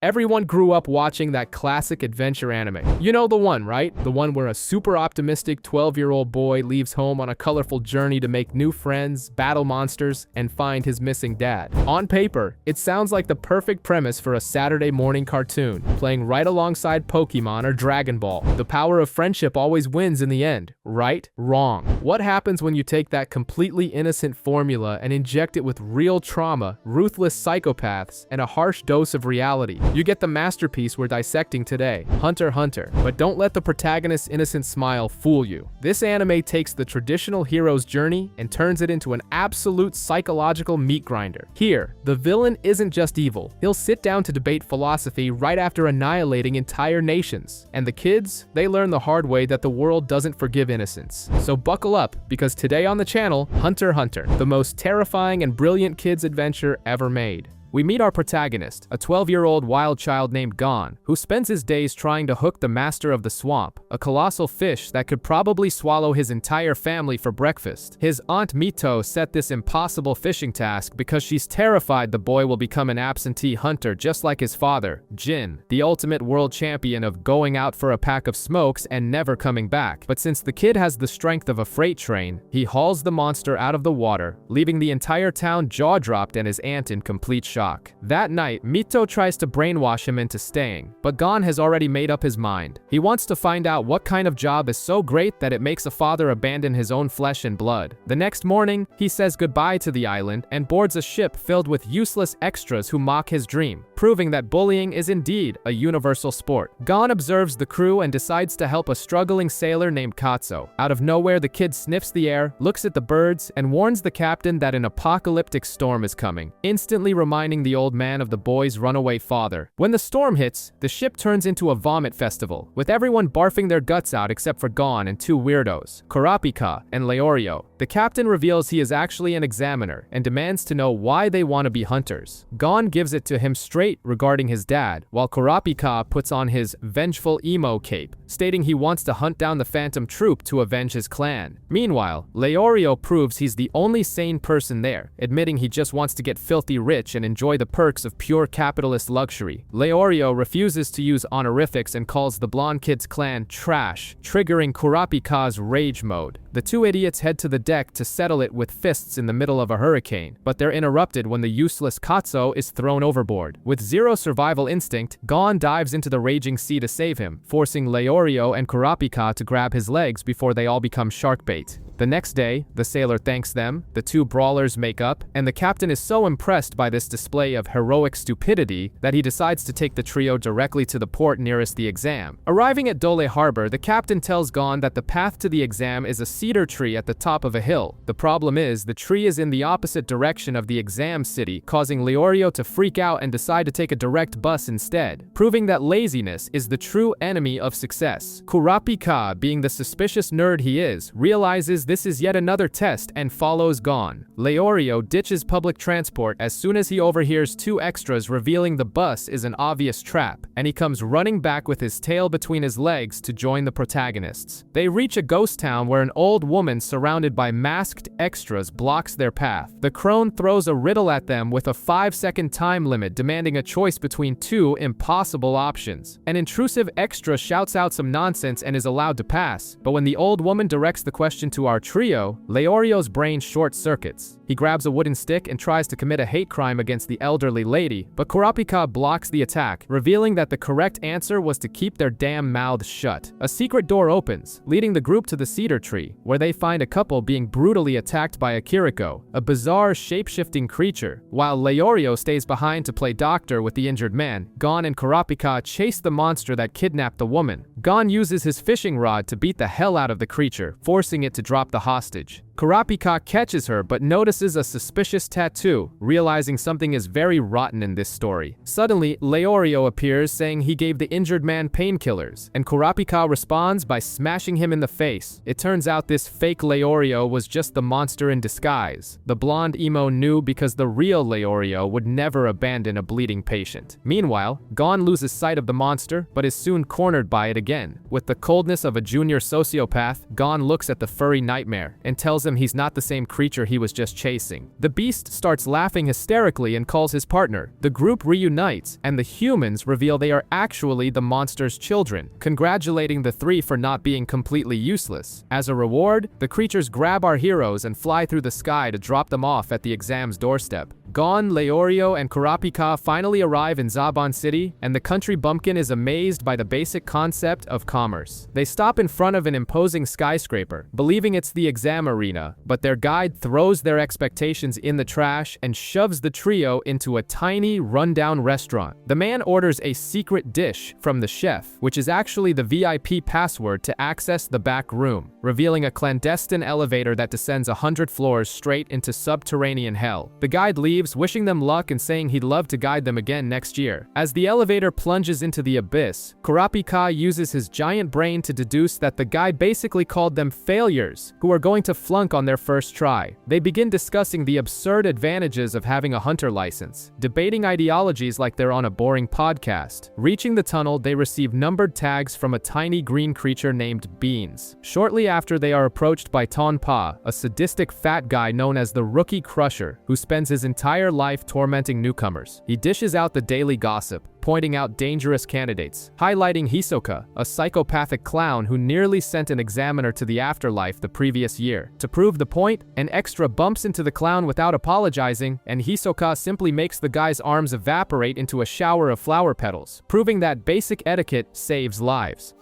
Everyone grew up watching that classic adventure anime. You know the one, right? The one where a super optimistic 12-year-old boy leaves home on a colorful journey to make new friends, battle monsters, and find his missing dad. On paper, it sounds like the perfect premise for a Saturday morning cartoon, playing right alongside Pokemon or Dragon Ball. The power of friendship always wins in the end, right? Wrong. What happens when you take that completely innocent formula and inject it with real trauma, ruthless psychopaths, and a harsh dose of reality? You get the masterpiece we're dissecting today, Hunter x Hunter. But don't let the protagonist's innocent smile fool you. This anime takes the traditional hero's journey and turns it into an absolute psychological meat grinder. Here, the villain isn't just evil. He'll sit down to debate philosophy right after annihilating entire nations. And the kids, they learn the hard way that the world doesn't forgive innocence. So buckle up, because today on the channel, Hunter x Hunter, the most terrifying and brilliant kids adventure ever made. We meet our protagonist, a 12-year-old wild child named Gon, who spends his days trying to hook the master of the swamp, a colossal fish that could probably swallow his entire family for breakfast. His aunt Mito set this impossible fishing task because she's terrified the boy will become an absentee hunter just like his father, Jin, the ultimate world champion of going out for a pack of smokes and never coming back. But since the kid has the strength of a freight train, he hauls the monster out of the water, leaving the entire town jaw-dropped and his aunt in complete shock. That night, Mito tries to brainwash him into staying, but Gon has already made up his mind. He wants to find out what kind of job is so great that it makes a father abandon his own flesh and blood. The next morning, he says goodbye to the island and boards a ship filled with useless extras who mock his dream, proving that bullying is indeed a universal sport. Gon observes the crew and decides to help a struggling sailor named Katsuo. Out of nowhere, the kid sniffs the air, looks at the birds, and warns the captain that an apocalyptic storm is coming, instantly reminding the old man of the boy's runaway father. When the storm hits, the ship turns into a vomit festival, with everyone barfing their guts out except for Gon and two weirdos, Kurapika and Leorio. The captain reveals he is actually an examiner and demands to know why they want to be hunters. Gon gives it to him straight regarding his dad, while Kurapika puts on his vengeful emo cape, stating he wants to hunt down the Phantom Troop to avenge his clan. Meanwhile, Leorio proves he's the only sane person there, admitting he just wants to get filthy rich and enjoy the perks of pure capitalist luxury. Leorio refuses to use honorifics and calls the blonde kid's clan trash, triggering Kurapika's rage mode. The two idiots head to the deck to settle it with fists in the middle of a hurricane, but they're interrupted when the useless Katsuo is thrown overboard. With zero survival instinct, Gon dives into the raging sea to save him, forcing Leorio and Kurapika to grab his legs before they all become shark bait. The next day, the sailor thanks them, the two brawlers make up, and the captain is so impressed by this display of heroic stupidity that he decides to take the trio directly to the port nearest the exam. Arriving at Dole Harbor, the captain tells Gon that the path to the exam is a cedar tree at the top of a hill. The problem is, the tree is in the opposite direction of the exam city, causing Leorio to freak out and decide to take a direct bus instead, proving that laziness is the true enemy of success. Kurapika, being the suspicious nerd he is, realizes this is yet another test and follows Gon. Leorio ditches public transport as soon as he overhears two extras revealing the bus is an obvious trap, and he comes running back with his tail between his legs to join the protagonists. They reach a ghost town where an old woman surrounded by masked extras blocks their path. The crone throws a riddle at them with a 5-second time limit, demanding a choice between two impossible options. An intrusive extra shouts out some nonsense and is allowed to pass, but when the old woman directs the question to our trio, Leorio's brain short-circuits. He grabs a wooden stick and tries to commit a hate crime against the elderly lady, but Kurapika blocks the attack, revealing that the correct answer was to keep their damn mouths shut. A secret door opens, leading the group to the cedar tree, where they find a couple being brutally attacked by a Kiriko, a bizarre shape-shifting creature. While Leorio stays behind to play doctor with the injured man, Gon and Kurapika chase the monster that kidnapped the woman. Gon uses his fishing rod to beat the hell out of the creature, forcing it to drop the hostage. Kurapika catches her but notices a suspicious tattoo, realizing something is very rotten in this story. Suddenly, Leorio appears saying he gave the injured man painkillers, and Kurapika responds by smashing him in the face. It turns out this fake Leorio was just the monster in disguise. The blonde emo knew because the real Leorio would never abandon a bleeding patient. Meanwhile, Gon loses sight of the monster but is soon cornered by it again. With the coldness of a junior sociopath, Gon looks at the furry nightmare and tells tells him he's not the same creature he was just chasing. The beast starts laughing hysterically and calls his partner. The group reunites, and the humans reveal they are actually the monster's children, congratulating the three for not being completely useless. As a reward, the creatures grab our heroes and fly through the sky to drop them off at the exam's doorstep. Gon, Leorio, and Kurapika finally arrive in Zaban City, and the country bumpkin is amazed by the basic concept of commerce. They stop in front of an imposing skyscraper, believing it's the exam arena, but their guide throws their expectations in the trash and shoves the trio into a tiny, rundown restaurant. The man orders a secret dish from the chef, which is actually the VIP password to access the back room, revealing a clandestine elevator that descends 100 floors straight into subterranean hell. The guide leaves, wishing them luck and saying he'd love to guide them again next year. As the elevator plunges into the abyss, Kurapika uses his giant brain to deduce that the guide basically called them failures, who are going to flunk on their first try. They begin discussing the absurd advantages of having a hunter license, debating ideologies like they're on a boring podcast. Reaching the tunnel, they receive numbered tags from a tiny green creature named Beans. Shortly after, they are approached by Tonpa, a sadistic fat guy known as the Rookie Crusher, who spends his entire life tormenting newcomers. He dishes out the daily gossip, pointing out dangerous candidates, highlighting Hisoka, a psychopathic clown who nearly sent an examiner to the afterlife the previous year. To prove the point, an extra bumps into the clown without apologizing, and Hisoka simply makes the guy's arms evaporate into a shower of flower petals, proving that basic etiquette saves lives.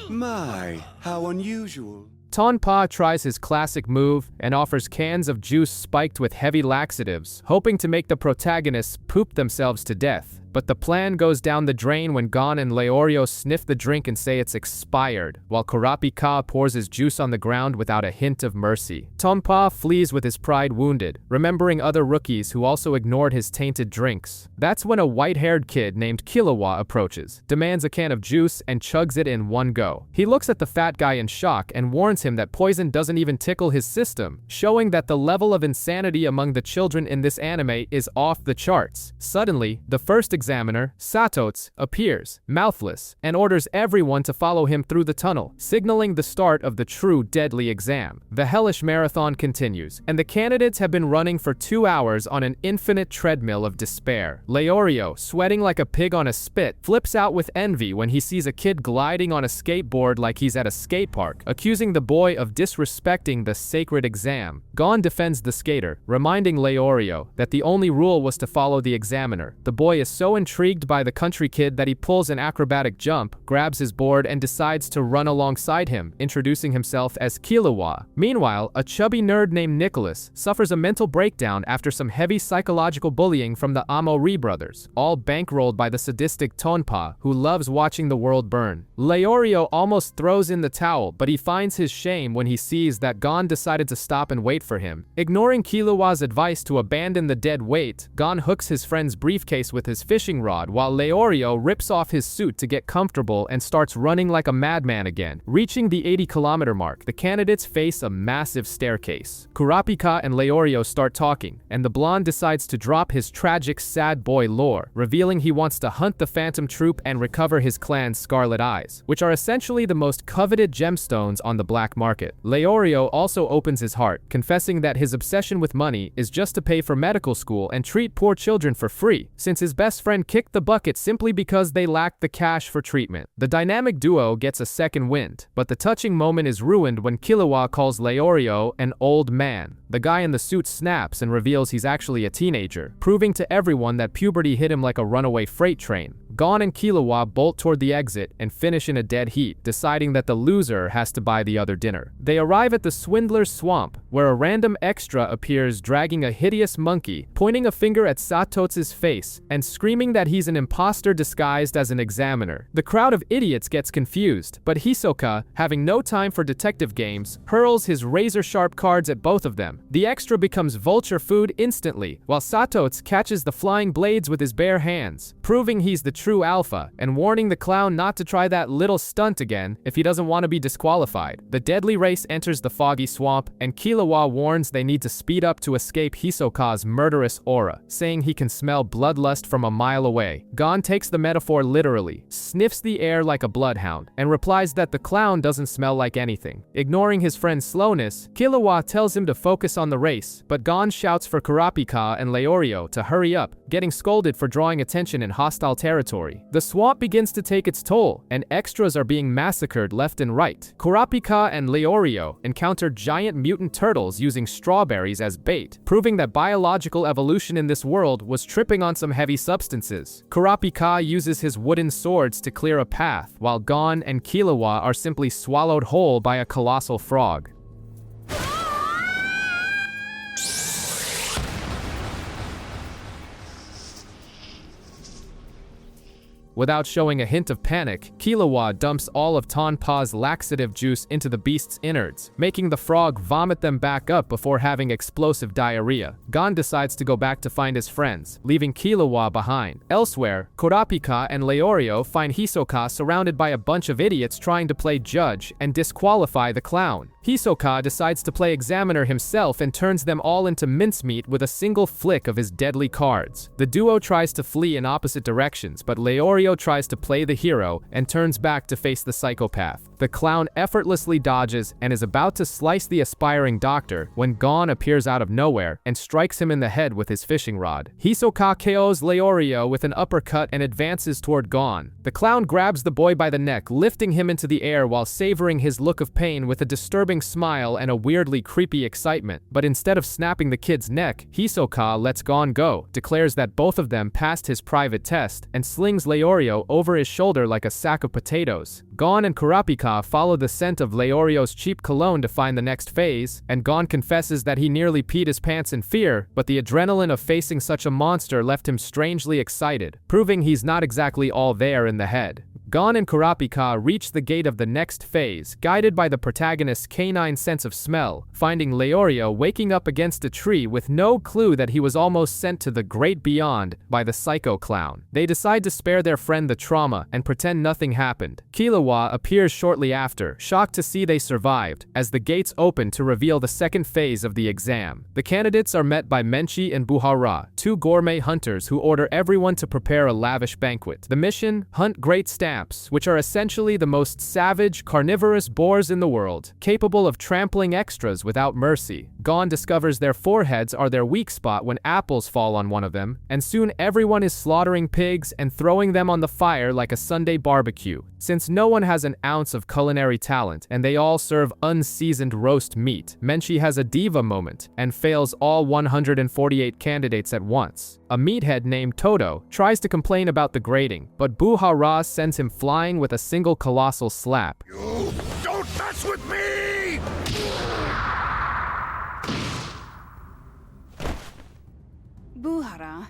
My, how unusual. Tonpa tries his classic move and offers cans of juice spiked with heavy laxatives, hoping to make the protagonists poop themselves to death. But the plan goes down the drain when Gon and Leorio sniff the drink and say it's expired, while Kurapika pours his juice on the ground without a hint of mercy. Tonpa flees with his pride wounded, remembering other rookies who also ignored his tainted drinks. That's when a white-haired kid named Killua approaches, demands a can of juice, and chugs it in one go. He looks at the fat guy in shock and warns him that poison doesn't even tickle his system, showing that the level of insanity among the children in this anime is off the charts. Suddenly, the first examiner, Satots, appears, mouthless, and orders everyone to follow him through the tunnel, signaling the start of the true deadly exam. The hellish marathon continues, and the candidates have been running for 2 hours on an infinite treadmill of despair. Leorio, sweating like a pig on a spit, flips out with envy when he sees a kid gliding on a skateboard like he's at a skate park, accusing the boy of disrespecting the sacred exam. Gon defends the skater, reminding Leorio that the only rule was to follow the examiner. The boy is so intrigued by the country kid that he pulls an acrobatic jump, grabs his board, and decides to run alongside him, introducing himself as Killua. Meanwhile, a chubby nerd named Nicholas suffers a mental breakdown after some heavy psychological bullying from the Amori brothers, all bankrolled by the sadistic Tonpa, who loves watching the world burn. Leorio almost throws in the towel, but he finds his shame when he sees that Gon decided to stop and wait for him. Ignoring Killua's advice to abandon the dead weight, Gon hooks his friend's briefcase with his fishing rod while Leorio rips off his suit to get comfortable and starts running like a madman again. Reaching the 80-kilometer mark, the candidates face a massive staircase. Kurapika and Leorio start talking, and the blonde decides to drop his tragic sad boy lore, revealing he wants to hunt the Phantom Troop and recover his clan's Scarlet Eyes, which are essentially the most coveted gemstones on the black market. Leorio also opens his heart, confessing that his obsession with money is just to pay for medical school and treat poor children for free, since his best friend kicked the bucket simply because they lacked the cash for treatment. The dynamic duo gets a second wind, but the touching moment is ruined when Killua calls Leorio an old man. The guy in the suit snaps and reveals he's actually a teenager, proving to everyone that puberty hit him like a runaway freight train. Gon and Killua bolt toward the exit and finish in a dead heat, deciding that the loser has to buy the other dinner. They arrive at the Swindler's Swamp, where a random extra appears dragging a hideous monkey, pointing a finger at Satots' face, and screaming that he's an imposter disguised as an examiner. The crowd of idiots gets confused, but Hisoka, having no time for detective games, hurls his razor-sharp cards at both of them. The extra becomes vulture food instantly, while Satots catches the flying blades with his bare hands, proving he's the true alpha, and warning the clown not to try that little stunt again if he doesn't want to be disqualified. The deadly race enters the foggy swamp, and Killua warns they need to speed up to escape Hisoka's murderous aura, saying he can smell bloodlust from a mile away. Gon takes the metaphor literally, sniffs the air like a bloodhound, and replies that the clown doesn't smell like anything. Ignoring his friend's slowness, Killua tells him to focus on the race, but Gon shouts for Kurapika and Leorio to hurry up, getting scolded for drawing attention in hostile territory. The swamp begins to take its toll, and extras are being massacred left and right. Kurapika and Leorio encounter giant mutant turtles using strawberries as bait, proving that biological evolution in this world was tripping on some heavy substances. Kurapika uses his wooden swords to clear a path, while Gon and Killua are simply swallowed whole by a colossal frog. Without showing a hint of panic, Killua dumps all of Tonpa's laxative juice into the beast's innards, making the frog vomit them back up before having explosive diarrhea. Gon decides to go back to find his friends, leaving Killua behind. Elsewhere, Kurapika and Leorio find Hisoka surrounded by a bunch of idiots trying to play judge and disqualify the clown. Hisoka decides to play examiner himself and turns them all into mincemeat with a single flick of his deadly cards. The duo tries to flee in opposite directions, but Leorio tries to play the hero and turns back to face the psychopath. The clown effortlessly dodges and is about to slice the aspiring doctor when Gon appears out of nowhere and strikes him in the head with his fishing rod. Hisoka KOs Leorio with an uppercut and advances toward Gon. The clown grabs the boy by the neck, lifting him into the air while savoring his look of pain with a disturbing smile and a weirdly creepy excitement. But instead of snapping the kid's neck, Hisoka lets Gon go, declares that both of them passed his private test, and slings Leorio over his shoulder like a sack of potatoes. Gon and Kurapika follow the scent of Leorio's cheap cologne to find the next phase, and Gon confesses that he nearly peed his pants in fear, but the adrenaline of facing such a monster left him strangely excited, proving he's not exactly all there in the head. Gon and Kurapika reach the gate of the next phase, guided by the protagonist's canine sense of smell, finding Leorio waking up against a tree with no clue that he was almost sent to the great beyond by the psycho clown. They decide to spare their friend the trauma and pretend nothing happened. Killua appears shortly after, shocked to see they survived, as the gates open to reveal the second phase of the exam. The candidates are met by Menchi and Buhara, two gourmet hunters who order everyone to prepare a lavish banquet. The mission: hunt great stamps, which are essentially the most savage, carnivorous boars in the world, capable of trampling extras without mercy. Gon discovers their foreheads are their weak spot when apples fall on one of them, and soon everyone is slaughtering pigs and throwing them on the fire like a Sunday barbecue, since no one has an ounce of culinary talent and they all serve unseasoned roast meat. Menchi has a diva moment and fails all 148 candidates at once. A meathead named Toto tries to complain about the grading, but Buhara sends him flying with a single colossal slap. You don't mess with me! Buhara.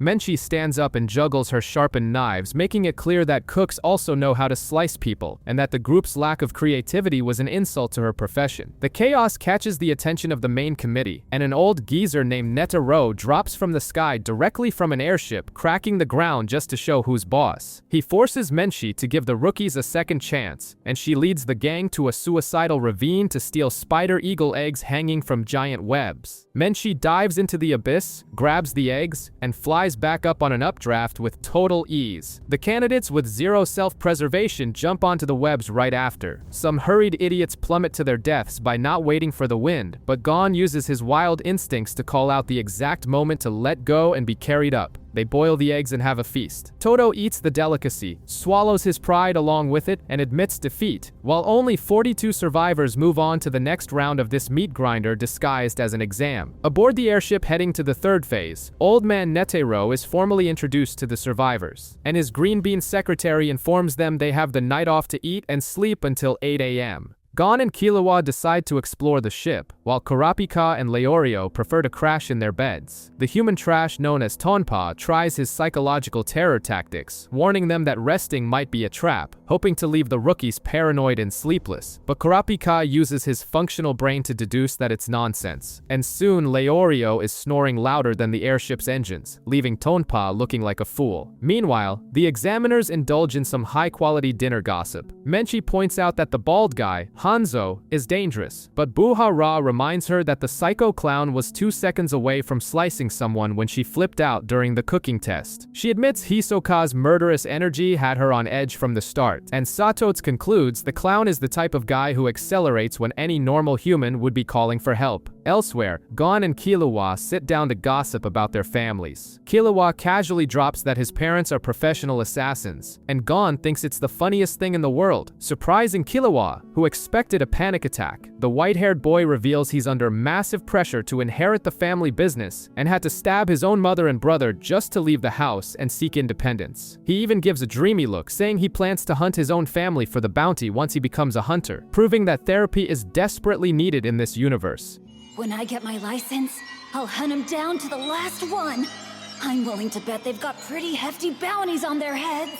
Menchi stands up and juggles her sharpened knives, making it clear that cooks also know how to slice people, and that the group's lack of creativity was an insult to her profession. The chaos catches the attention of the main committee, and an old geezer named Netero drops from the sky directly from an airship, cracking the ground just to show who's boss. He forces Menchi to give the rookies a second chance, and she leads the gang to a suicidal ravine to steal spider eagle eggs hanging from giant webs. Menchi dives into the abyss, grabs the eggs, and flies back up on an updraft with total ease. The candidates with zero self-preservation jump onto the webs right after. Some hurried idiots plummet to their deaths by not waiting for the wind, but Gon uses his wild instincts to call out the exact moment to let go and be carried up. They boil the eggs and have a feast. Toto eats the delicacy, swallows his pride along with it, and admits defeat, while only 42 survivors move on to the next round of this meat grinder disguised as an exam. Aboard the airship heading to the third phase, Old Man Netero is formally introduced to the survivors, and his green bean secretary informs them they have the night off to eat and sleep until 8 a.m. Gon and Killua decide to explore the ship, while Kurapika and Leorio prefer to crash in their beds. The human trash known as Tonpa tries his psychological terror tactics, warning them that resting might be a trap, hoping to leave the rookies paranoid and sleepless. But Kurapika uses his functional brain to deduce that it's nonsense, and soon Leorio is snoring louder than the airship's engines, leaving Tonpa looking like a fool. Meanwhile, the examiners indulge in some high-quality dinner gossip. Menchi points out that the bald guy, Hanzo, is dangerous, but Buha-Ra reminds her that the psycho clown was 2 seconds away from slicing someone when she flipped out during the cooking test. She admits Hisoka's murderous energy had her on edge from the start, and Satots concludes the clown is the type of guy who accelerates when any normal human would be calling for help. Elsewhere, Gon and Killua sit down to gossip about their families. Killua casually drops that his parents are professional assassins, and Gon thinks it's the funniest thing in the world, surprising Killua, who expected a panic attack. The white-haired boy reveals he's under massive pressure to inherit the family business and had to stab his own mother and brother just to leave the house and seek independence. He even gives a dreamy look, saying he plans to hunt his own family for the bounty once he becomes a hunter, proving that therapy is desperately needed in this universe. When I get my license, I'll hunt them down to the last one. I'm willing to bet they've got pretty hefty bounties on their heads.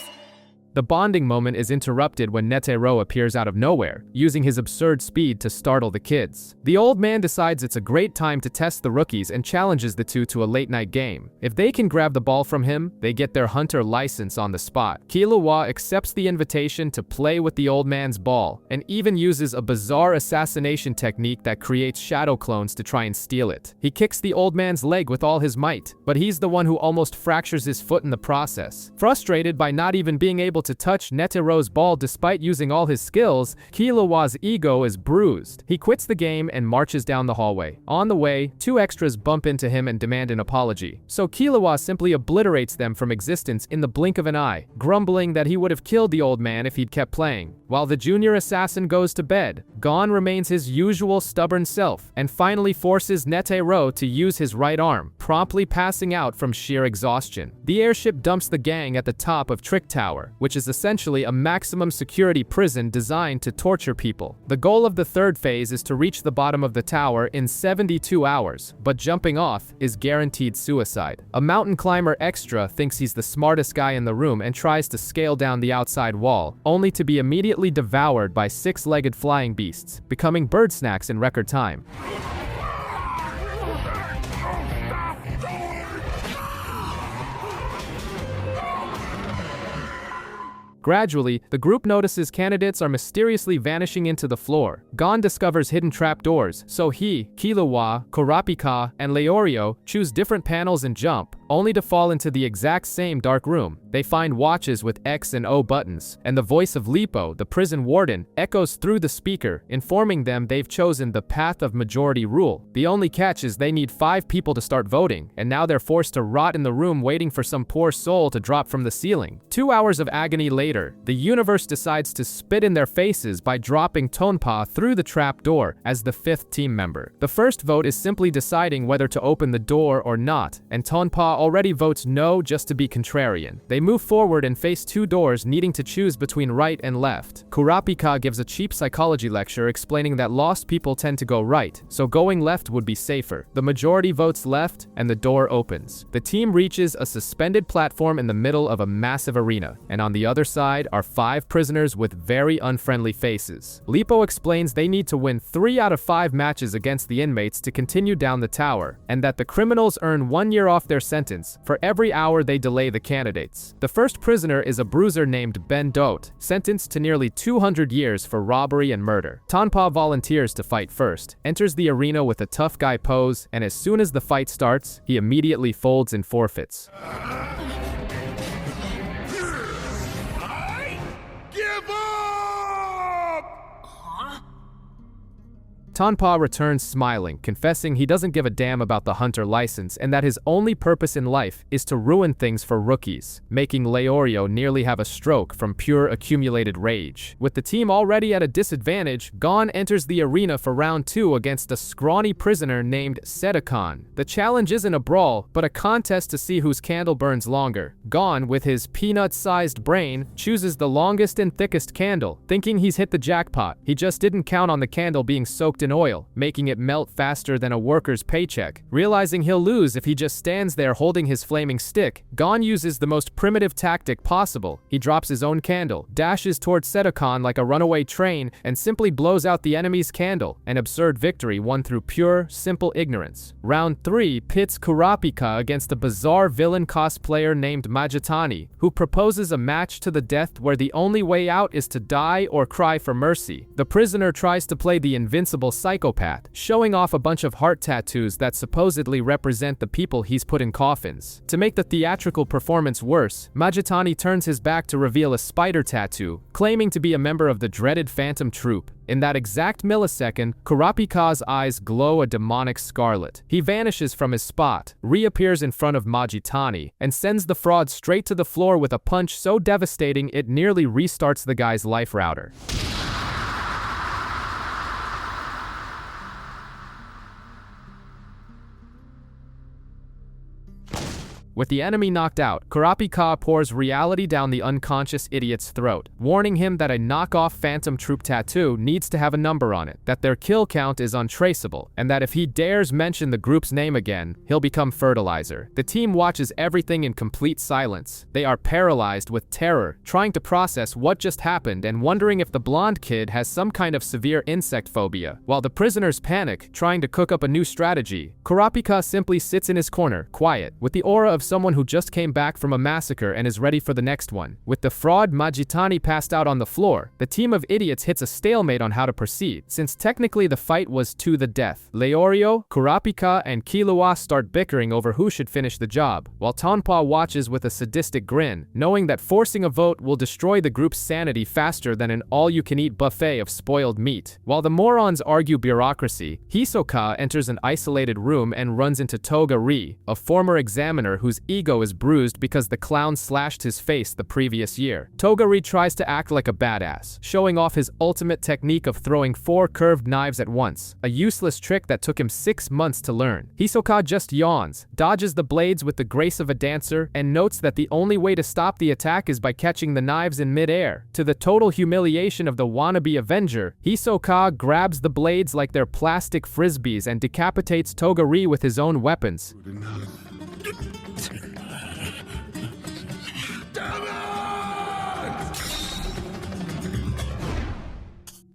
The bonding moment is interrupted when Netero appears out of nowhere, using his absurd speed to startle the kids. The old man decides it's a great time to test the rookies and challenges the two to a late-night game. If they can grab the ball from him, they get their hunter license on the spot. Killua accepts the invitation to play with the old man's ball, and even uses a bizarre assassination technique that creates shadow clones to try and steal it. He kicks the old man's leg with all his might, but he's the one who almost fractures his foot in the process. Frustrated by not even being able to touch Netero's ball despite using all his skills, Killua's ego is bruised. He quits the game and marches down the hallway. On the way, 2 extras bump into him and demand an apology, so Killua simply obliterates them from existence in the blink of an eye, grumbling that he would have killed the old man if he'd kept playing. While the junior assassin goes to bed, Gon remains his usual stubborn self and finally forces Netero to use his right arm, promptly passing out from sheer exhaustion. The airship dumps the gang at the top of Trick Tower, which is essentially a maximum security prison designed to torture people. The goal of the 3rd phase is to reach the bottom of the tower in 72 hours, but jumping off is guaranteed suicide. A mountain climber extra thinks he's the smartest guy in the room and tries to scale down the outside wall, only to be immediately devoured by 6-legged flying beasts, becoming bird snacks in record time. Gradually, the group notices candidates are mysteriously vanishing into the floor. Gon discovers hidden trapdoors, so he, Killua, Kurapika, and Leorio choose different panels and jump, only to fall into the exact same dark room. They find watches with X and O buttons, and the voice of Lipo, the prison warden, echoes through the speaker, informing them they've chosen the path of majority rule. The only catch is they need 5 people to start voting, and now they're forced to rot in the room waiting for some poor soul to drop from the ceiling. 2 hours of agony later, the universe decides to spit in their faces by dropping Tonpa through the trap door as the 5th team member. The first vote is simply deciding whether to open the door or not, and Tonpa already votes no just to be contrarian. They move forward and face 2 doors needing to choose between right and left. Kurapika gives a cheap psychology lecture explaining that lost people tend to go right, so going left would be safer. The majority votes left, and the door opens. The team reaches a suspended platform in the middle of a massive arena, and on the other side are 5 prisoners with very unfriendly faces. Lipo explains they need to win 3 out of 5 matches against the inmates to continue down the tower, and that the criminals earn 1 year off their sentence for every hour they delay the candidates. The first prisoner is a bruiser named Ben Dote, sentenced to nearly 200 years for robbery and murder. Tonpa volunteers to fight first, enters the arena with a tough guy pose, and as soon as the fight starts, he immediately folds and forfeits. Give up! Tonpa returns smiling, confessing he doesn't give a damn about the hunter license and that his only purpose in life is to ruin things for rookies, making Leorio nearly have a stroke from pure accumulated rage. With the team already at a disadvantage, Gon enters the arena for round 2 against a scrawny prisoner named Sedakan. The challenge isn't a brawl, but a contest to see whose candle burns longer. Gon, with his peanut-sized brain, chooses the longest and thickest candle, thinking he's hit the jackpot. He just didn't count on the candle being soaked in oil, making it melt faster than a worker's paycheck. Realizing he'll lose if he just stands there holding his flaming stick, Gon uses the most primitive tactic possible. He drops his own candle, dashes towards Sedakan like a runaway train, and simply blows out the enemy's candle, an absurd victory won through pure, simple ignorance. Round 3 pits Kurapika against a bizarre villain cosplayer named Majitani, who proposes a match to the death where the only way out is to die or cry for mercy. The prisoner tries to play the invincible psychopath, showing off a bunch of heart tattoos that supposedly represent the people he's put in coffins. To make the theatrical performance worse, Majitani turns his back to reveal a spider tattoo, claiming to be a member of the dreaded Phantom Troop. In that exact millisecond, Kurapika's eyes glow a demonic scarlet. He vanishes from his spot, reappears in front of Majitani, and sends the fraud straight to the floor with a punch so devastating it nearly restarts the guy's life router. With the enemy knocked out, Kurapika pours reality down the unconscious idiot's throat, warning him that a knockoff Phantom Troop tattoo needs to have a number on it, that their kill count is untraceable, and that if he dares mention the group's name again, he'll become fertilizer. The team watches everything in complete silence. They are paralyzed with terror, trying to process what just happened and wondering if the blonde kid has some kind of severe insect phobia. While the prisoners panic, trying to cook up a new strategy, Kurapika simply sits in his corner, quiet, with the aura of someone who just came back from a massacre and is ready for the next one. With the fraud Majitani passed out on the floor, the team of idiots hits a stalemate on how to proceed, since technically the fight was to the death. Leorio, Kurapika, and Killua start bickering over who should finish the job, while Tonpa watches with a sadistic grin, knowing that forcing a vote will destroy the group's sanity faster than an all-you-can-eat buffet of spoiled meat. While the morons argue bureaucracy, Hisoka enters an isolated room and runs into Toga Ri, a former examiner whose ego is bruised because the clown slashed his face the previous year. Toga Ri tries to act like a badass, showing off his ultimate technique of throwing 4 curved knives at once, a useless trick that took him 6 months to learn. Hisoka just yawns, dodges the blades with the grace of a dancer, and notes that the only way to stop the attack is by catching the knives in mid-air. To the total humiliation of the wannabe Avenger, Hisoka grabs the blades like they're plastic frisbees and decapitates Toga Ri with his own weapons.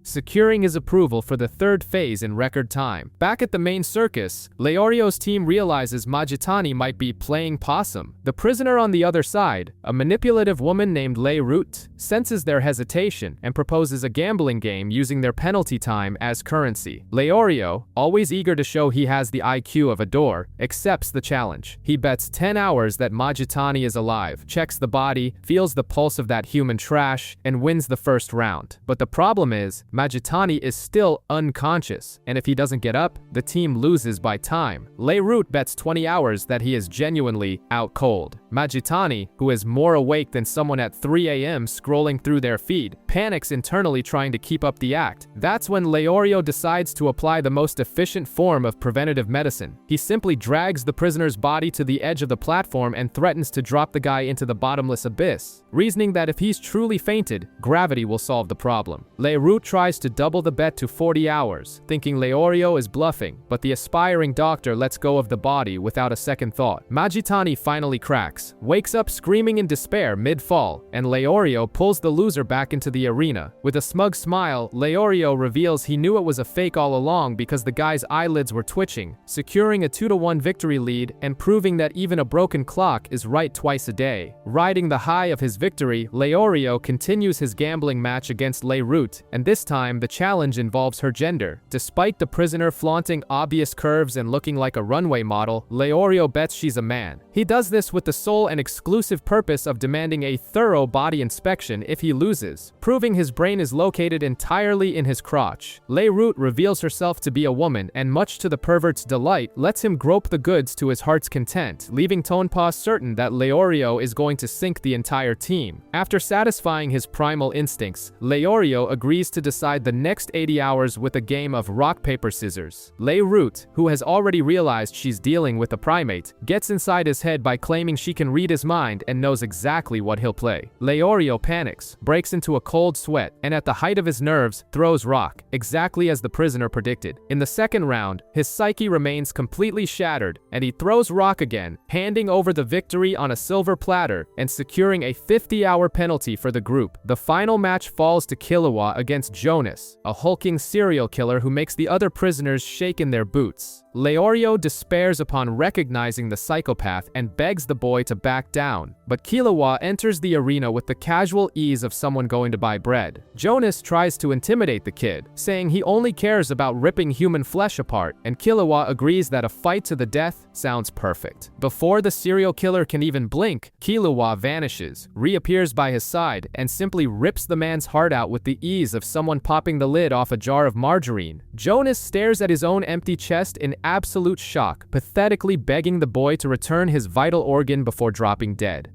Securing his approval for the 3rd phase in record time. Back at the main circus, Leorio's team realizes Majitani might be playing possum. The prisoner on the other side, a manipulative woman named Lei Root, senses their hesitation and proposes a gambling game using their penalty time as currency. Leorio, always eager to show he has the IQ of a door, accepts the challenge. He bets 10 hours that Majitani is alive, checks the body, feels the pulse of that human trash, and wins the first round. But the problem is, Majitani is still unconscious, and if he doesn't get up, the team loses by time. Lei Root bets 20 hours that he is genuinely out cold. Majitani, who is more awake than someone at 3 a.m. scrolling through their feed, panics internally trying to keep up the act. That's when Leorio decides to apply the most efficient form of preventative medicine. He simply drags the prisoner's body to the edge of the platform and threatens to drop the guy into the bottomless abyss, reasoning that if he's truly fainted, gravity will solve the problem. Lei Root tries to double the bet to 40 hours, thinking Leorio is bluffing, but the aspiring doctor lets go of the body without a second thought. Majitani finally cracks, wakes up screaming in despair mid-fall, and Leorio pulls the loser back into the arena. With a smug smile, Leorio reveals he knew it was a fake all along because the guy's eyelids were twitching, securing a 2-1 victory lead and proving that even a broken clock is right twice a day. Riding the high of his victory, Leorio continues his gambling match against Lei Root, and this time time, the challenge involves her gender. Despite the prisoner flaunting obvious curves and looking like a runway model, Leorio bets she's a man. He does this with the sole and exclusive purpose of demanding a thorough body inspection if he loses, proving his brain is located entirely in his crotch. Leyroute reveals herself to be a woman and, much to the pervert's delight, lets him grope the goods to his heart's content, leaving Tonpa certain that Leorio is going to sink the entire team. After satisfying his primal instincts, Leorio agrees to decide the next 80 hours with a game of rock, paper, scissors. Leyroute, who has already realized she's dealing with a primate, gets inside his head by claiming she can read his mind and knows exactly what he'll play. Leorio panics, breaks into a cold sweat, and at the height of his nerves, throws rock, exactly as the prisoner predicted. In the second round, his psyche remains completely shattered, and he throws rock again, handing over the victory on a silver platter and securing a 50-hour penalty for the group. The final match falls to Killua against Jonas, a hulking serial killer who makes the other prisoners shake in their boots. Leorio despairs upon recognizing the psychopath and begs the boy to back down, but Killua enters the arena with the casual ease of someone going to buy bread. Jonas tries to intimidate the kid, saying he only cares about ripping human flesh apart, and Killua agrees that a fight to the death sounds perfect. Before the serial killer can even blink, Killua vanishes, reappears by his side, and simply rips the man's heart out with the ease of someone popping the lid off a jar of margarine. Jonas stares at his own empty chest in absolute shock, pathetically begging the boy to return his vital organ before dropping dead.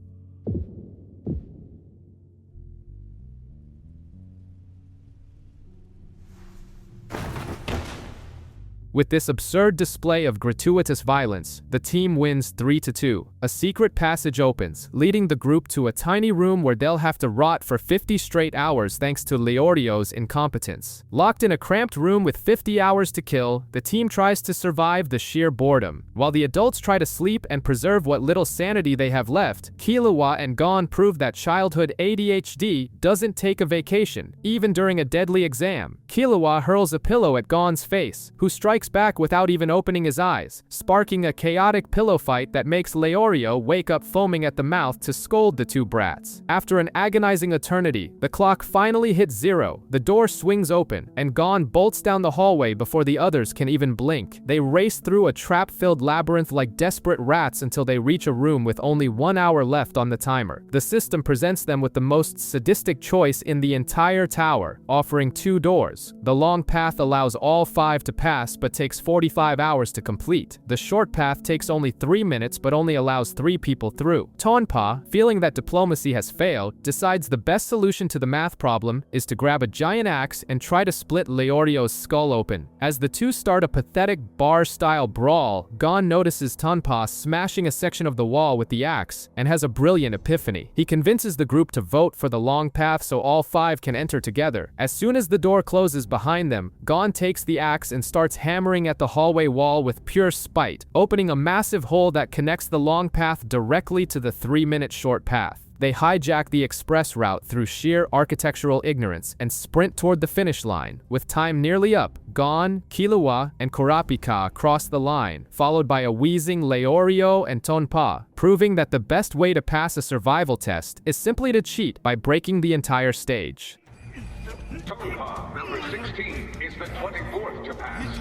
With this absurd display of gratuitous violence, the team wins 3-2. A secret passage opens, leading the group to a tiny room where they'll have to rot for 50 straight hours thanks to Leorio's incompetence. Locked in a cramped room with 50 hours to kill, the team tries to survive the sheer boredom. While the adults try to sleep and preserve what little sanity they have left, Killua and Gon prove that childhood ADHD doesn't take a vacation, even during a deadly exam. Killua hurls a pillow at Gon's face, who strikes back without even opening his eyes, sparking a chaotic pillow fight that makes Leorio wake up foaming at the mouth to scold the two brats. After an agonizing eternity, the clock finally hits 0, the door swings open, and Gon bolts down the hallway before the others can even blink. They race through a trap-filled labyrinth like desperate rats until they reach a room with only 1 hour left on the timer. The system presents them with the most sadistic choice in the entire tower, offering 2 doors. The long path allows all 5 to pass, but takes 45 hours to complete. The short path takes only 3 minutes but only allows 3 people through. Tonpa, feeling that diplomacy has failed, decides the best solution to the math problem is to grab a giant axe and try to split Leorio's skull open. As the two start a pathetic bar-style brawl, Gon notices Tonpa smashing a section of the wall with the axe and has a brilliant epiphany. He convinces the group to vote for the long path so all 5 can enter together. As soon as the door closes behind them, Gon takes the axe and starts hammering at the hallway wall with pure spite, opening a massive hole that connects the long path directly to the 3-minute short path. They hijack the express route through sheer architectural ignorance and sprint toward the finish line. With time nearly up, Gon, Killua, and Kurapika cross the line, followed by a wheezing Leorio and Tonpa, proving that the best way to pass a survival test is simply to cheat by breaking the entire stage. Tonpa, number 16, is the 24th to pass.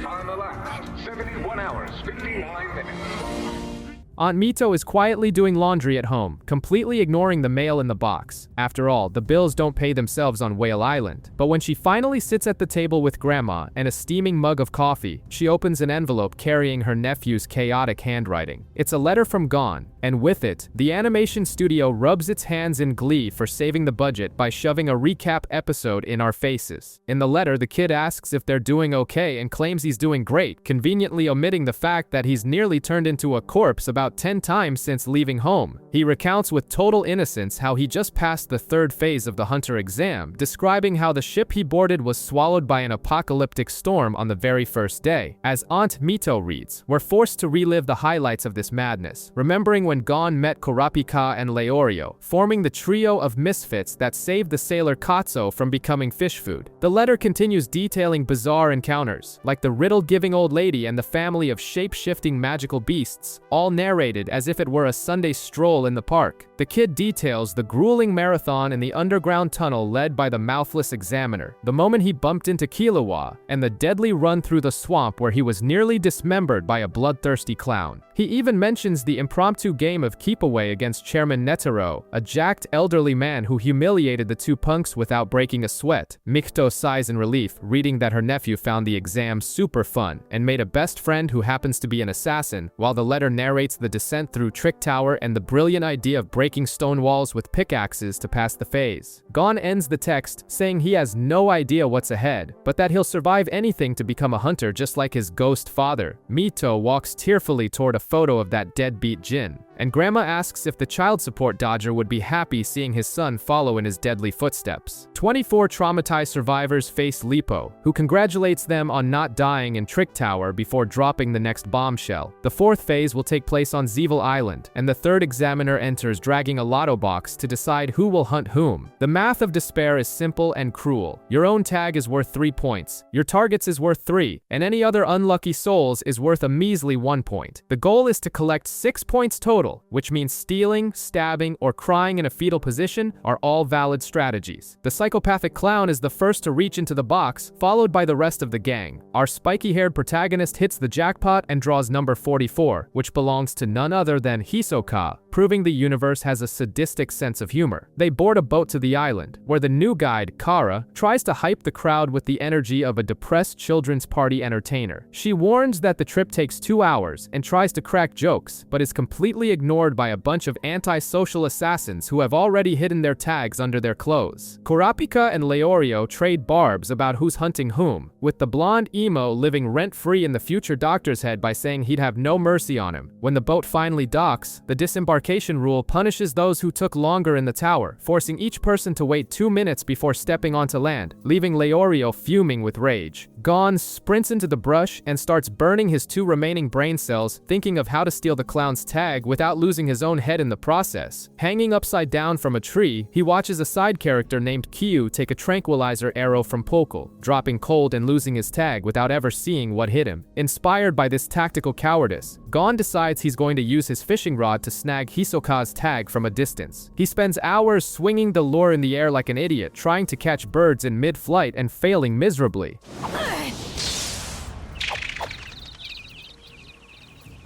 Time elapsed, 71 hours, 59 minutes. Aunt Mito is quietly doing laundry at home, completely ignoring the mail in the box. After all, the bills don't pay themselves on Whale Island. But when she finally sits at the table with Grandma and a steaming mug of coffee, she opens an envelope carrying her nephew's chaotic handwriting. It's a letter from Gon, and with it, the animation studio rubs its hands in glee for saving the budget by shoving a recap episode in our faces. In the letter, the kid asks if they're doing okay and claims he's doing great, conveniently omitting the fact that he's nearly turned into a corpse about 10 times since leaving home. He recounts with total innocence how he just passed the 3rd phase of the Hunter exam, describing how the ship he boarded was swallowed by an apocalyptic storm on the very first day. As Aunt Mito reads, we're forced to relive the highlights of this madness, remembering when Gon met Kurapika and Leorio, forming the trio of misfits that saved the sailor Katsuo from becoming fish food. The letter continues detailing bizarre encounters, like the riddle-giving old lady and the family of shape-shifting magical beasts, all narrated as if it were a Sunday stroll in the park. The kid details the grueling marathon in the underground tunnel led by the mouthless examiner, the moment he bumped into Killua, and the deadly run through the swamp where he was nearly dismembered by a bloodthirsty clown. He even mentions the impromptu game of keep-away against Chairman Netero, a jacked elderly man who humiliated the two punks without breaking a sweat. Mikto sighs in relief, reading that her nephew found the exam super fun and made a best friend who happens to be an assassin, while the letter narrates the descent through Trick Tower and the brilliant idea of breaking stone walls with pickaxes to pass the phase. Gon ends the text saying he has no idea what's ahead, but that he'll survive anything to become a hunter just like his ghost father. Mito walks tearfully toward a photo of that deadbeat Jin, and Grandma asks if the child support dodger would be happy seeing his son follow in his deadly footsteps. 24 traumatized survivors face Lipo, who congratulates them on not dying in Trick Tower before dropping the next bombshell. The fourth phase will take place on Zeevil Island, and the third examiner enters dragging a lotto box to decide who will hunt whom. The math of despair is simple and cruel. Your own tag is worth 3 points, your target's is worth 3, and any other unlucky souls is worth a measly 1 point. The goal is to collect 6 points total, which means stealing, stabbing, or crying in a fetal position are all valid strategies. The psychopathic clown is the first to reach into the box, followed by the rest of the gang. Our spiky-haired protagonist hits the jackpot and draws number 44, which belongs to none other than Hisoka, proving the universe has a sadistic sense of humor. They board a boat to the island, where the new guide, Kara, tries to hype the crowd with the energy of a depressed children's party entertainer. She warns that the trip takes 2 hours and tries to crack jokes, but is completely ignored by a bunch of anti-social assassins who have already hidden their tags under their clothes. Kurapika and Leorio trade barbs about who's hunting whom, with the blonde emo living rent-free in the future doctor's head by saying he'd have no mercy on him. When the boat finally docks, the disembarkation rule punishes those who took longer in the tower, forcing each person to wait 2 minutes before stepping onto land, leaving Leorio fuming with rage. Gon sprints into the brush and starts burning his 2 remaining brain cells, thinking of how to steal the clown's tag without losing his own head in the process. Hanging upside down from a tree, he watches a side character named Kyu take a tranquilizer arrow from Pokul, dropping cold and losing his tag without ever seeing what hit him. Inspired by this tactical cowardice, Gon decides he's going to use his fishing rod to snag Hisoka's tag from a distance. He spends hours swinging the lure in the air like an idiot, trying to catch birds in mid-flight and failing miserably.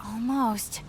Almost.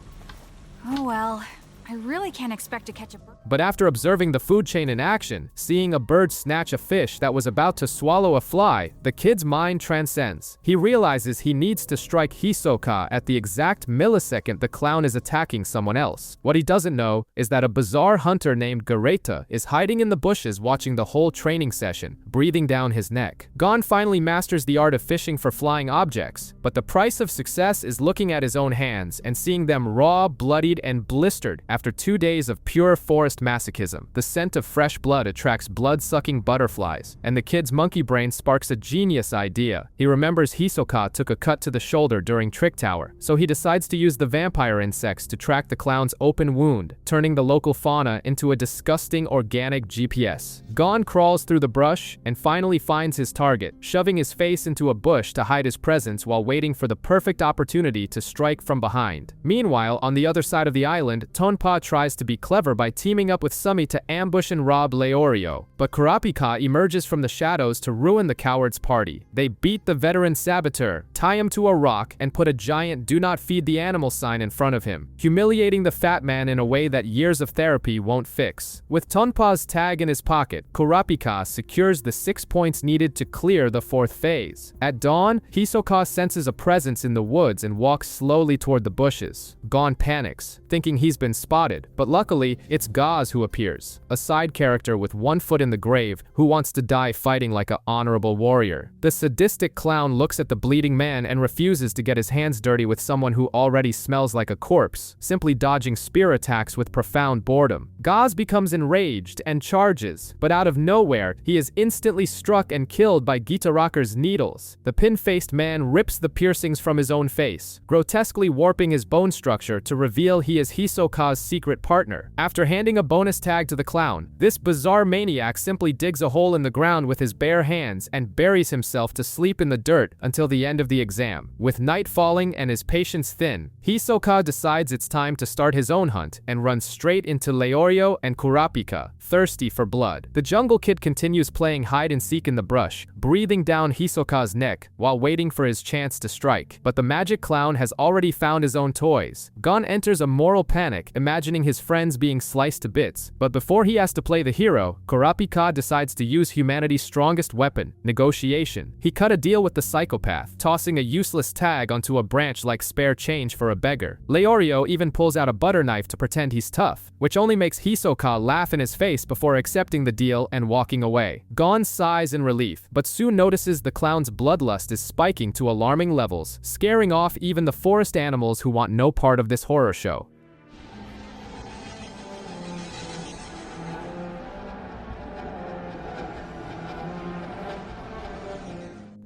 Oh well, I really can't expect to catch a bird. But after observing the food chain in action, seeing a bird snatch a fish that was about to swallow a fly, the kid's mind transcends. He realizes he needs to strike Hisoka at the exact millisecond the clown is attacking someone else. What he doesn't know is that a bizarre hunter named Gareta is hiding in the bushes watching the whole training session, breathing down his neck. Gon finally masters the art of fishing for flying objects, but the price of success is looking at his own hands and seeing them raw, bloodied, and blistered after 2 days of pure forest masochism. The scent of fresh blood attracts blood-sucking butterflies, and the kid's monkey brain sparks a genius idea. He remembers Hisoka took a cut to the shoulder during Trick Tower, so he decides to use the vampire insects to track the clown's open wound, turning the local fauna into a disgusting organic GPS. Gon crawls through the brush and finally finds his target, shoving his face into a bush to hide his presence while waiting for the perfect opportunity to strike from behind. Meanwhile, on the other side of the island, Tonpa tries to be clever by teaming up with Sumi to ambush and rob Leorio, but Kurapika emerges from the shadows to ruin the coward's party. They beat the veteran saboteur, tie him to a rock, and put a giant "Do Not Feed the Animal" sign in front of him, humiliating the fat man in a way that years of therapy won't fix. With Tonpa's tag in his pocket, Kurapika secures the 6 points needed to clear the 4th phase. At dawn, Hisoka senses a presence in the woods and walks slowly toward the bushes. Gon panics, thinking he's been spotted, but luckily, it's Gaz who appears, a side character with 1 foot in the grave who wants to die fighting like an honorable warrior. The sadistic clown looks at the bleeding man and refuses to get his hands dirty with someone who already smells like a corpse, simply dodging spear attacks with profound boredom. Gaz becomes enraged and charges, but out of nowhere, he is instantly struck and killed by Gitaraka's needles. The pin-faced man rips the piercings from his own face, grotesquely warping his bone structure to reveal he is Hisoka's secret partner. After handing a bonus tag to the clown. This bizarre maniac simply digs a hole in the ground with his bare hands and buries himself to sleep in the dirt until the end of the exam. With night falling and his patience thin, Hisoka decides it's time to start his own hunt and runs straight into Leorio and Kurapika, thirsty for blood. The Jungle Kid continues playing hide and seek in the brush, breathing down Hisoka's neck while waiting for his chance to strike. But the magic clown has already found his own toys. Gon enters a moral panic, imagining his friends being sliced to bits. But before he has to play the hero, Kurapika decides to use humanity's strongest weapon, negotiation. He cut a deal with the psychopath, tossing a useless tag onto a branch like spare change for a beggar. Leorio even pulls out a butter knife to pretend he's tough, which only makes Hisoka laugh in his face before accepting the deal and walking away. Gon sighs in relief, but soon notices the clown's bloodlust is spiking to alarming levels, scaring off even the forest animals who want no part of this horror show.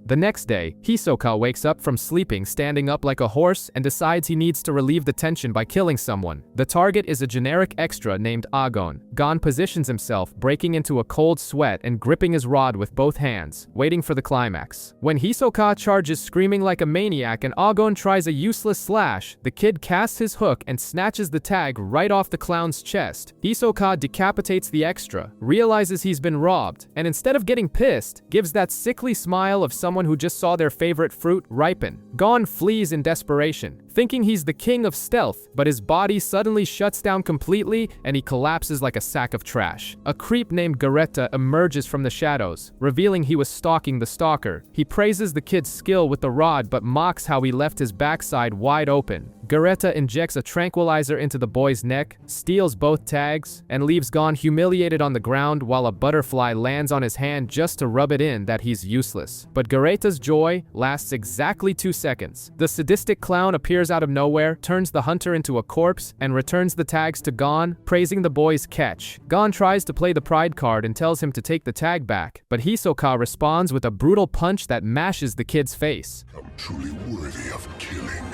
The next day, Hisoka wakes up from sleeping standing up like a horse and decides he needs to relieve the tension by killing someone. The target is a generic extra named Agon. Gon positions himself, breaking into a cold sweat and gripping his rod with both hands, waiting for the climax. When Hisoka charges screaming like a maniac and Agon tries a useless slash, the kid casts his hook and snatches the tag right off the clown's chest. Hisoka decapitates the extra, realizes he's been robbed, and instead of getting pissed, gives that sickly smile of someone who just saw their favorite fruit ripen. Gon flees in desperation, thinking he's the king of stealth, but his body suddenly shuts down completely and he collapses like a sack of trash. A creep named Garetta emerges from the shadows, revealing he was stalking the stalker. He praises the kid's skill with the rod but mocks how he left his backside wide open. Garetta injects a tranquilizer into the boy's neck, steals both tags, and leaves Gon humiliated on the ground while a butterfly lands on his hand just to rub it in that he's useless. But Garetta's joy lasts exactly 2 seconds. The sadistic clown appears out of nowhere, turns the hunter into a corpse, and returns the tags to Gon, praising the boy's catch. Gon tries to play the pride card and tells him to take the tag back, but Hisoka responds with a brutal punch that mashes the kid's face. I'm truly worthy of killing.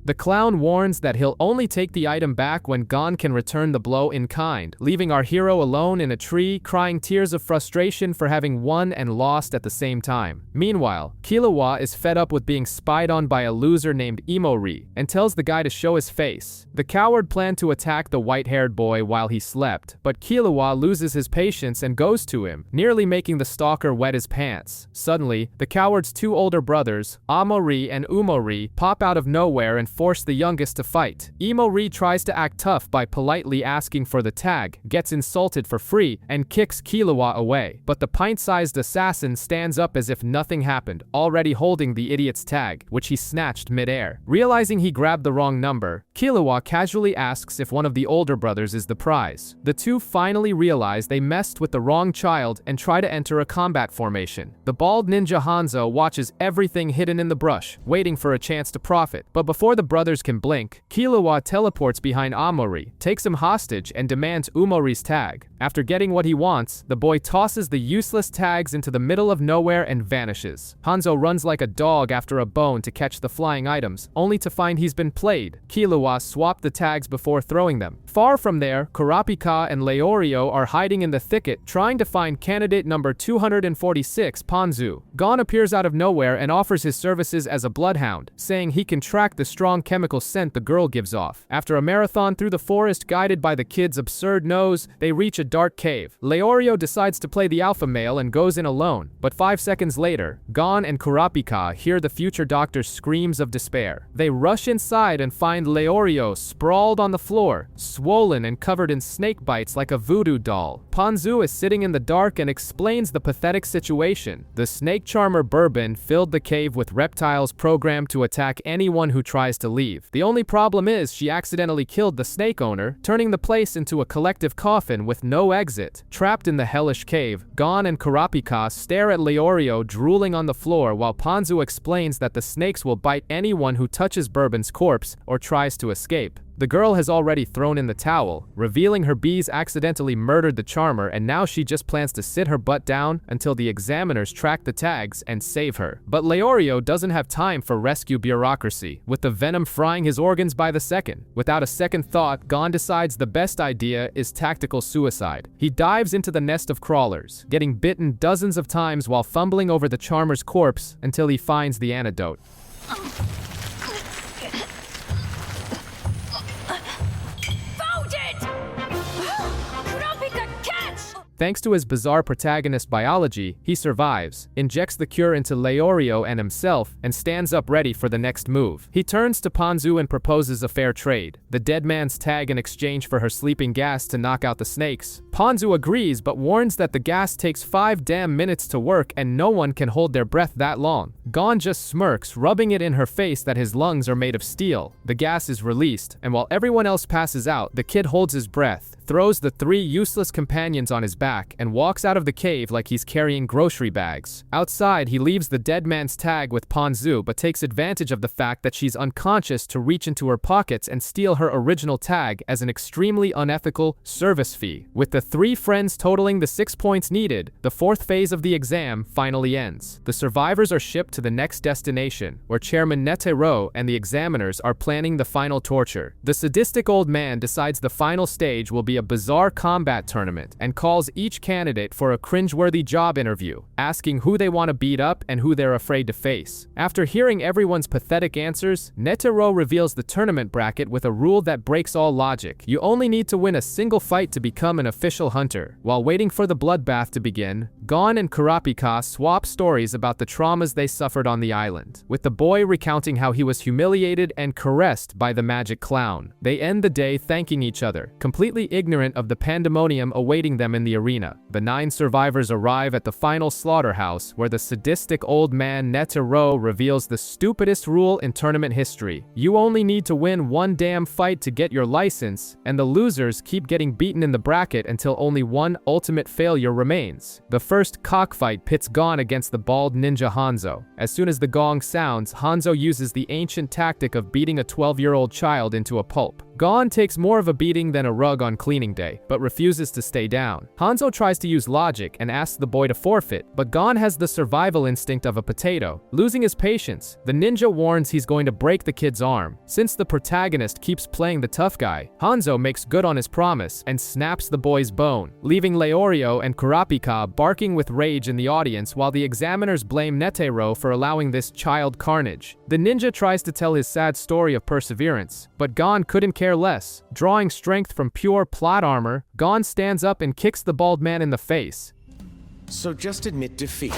The clown warns that he'll only take the item back when Gon can return the blow in kind, leaving our hero alone in a tree, crying tears of frustration for having won and lost at the same time. Meanwhile, Killua is fed up with being spied on by a loser named Imori, and tells the guy to show his face. The coward planned to attack the white-haired boy while he slept, but Killua loses his patience and goes to him, nearly making the stalker wet his pants. Suddenly, the coward's 2 older brothers, Amori and Umori, pop out of nowhere and force the youngest to fight. Imori tries to act tough by politely asking for the tag, gets insulted for free, and kicks Killua away. But the pint-sized assassin stands up as if nothing happened, already holding the idiot's tag, which he snatched mid-air. Realizing he grabbed the wrong number, Killua casually asks if one of the older brothers is the prize. The two finally realize they messed with the wrong child and try to enter a combat formation. The bald ninja Hanzo watches everything hidden in the brush, waiting for a chance to profit. But before the brothers can blink, Killua teleports behind Amori, takes him hostage, and demands Umori's tag. After getting what he wants, the boy tosses the useless tags into the middle of nowhere and vanishes. Hanzo runs like a dog after a bone to catch the flying items, only to find he's been played. Killua swapped the tags before throwing them. Far from there, Kurapika and Leorio are hiding in the thicket, trying to find candidate number 246, Ponzu. Gon appears out of nowhere and offers his services as a bloodhound, saying he can track the strong chemical scent the girl gives off. After a marathon through the forest guided by the kid's absurd nose, they reach a dark cave. Leorio decides to play the alpha male and goes in alone, but 5 seconds later, Gon and Kurapika hear the future doctor's screams of despair. They rush inside and find Leorio sprawled on the floor, swollen and covered in snake bites like a voodoo doll. Ponzu is sitting in the dark and explains the pathetic situation. The snake charmer Bourbon filled the cave with reptiles programmed to attack anyone who tries to leave. The only problem is she accidentally killed the snake owner, turning the place into a collective coffin with no exit. Trapped in the hellish cave, Gon and Kurapika stare at Leorio drooling on the floor while Ponzu explains that the snakes will bite anyone who touches Bourbon's corpse or tries to escape. The girl has already thrown in the towel, revealing her bees accidentally murdered the charmer, and now she just plans to sit her butt down until the examiners track the tags and save her. But Leorio doesn't have time for rescue bureaucracy, with the venom frying his organs by the second. Without a second thought, Gon decides the best idea is tactical suicide. He dives into the nest of crawlers, getting bitten dozens of times while fumbling over the charmer's corpse until he finds the antidote. Found it! Kurapika, catch! Thanks to his bizarre protagonist biology, he survives, injects the cure into Leorio and himself, and stands up ready for the next move. He turns to Ponzu and proposes a fair trade, the dead man's tag in exchange for her sleeping gas to knock out the snakes. Ponzu agrees but warns that the gas takes 5 damn minutes to work and no one can hold their breath that long. Gon just smirks, rubbing it in her face that his lungs are made of steel. The gas is released, and while everyone else passes out, the kid holds his breath, throws the 3 useless companions on his back, and walks out of the cave like he's carrying grocery bags. Outside, he leaves the dead man's tag with Ponzu but takes advantage of the fact that she's unconscious to reach into her pockets and steal her original tag as an extremely unethical service fee. With the 3 friends totaling the 6 points needed, the 4th phase of the exam finally ends. The survivors are shipped to the next destination, where Chairman Netero and the examiners are planning the final torture. The sadistic old man decides the final stage will be a bizarre combat tournament and calls each candidate for a cringeworthy job interview, asking who they want to beat up and who they're afraid to face. After hearing everyone's pathetic answers, Netero reveals the tournament bracket with a rule that breaks all logic. You only need to win a single fight to become an official hunter. While waiting for the bloodbath to begin, Gon and Kurapika swap stories about the traumas they suffered on the island, with the boy recounting how he was humiliated and caressed by the magic clown. They end the day thanking each other, completely ignorant of the pandemonium awaiting them in the arena. The 9 survivors arrive at the final slaughterhouse, where the sadistic old man Netero reveals the stupidest rule in tournament history. You only need to win 1 damn fight to get your license, and the losers keep getting beaten in the bracket until only 1 ultimate failure remains. The first cockfight pits Gon against the bald ninja Hanzo. As soon as the gong sounds, Hanzo uses the ancient tactic of beating a 12-year-old child into a pulp. Gon takes more of a beating than a rug on cleaning day, but refuses to stay down. Hanzo tries to use logic and asks the boy to forfeit, but Gon has the survival instinct of a potato. Losing his patience, the ninja warns he's going to break the kid's arm. Since the protagonist keeps playing the tough guy, Hanzo makes good on his promise and snaps the boy's bone, leaving Leorio and Kurapika barking with rage in the audience while the examiners blame Netero for allowing this child carnage. The ninja tries to tell his sad story of perseverance, but Gon couldn't care less. Drawing strength from pure plot armor, Gon stands up and kicks the bald man in the face. So just admit defeat.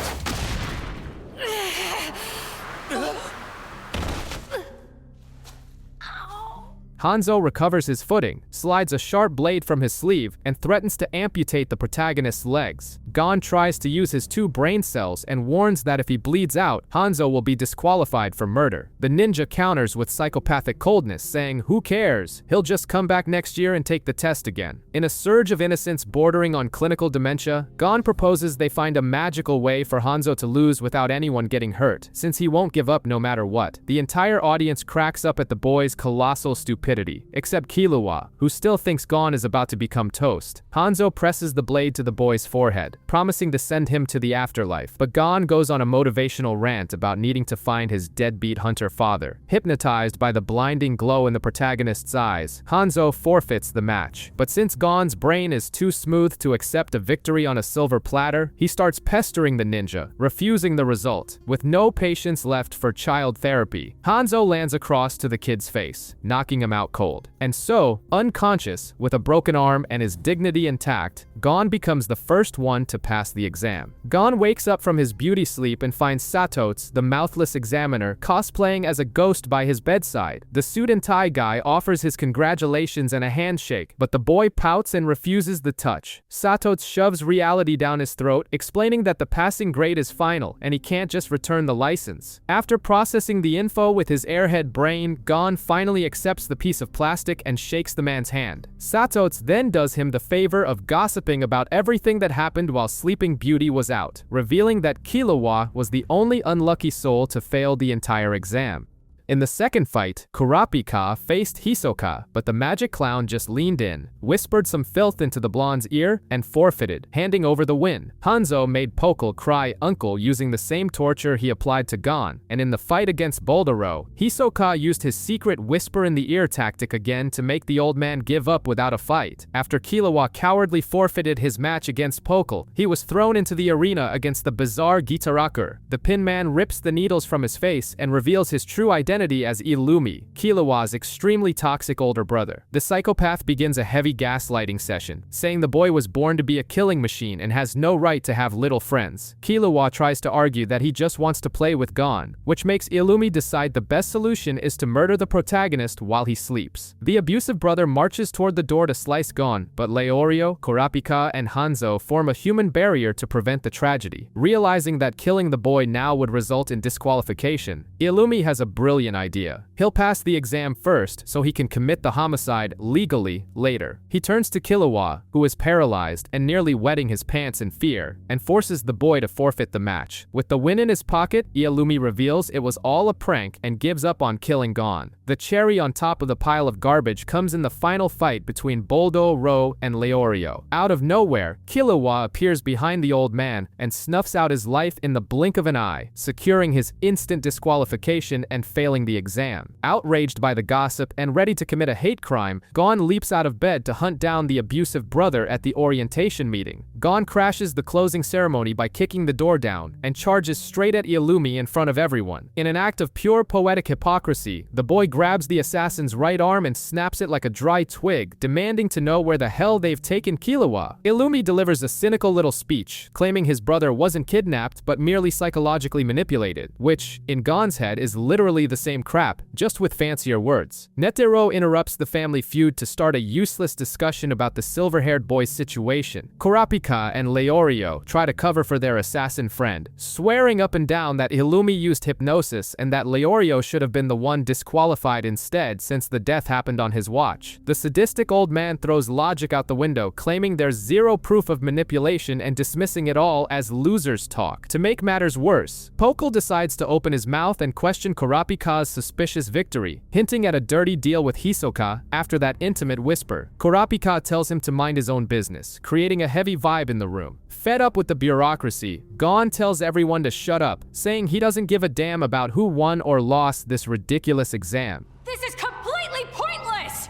Hanzo recovers his footing, slides a sharp blade from his sleeve, and threatens to amputate the protagonist's legs. Gon tries to use his 2 brain cells and warns that if he bleeds out, Hanzo will be disqualified for murder. The ninja counters with psychopathic coldness, saying, "Who cares? He'll just come back next year and take the test again." In a surge of innocence bordering on clinical dementia, Gon proposes they find a magical way for Hanzo to lose without anyone getting hurt, since he won't give up no matter what. The entire audience cracks up at the boy's colossal stupidity, except Killua, who still thinks Gon is about to become toast. Hanzo presses the blade to the boy's forehead, promising to send him to the afterlife, but Gon goes on a motivational rant about needing to find his deadbeat hunter father. Hypnotized by the blinding glow in the protagonist's eyes, Hanzo forfeits the match. But since Gon's brain is too smooth to accept a victory on a silver platter, he starts pestering the ninja, refusing the result. With no patience left for child therapy, Hanzo lands across to the kid's face, knocking him out cold. And so, unconscious, with a broken arm and his dignity intact, Gon becomes the first one to pass the exam. Gon wakes up from his beauty sleep and finds Satotes, the mouthless examiner, cosplaying as a ghost by his bedside. The suit and tie guy offers his congratulations and a handshake, but the boy pouts and refuses the touch. Satotes shoves reality down his throat, explaining that the passing grade is final and he can't just return the license. After processing the info with his airhead brain, Gon finally accepts the piece of plastic and shakes the man's hand. Satotes then does him the favor of gossiping about everything that happened while Sleeping Beauty was out, revealing that Killua was the only unlucky soul to fail the entire exam. In the second fight, Kurapika faced Hisoka, but the magic clown just leaned in, whispered some filth into the blonde's ear, and forfeited, handing over the win. Hanzo made Pokel cry uncle using the same torture he applied to Gon, and in the fight against Boldero, Hisoka used his secret whisper in the ear tactic again to make the old man give up without a fight. After Killua cowardly forfeited his match against Pokel, he was thrown into the arena against the bizarre Gitaraku. The Pin Man rips the needles from his face and reveals his true identity as Illumi, Killua's extremely toxic older brother. The psychopath begins a heavy gaslighting session, saying the boy was born to be a killing machine and has no right to have little friends. Killua tries to argue that he just wants to play with Gon, which makes Illumi decide the best solution is to murder the protagonist while he sleeps. The abusive brother marches toward the door to slice Gon, but Leorio, Kurapika, and Hanzo form a human barrier to prevent the tragedy. Realizing that killing the boy now would result in disqualification, Illumi has a brilliant idea. He'll pass the exam first so he can commit the homicide legally later. He turns to Killua, who is paralyzed and nearly wetting his pants in fear, and forces the boy to forfeit the match. With the win in his pocket, Illumi reveals it was all a prank and gives up on killing Gon. The cherry on top of the pile of garbage comes in the final fight between Boldo, Ro, and Leorio. Out of nowhere, Killua appears behind the old man and snuffs out his life in the blink of an eye, securing his instant disqualification and failing the exam. Outraged by the gossip and ready to commit a hate crime, Gon leaps out of bed to hunt down the abusive brother at the orientation meeting. Gon crashes the closing ceremony by kicking the door down and charges straight at Illumi in front of everyone. In an act of pure poetic hypocrisy, the boy grabs the assassin's right arm and snaps it like a dry twig, demanding to know where the hell they've taken Killua. Illumi delivers a cynical little speech, claiming his brother wasn't kidnapped but merely psychologically manipulated, which, in Gon's head, is literally the same crap, just with fancier words. Netero interrupts the family feud to start a useless discussion about the silver-haired boy's situation. Kurapika and Leorio try to cover for their assassin friend, swearing up and down that Illumi used hypnosis and that Leorio should have been the one disqualified instead since the death happened on his watch. The sadistic old man throws logic out the window, claiming there's zero proof of manipulation and dismissing it all as losers talk. To make matters worse, Pokel decides to open his mouth and question Kurapika's suspicious victory, hinting at a dirty deal with Hisoka after that intimate whisper. Kurapika tells him to mind his own business, creating a heavy vibe in the room. Fed up with the bureaucracy, Gon tells everyone to shut up, saying he doesn't give a damn about who won or lost this ridiculous exam. This is completely pointless!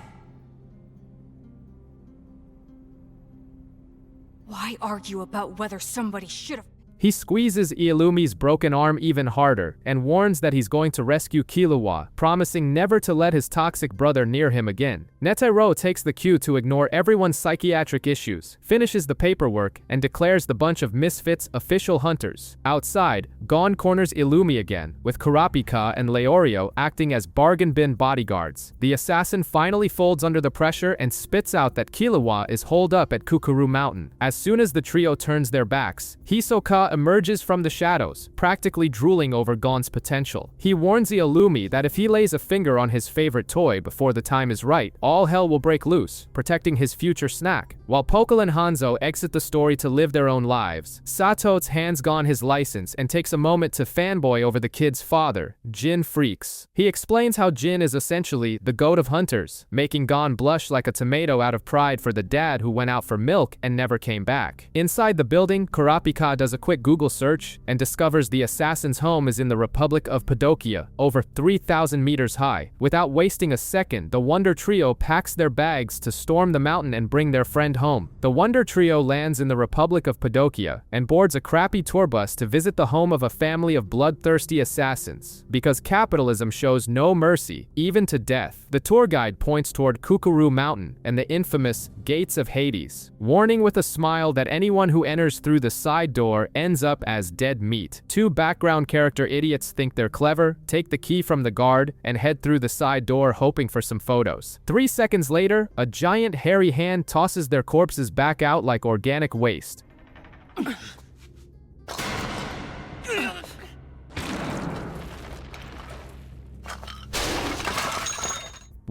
Why argue about whether somebody should have... He squeezes Illumi's broken arm even harder and warns that he's going to rescue Killua, promising never to let his toxic brother near him again. Netero takes the cue to ignore everyone's psychiatric issues, finishes the paperwork, and declares the bunch of misfits official hunters. Outside, Gon corners Illumi again, with Kurapika and Leorio acting as bargain bin bodyguards. The assassin finally folds under the pressure and spits out that Killua is holed up at Kukuru Mountain. As soon as the trio turns their backs, Hisoka emerges from the shadows, practically drooling over Gon's potential. He warns Illumi that if he lays a finger on his favorite toy before the time is right, all hell will break loose, protecting his future snack. While Pokel and Hanzo exit the story to live their own lives, Sato's hands Gon his license and takes a moment to fanboy over the kid's father, Jin Freaks. He explains how Jin is essentially the goat of hunters, making Gon blush like a tomato out of pride for the dad who went out for milk and never came back. Inside the building, Kurapika does a quick Google search and discovers the assassin's home is in the Republic of Padokia, over 3,000 meters high. Without wasting a second, the Wonder Trio packs their bags to storm the mountain and bring their friend home. The Wonder Trio lands in the Republic of Padokia and boards a crappy tour bus to visit the home of a family of bloodthirsty assassins. Because capitalism shows no mercy, even to death, the tour guide points toward Kukuru Mountain and the infamous Gates of Hades, warning with a smile that anyone who enters through the side door ends up as dead meat. Two background character idiots think they're clever, take the key from the guard, and head through the side door hoping for some photos. 3 seconds later, a giant hairy hand tosses their corpses back out like organic waste.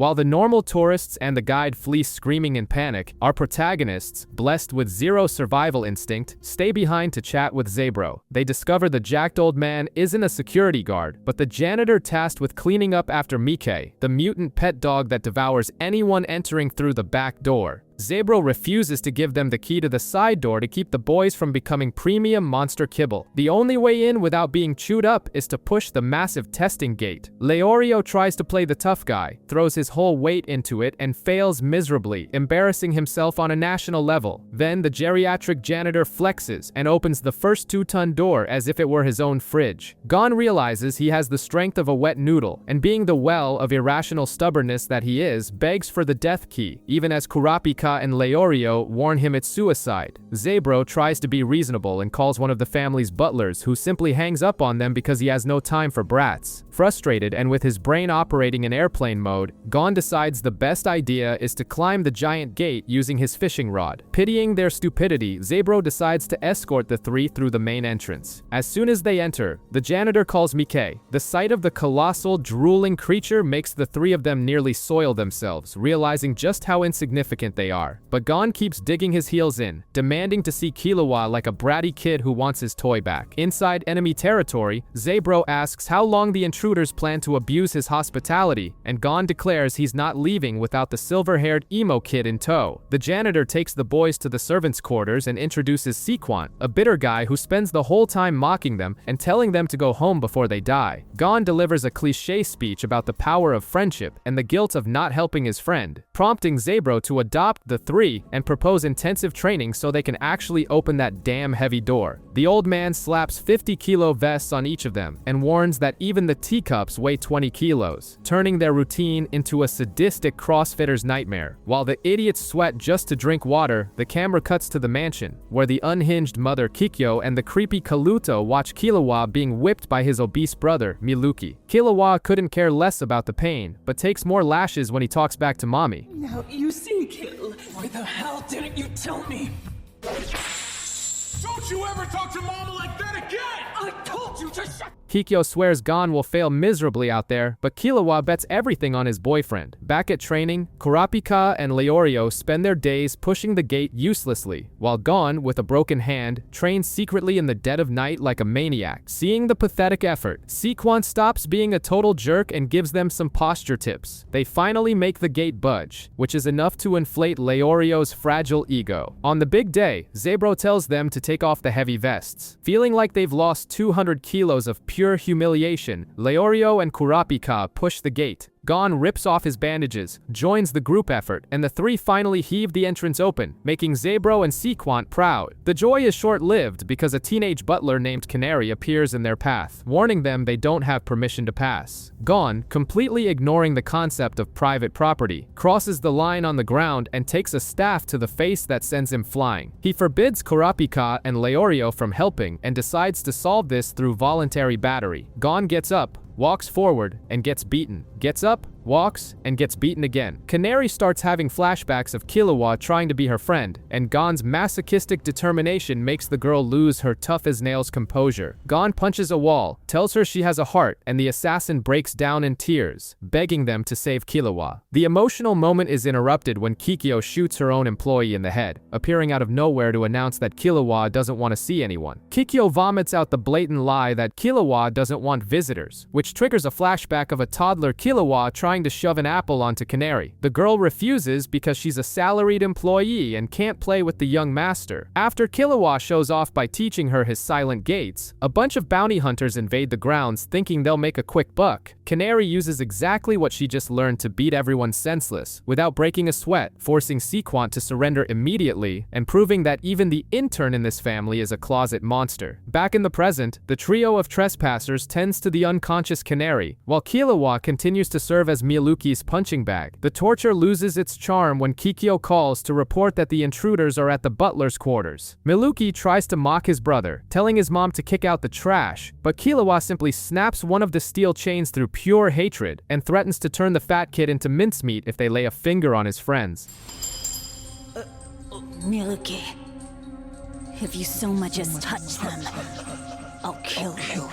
While the normal tourists and the guide flee screaming in panic, our protagonists, blessed with zero survival instinct, stay behind to chat with Zabro. They discover the jacked old man isn't a security guard, but the janitor tasked with cleaning up after Mike, the mutant pet dog that devours anyone entering through the back door. Zabro refuses to give them the key to the side door to keep the boys from becoming premium monster kibble. The only way in without being chewed up is to push the massive testing gate. Leorio tries to play the tough guy, throws his whole weight into it, and fails miserably, embarrassing himself on a national level. Then the geriatric janitor flexes and opens the first 2-ton door as if it were his own fridge. Gon realizes he has the strength of a wet noodle, and being the well of irrational stubbornness that he is, begs for the death key, even as Kurapika and Leorio warn him it's suicide. Zabro tries to be reasonable and calls one of the family's butlers, who simply hangs up on them because he has no time for brats. Frustrated and with his brain operating in airplane mode, Gon decides the best idea is to climb the giant gate using his fishing rod. Pitying their stupidity, Zabro decides to escort the three through the main entrance. As soon as they enter, the janitor calls Mike. The sight of the colossal, drooling creature makes the three of them nearly soil themselves, realizing just how insignificant they are. But Gon keeps digging his heels in, demanding to see Killua like a bratty kid who wants his toy back. Inside enemy territory, Zabro asks how long the intruders plan to abuse his hospitality, and Gon declares he's not leaving without the silver-haired emo kid in tow. The janitor takes the boys to the servants' quarters and introduces Sequant, a bitter guy who spends the whole time mocking them and telling them to go home before they die. Gon delivers a cliché speech about the power of friendship and the guilt of not helping his friend, prompting Zabro to adopt the three and propose intensive training so they can actually open that damn heavy door. The old man slaps 50-kilo vests on each of them and warns that even the teacups weigh 20 kilos, turning their routine into a sadistic CrossFitter's nightmare. While the idiots sweat just to drink water, the camera cuts to the mansion, where the unhinged mother Kikyo and the creepy Kaluto watch Killua being whipped by his obese brother, Miluki. Killua couldn't care less about the pain, but takes more lashes when he talks back to mommy. Now you see, Kill. Why the hell didn't you tell me? Don't you ever talk to Mama like that again! I told you to shut. Kikyo swears Gon will fail miserably out there, but Killua bets everything on his boyfriend. Back at training, Kurapika and Leorio spend their days pushing the gate uselessly, while Gon, with a broken hand, trains secretly in the dead of night like a maniac. Seeing the pathetic effort, Sequant stops being a total jerk and gives them some posture tips. They finally make the gate budge, which is enough to inflate Leorio's fragile ego. On the big day, Zabro tells them to take off the heavy vests. Feeling like they've lost 200 kilos of pure humiliation, Leorio and Kurapika push the gate. Gon rips off his bandages, joins the group effort, and the three finally heave the entrance open, making Zabro and Sequant proud. The joy is short-lived because a teenage butler named Canary appears in their path, warning them they don't have permission to pass. Gon, completely ignoring the concept of private property, crosses the line on the ground and takes a staff to the face that sends him flying. He forbids Kurapika and Leorio from helping and decides to solve this through voluntary battery. Gon gets up, walks forward, and gets beaten. Gets up, walks, and gets beaten again. Canary starts having flashbacks of Killua trying to be her friend, and Gon's masochistic determination makes the girl lose her tough-as-nails composure. Gon punches a wall, tells her she has a heart, and the assassin breaks down in tears, begging them to save Killua. The emotional moment is interrupted when Kikyo shoots her own employee in the head, appearing out of nowhere to announce that Killua doesn't want to see anyone. Kikyo vomits out the blatant lie that Killua doesn't want visitors, which triggers a flashback of a toddler Killua trying to shove an apple onto Canary. The girl refuses because she's a salaried employee and can't play with the young master. After Killua shows off by teaching her his silent gates, a bunch of bounty hunters invade the grounds thinking they'll make a quick buck. Canary uses exactly what she just learned to beat everyone senseless, without breaking a sweat, forcing Sequant to surrender immediately, and proving that even the intern in this family is a closet monster. Back in the present, the trio of trespassers tends to the unconscious Canary, while Killua continues to serve as Miluki's punching bag. The torture loses its charm when Kikyo calls to report that the intruders are at the butler's quarters. Miluki tries to mock his brother, telling his mom to kick out the trash, but Killua simply snaps one of the steel chains through pure hatred and threatens to turn the fat kid into mincemeat if they lay a finger on his friends. Miluki, if you so much as touch them, I'll kill you.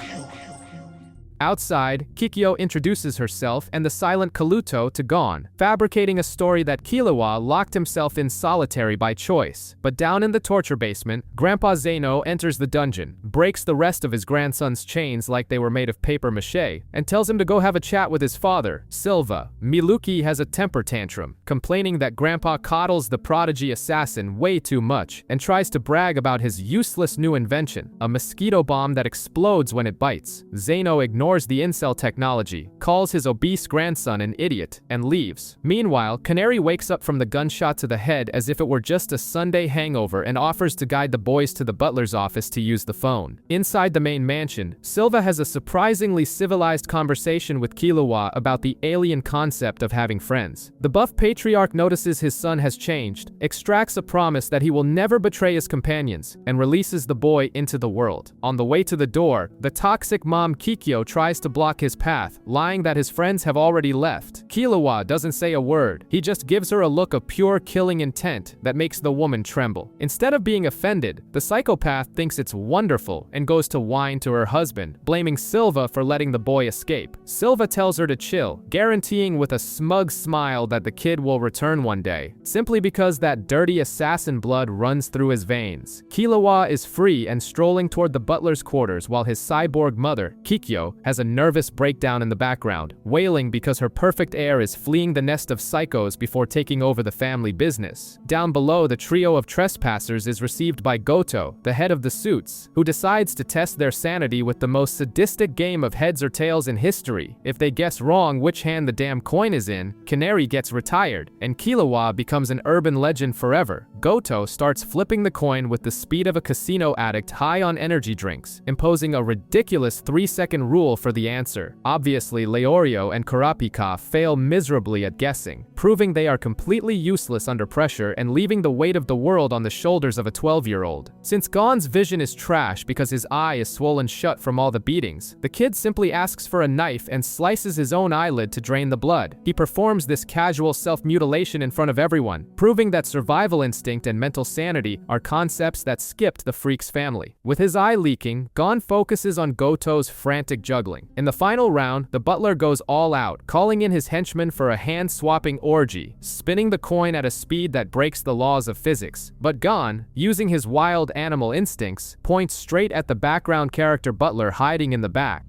Outside, Kikyo introduces herself and the silent Kaluto to Gon, fabricating a story that Killua locked himself in solitary by choice. But down in the torture basement, Grandpa Zeno enters the dungeon, breaks the rest of his grandson's chains like they were made of paper mache, and tells him to go have a chat with his father, Silva. Miluki has a temper tantrum, complaining that Grandpa coddles the prodigy assassin way too much, and tries to brag about his useless new invention, a mosquito bomb that explodes when it bites. Zeno ignores the incel technology, calls his obese grandson an idiot, and leaves. Meanwhile, Canary wakes up from the gunshot to the head as if it were just a Sunday hangover and offers to guide the boys to the butler's office to use the phone. Inside the main mansion, Silva has a surprisingly civilized conversation with Killua about the alien concept of having friends. The buff patriarch notices his son has changed, extracts a promise that he will never betray his companions, and releases the boy into the world. On the way to the door, the toxic mom Kikyo tries to block his path, lying that his friends have already left. Killua doesn't say a word. He just gives her a look of pure killing intent that makes the woman tremble. Instead of being offended, the psychopath thinks it's wonderful and goes to whine to her husband, blaming Silva for letting the boy escape. Silva tells her to chill, guaranteeing with a smug smile that the kid will return one day, simply because that dirty assassin blood runs through his veins. Killua is free and strolling toward the butler's quarters while his cyborg mother, Kikyo, has a nervous breakdown in the background, wailing because her perfect heir is fleeing the nest of psychos before taking over the family business. Down below, the trio of trespassers is received by Goto, the head of the Suits, who decides to test their sanity with the most sadistic game of heads or tails in history. If they guess wrong which hand the damn coin is in, Canary gets retired, and Killua becomes an urban legend forever. Goto starts flipping the coin with the speed of a casino addict high on energy drinks, imposing a ridiculous 3-second rule for the answer. Obviously, Leorio and Kurapika fail miserably at guessing, proving they are completely useless under pressure and leaving the weight of the world on the shoulders of a 12-year-old. Since Gon's vision is trash because his eye is swollen shut from all the beatings, the kid simply asks for a knife and slices his own eyelid to drain the blood. He performs this casual self-mutilation in front of everyone, proving that survival instinct and mental sanity are concepts that skipped the freak's family. With his eye leaking, Gon focuses on Goto's frantic juggling. In the final round, the butler goes all out, calling in his henchmen for a hand-swapping orgy, spinning the coin at a speed that breaks the laws of physics. But Gon, using his wild animal instincts, points straight at the background character butler hiding in the back.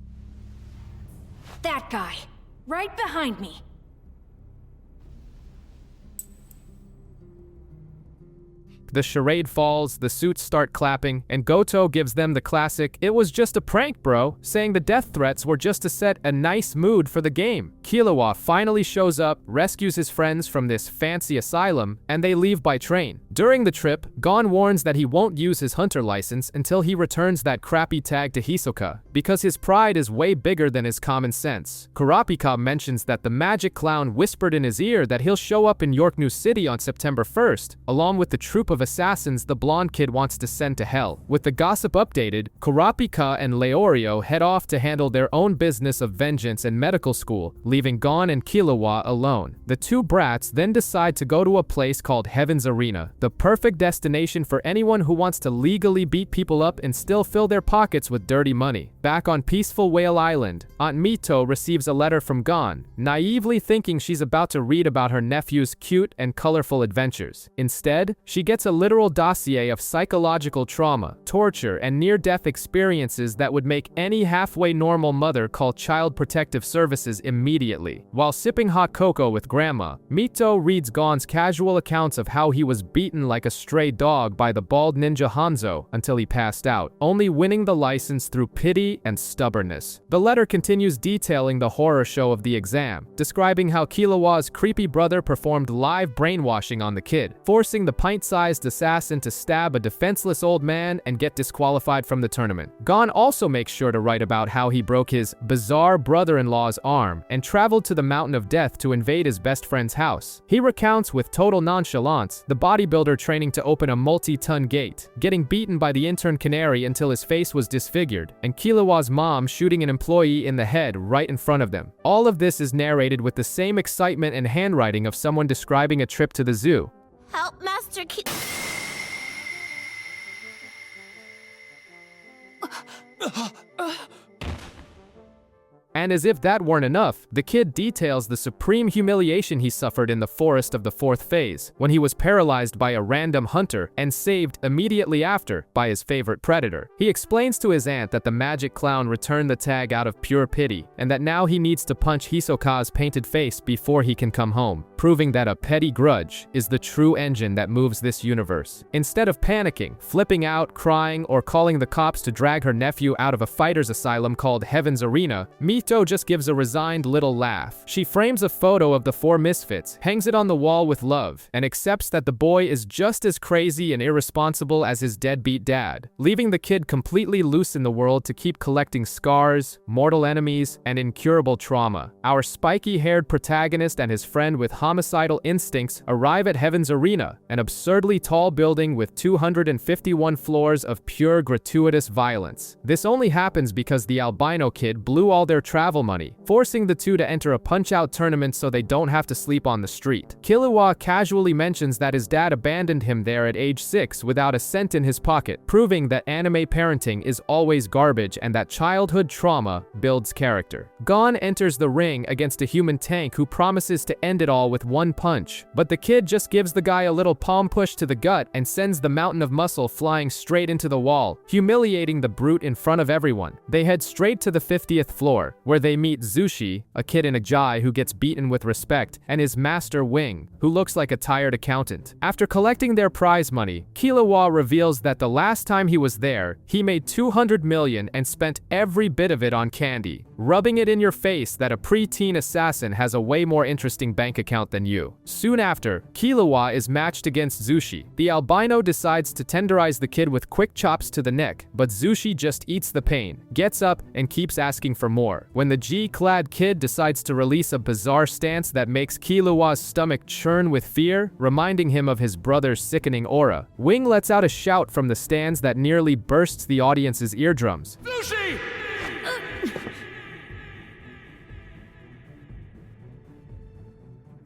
That guy, right behind me. The charade falls, the Suits start clapping, and Goto gives them the classic, "It was just a prank, bro," saying the death threats were just to set a nice mood for the game. Killua finally shows up, rescues his friends from this fancy asylum, and they leave by train. During the trip, Gon warns that he won't use his hunter license until he returns that crappy tag to Hisoka, because his pride is way bigger than his common sense. Kurapika mentions that the magic clown whispered in his ear that he'll show up in York New City on September 1st, along with the troop of assassins the blonde kid wants to send to hell. With the gossip updated, Kurapika and Leorio head off to handle their own business of vengeance and medical school, leaving Gon and Killua alone. The two brats then decide to go to a place called Heaven's Arena, the perfect destination for anyone who wants to legally beat people up and still fill their pockets with dirty money. Back on peaceful Whale Island, Aunt Mito receives a letter from Gon, naively thinking she's about to read about her nephew's cute and colorful adventures. Instead, she gets a literal dossier of psychological trauma, torture, and near-death experiences that would make any halfway normal mother call Child Protective Services immediately. While sipping hot cocoa with Grandma, Mito reads Gon's casual accounts of how he was beaten like a stray dog by the bald ninja Hanzo until he passed out, only winning the license through pity and stubbornness. The letter continues detailing the horror show of the exam, describing how Killua's creepy brother performed live brainwashing on the kid, forcing the pint-sized assassin to stab a defenseless old man and get disqualified from the tournament. Gon also makes sure to write about how he broke his bizarre brother-in-law's arm and traveled to the Mountain of Death to invade his best friend's house. He recounts with total nonchalance the bodybuilder training to open a multi-ton gate, getting beaten by the intern Canary until his face was disfigured, and Killua's mom shooting an employee in the head right in front of them. All of this is narrated with the same excitement and handwriting of someone describing a trip to the zoo. Help, Master Ki- And as if that weren't enough, the kid details the supreme humiliation he suffered in the forest of the 4th phase, when he was paralyzed by a random hunter and saved immediately after by his favorite predator. He explains to his aunt that the magic clown returned the tag out of pure pity, and that now he needs to punch Hisoka's painted face before he can come home, proving that a petty grudge is the true engine that moves this universe. Instead of panicking, flipping out, crying, or calling the cops to drag her nephew out of a fighter's asylum called Heaven's Arena, Mito just gives a resigned little laugh. She frames a photo of the 4 misfits, hangs it on the wall with love, and accepts that the boy is just as crazy and irresponsible as his deadbeat dad, leaving the kid completely loose in the world to keep collecting scars, mortal enemies, and incurable trauma. Our spiky-haired protagonist and his friend with homicidal instincts arrive at Heaven's Arena, an absurdly tall building with 251 floors of pure gratuitous violence. This only happens because the albino kid blew all their travel money, forcing the two to enter a punch-out tournament so they don't have to sleep on the street. Killua casually mentions that his dad abandoned him there at age 6 without a cent in his pocket, proving that anime parenting is always garbage and that childhood trauma builds character. Gon enters the ring against a human tank who promises to end it all with one punch, but the kid just gives the guy a little palm push to the gut and sends the mountain of muscle flying straight into the wall, humiliating the brute in front of everyone. They head straight to the 50th floor, where they meet Zushi, a kid in a jai who gets beaten with respect, and his master Wing, who looks like a tired accountant. After collecting their prize money, Killua reveals that the last time he was there, he made 200 million and spent every bit of it on candy, rubbing it in your face that a preteen assassin has a way more interesting bank account than you. Soon after, Killua is matched against Zushi. The albino decides to tenderize the kid with quick chops to the neck, but Zushi just eats the pain, gets up, and keeps asking for more. When the G-clad kid decides to release a bizarre stance that makes Killua's stomach churn with fear, reminding him of his brother's sickening aura, Wing lets out a shout from the stands that nearly bursts the audience's eardrums. Sushi!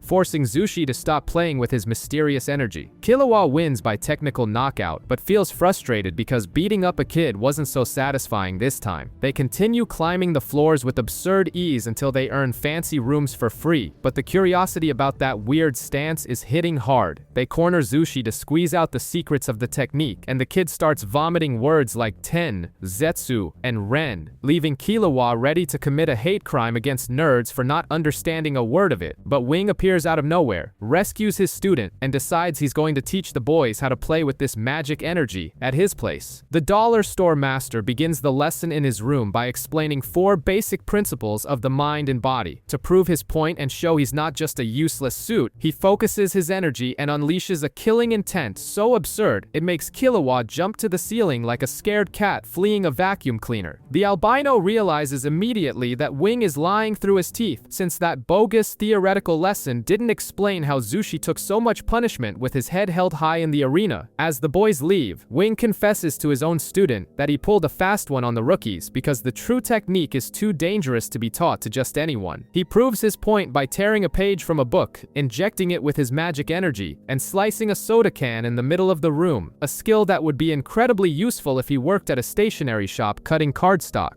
Forcing Zushi to stop playing with his mysterious energy. Killua wins by technical knockout, but feels frustrated because beating up a kid wasn't so satisfying this time. They continue climbing the floors with absurd ease until they earn fancy rooms for free, but the curiosity about that weird stance is hitting hard. They corner Zushi to squeeze out the secrets of the technique, and the kid starts vomiting words like Ten, Zetsu, and Ren, leaving Killua ready to commit a hate crime against nerds for not understanding a word of it. But Wing appears out of nowhere, rescues his student, and decides he's going to teach the boys how to play with this magic energy at his place. The dollar store master begins the lesson in his room by explaining 4 basic principles of the mind and body. To prove his point and show he's not just a useless suit, he focuses his energy and unleashes a killing intent so absurd it makes Killua jump to the ceiling like a scared cat fleeing a vacuum cleaner. The albino realizes immediately that Wing is lying through his teeth, since that bogus theoretical lesson didn't explain how Zushi took so much punishment with his head held high in the arena. As the boys leave, Wing confesses to his own student that he pulled a fast one on the rookies because the true technique is too dangerous to be taught to just anyone. He proves his point by tearing a page from a book, injecting it with his magic energy, and slicing a soda can in the middle of the room, a skill that would be incredibly useful if he worked at a stationery shop cutting cardstock.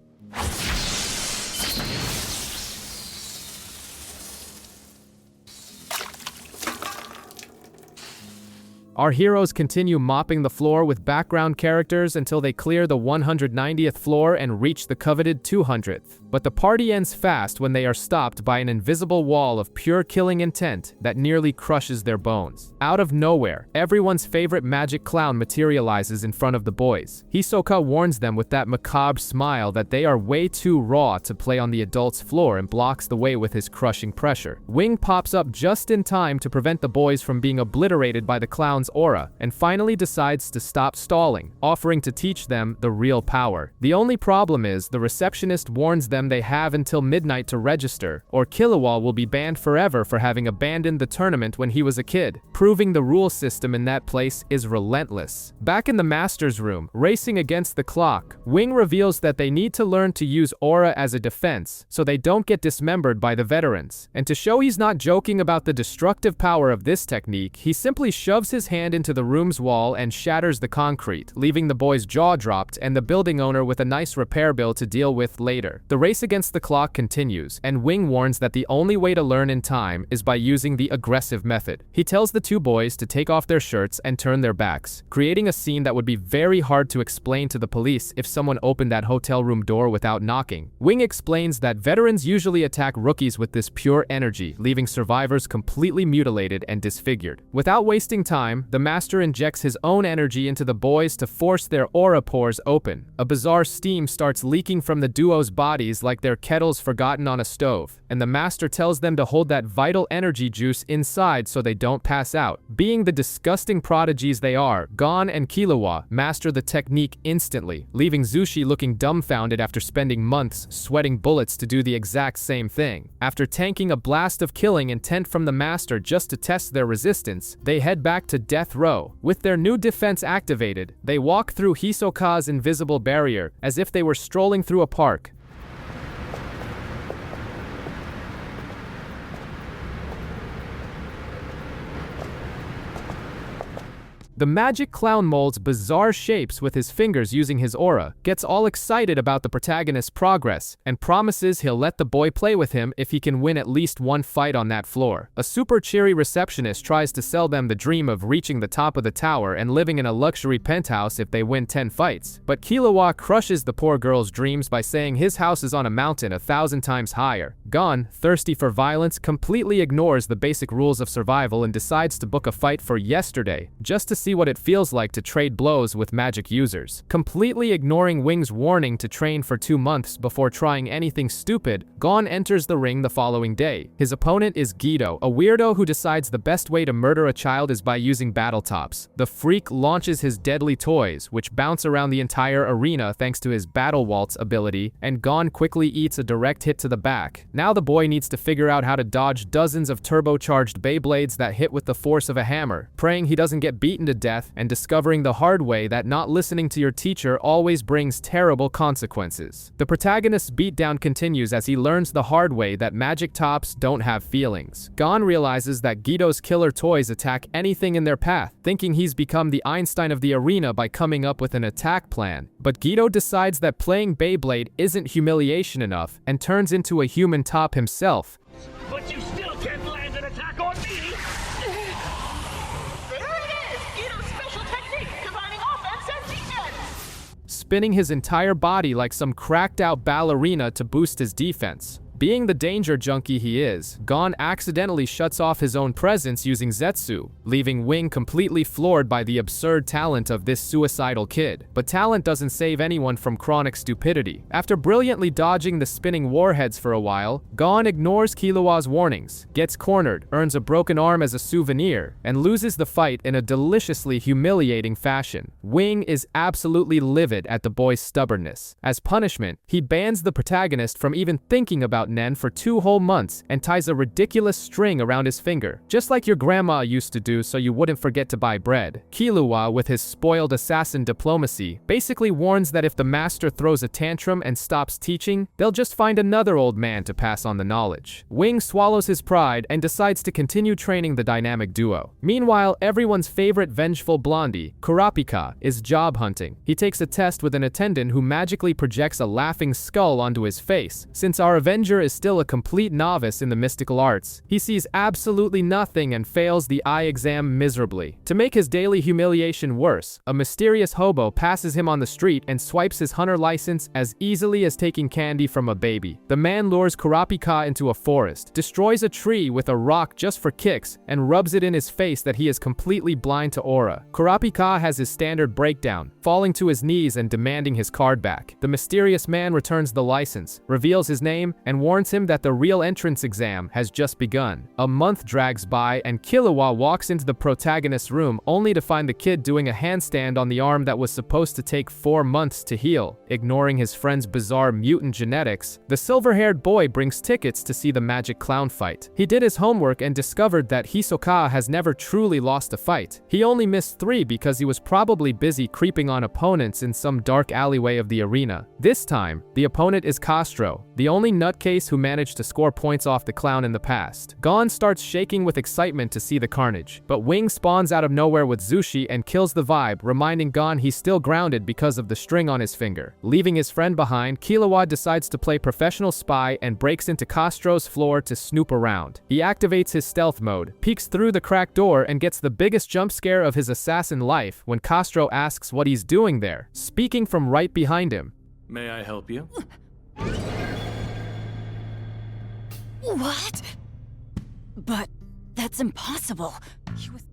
Our heroes continue mopping the floor with background characters until they clear the 190th floor and reach the coveted 200th. But the party ends fast when they are stopped by an invisible wall of pure killing intent that nearly crushes their bones. Out of nowhere, everyone's favorite magic clown materializes in front of the boys. Hisoka warns them with that macabre smile that they are way too raw to play on the adults' floor and blocks the way with his crushing pressure. Wing pops up just in time to prevent the boys from being obliterated by the clown's aura, and finally decides to stop stalling, offering to teach them the real power. The only problem is the receptionist warns them they have until midnight to register, or Killua will be banned forever for having abandoned the tournament when he was a kid, proving the rule system in that place is relentless. Back in the master's room, racing against the clock, Wing reveals that they need to learn to use aura as a defense so they don't get dismembered by the veterans. And to show he's not joking about the destructive power of this technique, he simply shoves his hand into the room's wall and shatters the concrete, leaving the boy's jaw dropped and the building owner with a nice repair bill to deal with later. The race against the clock continues, and Wing warns that the only way to learn in time is by using the aggressive method. He tells the two boys to take off their shirts and turn their backs, creating a scene that would be very hard to explain to the police if someone opened that hotel room door without knocking. Wing explains that veterans usually attack rookies with this pure energy, leaving survivors completely mutilated and disfigured. Without wasting time, the master injects his own energy into the boys to force their aura pores open. A bizarre steam starts leaking from the duo's bodies like they're kettles forgotten on a stove, and the master tells them to hold that vital energy juice inside so they don't pass out. Being the disgusting prodigies they are, Gon and Killua master the technique instantly, leaving Zushi looking dumbfounded after spending months sweating bullets to do the exact same thing. After tanking a blast of killing intent from the master just to test their resistance, they head back to Death Row. With their new defense activated, they walk through Hisoka's invisible barrier as if they were strolling through a park. The magic clown molds bizarre shapes with his fingers using his aura, gets all excited about the protagonist's progress, and promises he'll let the boy play with him if he can win at least one fight on that floor. A super cheery receptionist tries to sell them the dream of reaching the top of the tower and living in a luxury penthouse if they win 10 fights. But Killua crushes the poor girl's dreams by saying his house is on a mountain 1,000 times higher. Gon, thirsty for violence, completely ignores the basic rules of survival and decides to book a fight for yesterday, just to see what it feels like to trade blows with magic users. Completely ignoring Wing's warning to train for 2 months before trying anything stupid, Gon enters the ring the following day. His opponent is Guido, a weirdo who decides the best way to murder a child is by using battle tops. The freak launches his deadly toys, which bounce around the entire arena thanks to his battle waltz ability, and Gon quickly eats a direct hit to the back. Now the boy needs to figure out how to dodge dozens of turbocharged Beyblades that hit with the force of a hammer, praying he doesn't get beaten to death, and discovering the hard way that not listening to your teacher always brings terrible consequences. The protagonist's beatdown continues as he learns the hard way that magic tops don't have feelings. Gon realizes that Guido's killer toys attack anything in their path, thinking he's become the Einstein of the arena by coming up with an attack plan. But Guido decides that playing Beyblade isn't humiliation enough and turns into a human top himself. But you still can't land an attack on me! Spinning his entire body like some cracked-out ballerina to boost his defense. Being the danger junkie he is, Gon accidentally shuts off his own presence using Zetsu, leaving Wing completely floored by the absurd talent of this suicidal kid. But talent doesn't save anyone from chronic stupidity. After brilliantly dodging the spinning warheads for a while, Gon ignores Killua's warnings, gets cornered, earns a broken arm as a souvenir, and loses the fight in a deliciously humiliating fashion. Wing is absolutely livid at the boy's stubbornness. As punishment, he bans the protagonist from even thinking about Nen for 2 whole months and ties a ridiculous string around his finger, just like your grandma used to do so you wouldn't forget to buy bread. Killua, with his spoiled assassin diplomacy, basically warns that if the master throws a tantrum and stops teaching, they'll just find another old man to pass on the knowledge. Wing swallows his pride and decides to continue training the dynamic duo. Meanwhile, everyone's favorite vengeful blondie, Kurapika, is job hunting. He takes a test with an attendant who magically projects a laughing skull onto his face. Since our Avenger is still a complete novice in the mystical arts, he sees absolutely nothing and fails the eye exam miserably. To make his daily humiliation worse, a mysterious hobo passes him on the street and swipes his hunter license as easily as taking candy from a baby. The man lures Kurapika into a forest, destroys a tree with a rock just for kicks, and rubs it in his face that he is completely blind to aura. Kurapika has his standard breakdown, falling to his knees and demanding his card back. The mysterious man returns the license, reveals his name, and warns him that the real entrance exam has just begun. A month drags by and Killua walks into the protagonist's room only to find the kid doing a handstand on the arm that was supposed to take 4 months to heal. Ignoring his friend's bizarre mutant genetics, the silver-haired boy brings tickets to see the magic clown fight. He did his homework and discovered that Hisoka has never truly lost a fight. He only missed 3 because he was probably busy creeping on opponents in some dark alleyway of the arena. This time, the opponent is Castro, the only nutcase who managed to score points off the clown in the past. Gon starts shaking with excitement to see the carnage, but Wing spawns out of nowhere with Zushi and kills the vibe, reminding Gon he's still grounded because of the string on his finger. Leaving his friend behind, Killua decides to play professional spy and breaks into Castro's floor to snoop around. He activates his stealth mode, peeks through the cracked door, and gets the biggest jump scare of his assassin life when Castro asks what he's doing there, speaking from right behind him. May I help you? What? But that's impossible.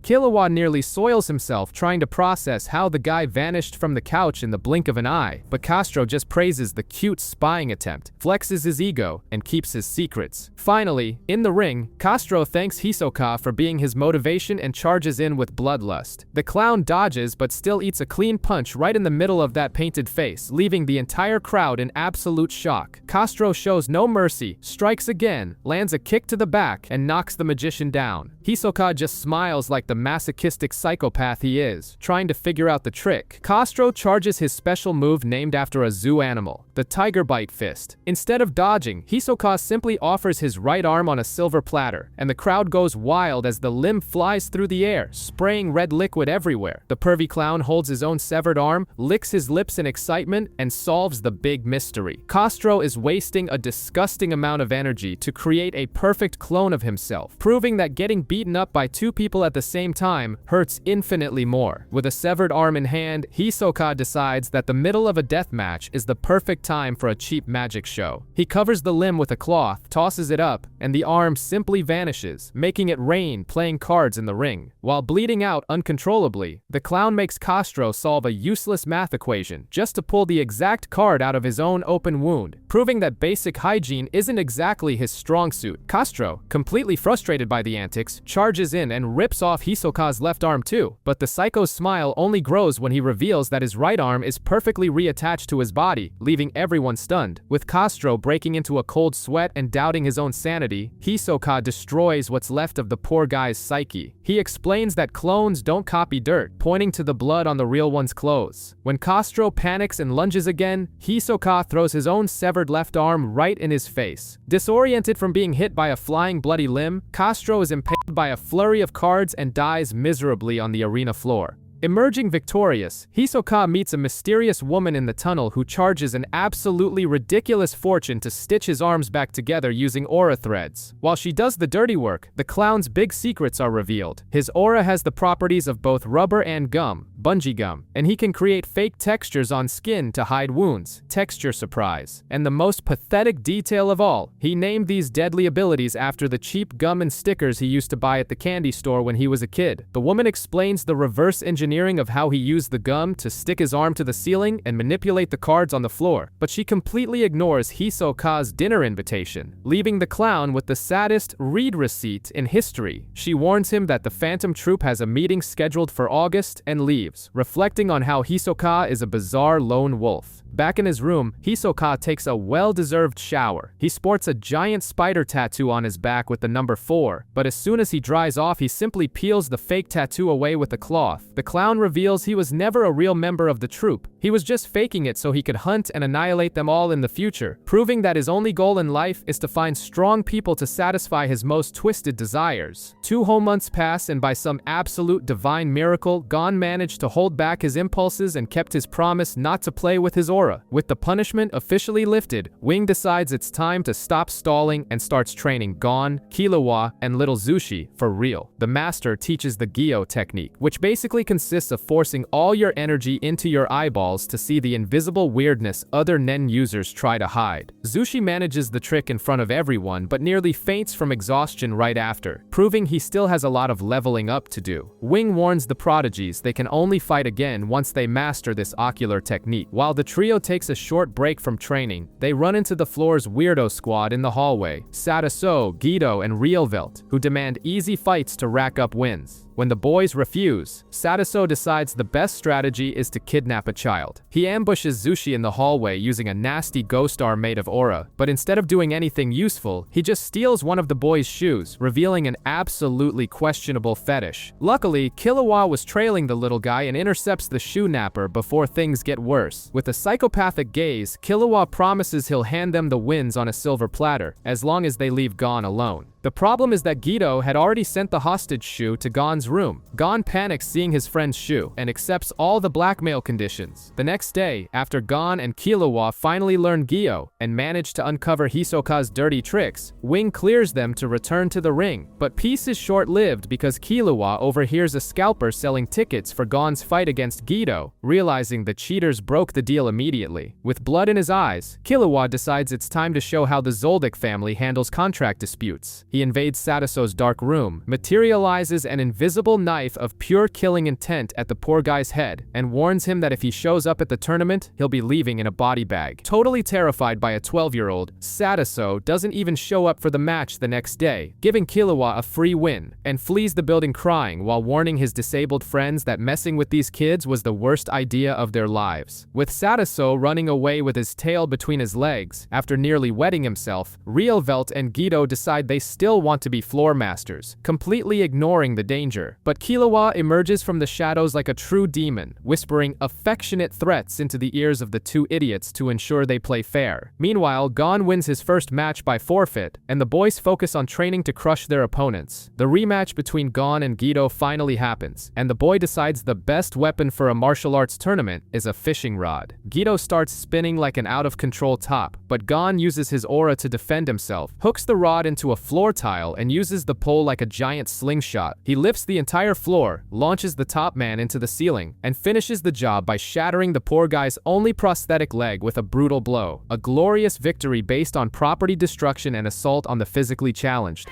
Killua nearly soils himself trying to process how the guy vanished from the couch in the blink of an eye, but Castro just praises the cute spying attempt, flexes his ego, and keeps his secrets. Finally, in the ring, Castro thanks Hisoka for being his motivation and charges in with bloodlust. The clown dodges but still eats a clean punch right in the middle of that painted face, leaving the entire crowd in absolute shock. Castro shows no mercy, strikes again, lands a kick to the back, and knocks the magician down. Hisoka just smiles like the masochistic psychopath he is, trying to figure out the trick. Castro charges his special move named after a zoo animal, the Tiger Bite Fist. Instead of dodging, Hisoka simply offers his right arm on a silver platter, and the crowd goes wild as the limb flies through the air, spraying red liquid everywhere. The pervy clown holds his own severed arm, licks his lips in excitement, and solves the big mystery. Castro is wasting a disgusting amount of energy to create a perfect clone of himself, proving that getting beaten up by two people at the same time hurts infinitely more. With a severed arm in hand, Hisoka decides that the middle of a death match is the perfect time for a cheap magic show. He covers the limb with a cloth, tosses it up, and the arm simply vanishes, making it rain playing cards in the ring. While bleeding out uncontrollably, the clown makes Castro solve a useless math equation just to pull the exact card out of his own open wound, proving that basic hygiene isn't exactly his strong suit. Castro, completely frustrated by the antics, charges in and rips off Hisoka's left arm too, but the psycho's smile only grows when he reveals that his right arm is perfectly reattached to his body, leaving everyone stunned. With Castro breaking into a cold sweat and doubting his own sanity, Hisoka destroys what's left of the poor guy's psyche. He explains that clones don't copy dirt, pointing to the blood on the real one's clothes. When Castro panics and lunges again, Hisoka throws his own severed left arm right in his face. Disoriented from being hit by a flying bloody limb, Castro is impaled by a flurry of cards and dies miserably on the arena floor. Emerging victorious, Hisoka meets a mysterious woman in the tunnel who charges an absolutely ridiculous fortune to stitch his arms back together using aura threads. While she does the dirty work, the clown's big secrets are revealed. His aura has the properties of both rubber and gum, bungee gum, and he can create fake textures on skin to hide wounds, texture surprise. And the most pathetic detail of all, he named these deadly abilities after the cheap gum and stickers he used to buy at the candy store when he was a kid. The woman explains the reverse engineering of how he used the gum to stick his arm to the ceiling and manipulate the cards on the floor, but she completely ignores Hisoka's dinner invitation, leaving the clown with the saddest read receipt in history. She warns him that the Phantom Troupe has a meeting scheduled for August and leaves, reflecting on how Hisoka is a bizarre lone wolf. Back in his room, Hisoka takes a well-deserved shower. He sports a giant spider tattoo on his back with the number 4, but as soon as he dries off, he simply peels the fake tattoo away with a cloth. The clown reveals he was never a real member of the troupe. He was just faking it so he could hunt and annihilate them all in the future, proving that his only goal in life is to find strong people to satisfy his most twisted desires. 2 whole months pass, and by some absolute divine miracle, Gon managed to hold back his impulses and kept his promise not to play with his aura. With the punishment officially lifted, Wing decides it's time to stop stalling and starts training Gon, Killua, and little Zushi for real. The master teaches the Gyo technique, which basically consists of forcing all your energy into your eyeballs to see the invisible weirdness other Nen users try to hide. Zushi manages the trick in front of everyone but nearly faints from exhaustion right after, proving he still has a lot of leveling up to do. Wing warns the prodigies they can only fight again once they master this ocular technique. While the trio takes a short break from training, they run into the floor's weirdo squad in the hallway, Sadaso, Guido, and Rielvelt, who demand easy fights to rack up wins. When the boys refuse, Sadaso decides the best strategy is to kidnap a child. He ambushes Zushi in the hallway using a nasty ghost arm made of aura, but instead of doing anything useful, he just steals one of the boy's shoes, revealing an absolutely questionable fetish. Luckily, Killua was trailing the little guy and intercepts the shoe napper before things get worse. With a psychopathic gaze, Killua promises he'll hand them the wins on a silver platter, as long as they leave Gon alone. The problem is that Geto had already sent the hostage shoe to Gon's room. Gon panics seeing his friend's shoe and accepts all the blackmail conditions. The next day, after Gon and Killua finally learn Gyo and manage to uncover Hisoka's dirty tricks, Wing clears them to return to the ring. But peace is short-lived because Killua overhears a scalper selling tickets for Gon's fight against Geto, realizing the cheaters broke the deal immediately. With blood in his eyes, Killua decides it's time to show how the Zoldyck family handles contract disputes. He invades Sadaso's dark room, materializes an invisible knife of pure killing intent at the poor guy's head, and warns him that if he shows up at the tournament, he'll be leaving in a body bag. Totally terrified by a 12-year-old, Sadaso doesn't even show up for the match the next day, giving Killua a free win, and flees the building crying while warning his disabled friends that messing with these kids was the worst idea of their lives. With Sadaso running away with his tail between his legs, after nearly wetting himself, Realvelt and Geto decide they still want to be floor masters, completely ignoring the danger. But Killua emerges from the shadows like a true demon, whispering affectionate threats into the ears of the two idiots to ensure they play fair. Meanwhile, Gon wins his first match by forfeit, and the boys focus on training to crush their opponents. The rematch between Gon and Geto finally happens, and the boy decides the best weapon for a martial arts tournament is a fishing rod. Geto starts spinning like an out-of-control top, but Gon uses his aura to defend himself, hooks the rod into a floor tile, and uses the pole like a giant slingshot. He lifts the entire floor, launches the top man into the ceiling, and finishes the job by shattering the poor guy's only prosthetic leg with a brutal blow. A glorious victory based on property destruction and assault on the physically challenged.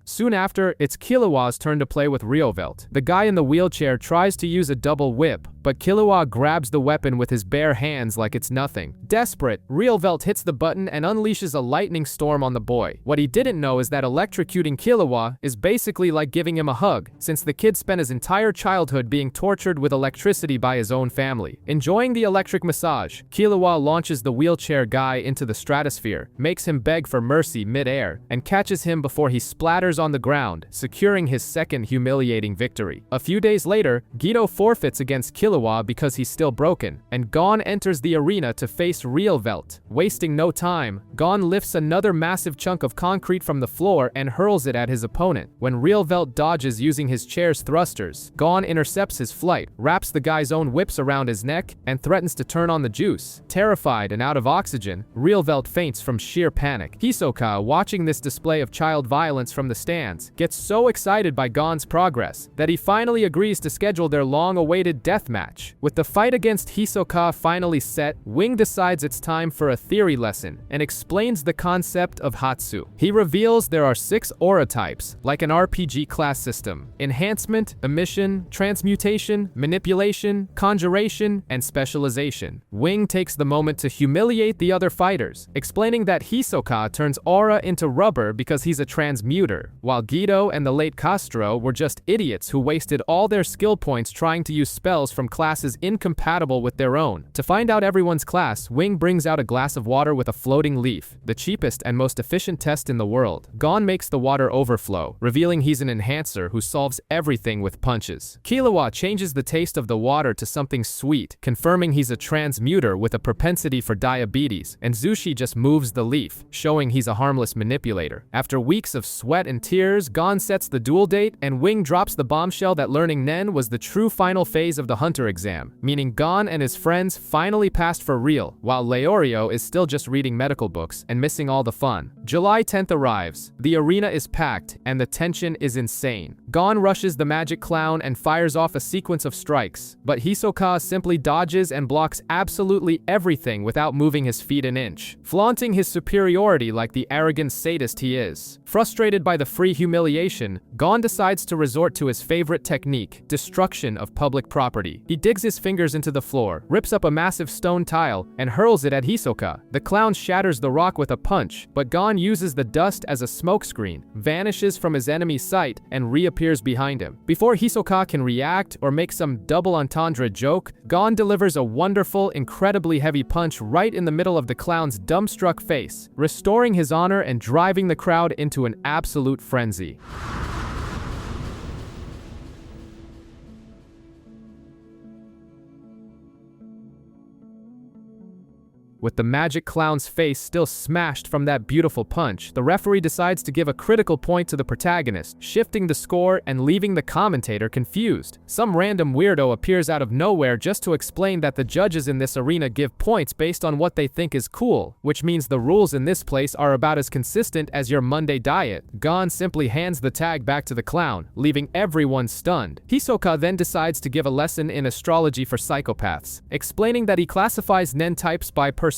Soon after, it's Killua's turn to play with Realvelt. The guy in the wheelchair tries to use a double whip, but Killua grabs the weapon with his bare hands like it's nothing. Desperate, Realvelt hits the button and unleashes a lightning storm on the boy. What he didn't know is that electrocuting Killua is basically like giving him a hug, since the kid spent his entire childhood being tortured with electricity by his own family. Enjoying the electric massage, Killua launches the wheelchair guy into the stratosphere, makes him beg for mercy mid-air, and catches him before he splatters on the ground, securing his second humiliating victory. A few days later, Geto forfeits against Killua because he's still broken, and Gon enters the arena to face Realvelt. Wasting no time, Gon lifts another massive chunk of concrete from the floor and hurls it at his opponent. When Realvelt dodges using his chair's thrusters, Gon intercepts his flight, wraps the guy's own whips around his neck, and threatens to turn on the juice. Terrified and out of oxygen, Realvelt faints from sheer panic. Hisoka, watching this display of child violence from the stands, gets so excited by Gon's progress that he finally agrees to schedule their long-awaited death match. With the fight against Hisoka finally set, Wing decides it's time for a theory lesson and explains the concept of Hatsu. He reveals there are 6 aura types, like an RPG class system: enhancement, emission, transmutation, manipulation, conjuration, and specialization. Wing takes the moment to humiliate the other fighters, explaining that Hisoka turns aura into rubber because he's a transmuter, while Geto and the late Castro were just idiots who wasted all their skill points trying to use spells from classes incompatible with their own. To find out everyone's class, Wing brings out a glass of water with a floating leaf, the cheapest and most efficient test in the world. Gon makes the water overflow, revealing he's an enhancer who solves everything with punches. Killua changes the taste of the water to something sweet, confirming he's a transmuter with a propensity for diabetes, and Zushi just moves the leaf, showing he's a harmless manipulator. After weeks of sweat and tears, Gon sets the duel date, and Wing drops the bombshell that learning Nen was the true final phase of the Hunter exam, meaning Gon and his friends finally passed for real, while Leorio is still just reading medical books and missing all the fun. July 10th arrives. The arena is packed, and the tension is insane. Gon rushes the magic clown and fires off a sequence of strikes, but Hisoka simply dodges and blocks absolutely everything without moving his feet an inch, flaunting his superiority like the arrogant sadist he is. Frustrated by the free humiliation, Gon decides to resort to his favorite technique: destruction of public property. He digs his fingers into the floor, rips up a massive stone tile, and hurls it at Hisoka. The clown shatters the rock with a punch, but Gon uses the dust as a smokescreen, vanishes from his enemy's sight, and reappears behind him. Before Hisoka can react or make some double entendre joke, Gon delivers a wonderful, incredibly heavy punch right in the middle of the clown's dumbstruck face, restoring his honor and driving the crowd into an absolute frenzy. With the magic clown's face still smashed from that beautiful punch, the referee decides to give a critical point to the protagonist, shifting the score and leaving the commentator confused. Some random weirdo appears out of nowhere just to explain that the judges in this arena give points based on what they think is cool, which means the rules in this place are about as consistent as your Monday diet. Gon simply hands the tag back to the clown, leaving everyone stunned. Hisoka then decides to give a lesson in astrology for psychopaths, explaining that he classifies Nen types by personality.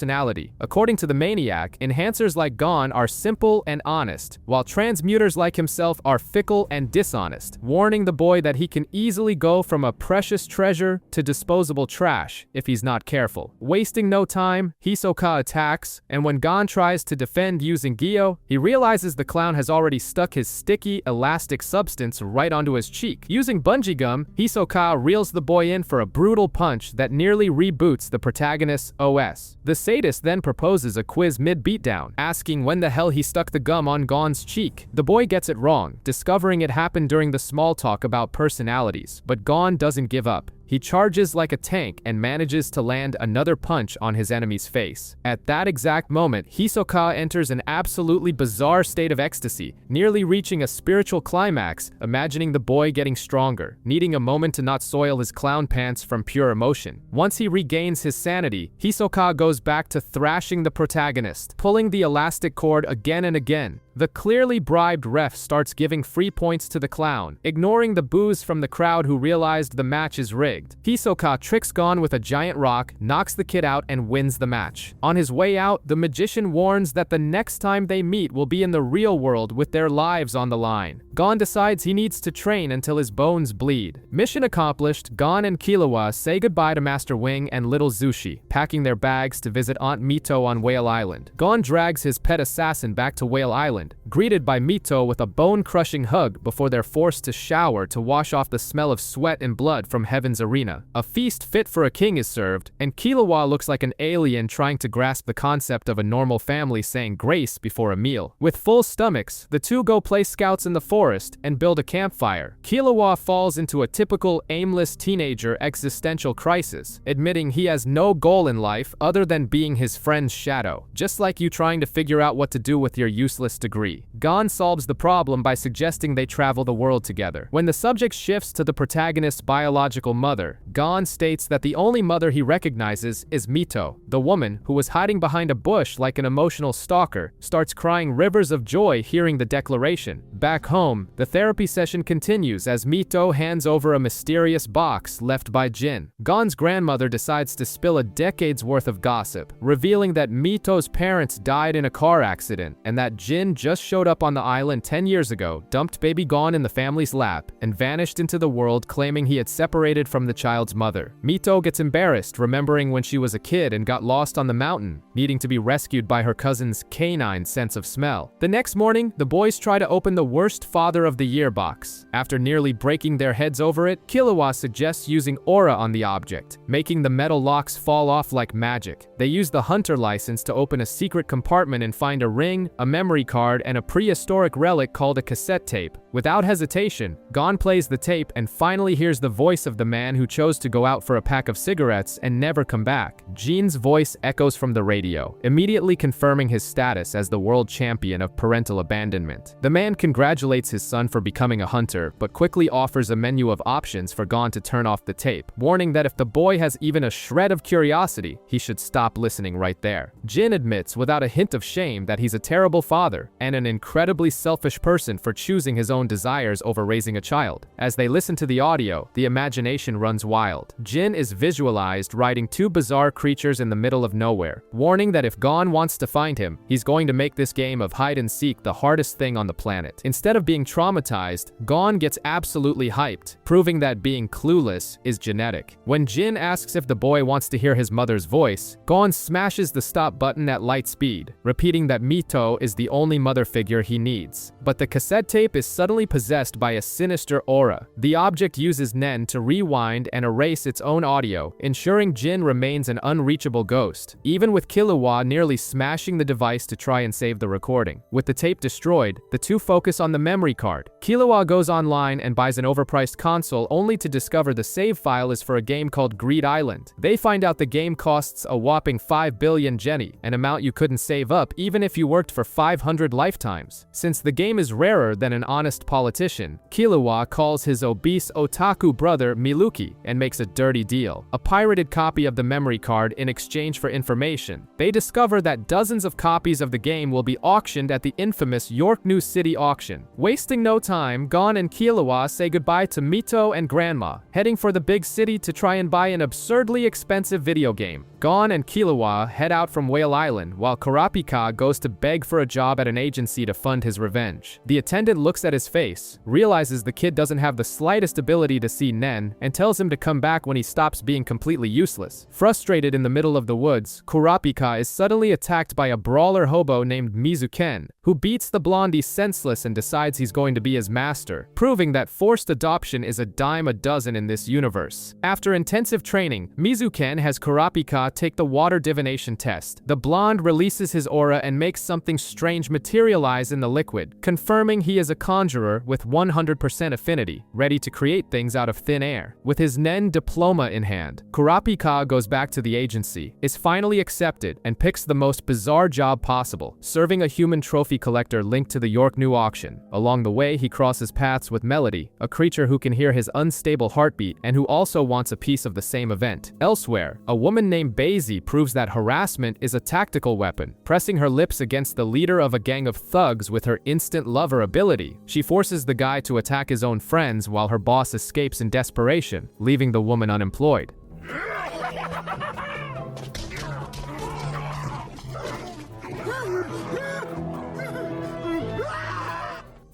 According to the maniac, enhancers like Gon are simple and honest, while transmuters like himself are fickle and dishonest, warning the boy that he can easily go from a precious treasure to disposable trash if he's not careful. Wasting no time, Hisoka attacks, and when Gon tries to defend using Gyo, he realizes the clown has already stuck his sticky, elastic substance right onto his cheek. Using bungee gum, Hisoka reels the boy in for a brutal punch that nearly reboots the protagonist's OS. The sadist then proposes a quiz mid-beatdown, asking when the hell he stuck the gum on Gon's cheek. The boy gets it wrong, discovering it happened during the small talk about personalities, but Gon doesn't give up. He charges like a tank and manages to land another punch on his enemy's face. At that exact moment, Hisoka enters an absolutely bizarre state of ecstasy, nearly reaching a spiritual climax, imagining the boy getting stronger, needing a moment to not soil his clown pants from pure emotion. Once he regains his sanity, Hisoka goes back to thrashing the protagonist, pulling the elastic cord again and again. The clearly bribed ref starts giving free points to the clown, ignoring the boos from the crowd who realized the match is rigged. Hisoka tricks Gon with a giant rock, knocks the kid out, and wins the match. On his way out, the magician warns that the next time they meet will be in the real world with their lives on the line. Gon decides he needs to train until his bones bleed. Mission accomplished, Gon and Killua say goodbye to Master Wing and Little Zushi, packing their bags to visit Aunt Mito on Whale Island. Gon drags his pet assassin back to Whale Island, greeted by Mito with a bone-crushing hug before they're forced to shower to wash off the smell of sweat and blood from Heaven's arena. A feast fit for a king is served, and Killua looks like an alien trying to grasp the concept of a normal family saying grace before a meal. With full stomachs, the two go play scouts in the forest and build a campfire. Killua falls into a typical aimless teenager existential crisis, admitting he has no goal in life other than being his friend's shadow, just like you trying to figure out what to do with your useless degree. Gon solves the problem by suggesting they travel the world together. When the subject shifts to the protagonist's biological mother, Gon states that the only mother he recognizes is Mito. The woman, who was hiding behind a bush like an emotional stalker, starts crying rivers of joy hearing the declaration. Back home, the therapy session continues as Mito hands over a mysterious box left by Jin. Gon's grandmother decides to spill a decade's worth of gossip, revealing that Mito's parents died in a car accident and that Jin just showed up on the island 10 years ago, dumped baby Gon in the family's lap, and vanished into the world claiming he had separated from the child's mother. Mito gets embarrassed remembering when she was a kid and got lost on the mountain, needing to be rescued by her cousin's canine sense of smell. The next morning, the boys try to open the worst Father of the Year box. After nearly breaking their heads over it, Killua suggests using aura on the object, making the metal locks fall off like magic. They use the hunter license to open a secret compartment and find a ring, a memory card, and a prehistoric relic called a cassette tape. Without hesitation, Gon plays the tape and finally hears the voice of the man who chose to go out for a pack of cigarettes and never come back. Jin's voice echoes from the radio, immediately confirming his status as the world champion of parental abandonment. The man congratulates his son for becoming a hunter, but quickly offers a menu of options for Gon to turn off the tape, warning that if the boy has even a shred of curiosity, he should stop listening right there. Jin admits without a hint of shame that he's a terrible father and an incredibly selfish person for choosing his own desires over raising a child. As they listen to the audio, the imagination runs wild. Jin is visualized riding two bizarre creatures in the middle of nowhere, warning that if Gon wants to find him, he's going to make this game of hide and seek the hardest thing on the planet. Instead of being traumatized, Gon gets absolutely hyped, proving that being clueless is genetic. When Jin asks if the boy wants to hear his mother's voice, Gon smashes the stop button at light speed, repeating that Mito is the only mother figure he needs. But the cassette tape is suddenly possessed by a sinister aura. The object uses Nen to rewind and erase its own audio, ensuring Jin remains an unreachable ghost, even with Killua nearly smashing the device to try and save the recording. With the tape destroyed, the two focus on the memory card. Killua goes online and buys an overpriced console only to discover the save file is for a game called Greed Island. They find out the game costs a whopping 5 billion Jenny, an amount you couldn't save up even if you worked for 500 lifetimes. Since the game is rarer than an honest politician, Killua calls his obese otaku brother Miluki and makes a dirty deal, a pirated copy of the memory card in exchange for information. They discover that dozens of copies of the game will be auctioned at the infamous York New City auction. Wasting no time, Gon and Killua say goodbye to Mito and Grandma, heading for the big city to try and buy an absurdly expensive video game. Gon and Killua head out from Whale Island, while Kurapika goes to beg for a job at an agency to fund his revenge. The attendant looks at his face, realizes the kid doesn't have the slightest ability to see Nen, and tells him to come back when he stops being completely useless. Frustrated in the middle of the woods, Kurapika is suddenly attacked by a brawler hobo named Mizuken, who beats the blondie senseless and decides he's going to be his master, proving that forced adoption is a dime a dozen in this universe. After intensive training, Mizuken has Kurapika take the water divination test. The blonde releases his aura and makes something strange materialize in the liquid, confirming he is a conjurer with 100% affinity, ready to create things out of thin air. With his Nen diploma in hand, Kurapika goes back to the agency, is finally accepted, and picks the most bizarre job possible, serving a human trophy collector linked to the York New auction. Along the way, he crosses paths with Melody, a creature who can hear his unstable heartbeat and who also wants a piece of the same event. Elsewhere, a woman named Basie proves that harassment is a tactical weapon, pressing her lips against the leader of a gang of thugs with her instant lover ability. She forces the guy to attack his own friends while her boss escapes in desperation, leaving the woman unemployed.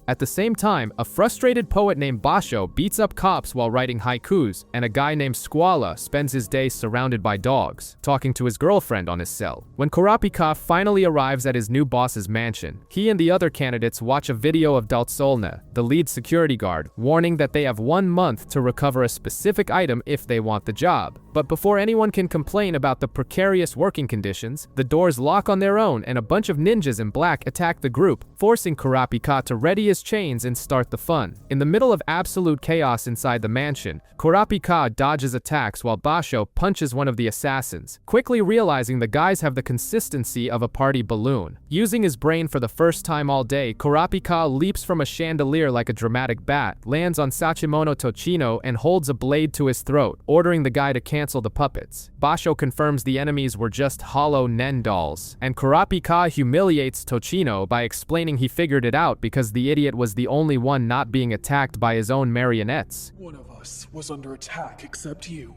At the same time, a frustrated poet named Basho beats up cops while writing haikus, and a guy named Squala spends his day surrounded by dogs, talking to his girlfriend on his cell. When Kurapika finally arrives at his new boss's mansion, he and the other candidates watch a video of Daltsolna, the lead security guard, warning that they have 1 month to recover a specific item if they want the job. But before anyone can complain about the precarious working conditions, the doors lock on their own and a bunch of ninjas in black attack the group, forcing Kurapika to ready his chains and start the fun. In the middle of absolute chaos inside the mansion, Kurapika dodges attacks while Basho punches one of the assassins, quickly realizing the guys have the consistency of a party balloon. Using his brain for the first time all day, Kurapika leaps from a chandelier like a dramatic bat, lands on Sachimono Tochino, and holds a blade to his throat, ordering the guy to cancel the puppets. Basho confirms the enemies were just hollow Nen dolls, and Kurapika humiliates Tochino by explaining he figured it out because the idiot was the only one not being attacked by his own marionettes. One of us was under attack except you.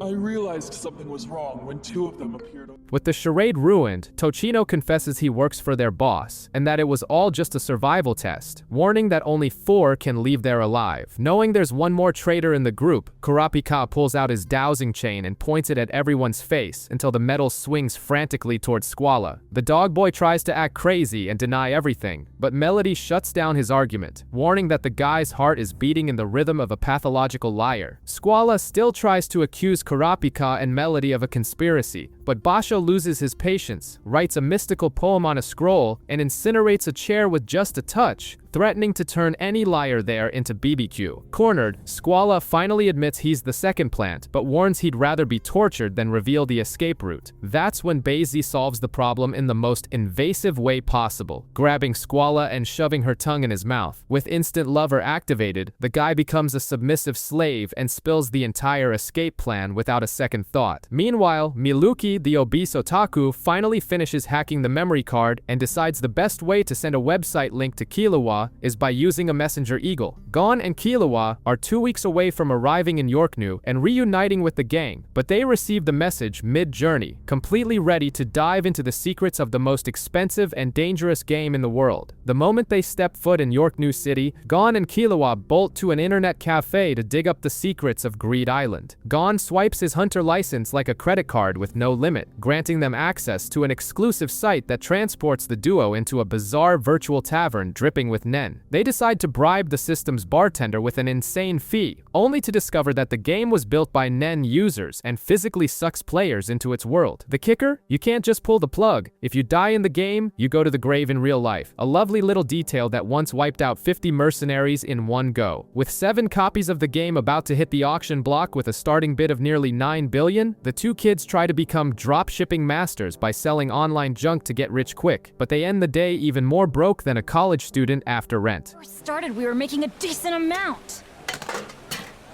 I realized something was wrong when 2 of them appeared. With the charade ruined, Tochino confesses he works for their boss, and that it was all just a survival test, warning that only 4 can leave there alive. Knowing there's one more traitor in the group, Kurapika pulls out his dowsing chain and points it at everyone's face until the metal swings frantically towards Squala. The dog boy tries to act crazy and deny everything, but Melody shuts down his argument, warning that the guy's heart is beating in the rhythm of a pathological liar. Squala still tries to accuse Kurapika and Melody of a conspiracy, but Basho loses his patience, writes a mystical poem on a scroll, and incinerates a chair with just a touch, threatening to turn any liar there into BBQ. Cornered, Squall finally admits he's the second plant, but warns he'd rather be tortured than reveal the escape route. That's when Basie solves the problem in the most invasive way possible, grabbing Squall and shoving her tongue in his mouth. With instant lover activated, the guy becomes a submissive slave and spills the entire escape plan without a second thought. Meanwhile, Miluki, the obese otaku, finally finishes hacking the memory card and decides the best way to send a website link to Killua is by using a messenger eagle. Gon and Killua are 2 weeks away from arriving in Yorknu and reuniting with the gang, but they receive the message mid-journey, completely ready to dive into the secrets of the most expensive and dangerous game in the world. The moment they step foot in Yorknu City, Gon and Killua bolt to an internet cafe to dig up the secrets of Greed Island. Gon swipes his hunter license like a credit card with no limit, granting them access to an exclusive site that transports the duo into a bizarre virtual tavern dripping with nen. They decide to bribe the system's bartender with an insane fee, only to discover that the game was built by nen users and physically sucks players into its world. The kicker? You can't just pull the plug. If you die in the game, you go to the grave in real life. A lovely little detail that once wiped out 50 mercenaries in one go. With 7 copies of the game about to hit the auction block with a starting bid of nearly 9 billion, the two kids try to become drop-shipping masters by selling online junk to get rich quick, but they end the day even more broke than a college student after rent. When we started, we were making a decent amount.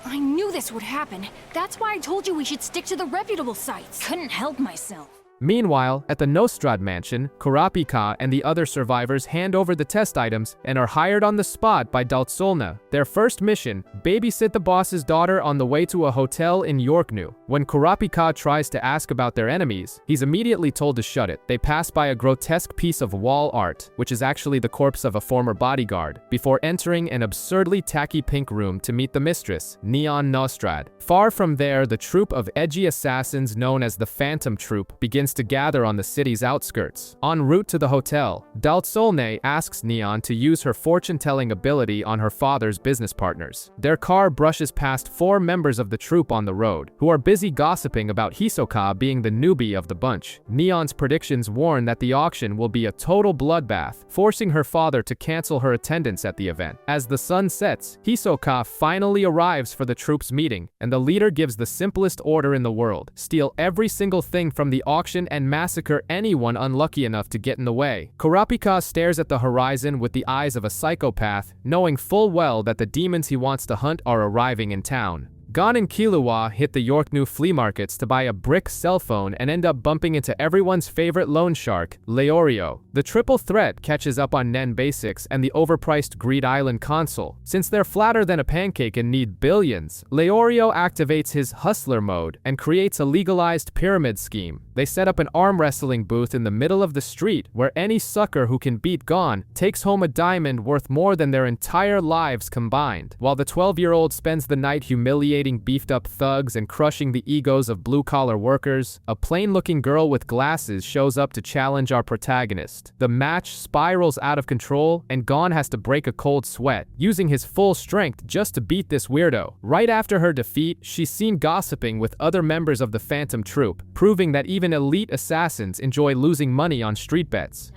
I knew this would happen. That's why I told you we should stick to the reputable sites. Couldn't help myself. Meanwhile, at the Nostrad mansion, Kurapika and the other survivors hand over the test items and are hired on the spot by Daltsolna. Their first mission, babysit the boss's daughter on the way to a hotel in Yorknu. When Kurapika tries to ask about their enemies, he's immediately told to shut it. They pass by a grotesque piece of wall art, which is actually the corpse of a former bodyguard, before entering an absurdly tacky pink room to meet the mistress, Neon Nostrad. Far from there, the troop of edgy assassins known as the Phantom Troop begins to gather on the city's outskirts. En route to the hotel, Daltsolne asks Neon to use her fortune-telling ability on her father's business partners. Their car brushes past 4 members of the troop on the road, who are busy gossiping about Hisoka being the newbie of the bunch. Neon's predictions warn that the auction will be a total bloodbath, forcing her father to cancel her attendance at the event. As the sun sets, Hisoka finally arrives for the troop's meeting, and the leader gives the simplest order in the world: steal every single thing from the auction and massacre anyone unlucky enough to get in the way. Kurapika stares at the horizon with the eyes of a psychopath, knowing full well that the demons he wants to hunt are arriving in town. Gon and Killua hit the Yorknu flea markets to buy a brick cell phone and end up bumping into everyone's favorite loan shark, Leorio. The triple threat catches up on Nen Basics and the overpriced Greed Island console. Since they're flatter than a pancake and need billions, Leorio activates his hustler mode and creates a legalized pyramid scheme. They set up an arm wrestling booth in the middle of the street where any sucker who can beat Gon takes home a diamond worth more than their entire lives combined, while the 12-year-old spends the night humiliating beefed-up thugs and crushing the egos of blue-collar workers. A plain-looking girl with glasses shows up to challenge our protagonist. The match spirals out of control, and Gon has to break a cold sweat, using his full strength just to beat this weirdo. Right after her defeat, she's seen gossiping with other members of the Phantom Troop, proving that even elite assassins enjoy losing money on street bets.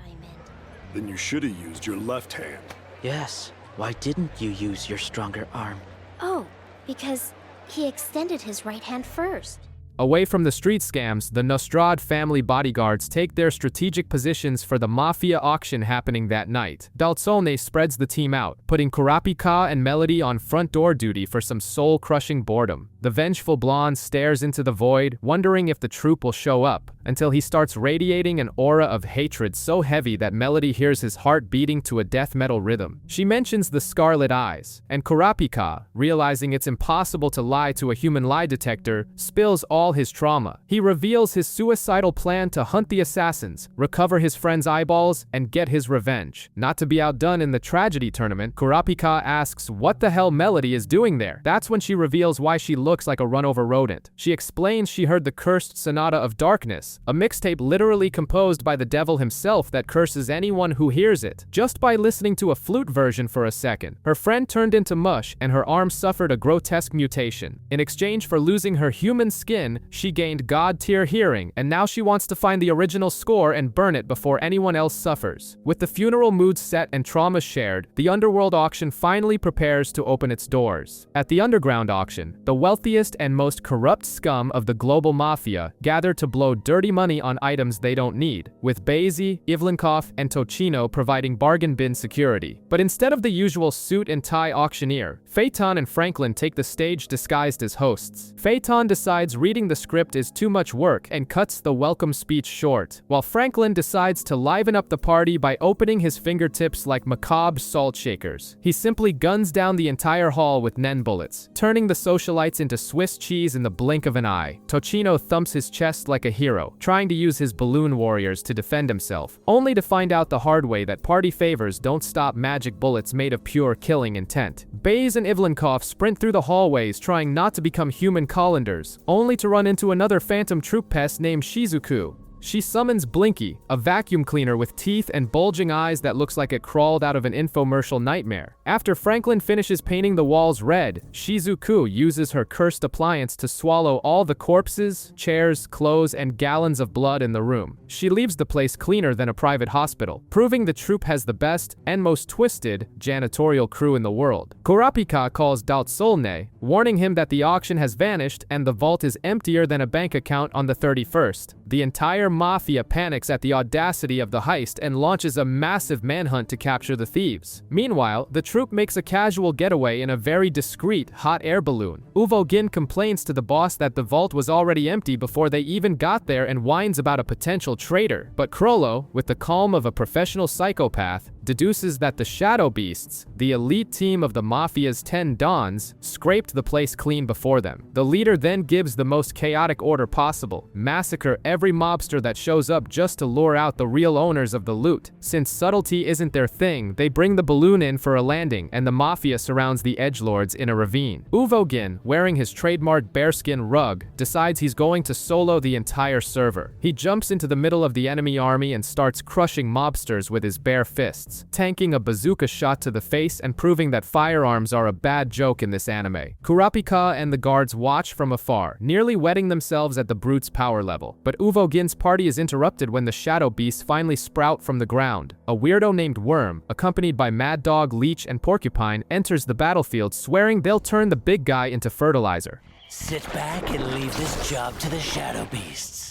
Then you should have used your left hand. Yes. Why didn't you use your stronger arm? Oh, because he extended his right hand first. Away from the street scams, the Nostrad family bodyguards take their strategic positions for the mafia auction happening that night. Daltsolne spreads the team out, putting Kurapika and Melody on front door duty for some soul-crushing boredom. The vengeful blonde stares into the void, wondering if the troop will show up, until he starts radiating an aura of hatred so heavy that Melody hears his heart beating to a death metal rhythm. She mentions the scarlet eyes, and Kurapika, realizing it's impossible to lie to a human lie detector, spills all his trauma. He reveals his suicidal plan to hunt the assassins, recover his friend's eyeballs, and get his revenge. Not to be outdone in the tragedy tournament, Kurapika asks what the hell Melody is doing there. That's when she reveals why she looks like a run-over rodent. She explains she heard the cursed Sonata of Darkness Curse, a mixtape literally composed by the devil himself that curses anyone who hears it. Just by listening to a flute version for a second, her friend turned into mush and her arm suffered a grotesque mutation. In exchange for losing her human skin, she gained god-tier hearing, and now she wants to find the original score and burn it before anyone else suffers. With the funeral mood set and trauma shared, the underworld auction finally prepares to open its doors. At the underground auction, the wealthiest and most corrupt scum of the global mafia gather to blow dirty money on items they don't need, with Basie, Ivlenkov, and Tochino providing bargain bin security. But instead of the usual suit and tie auctioneer, Phaeton and Franklin take the stage disguised as hosts. Phaeton decides reading the script is too much work and cuts the welcome speech short, while Franklin decides to liven up the party by opening his fingertips like macabre salt shakers. He simply guns down the entire hall with Nen bullets, turning the socialites into Swiss cheese in the blink of an eye. Tochino thumps his chest like a hero, trying to use his balloon warriors to defend himself, only to find out the hard way that party favors don't stop magic bullets made of pure killing intent. Baze and Ivlenkov sprint through the hallways trying not to become human colanders, only to run into another phantom troop pest named Shizuku. She summons Blinky, a vacuum cleaner with teeth and bulging eyes that looks like it crawled out of an infomercial nightmare. After Franklin finishes painting the walls red, Shizuku uses her cursed appliance to swallow all the corpses, chairs, clothes, and gallons of blood in the room. She leaves the place cleaner than a private hospital, proving the troupe has the best and most twisted janitorial crew in the world. Kurapika calls Daltsolne, warning him that the auction has vanished and the vault is emptier than a bank account on the 31st. The entire mafia panics at the audacity of the heist and launches a massive manhunt to capture the thieves. Meanwhile, the troupe makes a casual getaway in a very discreet hot air balloon. Uvo Gin complains to the boss that the vault was already empty before they even got there and whines about a potential traitor. But Crollo, with the calm of a professional psychopath, deduces that the Shadow Beasts, the elite team of the Mafia's 10 Dons, scraped the place clean before them. The leader then gives the most chaotic order possible: massacre every mobster that shows up just to lure out the real owners of the loot. Since subtlety isn't their thing, they bring the balloon in for a landing, and the Mafia surrounds the edgelords in a ravine. Uvo Gin, wearing his trademark bearskin rug, decides he's going to solo the entire server. He jumps into the middle of the enemy army and starts crushing mobsters with his bare fists, tanking a bazooka shot to the face and proving that firearms are a bad joke in this anime. Kurapika and the guards watch from afar, nearly wetting themselves at the brute's power level. But Uvo Gin's party is interrupted when the Shadow Beasts finally sprout from the ground. A weirdo named Worm, accompanied by Mad Dog, Leech, and Porcupine, enters the battlefield, swearing they'll turn the big guy into fertilizer. Sit back and leave this job to the Shadow Beasts.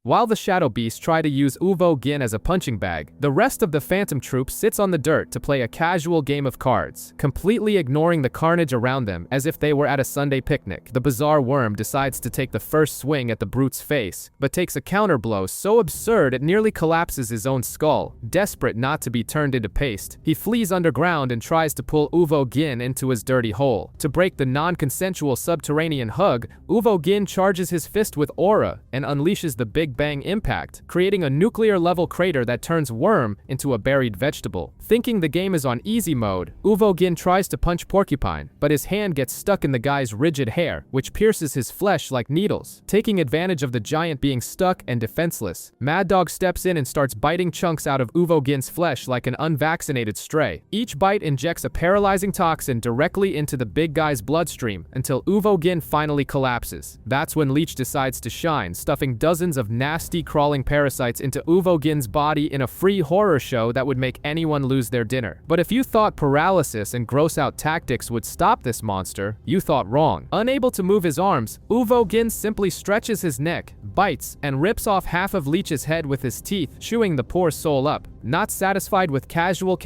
While the Shadow Beasts try to use Uvo Gin as a punching bag, the rest of the Phantom Troop sits on the dirt to play a casual game of cards, completely ignoring the carnage around them as if they were at a Sunday picnic. The bizarre Worm decides to take the first swing at the brute's face, but takes a counterblow so absurd it nearly collapses his own skull. Desperate not to be turned into paste, he flees underground and tries to pull Uvo Gin into his dirty hole. To break the non-consensual subterranean hug, Uvo Gin charges his fist with aura and unleashes the Big Bang impact, creating a nuclear-level crater that turns Worm into a buried vegetable. Thinking the game is on easy mode, Uvo Gin tries to punch Porcupine, but his hand gets stuck in the guy's rigid hair, which pierces his flesh like needles. Taking advantage of the giant being stuck and defenseless, Mad Dog steps in and starts biting chunks out of Uvo Gin's flesh like an unvaccinated stray. Each bite injects a paralyzing toxin directly into the big guy's bloodstream until Uvo Gin finally collapses. That's when Leech decides to shine, stuffing dozens of nasty crawling parasites into Uvo Gin's body in a free horror show that would make anyone lose their dinner. But if you thought paralysis and gross-out tactics would stop this monster, you thought wrong. Unable to move his arms, Uvo Gin simply stretches his neck, bites, and rips off half of Leech's head with his teeth, chewing the poor soul up. Not satisfied with casual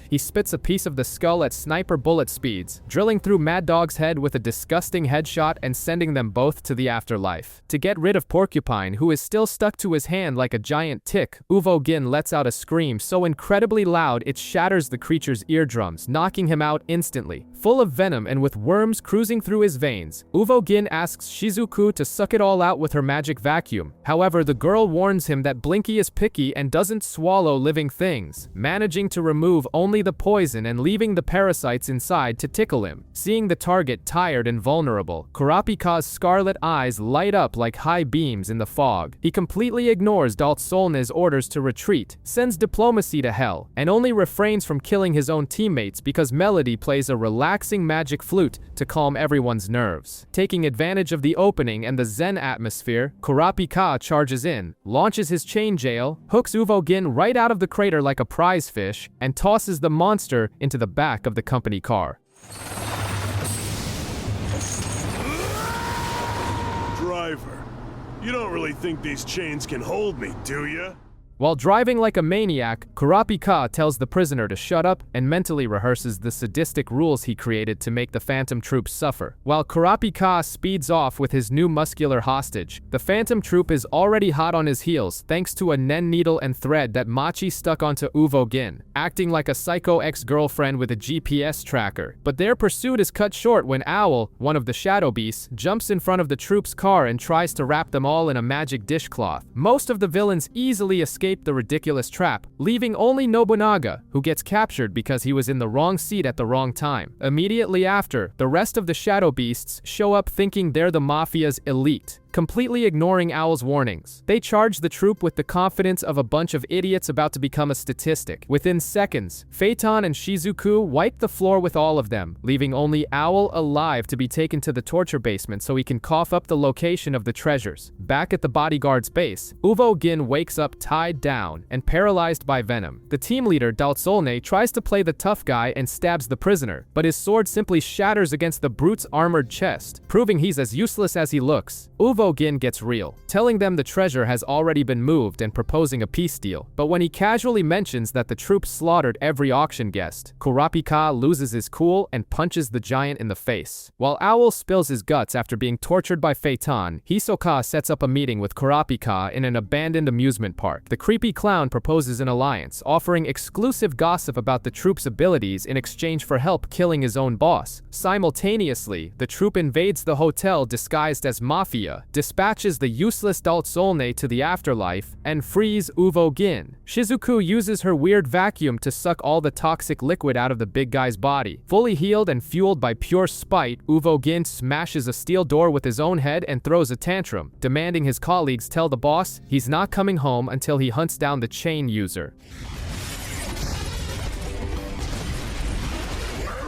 he spits a piece of the skull at sniper bullet speeds, drilling through Mad Dog's head with a disgusting headshot and sending them both to the afterlife. To get rid of Porcupine, who is still stuck to his hand like a giant tick, Uvo Gin lets out a scream so incredibly loud it shatters the creature's eardrums, knocking him out instantly. Full of venom and with worms cruising through his veins, Uvo Gin asks Shizuku to suck it all out with her magic vacuum. However, the girl warns him that Blinky is picky and doesn't swallow living things. Managing to remove remove only the poison and leaving the parasites inside to tickle him. Seeing the target tired and vulnerable, Kurapika's scarlet eyes light up like high beams in the fog. He completely ignores Dalt Solnay's orders to retreat, sends diplomacy to hell, and only refrains from killing his own teammates because Melody plays a relaxing magic flute to calm everyone's nerves. Taking advantage of the opening and the zen atmosphere, Kurapika charges in, launches his chain jail, hooks Uvogin right out of the crater like a prize fish, and tosses the monster into the back of the company car. Driver, you don't really think these chains can hold me, do ya? While driving like a maniac, Kurapika tells the prisoner to shut up and mentally rehearses the sadistic rules he created to make the Phantom Troop suffer. While Kurapika speeds off with his new muscular hostage, the Phantom Troop is already hot on his heels thanks to a nen needle and thread that Machi stuck onto Uvogin, acting like a psycho ex-girlfriend with a GPS tracker. But their pursuit is cut short when Owl, one of the Shadow Beasts, jumps in front of the troop's car and tries to wrap them all in a magic dishcloth. Most of the villains easily escape the ridiculous trap, leaving only Nobunaga, who gets captured because he was in the wrong seat at the wrong time. Immediately after, the rest of the Shadow Beasts show up thinking they're the Mafia's elite, completely ignoring Owl's warnings. They charge the troop with the confidence of a bunch of idiots about to become a statistic. Within seconds, Phaeton and Shizuku wipe the floor with all of them, leaving only Owl alive to be taken to the torture basement so he can cough up the location of the treasures. Back at the bodyguard's base, Uvogin wakes up tied down and paralyzed by venom. The team leader, Dalt Solnay, tries to play the tough guy and stabs the prisoner, but his sword simply shatters against the brute's armored chest, proving he's as useless as he looks. Uvogin gets real, telling them the treasure has already been moved and proposing a peace deal. But when he casually mentions that the troops slaughtered every auction guest, Kurapika loses his cool and punches the giant in the face. While Owl spills his guts after being tortured by Phaeton, Hisoka sets up a meeting with Kurapika in an abandoned amusement park. The creepy clown proposes an alliance, offering exclusive gossip about the troop's abilities in exchange for help killing his own boss. Simultaneously, the troop invades the hotel disguised as Mafia, dispatches the useless Dalt Solnay to the afterlife, and frees Uvogin. Shizuku uses her weird vacuum to suck all the toxic liquid out of the big guy's body. Fully healed and fueled by pure spite, Uvogin smashes a steel door with his own head and throws a tantrum, demanding his colleagues tell the boss he's not coming home until he hunts down the chain user.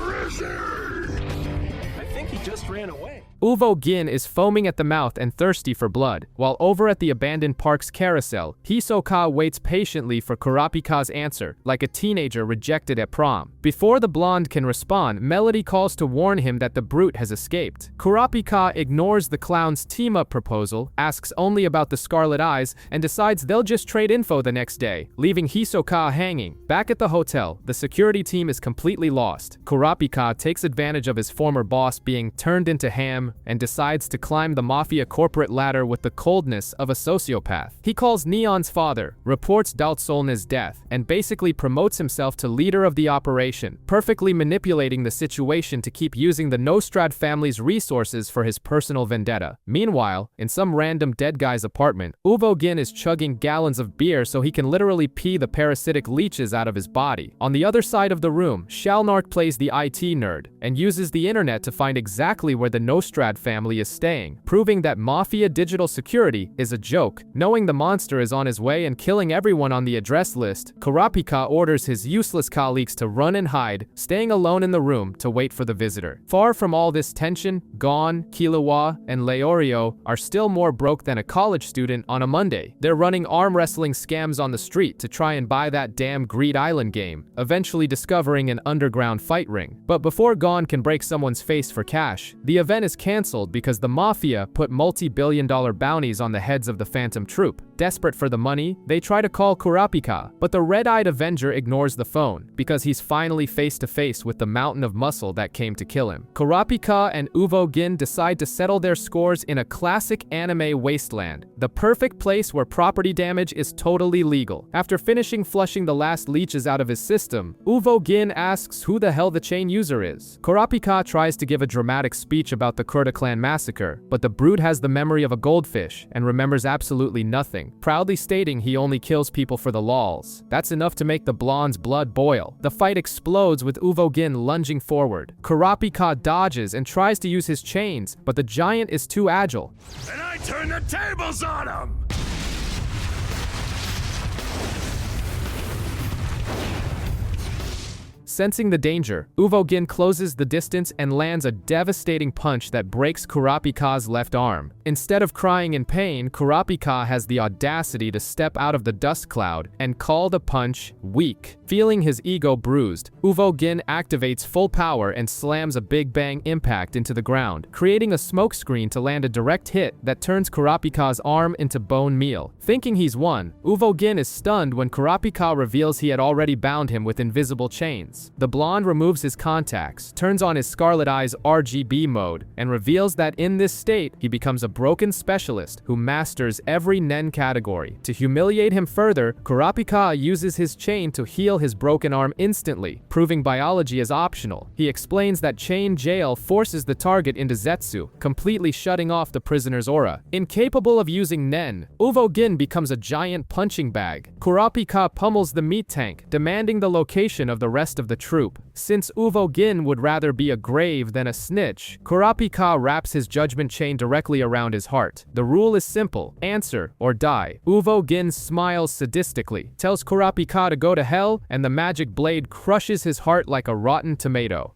Where is he? I think he just ran away. Uvogin is foaming at the mouth and thirsty for blood, while over at the abandoned park's carousel, Hisoka waits patiently for Kurapika's answer, like a teenager rejected at prom. Before the blonde can respond, Melody calls to warn him that the brute has escaped. Kurapika ignores the clown's team-up proposal, asks only about the scarlet eyes, and decides they'll just trade info the next day, leaving Hisoka hanging. Back at the hotel, the security team is completely lost. Kurapika takes advantage of his former boss being turned into ham and decides to climb the Mafia corporate ladder with the coldness of a sociopath. He calls Neon's father, reports Dalt Solnay's death, and basically promotes himself to leader of the operation, perfectly manipulating the situation to keep using the Nostrad family's resources for his personal vendetta. Meanwhile, in some random dead guy's apartment, Uvogin is chugging gallons of beer so he can literally pee the parasitic leeches out of his body. On the other side of the room, Shalnark plays the IT nerd and uses the internet to find exactly where the Nostrad family is staying, proving that Mafia digital security is a joke. Knowing the monster is on his way and killing everyone on the address list, Kurapika orders his useless colleagues to run and hide, staying alone in the room to wait for the visitor. Far from all this tension, Gon, Killua, and Leorio are still more broke than a college student on a Monday. They're running arm wrestling scams on the street to try and buy that damn Greed Island game, eventually discovering an underground fight ring. But before Gon can break someone's face for cash, the event is canceled because the Mafia put multi-billion-dollar bounties on the heads of the Phantom Troop. Desperate for the money, they try to call Kurapika, but the red-eyed Avenger ignores the phone because he's finally face-to-face with the mountain of muscle that came to kill him. Kurapika and Uvogin decide to settle their scores in a classic anime wasteland, the perfect place where property damage is totally legal. After finishing flushing the last leeches out of his system, Uvogin asks who the hell the chain user is. Kurapika tries to give a dramatic dramatic speech about the Kurta clan massacre, but the brute has the memory of a goldfish and remembers absolutely nothing, proudly stating he only kills people for the lols. That's enough to make the blonde's blood boil. The fight explodes with Uvogin lunging forward. Kurapika dodges and tries to use his chains, but the giant is too agile. And I turn the tables on him! Sensing the danger, Uvogin closes the distance and lands a devastating punch that breaks Kurapika's left arm. Instead of crying in pain, Kurapika has the audacity to step out of the dust cloud and call the punch weak. Feeling his ego bruised, Uvogin activates full power and slams a big bang impact into the ground, creating a smokescreen to land a direct hit that turns Kurapika's arm into bone meal. Thinking he's won, Uvogin is stunned when Kurapika reveals he had already bound him with invisible chains. The blonde removes his contacts, turns on his Scarlet Eyes RGB mode, and reveals that in this state, he becomes a broken specialist who masters every Nen category. To humiliate him further, Kurapika uses his chain to heal his broken arm instantly, proving biology is optional. He explains that chain jail forces the target into Zetsu, completely shutting off the prisoner's aura. Incapable of using Nen, Uvogin becomes a giant punching bag. Kurapika pummels the meat tank, demanding the location of the rest of the troop. Since Uvogin would rather be a grave than a snitch, Kurapika wraps his judgment chain directly around his heart. The rule is simple: answer or die. Uvogin smiles sadistically, tells Kurapika to go to hell, and the magic blade crushes his heart like a rotten tomato.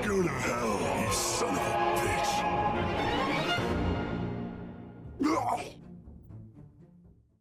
Go to hell, you son of a bitch.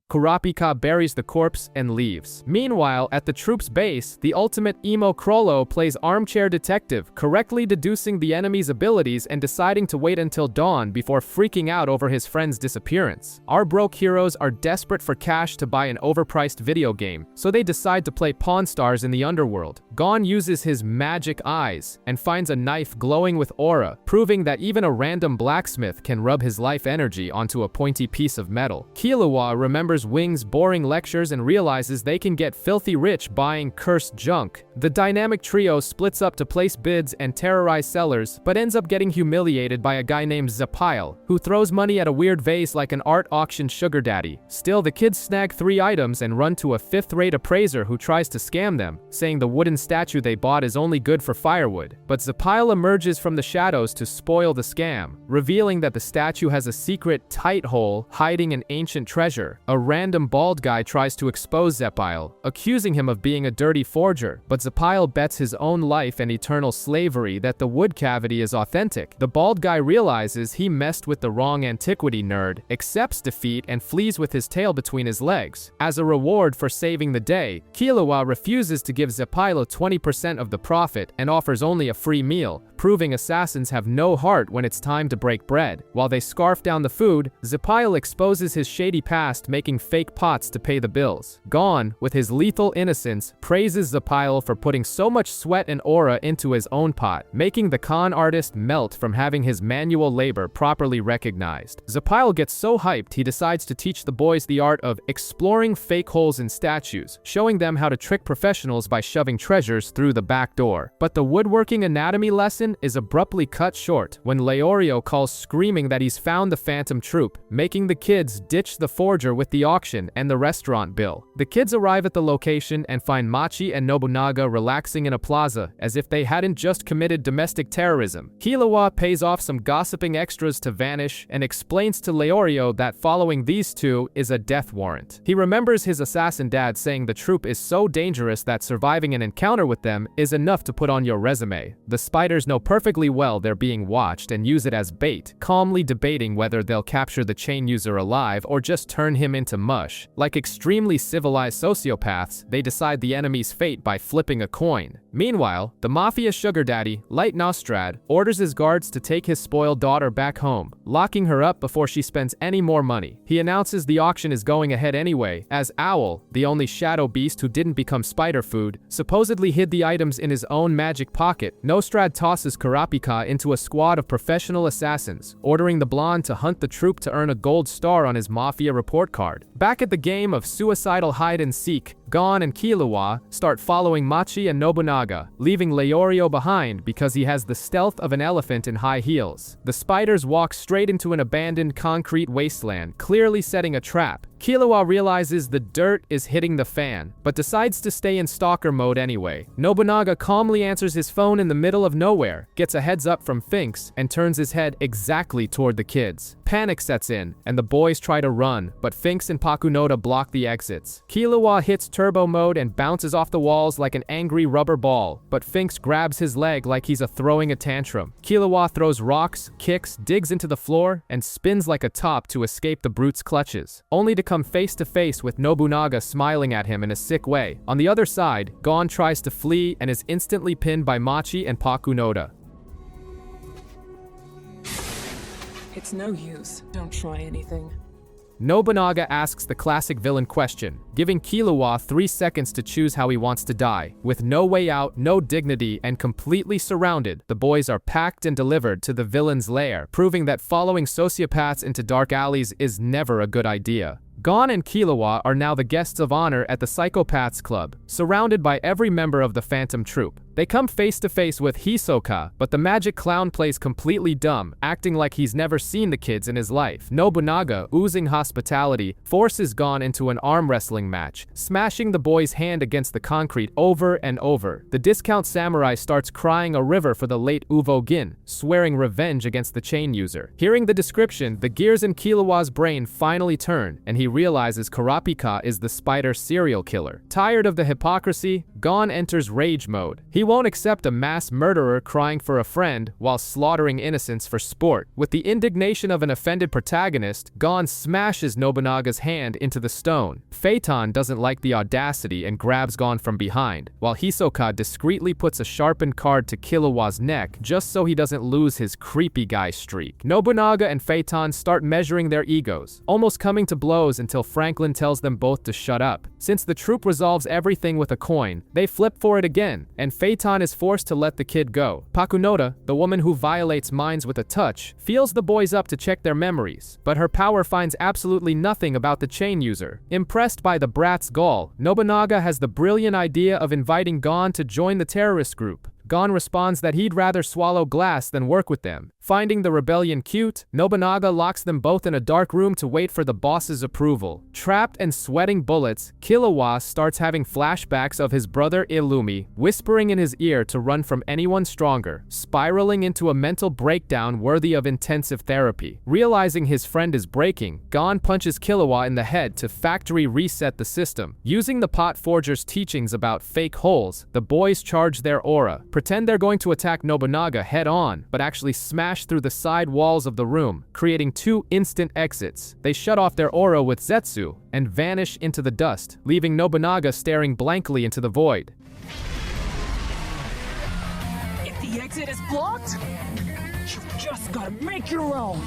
Kurapika buries the corpse and leaves. Meanwhile, at the troop's base, the ultimate emo Crollo plays armchair detective, correctly deducing the enemy's abilities and deciding to wait until dawn before freaking out over his friend's disappearance. Our broke heroes are desperate for cash to buy an overpriced video game, so they decide to play Pawn Stars in the underworld. Gon uses his magic eyes and finds a knife glowing with aura, proving that even a random blacksmith can rub his life energy onto a pointy piece of metal. Killua remembers Wing's boring lectures and realizes they can get filthy rich buying cursed junk. The dynamic trio splits up to place bids and terrorize sellers, but ends up getting humiliated by a guy named Zapile, who throws money at a weird vase like an art auction sugar daddy. Still, the kids snag 3 items and run to a 5th-rate appraiser who tries to scam them, saying the wooden statue they bought is only good for firewood. But Zapile emerges from the shadows to spoil the scam, revealing that the statue has a secret tight hole hiding an ancient treasure. A random bald guy tries to expose Zapile, accusing him of being a dirty forger, but Zapile bets his own life and eternal slavery that the wood cavity is authentic. The bald guy realizes he messed with the wrong antiquity nerd, accepts defeat, and flees with his tail between his legs. As a reward for saving the day, Killua refuses to give Zapile 20% of the profit and offers only a free meal, proving assassins have no heart when it's time to break bread. While they scarf down the food, Zapile exposes his shady past, making fake pots to pay the bills. Gon, with his lethal innocence, praises Zapile for putting so much sweat and aura into his own pot, making the con artist melt from having his manual labor properly recognized. Zapile gets so hyped he decides to teach the boys the art of exploring fake holes in statues, showing them how to trick professionals by shoving treasures through the back door. But the woodworking anatomy lesson is abruptly cut short when Leorio calls screaming that he's found the Phantom Troop, making the kids ditch the forger with the auction and the restaurant bill. The kids arrive at the location and find Machi and Nobunaga relaxing in a plaza as if they hadn't just committed domestic terrorism. Killua pays off some gossiping extras to vanish and explains to Leorio that following these two is a death warrant. He remembers his assassin dad saying the troop is so dangerous that surviving an encounter with them is enough to put on your resume. The spiders know perfectly well they're being watched and use it as bait, calmly debating whether they'll capture the chain user alive or just turn him into mush. Like extremely civilized sociopaths, they decide the enemy's fate by flipping a coin. Meanwhile, the mafia sugar daddy, Light Nostrad, orders his guards to take his spoiled daughter back home, locking her up before she spends any more money. He announces the auction is going ahead anyway, as Owl, the only shadow beast who didn't become spider food, supposedly hid the items in his own magic pocket. Nostrad tosses Kurapika into a squad of professional assassins, ordering the blonde to hunt the troop to earn a gold star on his mafia report card. Back at the game of suicidal hide and seek, Gon and Killua start following Machi and Nobunaga, leaving Leorio behind because he has the stealth of an elephant in high heels. The spiders walk straight into an abandoned concrete wasteland, clearly setting a trap. Killua realizes the dirt is hitting the fan, but decides to stay in stalker mode anyway. Nobunaga calmly answers his phone in the middle of nowhere, gets a heads up from Finks, and turns his head exactly toward the kids. Panic sets in, and the boys try to run, but Finks and Pakunoda block the exits. Killua hits turbo mode and bounces off the walls like an angry rubber ball, but Finks grabs his leg like he's throwing a tantrum. Killua throws rocks, kicks, digs into the floor, and spins like a top to escape the brute's clutches, only to come face to face with Nobunaga smiling at him in a sick way. On the other side, Gon tries to flee and is instantly pinned by Machi and Pakunoda. It's no use. Don't try anything. Nobunaga asks the classic villain question, giving Killua 3 seconds to choose how he wants to die. With no way out, no dignity, and completely surrounded, the boys are packed and delivered to the villain's lair, proving that following sociopaths into dark alleys is never a good idea. Gon and Killua are now the guests of honor at the Psychopaths Club, surrounded by every member of the Phantom Troupe. They come face to face with Hisoka, but the magic clown plays completely dumb, acting like he's never seen the kids in his life. Nobunaga, oozing hospitality, forces Gon into an arm wrestling match, smashing the boy's hand against the concrete over and over. The discount samurai starts crying a river for the late Uvo Gin, swearing revenge against the chain user. Hearing the description, the gears in Killua's brain finally turn, and he realizes Kurapika is the spider serial killer. Tired of the hypocrisy, Gon enters rage mode. He won't accept a mass murderer crying for a friend while slaughtering innocents for sport. With the indignation of an offended protagonist, Gon smashes Nobunaga's hand into the stone. Phaeton doesn't like the audacity and grabs Gon from behind, while Hisoka discreetly puts a sharpened card to Killua's neck just so he doesn't lose his creepy guy streak. Nobunaga and Phaeton start measuring their egos, almost coming to blows until Franklin tells them both to shut up. Since the troupe resolves everything with a coin, they flip for it again, and Phaeton is forced to let the kid go. Pakunoda, the woman who violates minds with a touch, feels the boys up to check their memories, but her power finds absolutely nothing about the chain user. Impressed by the brat's gall, Nobunaga has the brilliant idea of inviting Gon to join the terrorist group. Gon responds that he'd rather swallow glass than work with them. Finding the rebellion cute, Nobunaga locks them both in a dark room to wait for the boss's approval. Trapped and sweating bullets, Killua starts having flashbacks of his brother Illumi, whispering in his ear to run from anyone stronger, spiraling into a mental breakdown worthy of intensive therapy. Realizing his friend is breaking, Gon punches Killua in the head to factory reset the system. Using the pot forger's teachings about fake holes, the boys charge their aura, pretend they're going to attack Nobunaga head-on, but actually smash through the side walls of the room, creating 2 instant exits. They shut off their aura with Zetsu and vanish into the dust, leaving Nobunaga staring blankly into the void. If the exit is blocked, you've just gotta make your own.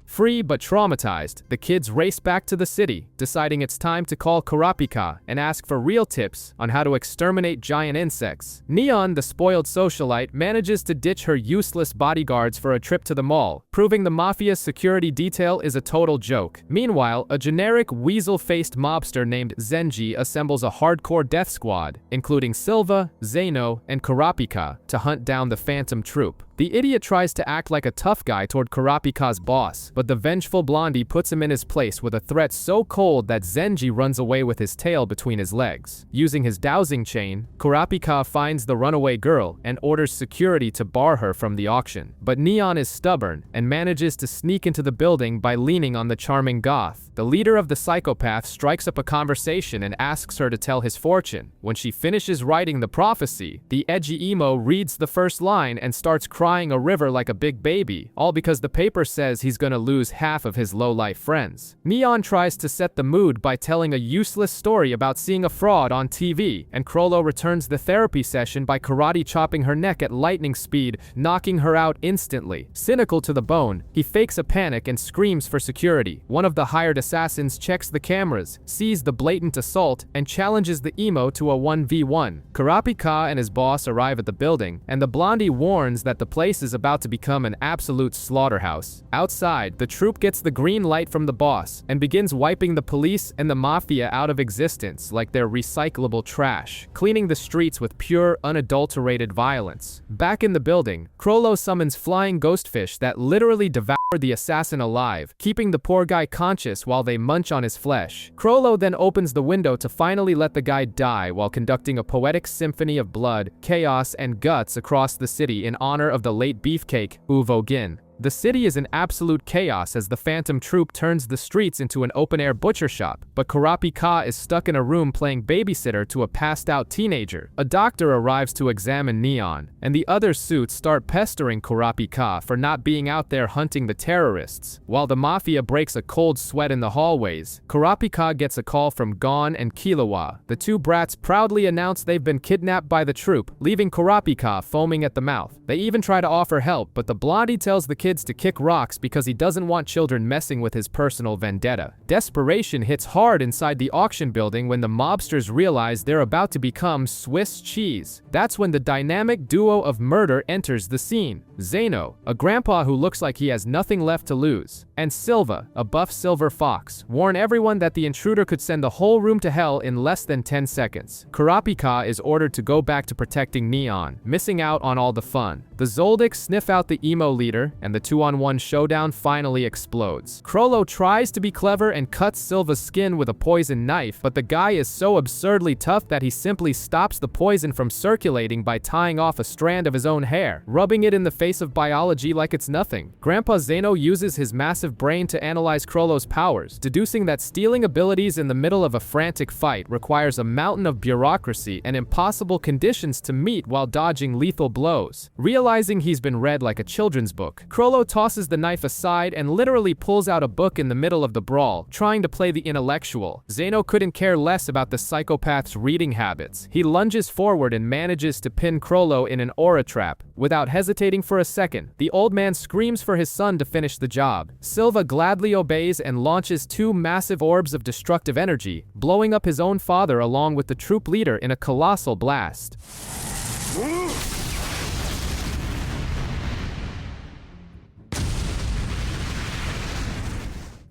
Free but traumatized, the kids race back to the city, deciding it's time to call Kurapika and ask for real tips on how to exterminate giant insects. Neon, the spoiled socialite, manages to ditch her useless bodyguards for a trip to the mall, proving the mafia's security detail is a total joke. Meanwhile, a generic weasel-faced mobster named Zenji assembles a hardcore death squad, including Silva, Zeno, and Kurapika, to hunt down the Phantom Troupe. The idiot tries to act like a tough guy toward Kurapika's boss, but the vengeful blondie puts him in his place with a threat so cold that Zenji runs away with his tail between his legs. Using his dowsing chain, Kurapika finds the runaway girl and orders security to bar her from the auction. But Neon is stubborn and manages to sneak into the building by leaning on the charming goth. The leader of the psychopaths strikes up a conversation and asks her to tell his fortune. When she finishes writing the prophecy, the edgy emo reads the first line and starts crying a river like a big baby, all because the paper says he's gonna lose half of his low-life friends. Neon tries to set the mood by telling a useless story about seeing a fraud on TV, and Chrollo returns the therapy session by karate chopping her neck at lightning speed, knocking her out instantly. Cynical to the bone, he fakes a panic and screams for security. One of the hired assassins checks the cameras, sees the blatant assault, and challenges the emo to a 1v1. Kurapika and his boss arrive at the building, and the blondie warns that the place is about to become an absolute slaughterhouse. Outside, the troupe gets the green light from the boss and begins wiping the police and the mafia out of existence like they're recyclable trash, cleaning the streets with pure, unadulterated violence. Back in the building, Chrollo summons flying ghostfish that literally devour the assassin alive, keeping the poor guy conscious while they munch on his flesh. Chrollo then opens the window to finally let the guy die while conducting a poetic symphony of blood, chaos, and guts across the city in honor of the late beefcake, Uvo Gin. The city is in absolute chaos as the Phantom Troupe turns the streets into an open-air butcher shop, but Kurapika is stuck in a room playing babysitter to a passed-out teenager. A doctor arrives to examine Neon, and the other suits start pestering Kurapika for not being out there hunting the terrorists. While the mafia breaks a cold sweat in the hallways, Kurapika gets a call from Gon and Killua. The two brats proudly announce they've been kidnapped by the troupe, leaving Kurapika foaming at the mouth. They even try to offer help, but the blondie tells the kids to kick rocks because he doesn't want children messing with his personal vendetta. Desperation hits hard inside the auction building when the mobsters realize they're about to become Swiss cheese. That's when the dynamic duo of murder enters the scene. Zeno, a grandpa who looks like he has nothing left to lose, and Silva, a buff silver fox, warn everyone that the intruder could send the whole room to hell in less than 10 seconds. Kurapika is ordered to go back to protecting Neon, missing out on all the fun. The Zoldyck sniff out the emo leader, and the 2-on-1 showdown finally explodes. Chrollo tries to be clever and cuts Silva's skin with a poison knife, but the guy is so absurdly tough that he simply stops the poison from circulating by tying off a strand of his own hair, rubbing it in the face of biology like it's nothing. Grandpa Zeno uses his massive brain to analyze Chrollo's powers, deducing that stealing abilities in the middle of a frantic fight requires a mountain of bureaucracy and impossible conditions to meet while dodging lethal blows. Realizing he's been read like a children's book, Chrollo tosses the knife aside and literally pulls out a book in the middle of the brawl, trying to play the intellectual. Zeno couldn't care less about the psychopath's reading habits. He lunges forward and manages to pin Chrollo in an aura trap. Without hesitating for a second, the old man screams for his son to finish the job. Silva gladly obeys and launches two massive orbs of destructive energy, blowing up his own father along with the troop leader in a colossal blast.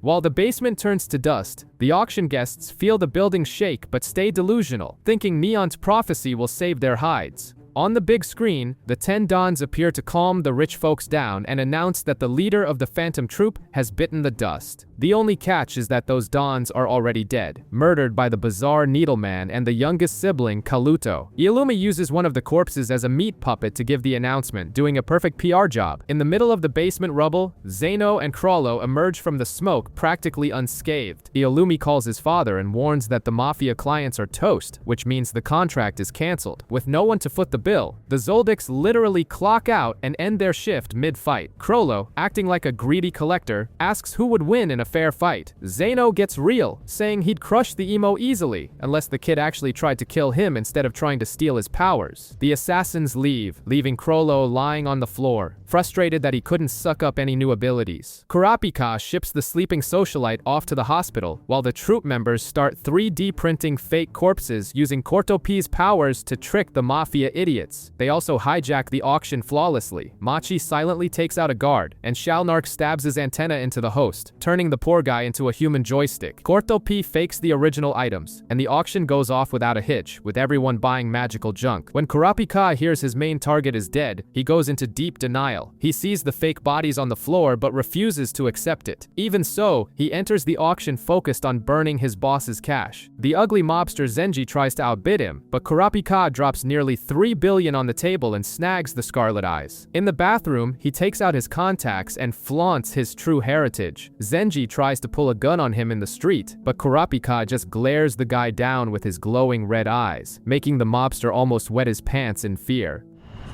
While the basement turns to dust, the auction guests feel the building shake but stay delusional, thinking Neon's prophecy will save their hides. On the big screen, the 10 Dons appear to calm the rich folks down and announce that the leader of the Phantom Troupe has bitten the dust. The only catch is that those Dons are already dead, murdered by the bizarre Needleman and the youngest sibling, Kaluto. Iolumi uses one of the corpses as a meat puppet to give the announcement, doing a perfect PR job. In the middle of the basement rubble, Zeno and Chrollo emerge from the smoke practically unscathed. Iolumi calls his father and warns that the mafia clients are toast, which means the contract is cancelled. With no one to foot the bill, the Zoldicks literally clock out and end their shift mid-fight. Chrollo, acting like a greedy collector, asks who would win in a fair fight. Zeno gets real, saying he'd crush the emo easily, unless the kid actually tried to kill him instead of trying to steal his powers. The assassins leave, leaving Chrollo lying on the floor, frustrated that he couldn't suck up any new abilities. Kurapika ships the sleeping socialite off to the hospital, while the troop members start 3D printing fake corpses using Cortopi's powers to trick the mafia idiots. They also hijack the auction flawlessly. Machi silently takes out a guard, and Shalnark stabs his antenna into the host, turning the poor guy into a human joystick. Cortopi fakes the original items, and the auction goes off without a hitch, with everyone buying magical junk. When Kurapika hears his main target is dead, he goes into deep denial. He sees the fake bodies on the floor but refuses to accept it. Even so, he enters the auction focused on burning his boss's cash. The ugly mobster Zenji tries to outbid him, but Kurapika drops nearly 3 billion on the table and snags the Scarlet Eyes. In the bathroom, he takes out his contacts and flaunts his true heritage. Zenji tries to pull a gun on him in the street, but Kurapika just glares the guy down with his glowing red eyes, making the mobster almost wet his pants in fear.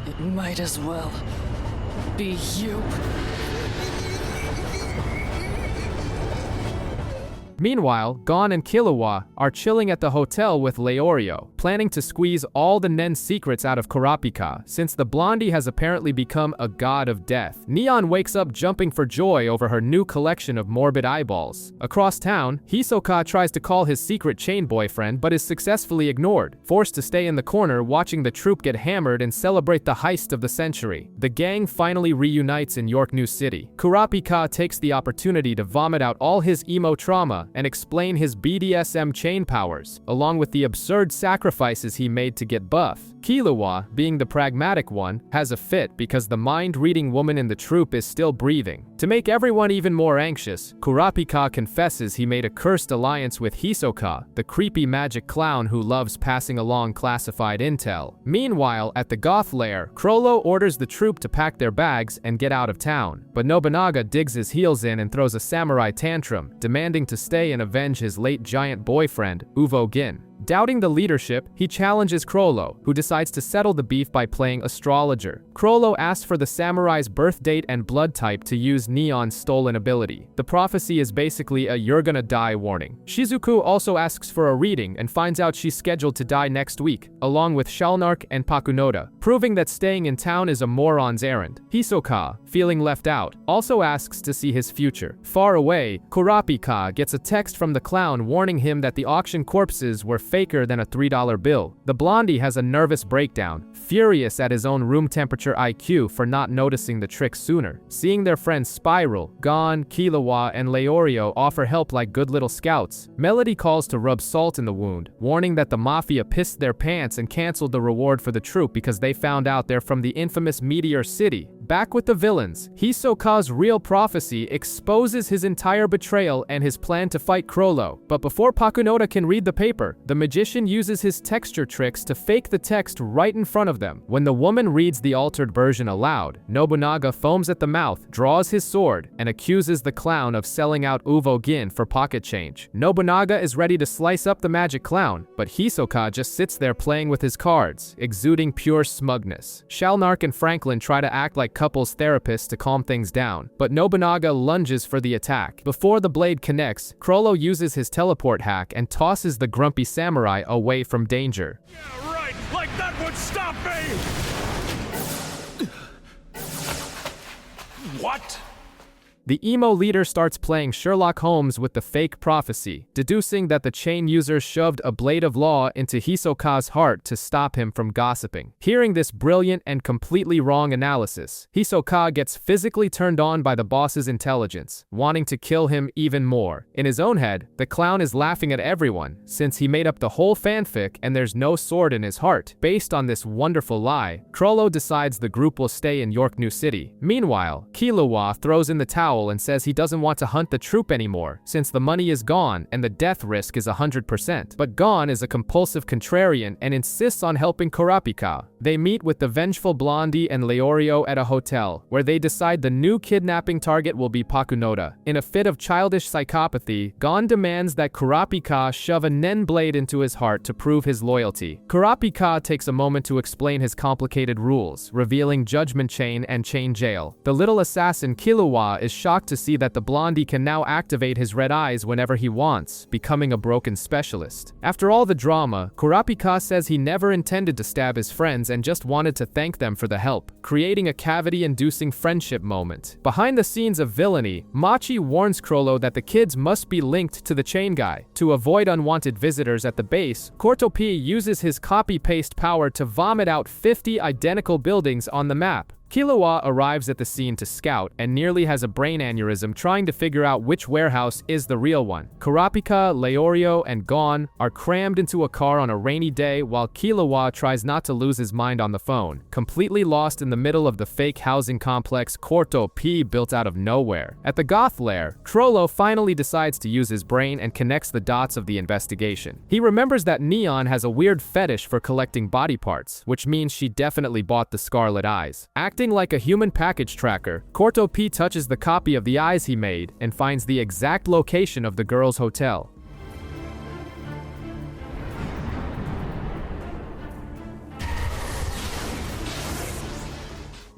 It might as well be you. Meanwhile, Gon and Killua are chilling at the hotel with Leorio, planning to squeeze all the Nen secrets out of Kurapika, since the blondie has apparently become a god of death. Neon wakes up jumping for joy over her new collection of morbid eyeballs. Across town, Hisoka tries to call his secret chain boyfriend but is successfully ignored, forced to stay in the corner watching the troupe get hammered and celebrate the heist of the century. The gang finally reunites in York New City. Kurapika takes the opportunity to vomit out all his emo trauma and explain his BDSM chain powers, along with the absurd sacrifices he made to get buff. Killua, being the pragmatic one, has a fit because the mind-reading woman in the troupe is still breathing. To make everyone even more anxious, Kurapika confesses he made a cursed alliance with Hisoka, the creepy magic clown who loves passing along classified intel. Meanwhile, at the Goth lair, Chrollo orders the troupe to pack their bags and get out of town, but Nobunaga digs his heels in and throws a samurai tantrum, demanding to stay and avenge his late giant boyfriend, Uvo Gin. Doubting the leadership, he challenges Chrollo, who decides to settle the beef by playing astrologer. Chrollo asks for the samurai's birth date and blood type to use Neon's stolen ability. The prophecy is basically a "you're gonna die" warning. Shizuku also asks for a reading and finds out she's scheduled to die next week, along with Shalnark and Pakunoda, proving that staying in town is a moron's errand. Hisoka, feeling left out, also asks to see his future. Far away, Kurapika gets a text from the clown warning him that the auction corpses were faker than a $3 bill. The blondie has a nervous breakdown, furious at his own room temperature IQ for not noticing the trick sooner. Seeing their friends spiral, Gon, Killua, and Leorio offer help like good little scouts. Melody calls to rub salt in the wound, warning that the mafia pissed their pants and canceled the reward for the troupe because they found out they're from the infamous Meteor City. Back with the villains, Hisoka's real prophecy exposes his entire betrayal and his plan to fight Chrollo. But before Pakunoda can read the paper, the magician uses his texture tricks to fake the text right in front of them. When the woman reads the altered version aloud, Nobunaga foams at the mouth, draws his sword, and accuses the clown of selling out Uvo Gin for pocket change. Nobunaga is ready to slice up the magic clown, but Hisoka just sits there playing with his cards, exuding pure smugness. Shalnark and Franklin try to act like couples therapists to calm things down, but Nobunaga lunges for the attack. Before the blade connects, Chrollo uses his teleport hack and tosses the grumpy samurai away from danger. Yeah, right! Like that would stop me! What? The emo leader starts playing Sherlock Holmes with the fake prophecy, deducing that the chain user shoved a blade of law into Hisoka's heart to stop him from gossiping. Hearing this brilliant and completely wrong analysis, Hisoka gets physically turned on by the boss's intelligence, wanting to kill him even more. In his own head, the clown is laughing at everyone, since he made up the whole fanfic and there's no sword in his heart. Based on this wonderful lie, Chrollo decides the group will stay in York New City. Meanwhile, Killua throws in the towel and says he doesn't want to hunt the troupe anymore, since the money is gone and the death risk is 100%. But Gon is a compulsive contrarian and insists on helping Kurapika. They meet with the vengeful blondie and Leorio at a hotel, where they decide the new kidnapping target will be Pakunoda. In a fit of childish psychopathy, Gon demands that Kurapika shove a Nen blade into his heart to prove his loyalty. Kurapika takes a moment to explain his complicated rules, revealing Judgment Chain and Chain Jail. The little assassin Killua is shocked to see that the blondie can now activate his red eyes whenever he wants, becoming a broken specialist. After all the drama, Kurapika says he never intended to stab his friends and just wanted to thank them for the help, creating a cavity-inducing friendship moment. Behind the scenes of villainy, Machi warns Chrollo that the kids must be linked to the chain guy. To avoid unwanted visitors at the base, Corto P uses his copy-paste power to vomit out 50 identical buildings on the map. Killua arrives at the scene to scout and nearly has a brain aneurysm trying to figure out which warehouse is the real one. Kurapika, Leorio, and Gon are crammed into a car on a rainy day while Killua tries not to lose his mind on the phone, completely lost in the middle of the fake housing complex Corto P built out of nowhere. At the Goth lair, Chrollo finally decides to use his brain and connects the dots of the investigation. He remembers that Neon has a weird fetish for collecting body parts, which means she definitely bought the Scarlet Eyes. Acting like a human package tracker, Corto P touches the copy of the eyes he made and finds the exact location of the girl's hotel.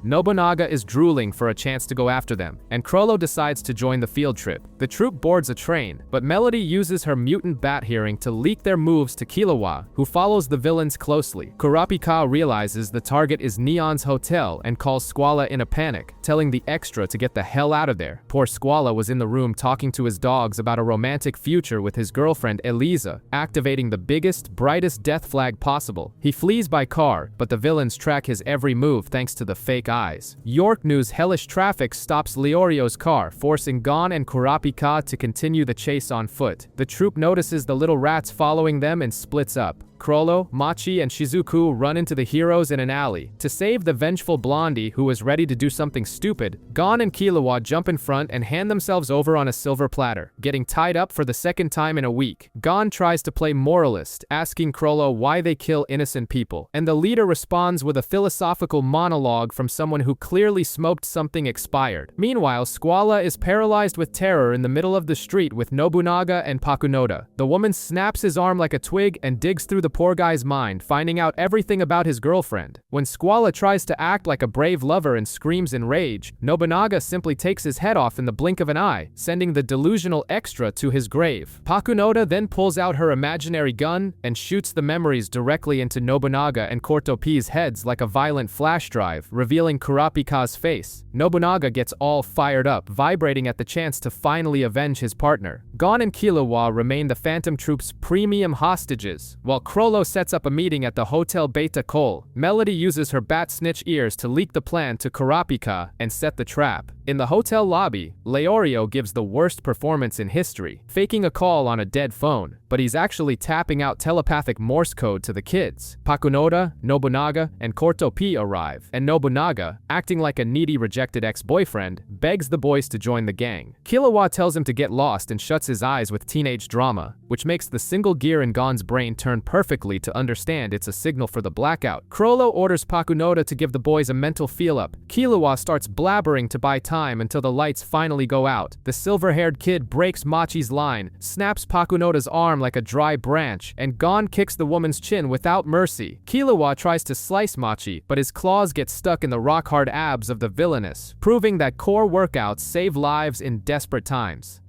Nobunaga is drooling for a chance to go after them, and Chrollo decides to join the field trip. The troop boards a train, but Melody uses her mutant bat hearing to leak their moves to Killua, who follows the villains closely. Kurapika realizes the target is Neon's hotel and calls Squalla in a panic, telling the extra to get the hell out of there. Poor Squalla was in the room talking to his dogs about a romantic future with his girlfriend Eliza, activating the biggest, brightest death flag possible. He flees by car, but the villains track his every move thanks to the fake eyes. York News hellish traffic stops Leorio's car, forcing Gon and Kurapika to continue the chase on foot. The troop notices the little rats following them and splits up. Chrollo, Machi, and Shizuku run into the heroes in an alley. To save the vengeful Blondie, who is ready to do something stupid, Gon and Killua jump in front and hand themselves over on a silver platter, getting tied up for the second time in a week. Gon tries to play moralist, asking Chrollo why they kill innocent people, and the leader responds with a philosophical monologue from someone who clearly smoked something expired. Meanwhile, Squalla is paralyzed with terror in the middle of the street with Nobunaga and Pakunoda. The woman snaps his arm like a twig and digs through the poor guy's mind, finding out everything about his girlfriend. When Squalla tries to act like a brave lover and screams in rage, Nobunaga simply takes his head off in the blink of an eye, sending the delusional extra to his grave. Pakunoda then pulls out her imaginary gun and shoots the memories directly into Nobunaga and Cortopi's heads like a violent flash drive, revealing Kurapika's face. Nobunaga gets all fired up, vibrating at the chance to finally avenge his partner. Gon and Killua remain the Phantom Troop's premium hostages, while Chrollo sets up a meeting at the Hotel Beta Cole. Melody uses her bat snitch ears to leak the plan to Kurapika and set the trap. In the hotel lobby, Leorio gives the worst performance in history, faking a call on a dead phone, but he's actually tapping out telepathic Morse code to the kids. Pakunoda, Nobunaga, and Cortopi arrive, and Nobunaga, acting like a needy rejected ex-boyfriend, begs the boys to join the gang. Killua tells him to get lost and shuts his eyes with teenage drama, which makes the single gear in Gon's brain turn perfectly to understand it's a signal for the blackout. Chrollo orders Pakunoda to give the boys a mental feel-up. Killua starts blabbering to buy time until the lights finally go out. The silver-haired kid breaks Machi's line, snaps Pakunoda's arm like a dry branch, and Gon kicks the woman's chin without mercy. Killua tries to slice Machi, but his claws get stuck in the rock-hard abs of the villainess, proving that core workouts save lives in desperate times.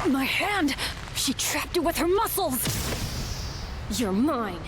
My hand! She trapped it with her muscles! You're mine.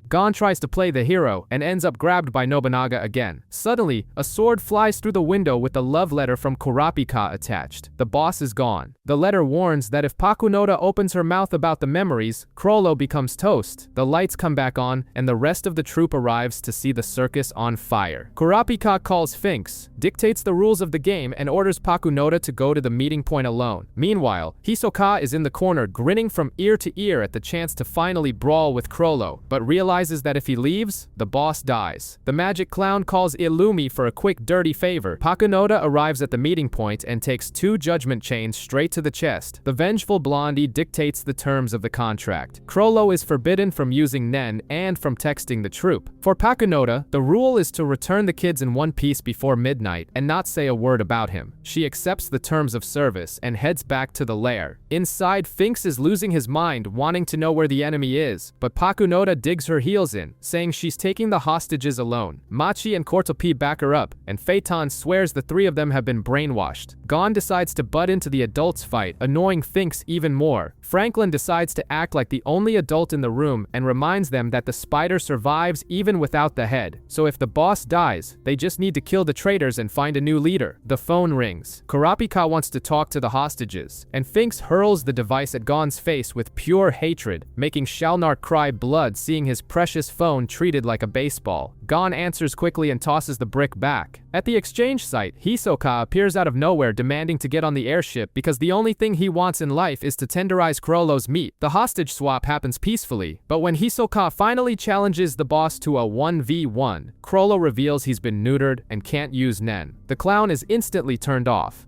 Gon tries to play the hero and ends up grabbed by Nobunaga again. Suddenly, a sword flies through the window with a love letter from Kurapika attached. The boss is gone. The letter warns that if Pakunoda opens her mouth about the memories, Chrollo becomes toast. The lights come back on, and the rest of the troop arrives to see the circus on fire. Kurapika calls Finks, dictates the rules of the game, and orders Pakunoda to go to the meeting point alone. Meanwhile, Hisoka is in the corner grinning from ear to ear at the chance to finally brawl with Chrollo, but realizes that if he leaves, the boss dies. The magic clown calls Illumi for a quick dirty favor. Pakunoda arrives at the meeting point and takes 2 judgment chains straight to the chest. The vengeful Blondie dictates the terms of the contract. Chrollo is forbidden from using Nen and from texting the troop. For Pakunoda, the rule is to return the kids in one piece before midnight and not say a word about him. She accepts the terms of service and heads back to the lair. Inside, Finks is losing his mind, wanting to know where the enemy is, but Pakunoda digs her heels in, saying she's taking the hostages alone. Machi and Cortopi back her up, and Phaeton swears the 3 of them have been brainwashed. Gon decides to butt into the adults' fight, annoying Finks even more. Franklin decides to act like the only adult in the room and reminds them that the spider survives even without the head. So if the boss dies, they just need to kill the traitors and find a new leader. The phone rings. Kurapika wants to talk to the hostages, and Finks hurls the device at Gon's face with pure hatred, making Shalnar cry blood seeing his precious phone treated like a baseball. Gon answers quickly and tosses the brick back. At the exchange site, Hisoka appears out of nowhere demanding to get on the airship because the only thing he wants in life is to tenderize Chrollo's meat. The hostage swap happens peacefully, but when Hisoka finally challenges the boss to a 1v1, Chrollo reveals he's been neutered and can't use Nen. The clown is instantly turned off.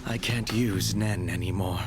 I can't use Nen anymore.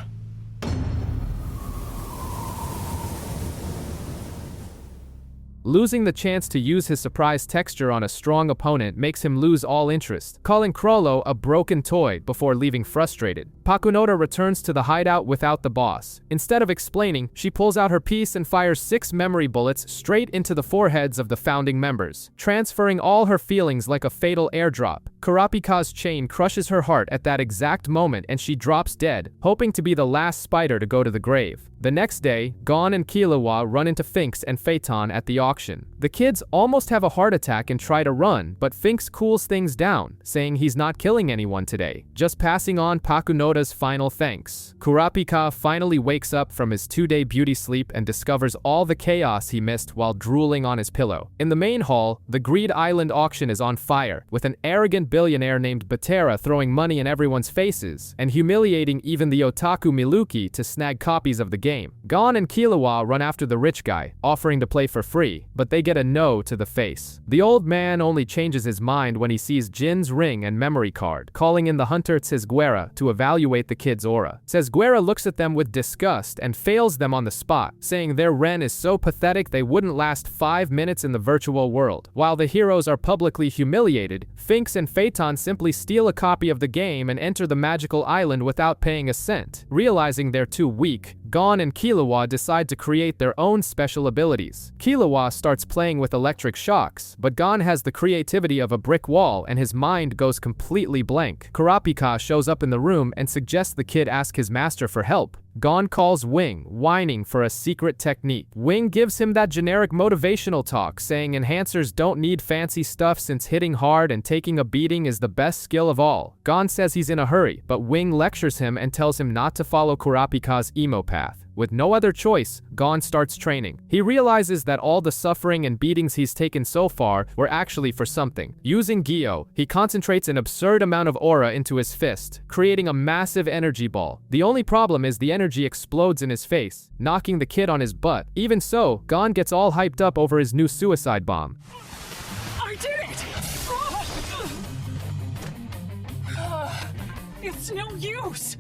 Losing the chance to use his surprise texture on a strong opponent makes him lose all interest, calling Chrollo a broken toy before leaving frustrated. Pakunoda returns to the hideout without the boss. Instead of explaining, she pulls out her piece and fires 6 memory bullets straight into the foreheads of the founding members, transferring all her feelings like a fatal airdrop. Kurapika's chain crushes her heart at that exact moment and she drops dead, hoping to be the last spider to go to the grave. The next day, Gon and Killua run into Finks and Phaeton at the auction. The kids almost have a heart attack and try to run, but Finks cools things down, saying he's not killing anyone today, just passing on Pakunoda's final thanks. Kurapika finally wakes up from his 2-day beauty sleep and discovers all the chaos he missed while drooling on his pillow. In the main hall, the Greed Island auction is on fire, with an arrogant billionaire named Batera throwing money in everyone's faces and humiliating even the otaku Miluki to snag copies of the game. Gon and Killua run after the rich guy, offering to play for free, but they get a no to the face. The old man only changes his mind when he sees Jin's ring and memory card, calling in the hunter Tsezguera to evaluate the kid's aura. Tsezguera looks at them with disgust and fails them on the spot, saying their Ren is so pathetic they wouldn't last 5 minutes in the virtual world. While the heroes are publicly humiliated, Finks and Phaeton simply steal a copy of the game and enter the magical island without paying a cent. Realizing they're too weak, Gon and Killua decide to create their own special abilities. Killua starts playing with electric shocks, but Gon has the creativity of a brick wall and his mind goes completely blank. Kurapika shows up in the room and suggests the kid ask his master for help. Gon calls Wing, whining for a secret technique. Wing gives him that generic motivational talk, saying enhancers don't need fancy stuff since hitting hard and taking a beating is the best skill of all. Gon says he's in a hurry, but Wing lectures him and tells him not to follow Kurapika's emo path. With no other choice, Gon starts training. He realizes that all the suffering and beatings he's taken so far were actually for something. Using Gyo, he concentrates an absurd amount of aura into his fist, creating a massive energy ball. The only problem is the energy explodes in his face, knocking the kid on his butt. Even so, Gon gets all hyped up over his new suicide bomb. I did it! It's no use!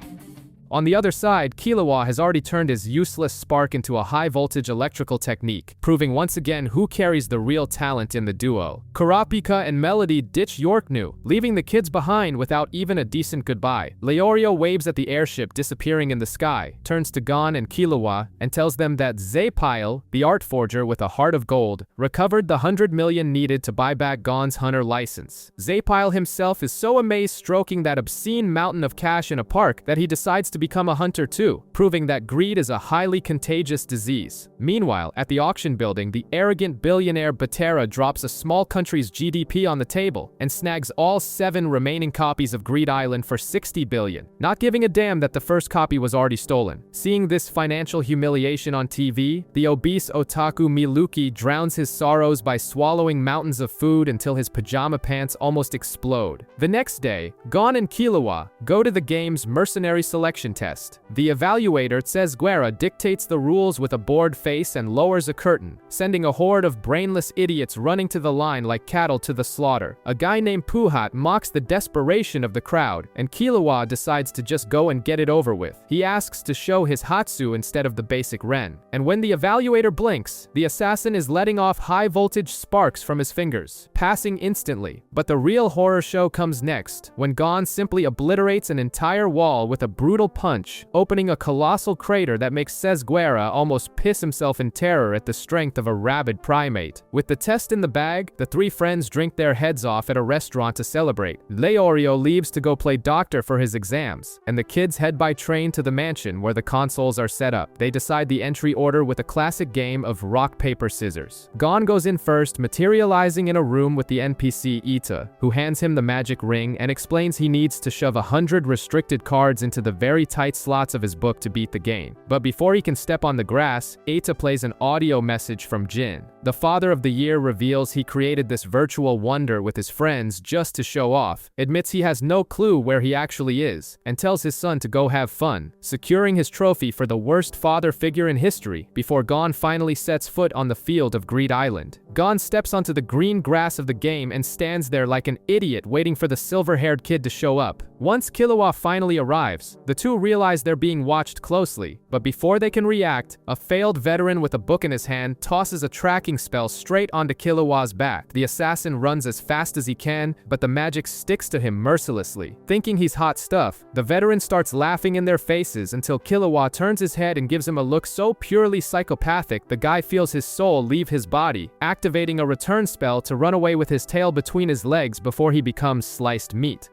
On the other side, Killua has already turned his useless spark into a high-voltage electrical technique, proving once again who carries the real talent in the duo. Kurapika and Melody ditch Yorknu, leaving the kids behind without even a decent goodbye. Leorio waves at the airship disappearing in the sky, turns to Gon and Killua, and tells them that Zapile, the art forger with a heart of gold, recovered the 100 million needed to buy back Gon's hunter license. Zapile himself is so amazed stroking that obscene mountain of cash in a park that he decides to become a hunter too, proving that greed is a highly contagious disease. Meanwhile, at the auction building, the arrogant billionaire Batera drops a small country's GDP on the table and snags all 7 remaining copies of Greed Island for 60 billion, not giving a damn that the first copy was already stolen. Seeing this financial humiliation on TV, the obese otaku Miluki drowns his sorrows by swallowing mountains of food until his pajama pants almost explode. The next day, Gon and Killua go to the game's mercenary selection test. The evaluator Tsezguera dictates the rules with a bored face and lowers a curtain, sending a horde of brainless idiots running to the line like cattle to the slaughter. A guy named Puhat mocks the desperation of the crowd, and Killua decides to just go and get it over with. He asks to show his Hatsu instead of the basic Ren. And when the evaluator blinks, the assassin is letting off high-voltage sparks from his fingers, passing instantly. But the real horror show comes next, when Gon simply obliterates an entire wall with a brutal punch, opening a colossal crater that makes Tsezguera almost piss himself in terror at the strength of a rabid primate. With the test in the bag, the 3 friends drink their heads off at a restaurant to celebrate. Leorio leaves to go play doctor for his exams, and the kids head by train to the mansion where the consoles are set up. They decide the entry order with a classic game of rock, paper, scissors. Gon goes in first, materializing in a room with the NPC Ita, who hands him the magic ring and explains he needs to shove 100 restricted cards into the very tight slots of his book to beat the game. But before he can step on the grass, Ata plays an audio message from Jin. The father of the year reveals he created this virtual wonder with his friends just to show off, admits he has no clue where he actually is, and tells his son to go have fun, securing his trophy for the worst father figure in history before Gon finally sets foot on the field of Greed Island. Gon steps onto the green grass of the game and stands there like an idiot waiting for the silver-haired kid to show up. Once Killua finally arrives, the two two realize they're being watched closely, but before they can react, a failed veteran with a book in his hand tosses a tracking spell straight onto Killua's back. The assassin runs as fast as he can, but the magic sticks to him mercilessly. Thinking he's hot stuff, the veteran starts laughing in their faces until Killua turns his head and gives him a look so purely psychopathic the guy feels his soul leave his body, activating a return spell to run away with his tail between his legs before he becomes sliced meat.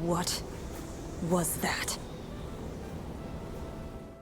What was that?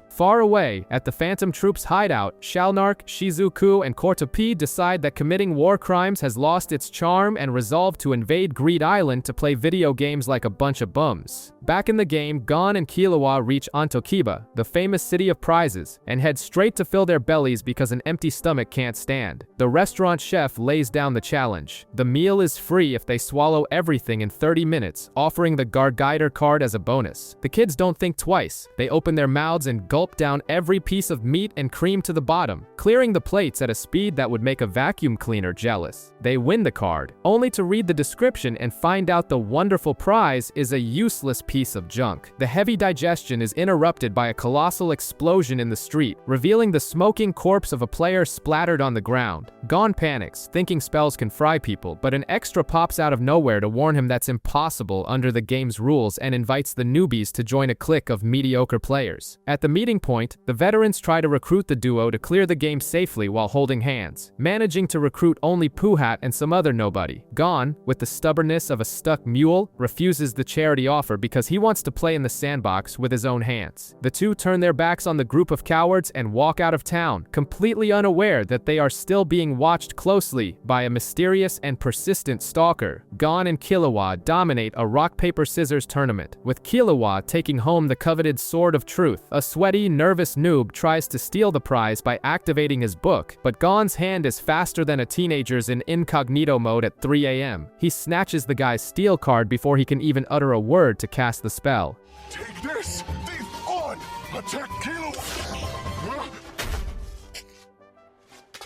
Far away, at the Phantom Troops' hideout, Shalnark, Shizuku, and Cortopi decide that committing war crimes has lost its charm and resolve to invade Greed Island to play video games like a bunch of bums. Back in the game, Gon and Killua reach Antokiba, the famous city of prizes, and head straight to fill their bellies because an empty stomach can't stand. The restaurant chef lays down the challenge. The meal is free if they swallow everything in 30 minutes, offering the Garguider card as a bonus. The kids don't think twice. They open their mouths and gulp down every piece of meat and cream to the bottom, clearing the plates at a speed that would make a vacuum cleaner jealous. They win the card, only to read the description and find out the wonderful prize is a useless piece of junk. The heavy digestion is interrupted by a colossal explosion in the street, revealing the smoking corpse of a player splattered on the ground. Gon panics, thinking spells can fry people, but an extra pops out of nowhere to warn him that's impossible under the game's rules and invites the newbies to join a clique of mediocre players. At the meeting point, the veterans try to recruit the duo to clear the game safely while holding hands, managing to recruit only Puhat and some other nobody. Gon, with the stubbornness of a stuck mule, refuses the charity offer because he wants to play in the sandbox with his own hands. The two turn their backs on the group of cowards and walk out of town, completely unaware that they are still being watched closely by a mysterious and persistent stalker. Gon and Killua dominate a rock-paper-scissors tournament, with Killua taking home the coveted Sword of Truth. A sweaty, nervous noob tries to steal the prize by activating his book, but Gon's hand is faster than a teenager's in incognito mode at 3 a.m. He snatches the guy's steel card before he can even utter a word to cast the spell. Take this! Thief on! Attack Killua!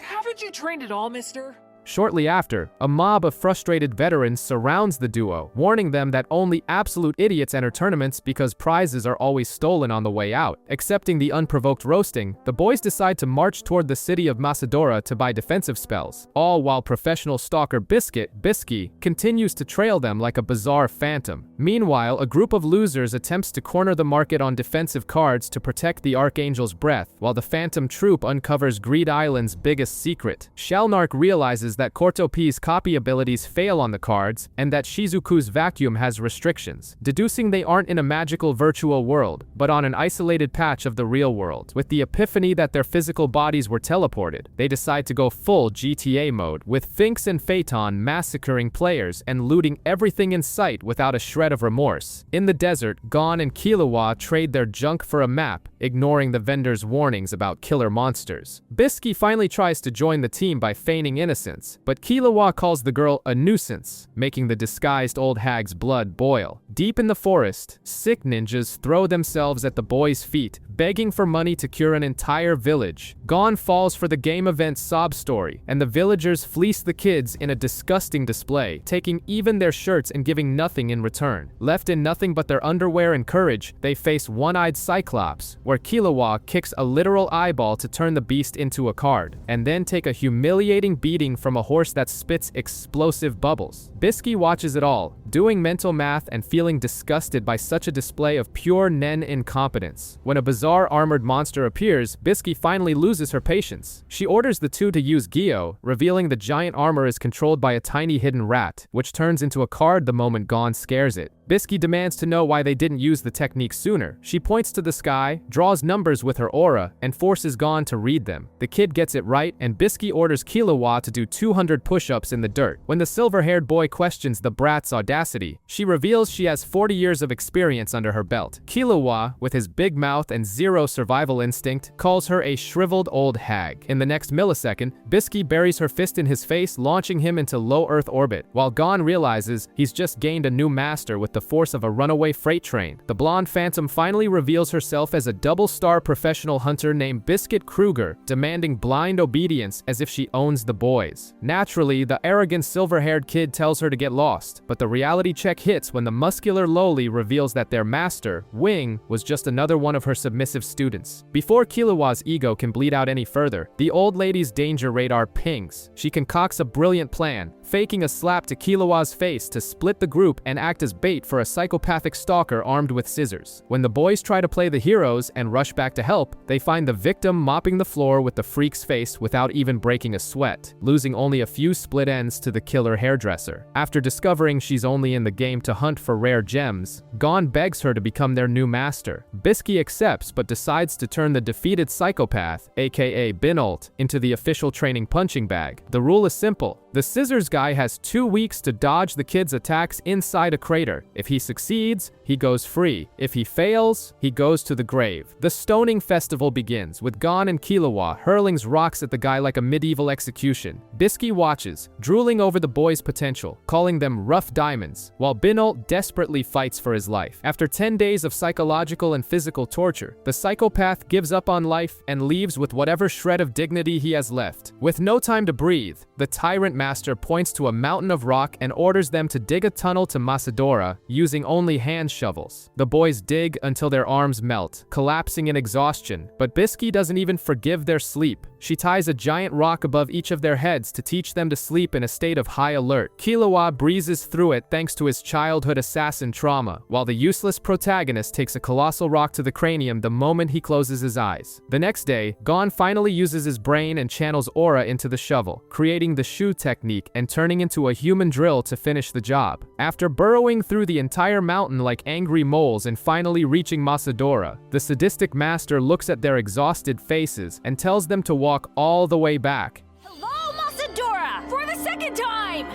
Haven't you trained at all, mister? Shortly after, a mob of frustrated veterans surrounds the duo, warning them that only absolute idiots enter tournaments because prizes are always stolen on the way out. Accepting the unprovoked roasting, the boys decide to march toward the city of Masadora to buy defensive spells, all while professional stalker Bisky, continues to trail them like a bizarre phantom. Meanwhile, a group of losers attempts to corner the market on defensive cards to protect the Archangel's breath, while the Phantom Troop uncovers Greed Island's biggest secret. Shalnark realizes that Cortopi's copy abilities fail on the cards, and that Shizuku's vacuum has restrictions, deducing they aren't in a magical virtual world, but on an isolated patch of the real world. With the epiphany that their physical bodies were teleported, they decide to go full GTA mode, with Finks and Phaeton massacring players and looting everything in sight without a shred of remorse. In the desert, Gon and Killua trade their junk for a map, ignoring the vendor's warnings about killer monsters. Bisky finally tries to join the team by feigning innocence, but Killua calls the girl a nuisance, making the disguised old hag's blood boil. Deep in the forest, sick ninjas throw themselves at the boys' feet, begging for money to cure an entire village. Gon falls for the game event's sob story, and the villagers fleece the kids in a disgusting display, taking even their shirts and giving nothing in return. Left in nothing but their underwear and courage, they face One-Eyed Cyclops, where Killua kicks a literal eyeball to turn the beast into a card, and then take a humiliating beating from a horse that spits explosive bubbles. Bisky watches it all, doing mental math and feeling disgusted by such a display of pure Nen incompetence. When a bizarre armored monster appears, Bisky finally loses her patience. She orders the two to use Gyo, revealing the giant armor is controlled by a tiny hidden rat, which turns into a card the moment Gon scares it. Bisky demands to know why they didn't use the technique sooner. She points to the sky, draws numbers with her aura, and forces Gon to read them. The kid gets it right, and Bisky orders Killua to do 200 push-ups in the dirt. When the silver-haired boy questions the brat's audacity, she reveals she has 40 years of experience under her belt. Killua, with his big mouth and zero survival instinct, calls her a shriveled old hag. In the next millisecond, Bisky buries her fist in his face, launching him into low Earth orbit, while Gon realizes he's just gained a new master with with the force of a runaway freight train. The blonde phantom finally reveals herself as a double-star professional hunter named Biscuit Kruger, demanding blind obedience as if she owns the boys. Naturally, the arrogant silver-haired kid tells her to get lost, but the reality check hits when the muscular Loli reveals that their master, Wing, was just another one of her submissive students. Before Killua's ego can bleed out any further, the old lady's danger radar pings. She concocts a brilliant plan, faking a slap to Killua's face to split the group and act as bait for a psychopathic stalker armed with scissors. When the boys try to play the heroes and rush back to help, they find the victim mopping the floor with the freak's face without even breaking a sweat, losing only a few split ends to the killer hairdresser. After discovering she's only in the game to hunt for rare gems, Gon begs her to become their new master. Bisky accepts but decides to turn the defeated psychopath, aka Binolt, into the official training punching bag. The rule is simple. The scissors guy has 2 weeks to dodge the kid's attacks inside a crater. If he succeeds, he goes free. If he fails, he goes to the grave. The stoning festival begins, with Gon and Killua hurling rocks at the guy like a medieval execution. Bisky watches, drooling over the boys' potential, calling them rough diamonds, while Binolt desperately fights for his life. After 10 days of psychological and physical torture, the psychopath gives up on life and leaves with whatever shred of dignity he has left. With no time to breathe, the tyrant master points to a mountain of rock and orders them to dig a tunnel to Masadora using only hand shovels. The boys dig until their arms melt, collapsing in exhaustion, but Bisky doesn't even forgive their sleep. She ties a giant rock above each of their heads to teach them to sleep in a state of high alert. Killua breezes through it thanks to his childhood assassin trauma, while the useless protagonist takes a colossal rock to the cranium the moment he closes his eyes. The next day, Gon finally uses his brain and channels aura into the shovel, creating the shoe technique and turning into a human drill to finish the job. After burrowing through the entire mountain like angry moles and finally reaching Masadora, the sadistic master looks at their exhausted faces and tells them to walk all the way back. Hello, Masadora! For the second time!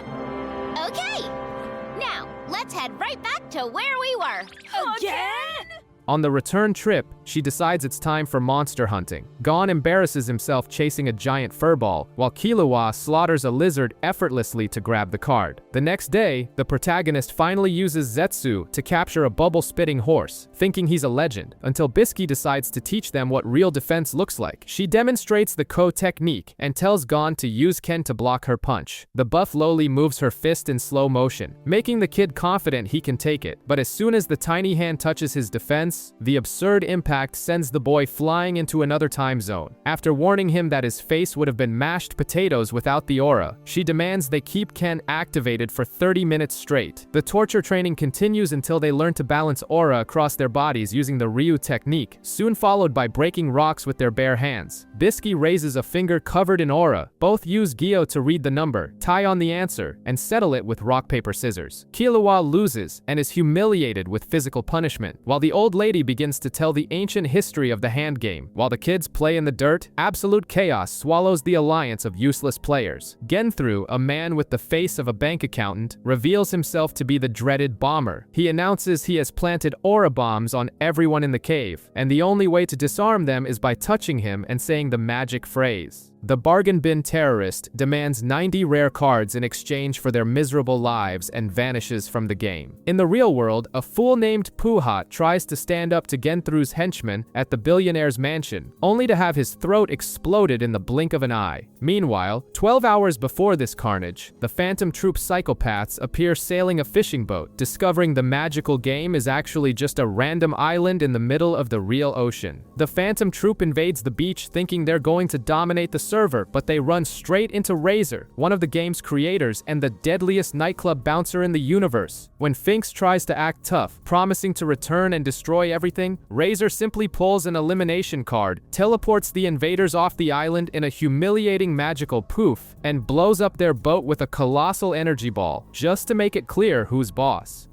Okay, now let's head right back to where we were. Again? On the return trip, she decides it's time for monster hunting. Gon embarrasses himself chasing a giant furball, while Killua slaughters a lizard effortlessly to grab the card. The next day, the protagonist finally uses Zetsu to capture a bubble-spitting horse, thinking he's a legend, until Bisky decides to teach them what real defense looks like. She demonstrates the Ko technique and tells Gon to use Ken to block her punch. The buff Loli moves her fist in slow motion, making the kid confident he can take it, but as soon as the tiny hand touches his defense, the absurd impact sends the boy flying into another time zone. After warning him that his face would have been mashed potatoes without the aura, she demands they keep Ken activated for 30 minutes straight. The torture training continues until they learn to balance aura across their bodies using the Ryu technique, soon followed by breaking rocks with their bare hands. Bisky raises a finger covered in aura. Both use Gyo to read the number, tie on the answer, and settle it with rock, paper, scissors. Killua loses and is humiliated with physical punishment, while the old lady begins to tell the ancient history of the hand game. While the kids play in the dirt, absolute chaos swallows the alliance of useless players. Genthru, a man with the face of a bank accountant, reveals himself to be the dreaded bomber. He announces he has planted aura bombs on everyone in the cave, and the only way to disarm them is by touching him and saying the magic phrase. The bargain bin terrorist demands 90 rare cards in exchange for their miserable lives and vanishes from the game. In the real world, a fool named Puhat tries to stand up to Genthru's henchmen at the billionaire's mansion, only to have his throat exploded in the blink of an eye. Meanwhile, 12 hours before this carnage, the Phantom Troop psychopaths appear sailing a fishing boat, discovering the magical game is actually just a random island in the middle of the real ocean. The Phantom Troop invades the beach thinking they're going to dominate the server, but they run straight into Razor, one of the game's creators and the deadliest nightclub bouncer in the universe. When Finks tries to act tough, promising to return and destroy everything, Razor simply pulls an elimination card, teleports the invaders off the island in a humiliating magical poof, and blows up their boat with a colossal energy ball, just to make it clear who's boss.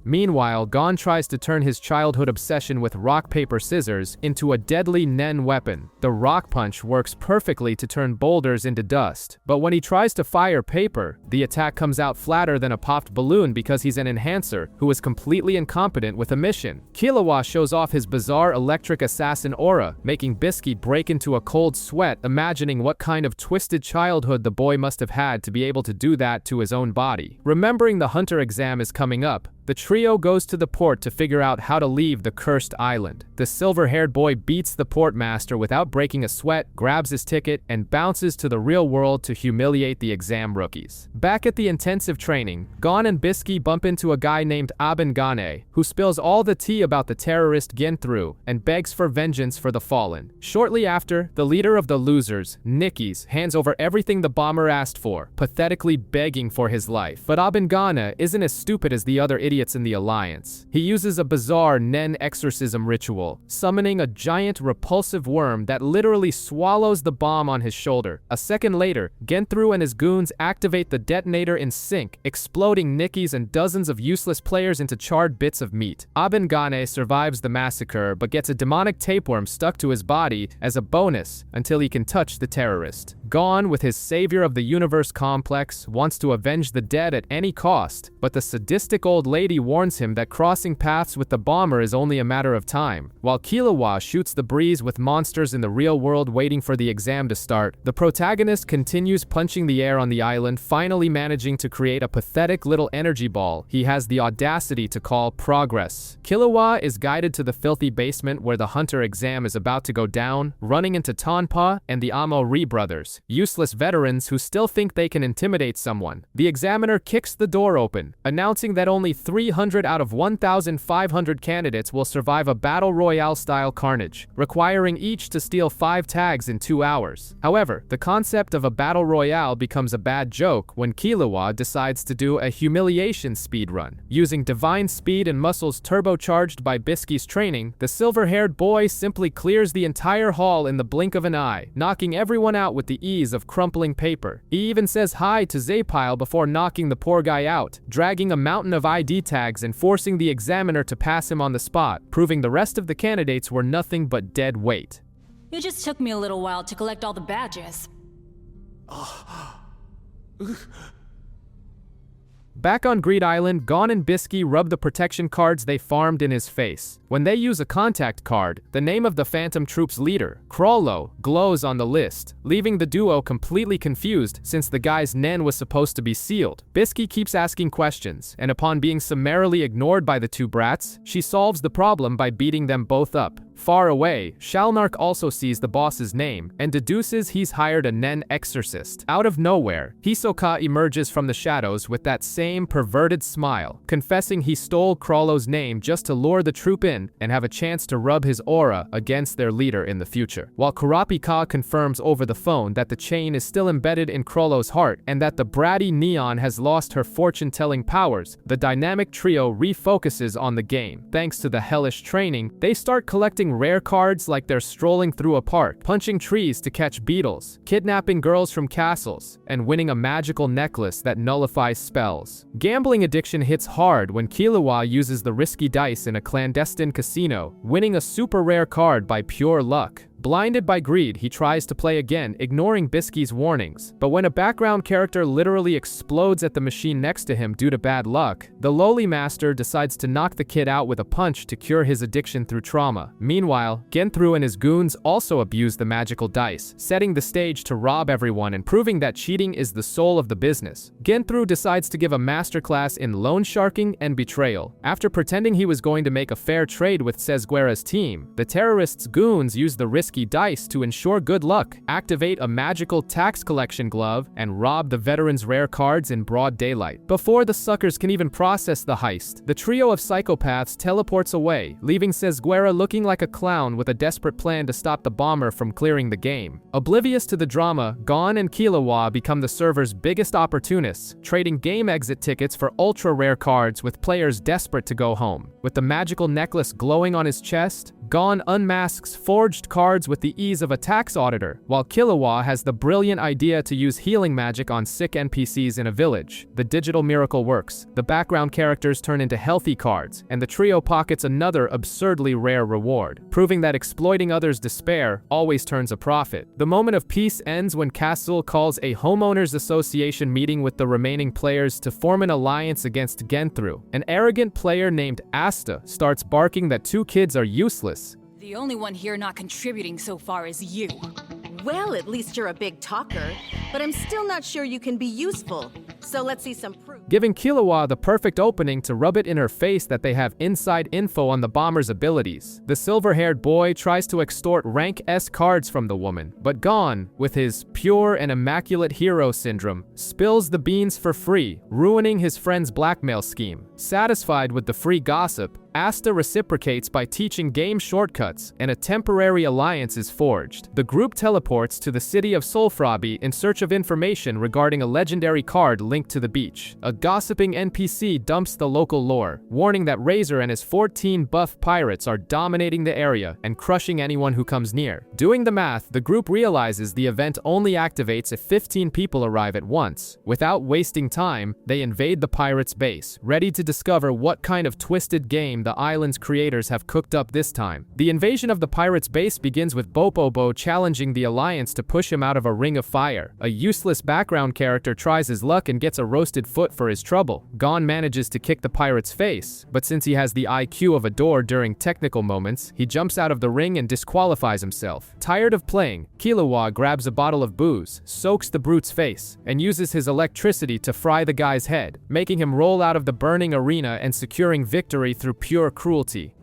Meanwhile, Gon tries to turn his childhood obsession with rock, paper, scissors into a deadly Nen weapon. The rock punch works perfectly to turn boulders into dust, but when he tries to fire paper, the attack comes out flatter than a popped balloon because he's an enhancer who is completely incompetent with a mission. Killua shows off his bizarre electric assassin aura, making Bisky break into a cold sweat, imagining what kind of twisted childhood the boy must have had to be able to do that to his own body. Remembering the hunter exam is coming up, the trio goes to the port to figure out how to leave the cursed island. The silver-haired boy beats the port master without breaking a sweat, grabs his ticket, and bounces to the real world to humiliate the exam rookies. Back at the intensive training, Gon and Bisky bump into a guy named Abengane, who spills all the tea about the terrorist Genthru and begs for vengeance for the fallen. Shortly after, the leader of the losers, Nickies, hands over everything the bomber asked for, pathetically begging for his life. But Abengane isn't as stupid as the other idiots in the Alliance. He uses a bizarre Nen exorcism ritual, summoning a giant repulsive worm that literally swallows the bomb on his shoulder. A second later, Genthru and his goons activate the detonator in sync, exploding Nickies and dozens of useless players into charred bits of meat. Abengane survives the massacre, but gets a demonic tapeworm stuck to his body as a bonus until he can touch the terrorist. Gon, with his savior of the universe complex, wants to avenge the dead at any cost, but the sadistic old lady warns him that crossing paths with the bomber is only a matter of time. While Killua shoots the breeze with monsters in the real world waiting for the exam to start, the protagonist continues punching the air on the island, finally managing to create a pathetic little energy ball he has the audacity to call progress. Killua is guided to the filthy basement where the hunter exam is about to go down, running into Tonpa and the Amori brothers, useless veterans who still think they can intimidate someone. The examiner kicks the door open, announcing that only 300 out of 1,500 candidates will survive a battle royale-style carnage, requiring each to steal 5 tags in 2 hours. However, the concept of a battle royale becomes a bad joke when Killua decides to do a humiliation speedrun. Using divine speed and muscles turbocharged by Bisky's training, the silver-haired boy simply clears the entire hall in the blink of an eye, knocking everyone out with the ease of crumpling paper. He even says hi to Zapile before knocking the poor guy out, dragging a mountain of ID tags and forcing the examiner to pass him on the spot, proving the rest of the candidates were nothing but dead weight. It just took me a little while to collect all the badges. Back on Greed Island, Gon and Bisky rub the protection cards they farmed in his face. When they use a contact card, the name of the Phantom Troop's leader, Chrollo, glows on the list, leaving the duo completely confused since the guy's Nen was supposed to be sealed. Bisky keeps asking questions, and upon being summarily ignored by the two brats, she solves the problem by beating them both up. Far away, Shalnark also sees the boss's name and deduces he's hired a Nen exorcist. Out of nowhere, Hisoka emerges from the shadows with that same perverted smile, confessing he stole Chrollo's name just to lure the troop in and have a chance to rub his aura against their leader in the future. While Kurapika confirms over the phone that the chain is still embedded in Chrollo's heart and that the bratty Neon has lost her fortune-telling powers, the dynamic trio refocuses on the game. Thanks to the hellish training, they start collecting rare cards like they're strolling through a park, punching trees to catch beetles, kidnapping girls from castles, and winning a magical necklace that nullifies spells. Gambling addiction hits hard when Killua uses the risky dice in a clandestine casino, winning a super rare card by pure luck. Blinded by greed, he tries to play again, ignoring Bisky's warnings. But when a background character literally explodes at the machine next to him due to bad luck, the lowly master decides to knock the kid out with a punch to cure his addiction through trauma. Meanwhile, Genthru and his goons also abuse the magical dice, setting the stage to rob everyone and proving that cheating is the soul of the business. Genthru decides to give a masterclass in loan sharking and betrayal. After pretending he was going to make a fair trade with Sesguera's team, the terrorists' goons use the risky dice to ensure good luck, activate a magical tax collection glove, and rob the veterans' rare cards in broad daylight. Before the suckers can even process the heist, the trio of psychopaths teleports away, leaving Sesguera looking like a clown with a desperate plan to stop the bomber from clearing the game. Oblivious to the drama, Gon and Killua become the server's biggest opportunists, trading game exit tickets for ultra-rare cards with players desperate to go home. With the magical necklace glowing on his chest, Gon unmasks forged cards cards with the ease of a tax auditor, while Killua has the brilliant idea to use healing magic on sick NPCs in a village. The digital miracle works, the background characters turn into healthy cards, and the trio pockets another absurdly rare reward, proving that exploiting others' despair always turns a profit. The moment of peace ends when Castle calls a homeowners association meeting with the remaining players to form an alliance against Genthru. An arrogant player named Asta starts barking that two kids are useless. The only one here not contributing so far is you. Well, at least you're a big talker, but I'm still not sure you can be useful. So let's see some proof. Giving Killua the perfect opening to rub it in her face that they have inside info on the bomber's abilities. The silver-haired boy tries to extort rank S cards from the woman, but Gon, with his pure and immaculate hero syndrome, spills the beans for free, ruining his friend's blackmail scheme. Satisfied with the free gossip, Asta reciprocates by teaching game shortcuts, and a temporary alliance is forged. The group teleports to the city of Solfrabi in search of information regarding a legendary card linked to the beach. A gossiping NPC dumps the local lore, warning that Razor and his 14 buff pirates are dominating the area and crushing anyone who comes near. Doing the math, the group realizes the event only activates if 15 people arrive at once. Without wasting time, they invade the pirates' base, ready to discover what kind of twisted game the island's creators have cooked up this time. The invasion of the pirates' base begins with Bopobo challenging the Alliance to push him out of a ring of fire. A useless background character tries his luck and gets a roasted foot for his trouble. Gon manages to kick the pirate's face, but since he has the IQ of a door during technical moments, he jumps out of the ring and disqualifies himself. Tired of playing, Killua grabs a bottle of booze, soaks the brute's face, and uses his electricity to fry the guy's head, making him roll out of the burning arena and securing victory through pure cruelty.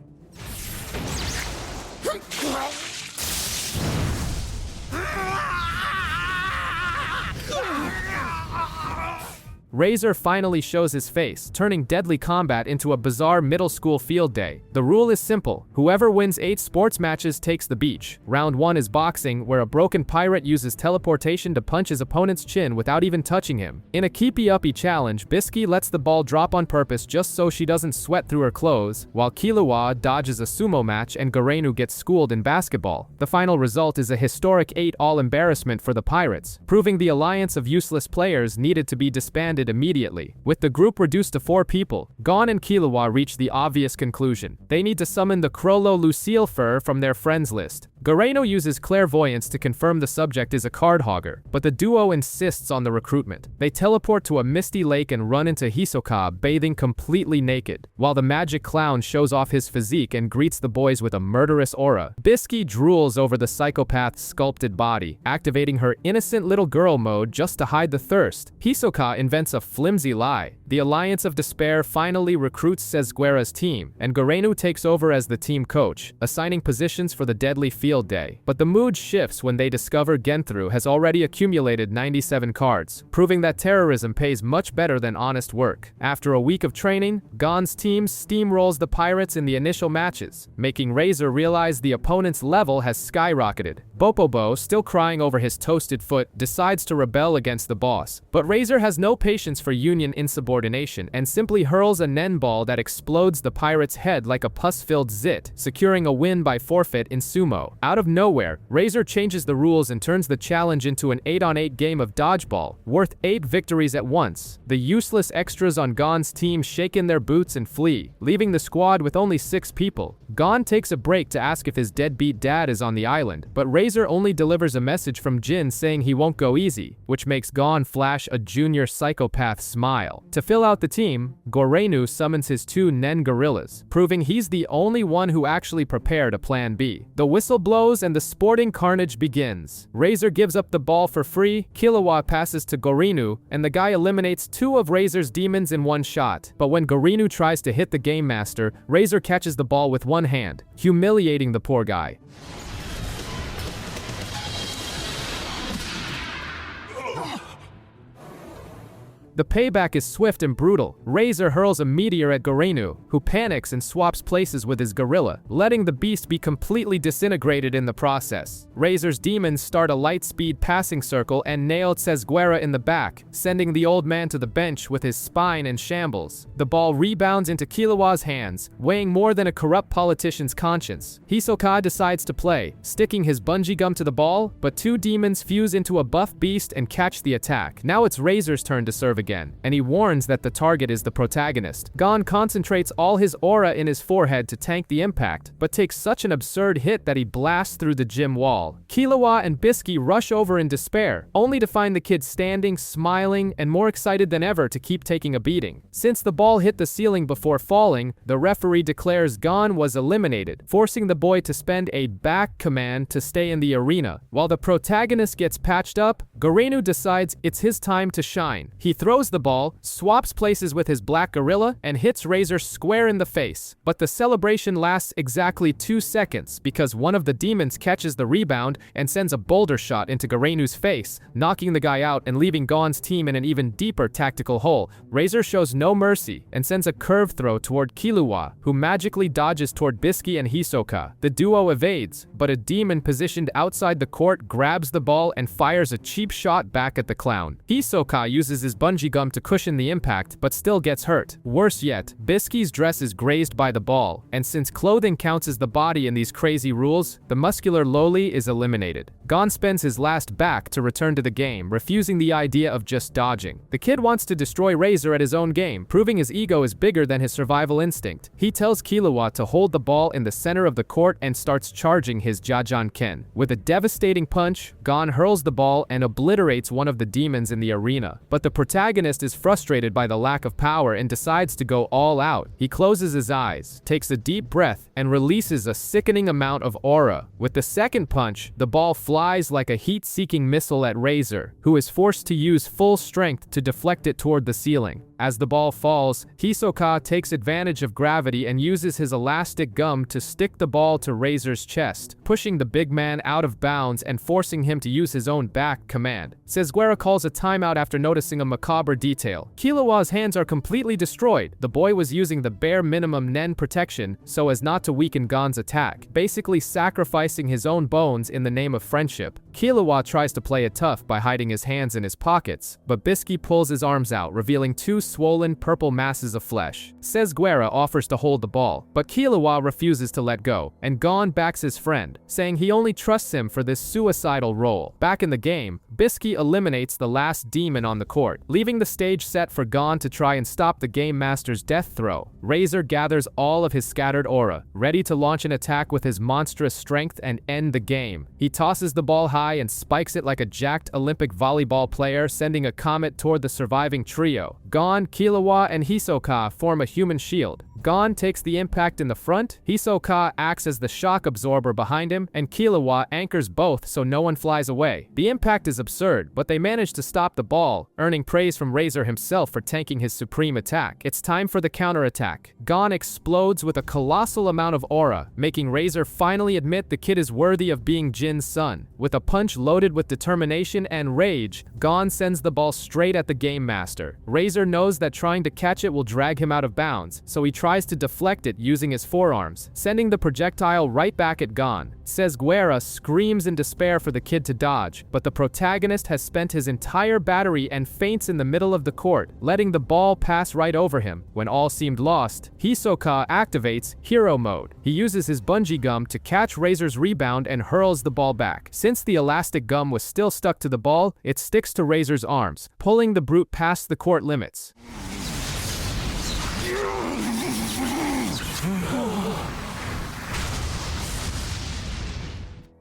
Razor finally shows his face, turning deadly combat into a bizarre middle school field day. The rule is simple. Whoever wins 8 sports matches takes the beach. Round 1 is boxing, where a broken pirate uses teleportation to punch his opponent's chin without even touching him. In a keepy-uppy challenge, Bisky lets the ball drop on purpose just so she doesn't sweat through her clothes, while Killua dodges a sumo match and Garenu gets schooled in basketball. The final result is a historic 8-all embarrassment for the pirates, proving the alliance of useless players needed to be disbanded immediately. With the group reduced to 4 people, Gon and Killua reach the obvious conclusion. They need to summon the Crollo Lucille Fur from their friends list. Gareno uses clairvoyance to confirm the subject is a card hogger, but the duo insists on the recruitment. They teleport to a misty lake and run into Hisoka bathing completely naked, while the magic clown shows off his physique and greets the boys with a murderous aura. Bisky drools over the psychopath's sculpted body, activating her innocent little girl mode just to hide the thirst. Hisoka invents a flimsy lie. The Alliance of Despair finally recruits Sesguera's team, and Garenu takes over as the team coach, assigning positions for the deadly field day. But the mood shifts when they discover Genthru has already accumulated 97 cards, proving that terrorism pays much better than honest work. After a week of training, Gon's team steamrolls the pirates in the initial matches, making Razor realize the opponent's level has skyrocketed. Bopobo, still crying over his toasted foot, decides to rebel against the boss, but Razor has no patience for union insubordination and simply hurls a Nen ball that explodes the pirate's head like a pus-filled zit, securing a win by forfeit in sumo. Out of nowhere, Razor changes the rules and turns the challenge into an 8-on-8 game of dodgeball, worth 8 victories at once. The useless extras on Gon's team shake in their boots and flee, leaving the squad with only 6 people. Gon takes a break to ask if his deadbeat dad is on the island, but Razor only delivers a message from Jin saying he won't go easy, which makes Gon flash a junior psychopath smile. To fill out the team, Gorenu summons his 2 Nen gorillas, proving he's the only one who actually prepared a plan B. The whistle blows and the sporting carnage begins. Razor gives up the ball for free, Killua passes to Gorenu, and the guy eliminates 2 of Razor's demons in one shot. But when Gorenu tries to hit the Game Master, Razor catches the ball with one hand, humiliating the poor guy. The payback is swift and brutal. Razor hurls a meteor at Gorenu, who panics and swaps places with his gorilla, letting the beast be completely disintegrated in the process. Razor's demons start a light-speed passing circle and nail Cesguera in the back, sending the old man to the bench with his spine in shambles. The ball rebounds into Killua's hands, weighing more than a corrupt politician's conscience. Hisoka decides to play, sticking his bungee gum to the ball, but two demons fuse into a buff beast and catch the attack. Now it's Razor's turn to serve again, and he warns that the target is the protagonist. Gon concentrates all his aura in his forehead to tank the impact, but takes such an absurd hit that he blasts through the gym wall. Killua and Bisky rush over in despair, only to find the kid standing, smiling, and more excited than ever to keep taking a beating. Since the ball hit the ceiling before falling, the referee declares Gon was eliminated, forcing the boy to spend a back command to stay in the arena. While the protagonist gets patched up, Gorenu decides it's his time to shine. He throws the ball, swaps places with his black gorilla, and hits Razor square in the face. But the celebration lasts exactly 2 seconds because one of the demons catches the rebound and sends a boulder shot into Gorenu's face, knocking the guy out and leaving Gon's team in an even deeper tactical hole. Razor shows no mercy and sends a curve throw toward Killua, who magically dodges toward Bisky and Hisoka. The duo evades, but a demon positioned outside the court grabs the ball and fires a cheap shot back at the clown. Hisoka uses his bungee gum to cushion the impact, but still gets hurt. Worse yet, Bisky's dress is grazed by the ball, and since clothing counts as the body in these crazy rules, the muscular loli is eliminated. Gon spends his last back to return to the game, refusing the idea of just dodging. The kid wants to destroy Razor at his own game, proving his ego is bigger than his survival instinct. He tells Killua to hold the ball in the center of the court and starts charging his Jajanken. With a devastating punch, Gon hurls the ball and obliterates one of the demons in the arena. But the protagonist is frustrated by the lack of power and decides to go all out. He closes his eyes, takes a deep breath, and releases a sickening amount of aura. With the second punch, the ball flies like a heat-seeking missile at Razor, who is forced to use full strength to deflect it toward the ceiling. As the ball falls, Hisoka takes advantage of gravity and uses his elastic gum to stick the ball to Razor's chest, pushing the big man out of bounds and forcing him to use his own back command. Cesguera calls a timeout after noticing a macabre detail. Killua's hands are completely destroyed. The boy was using the bare minimum Nen protection so as not to weaken Gon's attack, basically sacrificing his own bones in the name of friendship. Killua tries to play it tough by hiding his hands in his pockets, but Bisky pulls his arms out, revealing two swollen purple masses of flesh. Cesguera offers to hold the ball, but Killua refuses to let go, and Gon backs his friend, saying he only trusts him for this suicidal role. Back in the game, Bisky eliminates the last demon on the court, leaving the stage set for Gon to try and stop the Game Master's death throw. Razor gathers all of his scattered aura, ready to launch an attack with his monstrous strength and end the game. He tosses the ball high and spikes it like a jacked Olympic volleyball player, sending a comet toward the surviving trio. Gon, Killua, and Hisoka form a human shield. Gon takes the impact in the front, Hisoka acts as the shock absorber behind him, and Killua anchors both so no one flies away. The impact is absurd, but they manage to stop the ball, earning praise from Razor himself for tanking his supreme attack. It's time for the counterattack. Gon explodes with a colossal amount of aura, making Razor finally admit the kid is worthy of being Jin's son. With a punch loaded with determination and rage, Gon sends the ball straight at the Game Master. Razor knows that trying to catch it will drag him out of bounds, so he tries to deflect it using his forearms, sending the projectile right back at Gon. Cesguera screams in despair for the kid to dodge, but the protagonist has spent his entire battery and faints in the middle of the court, letting the ball pass right over him. When all seemed lost, Hisoka activates Hero Mode. He uses his bungee gum to catch Razor's rebound and hurls the ball back. Since the elastic gum was still stuck to the ball, it sticks to Razor's arms, pulling the brute past the court limits.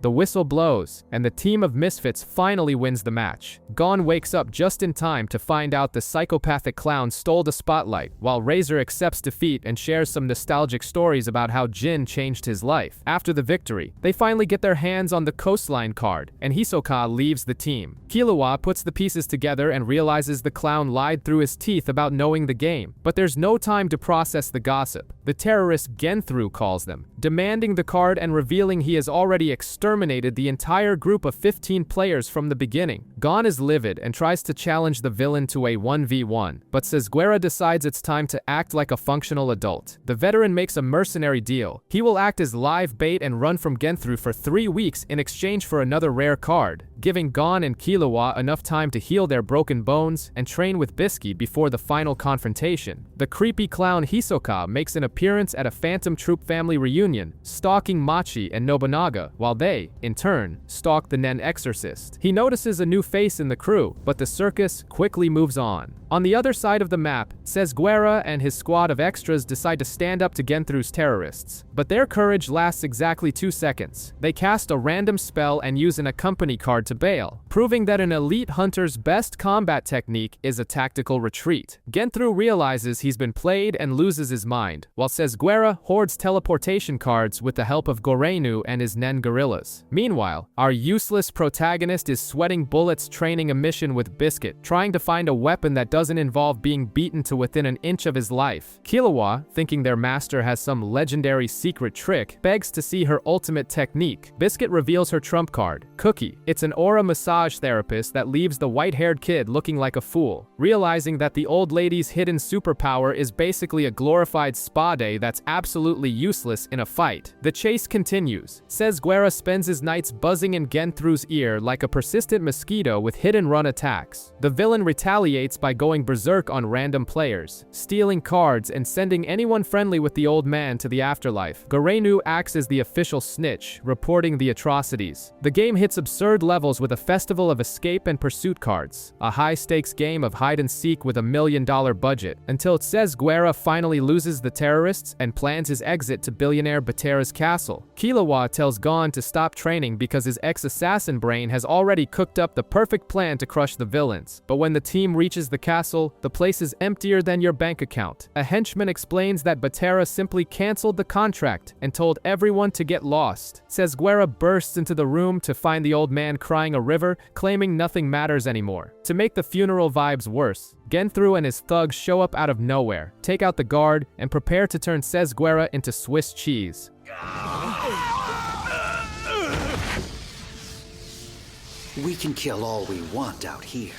The whistle blows, and the team of misfits finally wins the match. Gon wakes up just in time to find out the psychopathic clown stole the spotlight, while Razor accepts defeat and shares some nostalgic stories about how Jin changed his life. After the victory, they finally get their hands on the Coastline card, and Hisoka leaves the team. Killua puts the pieces together and realizes the clown lied through his teeth about knowing the game, but there's no time to process the gossip. The terrorist Genthru calls them, demanding the card and revealing he has already exterminated terminated the entire group of 15 players from the beginning. Gon is livid and tries to challenge the villain to a 1v1, but Sesguera decides it's time to act like a functional adult. The veteran makes a mercenary deal. He will act as live bait and run from Genthru for 3 weeks in exchange for another rare card, giving Gon and Killua enough time to heal their broken bones and train with Bisky before the final confrontation. The creepy clown Hisoka makes an appearance at a Phantom Troop family reunion, stalking Machi and Nobunaga, while they, in turn, stalk the Nen Exorcist. He notices a new face in the crew, but the circus quickly moves on. On the other side of the map, Sesguera and his squad of extras decide to stand up to Genthru's terrorists. But their courage lasts exactly 2 seconds. They cast a random spell and use an accompany card to bail, proving that an elite hunter's best combat technique is a tactical retreat. Genthru realizes he's been played and loses his mind, while Sesguera hoards teleportation cards with the help of Gorenu and his Nen gorillas. Meanwhile, our useless protagonist is sweating bullets training a mission with Biscuit, trying to find a weapon that doesn't involve being beaten to within an inch of his life. Killua, thinking their master has some legendary secret trick, begs to see her ultimate technique. Biscuit reveals her trump card, Cookie. It's an aura massage therapist that leaves the white-haired kid looking like a fool. Realizing that the old lady's hidden superpower is basically a glorified spa day that's absolutely useless in a fight. The chase continues. Sesguera spends his nights buzzing in Genthru's ear like a persistent mosquito with hit-and-run attacks. The villain retaliates by going berserk on random players, stealing cards and sending anyone friendly with the old man to the afterlife. Gorenu acts as the official snitch, reporting the atrocities. The game hits absurd levels with a festival of escape and pursuit cards, a high-stakes game of hide-and-seek with $1 million budget, until Sesguera finally loses the terrorists and plans his exit to billionaire Batera's castle. Killua tells Gon to stop training because his ex-assassin brain has already cooked up the perfect plan to crush the villains. But when the team reaches the castle, the place is emptier than your bank account. A henchman explains that Batera simply canceled the contract and told everyone to get lost. Sesguera bursts into the room to find the old man crying a river, claiming nothing matters anymore. To make the funeral vibes worse, Genthru and his thugs show up out of nowhere, take out the guard, and prepare to turn Sesguera into Swiss cheese. We can kill all we want out here.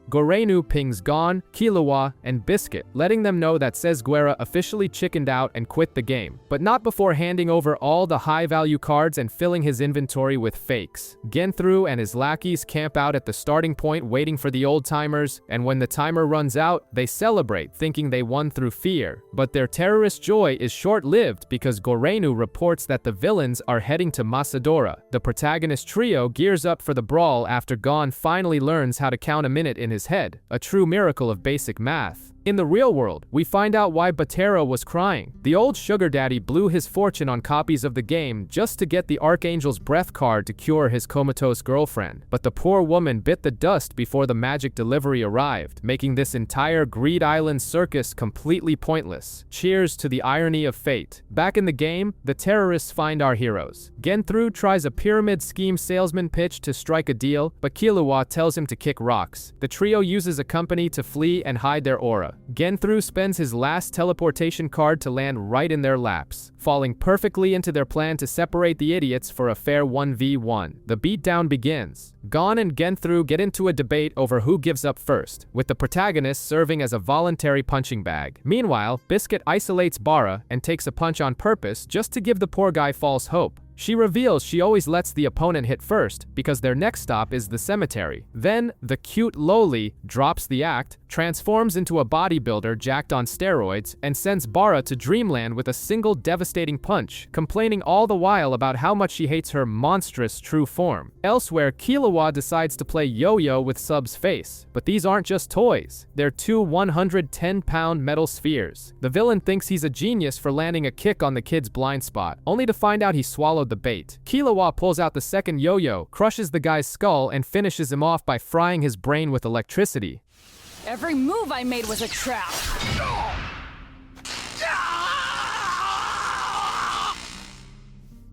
Gorenu pings Gon, Killua, and Biscuit, letting them know that Sesguera officially chickened out and quit the game, but not before handing over all the high-value cards and filling his inventory with fakes. Genthru and his lackeys camp out at the starting point waiting for the old-timers, and when the timer runs out, they celebrate, thinking they won through fear. But their terrorist joy is short-lived because Gorenu reports that the villains are heading to Masadora. The protagonist trio gears up for the brawl after Gon finally learns how to count a minute in his head, a true miracle of basic math. In the real world, we find out why Batera was crying. The old sugar daddy blew his fortune on copies of the game just to get the Archangel's breath card to cure his comatose girlfriend. But the poor woman bit the dust before the magic delivery arrived, making this entire Greed Island circus completely pointless. Cheers to the irony of fate. Back in the game, the terrorists find our heroes. Genthru tries a pyramid scheme salesman pitch to strike a deal, but Killua tells him to kick rocks. The trio uses a company to flee and hide their aura. Genthru spends his last teleportation card to land right in their laps, falling perfectly into their plan to separate the idiots for a fair 1v1. The beatdown begins. Gon and Genthru get into a debate over who gives up first, with the protagonist serving as a voluntary punching bag. Meanwhile, Biscuit isolates Bara and takes a punch on purpose just to give the poor guy false hope. She reveals she always lets the opponent hit first because their next stop is the cemetery. Then, the cute Loli drops the act, transforms into a bodybuilder jacked on steroids, and sends Bara to Dreamland with a single devastating punch, complaining all the while about how much she hates her monstrous true form. Elsewhere, Killua decides to play yo-yo with Sub's face. But these aren't just toys. They're 2 110-pound metal spheres. The villain thinks he's a genius for landing a kick on the kid's blind spot, only to find out he swallowed the bait. Killua pulls out the second yo-yo, crushes the guy's skull, and finishes him off by frying his brain with electricity. Every move I made was a trap.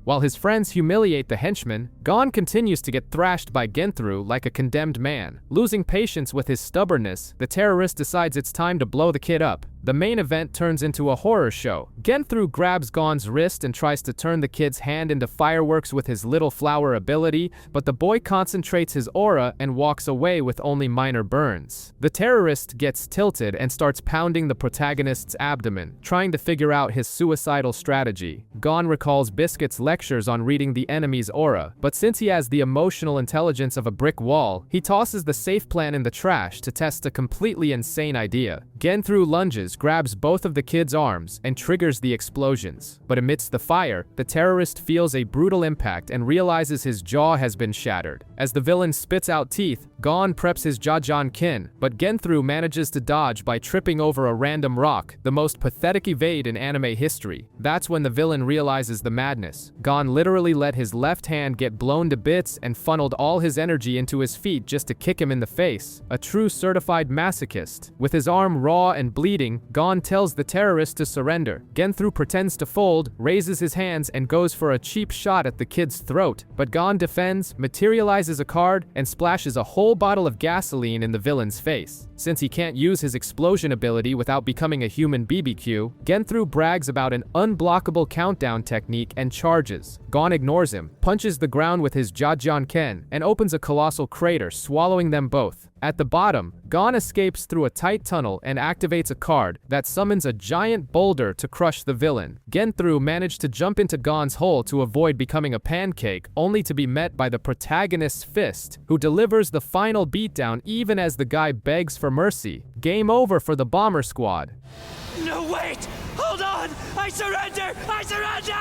While his friends humiliate the henchman, Gon continues to get thrashed by Genthru like a condemned man. Losing patience with his stubbornness, the terrorist decides it's time to blow the kid up. The main event turns into a horror show. Genthru grabs Gon's wrist and tries to turn the kid's hand into fireworks with his little flower ability, but the boy concentrates his aura and walks away with only minor burns. The terrorist gets tilted and starts pounding the protagonist's abdomen, trying to figure out his suicidal strategy. Gon recalls Biscuit's lectures on reading the enemy's aura, but since he has the emotional intelligence of a brick wall, he tosses the safe plan in the trash to test a completely insane idea. Genthru lunges, grabs both of the kid's arms, and triggers the explosions. But amidst the fire, the terrorist feels a brutal impact and realizes his jaw has been shattered. As the villain spits out teeth, Gon preps his Jajankin, but Genthru manages to dodge by tripping over a random rock, the most pathetic evade in anime history. That's when the villain realizes the madness. Gon literally let his left hand get blown to bits and funneled all his energy into his feet just to kick him in the face. A true certified masochist. With his arm raw and bleeding, Gon tells the terrorist to surrender. Genthru pretends to fold, raises his hands, and goes for a cheap shot at the kid's throat, but Gon defends, materializes a card, and splashes a whole bottle of gasoline in the villain's face. Since he can't use his explosion ability without becoming a human BBQ, Genthru brags about an unblockable countdown technique and charges. Gon ignores him, punches the ground with his Jajanken, and opens a colossal crater, swallowing them both. At the bottom, Gon escapes through a tight tunnel and activates a card that summons a giant boulder to crush the villain. Genthru managed to jump into Gon's hole to avoid becoming a pancake, only to be met by the protagonist's fist, who delivers the final beatdown even as the guy begs for mercy. Game over for the bomber squad. No, wait! Hold on! I surrender! I surrender!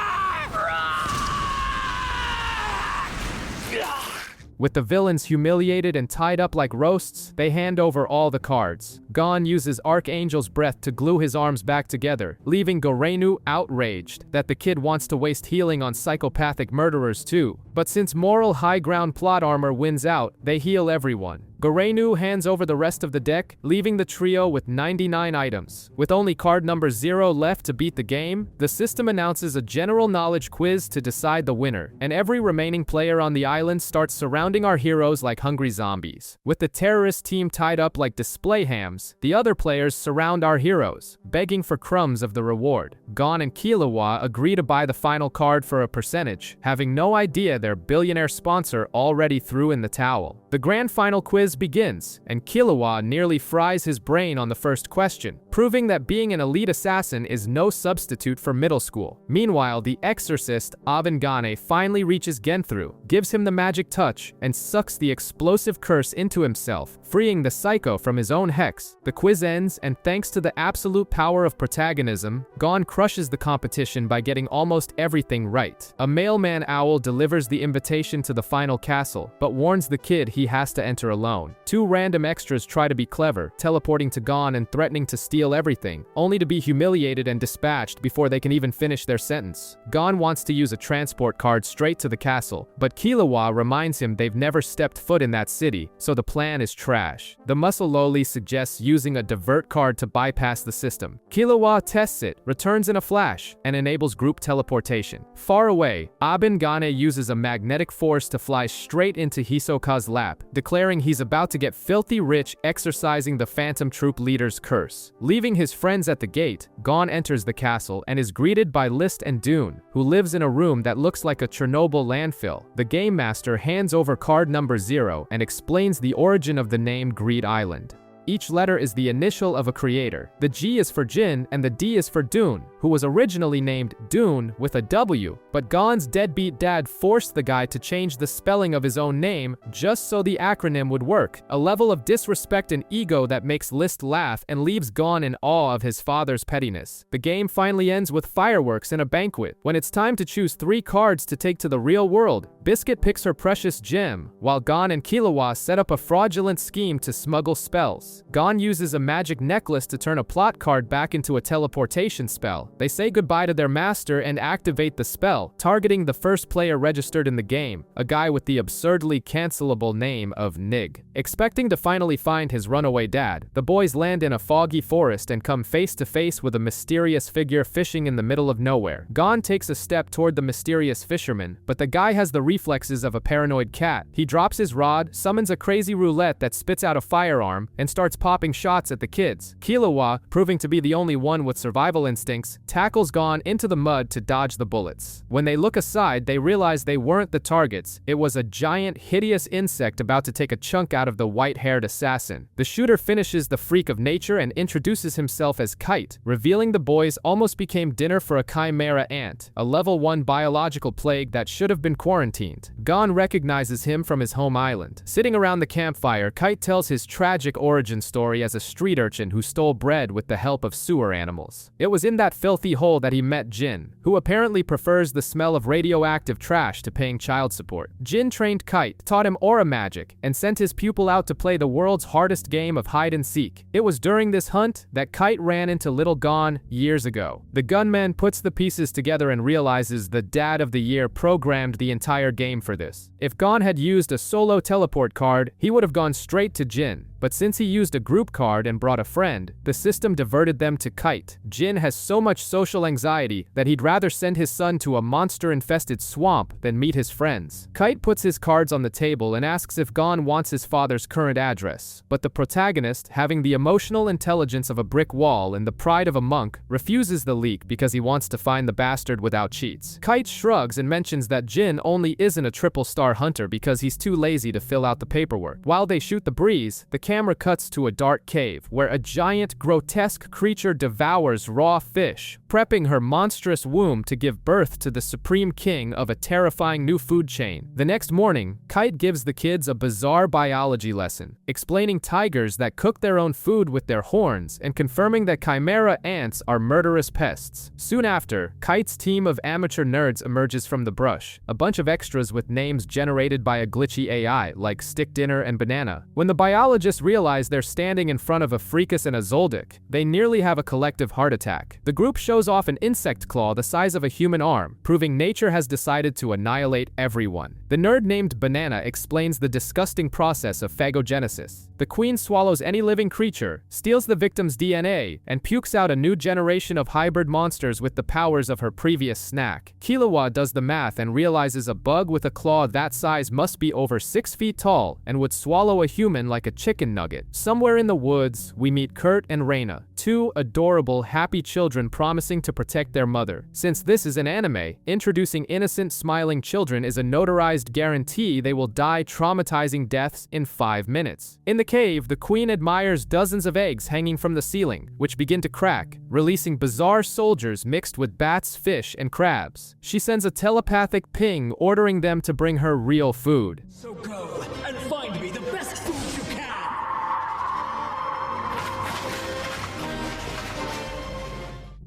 With the villains humiliated and tied up like roasts, they hand over all the cards. Gon uses Archangel's breath to glue his arms back together, leaving Gorenu outraged that the kid wants to waste healing on psychopathic murderers too. But since moral high ground plot armor wins out, they heal everyone. Gorenu hands over the rest of the deck, leaving the trio with 99 items. With only card number 0 left to beat the game, the system announces a general knowledge quiz to decide the winner, and every remaining player on the island starts surrounding our heroes like hungry zombies. With the terrorist team tied up like display hams, the other players surround our heroes, begging for crumbs of the reward. Gon and Killua agree to buy the final card for a percentage, having no idea their billionaire sponsor already threw in the towel. The grand final quiz begins, and Killua nearly fries his brain on the first question, proving that being an elite assassin is no substitute for middle school. Meanwhile, the exorcist, Avengane, finally reaches Genthru, gives him the magic touch, and sucks the explosive curse into himself, freeing the psycho from his own hex. The quiz ends, and thanks to the absolute power of protagonism, Gon crushes the competition by getting almost everything right. A mailman owl delivers the invitation to the final castle, but warns the kid he has to enter alone. Two random extras try to be clever, teleporting to Gon and threatening to steal everything, only to be humiliated and dispatched before they can even finish their sentence. Gon wants to use a transport card straight to the castle, but Killua reminds him they've never stepped foot in that city, so the plan is trash. The muscle loli suggests using a divert card to bypass the system. Killua tests it, returns in a flash, and enables group teleportation. Far away, Avengane uses a magnetic force to fly straight into Hisoka's lap, declaring he's about to get filthy rich exercising the Phantom Troop leader's curse. Leaving his friends at the gate, Gon enters the castle and is greeted by List and Dune, who lives in a room that looks like a Chernobyl landfill. The game master hands over card number 0 and explains the origin of the name Greed Island. Each letter is the initial of a creator. The G is for Jin and the D is for Dune, who was originally named Dune with a W, but Gon's deadbeat dad forced the guy to change the spelling of his own name just so the acronym would work, a level of disrespect and ego that makes List laugh and leaves Gon in awe of his father's pettiness. The game finally ends with fireworks and a banquet. When it's time to choose 3 cards to take to the real world, Biscuit picks her precious gem, while Gon and Killua set up a fraudulent scheme to smuggle spells. Gon uses a magic necklace to turn a plot card back into a teleportation spell. They say goodbye to their master and activate the spell, targeting the first player registered in the game, a guy with the absurdly cancelable name of Nig. Expecting to finally find his runaway dad, the boys land in a foggy forest and come face to face with a mysterious figure fishing in the middle of nowhere. Gon takes a step toward the mysterious fisherman, but the guy has the reflexes of a paranoid cat. He drops his rod, summons a crazy roulette that spits out a firearm, and starts starts popping shots at the kids. Killua, proving to be the only one with survival instincts, tackles Gon into the mud to dodge the bullets. When they look aside, they realize they weren't the targets. It was a giant, hideous insect about to take a chunk out of the white-haired assassin. The shooter finishes the freak of nature and introduces himself as Kite, revealing the boys almost became dinner for a chimera ant, a level 1 biological plague that should have been quarantined. Gon recognizes him from his home island. Sitting around the campfire, Kite tells his tragic origin story as a street urchin who stole bread with the help of sewer animals. It was in that filthy hole that he met Jin, who apparently prefers the smell of radioactive trash to paying child support. Jin trained Kite, taught him aura magic, and sent his pupil out to play the world's hardest game of hide and seek. It was during this hunt that Kite ran into little Gon years ago. The gunman puts the pieces together and realizes the Dad of the Year programmed the entire game for this. If Gon had used a solo teleport card, he would have gone straight to Jin. But since he used a group card and brought a friend, the system diverted them to Kite. Jin has so much social anxiety that he'd rather send his son to a monster-infested swamp than meet his friends. Kite puts his cards on the table and asks if Gon wants his father's current address. But the protagonist, having the emotional intelligence of a brick wall and the pride of a monk, refuses the leak because he wants to find the bastard without cheats. Kite shrugs and mentions that Jin only isn't a triple-star hunter because he's too lazy to fill out the paperwork. While they shoot the breeze, the camera cuts to a dark cave where a giant, grotesque creature devours raw fish, prepping her monstrous womb to give birth to the supreme king of a terrifying new food chain. The next morning, Kite gives the kids a bizarre biology lesson, explaining tigers that cook their own food with their horns and confirming that chimera ants are murderous pests. Soon after, Kite's team of amateur nerds emerges from the brush, a bunch of extras with names generated by a glitchy AI like Stick Dinner and Banana. When the biologists realize they're standing in front of a Freakus and a Zoldyck, they nearly have a collective heart attack. The group shows off an insect claw the size of a human arm, proving nature has decided to annihilate everyone. The nerd named Banana explains the disgusting process of phagogenesis. The queen swallows any living creature, steals the victim's DNA, and pukes out a new generation of hybrid monsters with the powers of her previous snack. Killua does the math and realizes a bug with a claw that size must be over 6 feet tall and would swallow a human like a chicken nugget. Somewhere in the woods, we meet Kurt and Reina, two adorable, happy children promising to protect their mother. Since this is an anime, introducing innocent, smiling children is a notarized guarantee they will die traumatizing deaths in 5 minutes. In the cave, the queen admires dozens of eggs hanging from the ceiling, which begin to crack, releasing bizarre soldiers mixed with bats, fish, and crabs. She sends a telepathic ping ordering them to bring her real food. So go and find me the best food you can!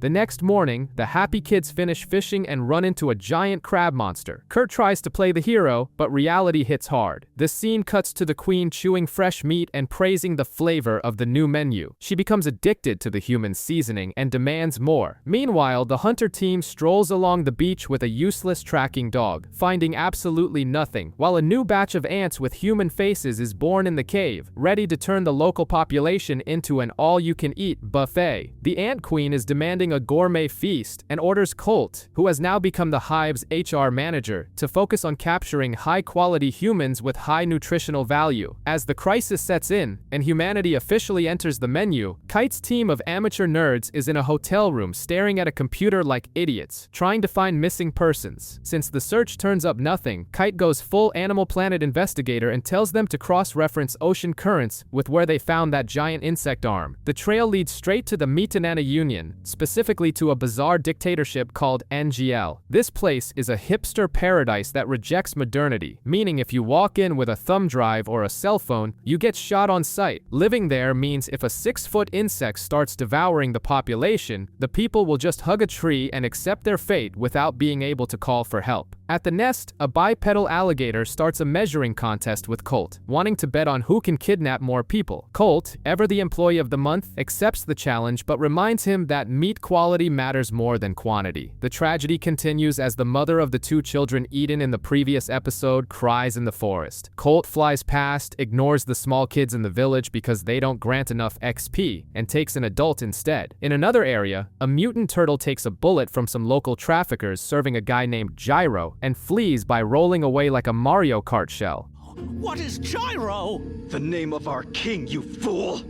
The next morning, the happy kids finish fishing and run into a giant crab monster. Kurt tries to play the hero, but reality hits hard. The scene cuts to the queen chewing fresh meat and praising the flavor of the new menu. She becomes addicted to the human seasoning and demands more. Meanwhile, the hunter team strolls along the beach with a useless tracking dog, finding absolutely nothing, while a new batch of ants with human faces is born in the cave, ready to turn the local population into an all-you-can-eat buffet. The ant queen is demanding a gourmet feast and orders Colt, who has now become the hive's HR manager, to focus on capturing high-quality humans with high nutritional value. As the crisis sets in and humanity officially enters the menu, Kite's team of amateur nerds is in a hotel room staring at a computer like idiots, trying to find missing persons. Since the search turns up nothing, Kite goes full Animal Planet investigator and tells them to cross-reference ocean currents with where they found that giant insect arm. The trail leads straight to the Mitanana Union, specifically to a bizarre dictatorship called NGL. This place is a hipster paradise that rejects modernity, meaning if you walk in with a thumb drive or a cell phone, you get shot on sight. Living there means if a 6-foot insect starts devouring the population, the people will just hug a tree and accept their fate without being able to call for help. At the nest, a bipedal alligator starts a measuring contest with Colt, wanting to bet on who can kidnap more people. Colt, ever the employee of the month, accepts the challenge but reminds him that meat quality matters more than quantity. The tragedy continues as the mother of the 2 children eaten in the previous episode cries in the forest. Colt flies past, ignores the small kids in the village because they don't grant enough XP, and takes an adult instead. In another area, a mutant turtle takes a bullet from some local traffickers serving a guy named Gyro, and flees by rolling away like a Mario Kart shell. What is Gyro? The name of our king, you fool!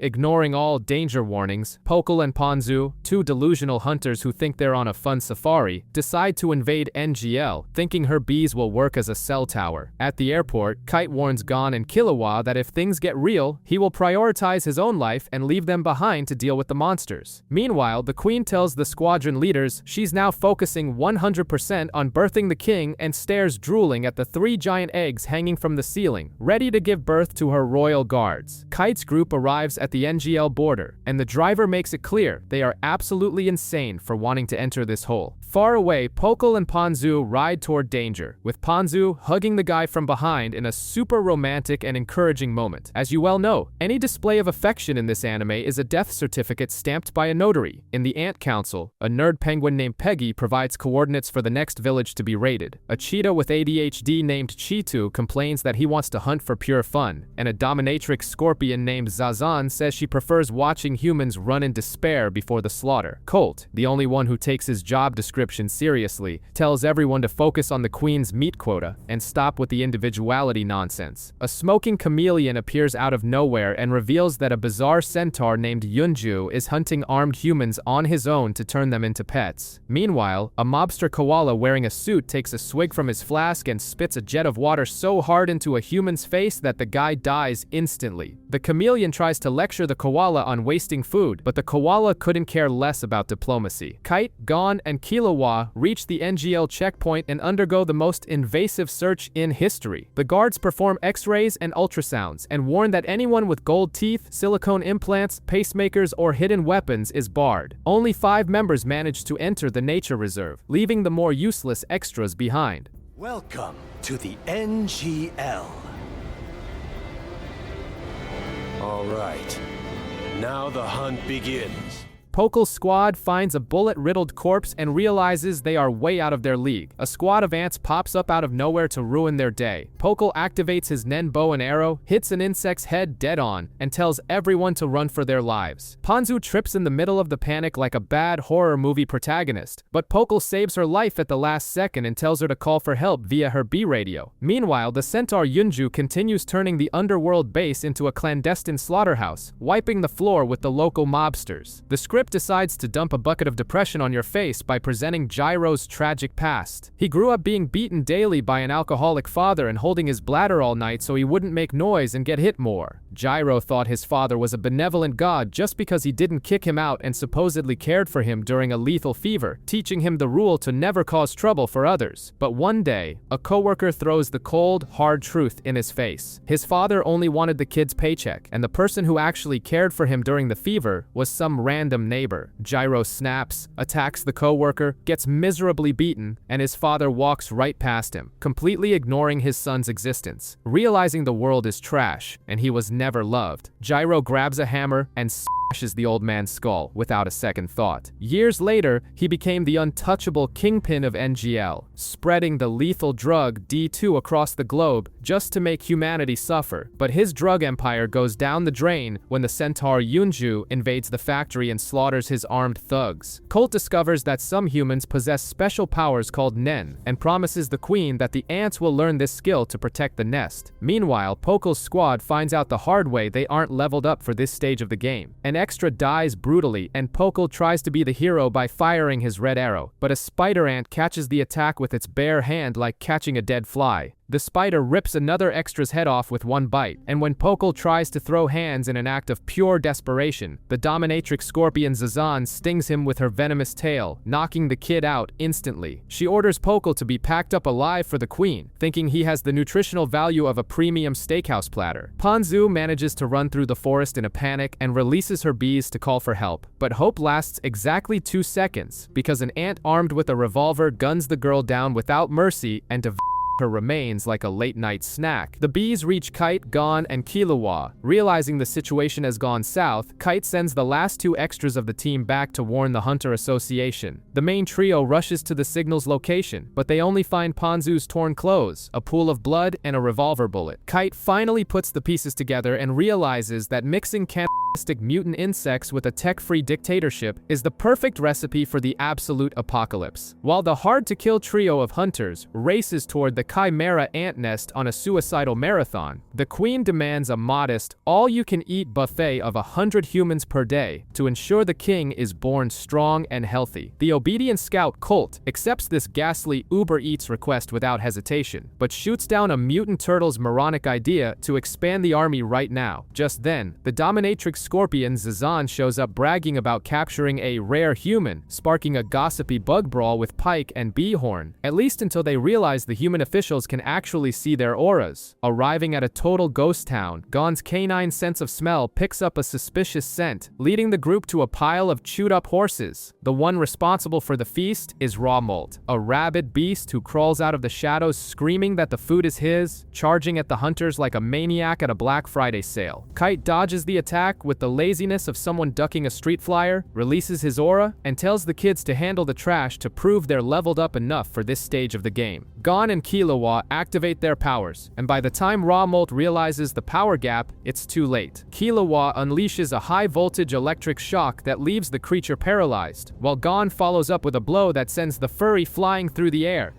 Ignoring all danger warnings, Pokol and Ponzu, two delusional hunters who think they're on a fun safari, decide to invade NGL, thinking her bees will work as a cell tower. At the airport, Kite warns Gon and Killua that if things get real, he will prioritize his own life and leave them behind to deal with the monsters. Meanwhile, the Queen tells the squadron leaders she's now focusing 100% on birthing the king and stares drooling at the 3 giant eggs hanging from the ceiling, ready to give birth to her royal guards. Kite's group arrives at the NGL border, and the driver makes it clear they are absolutely insane for wanting to enter this hole. Far away, Pokol and Ponzu ride toward danger, with Ponzu hugging the guy from behind in a super romantic and encouraging moment. As you well know, any display of affection in this anime is a death certificate stamped by a notary. In the Ant Council, a nerd penguin named Peggy provides coordinates for the next village to be raided. A cheetah with ADHD named Chitu complains that he wants to hunt for pure fun, and a dominatrix scorpion named Zazan says she prefers watching humans run in despair before the slaughter. Colt, the only one who takes his job description seriously, tells everyone to focus on the queen's meat quota and stop with the individuality nonsense. A smoking chameleon appears out of nowhere and reveals that a bizarre centaur named Yunju is hunting armed humans on his own to turn them into pets. Meanwhile, a mobster koala wearing a suit takes a swig from his flask and spits a jet of water so hard into a human's face that the guy dies instantly. The chameleon tries to lecture the koala on wasting food, but the koala couldn't care less about diplomacy. Kite, Gon, and Killua reach the NGL checkpoint and undergo the most invasive search in history. The guards perform X-rays and ultrasounds and warn that anyone with gold teeth, silicone implants, pacemakers, or hidden weapons is barred. Only 5 members manage to enter the nature reserve, leaving the more useless extras behind. Welcome to the NGL. All right, now the hunt begins. Pokol's squad finds a bullet-riddled corpse and realizes they are way out of their league. A squad of ants pops up out of nowhere to ruin their day. Pokol activates his Nen bow and arrow, hits an insect's head dead on, and tells everyone to run for their lives. Ponzu trips in the middle of the panic like a bad horror movie protagonist, but Pokol saves her life at the last second and tells her to call for help via her bee radio. Meanwhile, the centaur Yunju continues turning the underworld base into a clandestine slaughterhouse, wiping the floor with the local mobsters. The script decides to dump a bucket of depression on your face by presenting Gyro's tragic past. He grew up being beaten daily by an alcoholic father and holding his bladder all night so he wouldn't make noise and get hit more. Gyro thought his father was a benevolent god just because he didn't kick him out and supposedly cared for him during a lethal fever, teaching him the rule to never cause trouble for others. But one day, a coworker throws the cold, hard truth in his face. His father only wanted the kid's paycheck, and the person who actually cared for him during the fever was some random neighbor. Gyro snaps, attacks the coworker, gets miserably beaten, and his father walks right past him, completely ignoring his son's existence. Realizing the world is trash, and he was never loved, Gyro grabs a hammer and smashes the old man's skull without a second thought. Years later, he became the untouchable kingpin of NGL, spreading the lethal drug D2 across the globe just to make humanity suffer. But his drug empire goes down the drain when the centaur Yunju invades the factory and slaughters his armed thugs. Colt discovers that some humans possess special powers called Nen, and promises the queen that the ants will learn this skill to protect the nest. Meanwhile, Pokol's squad finds out the hard way they aren't leveled up for this stage of the game. An extra dies brutally, and Pokol tries to be the hero by firing his red arrow, but a spider ant catches the attack with its bare hand like catching a dead fly. The spider rips another extra's head off with one bite, and when Pokol tries to throw hands in an act of pure desperation, the dominatrix scorpion Zazan stings him with her venomous tail, knocking the kid out instantly. She orders Pokol to be packed up alive for the queen, thinking he has the nutritional value of a premium steakhouse platter. Ponzu manages to run through the forest in a panic and releases her bees to call for help, but hope lasts exactly 2 seconds, because an ant armed with a revolver guns the girl down without mercy and her remains like a late-night snack. The bees reach Kite, Gon, and Killua. Realizing the situation has gone south, Kite sends the last 2 extras of the team back to warn the Hunter Association. The main trio rushes to the signal's location, but they only find Ponzu's torn clothes, a pool of blood, and a revolver bullet. Kite finally puts the pieces together and realizes that mixing cannibalistic mutant insects with a tech-free dictatorship is the perfect recipe for the absolute apocalypse. While the hard-to-kill trio of hunters races toward the chimera ant nest on a suicidal marathon, the queen demands a modest, all-you-can-eat buffet of 100 humans per day to ensure the king is born strong and healthy. The obedient scout Colt accepts this ghastly Uber Eats request without hesitation, but shoots down a mutant turtle's moronic idea to expand the army right now. Just then, the dominatrix scorpion Zazan shows up bragging about capturing a rare human, sparking a gossipy bug brawl with Pike and Beehorn, at least until they realize the human officials can actually see their auras. Arriving at a total ghost town, Gon's canine sense of smell picks up a suspicious scent, leading the group to a pile of chewed-up horses. The one responsible for the feast is Rawmolt, a rabid beast who crawls out of the shadows screaming that the food is his, charging at the hunters like a maniac at a Black Friday sale. Kite dodges the attack with the laziness of someone ducking a street flyer, releases his aura, and tells the kids to handle the trash to prove they're leveled up enough for this stage of the game. Gon and Killua activate their powers, and by the time Rawmolt realizes the power gap, it's too late. Killua unleashes a high-voltage electric shock that leaves the creature paralyzed, while Gon follows up with a blow that sends the furry flying through the air.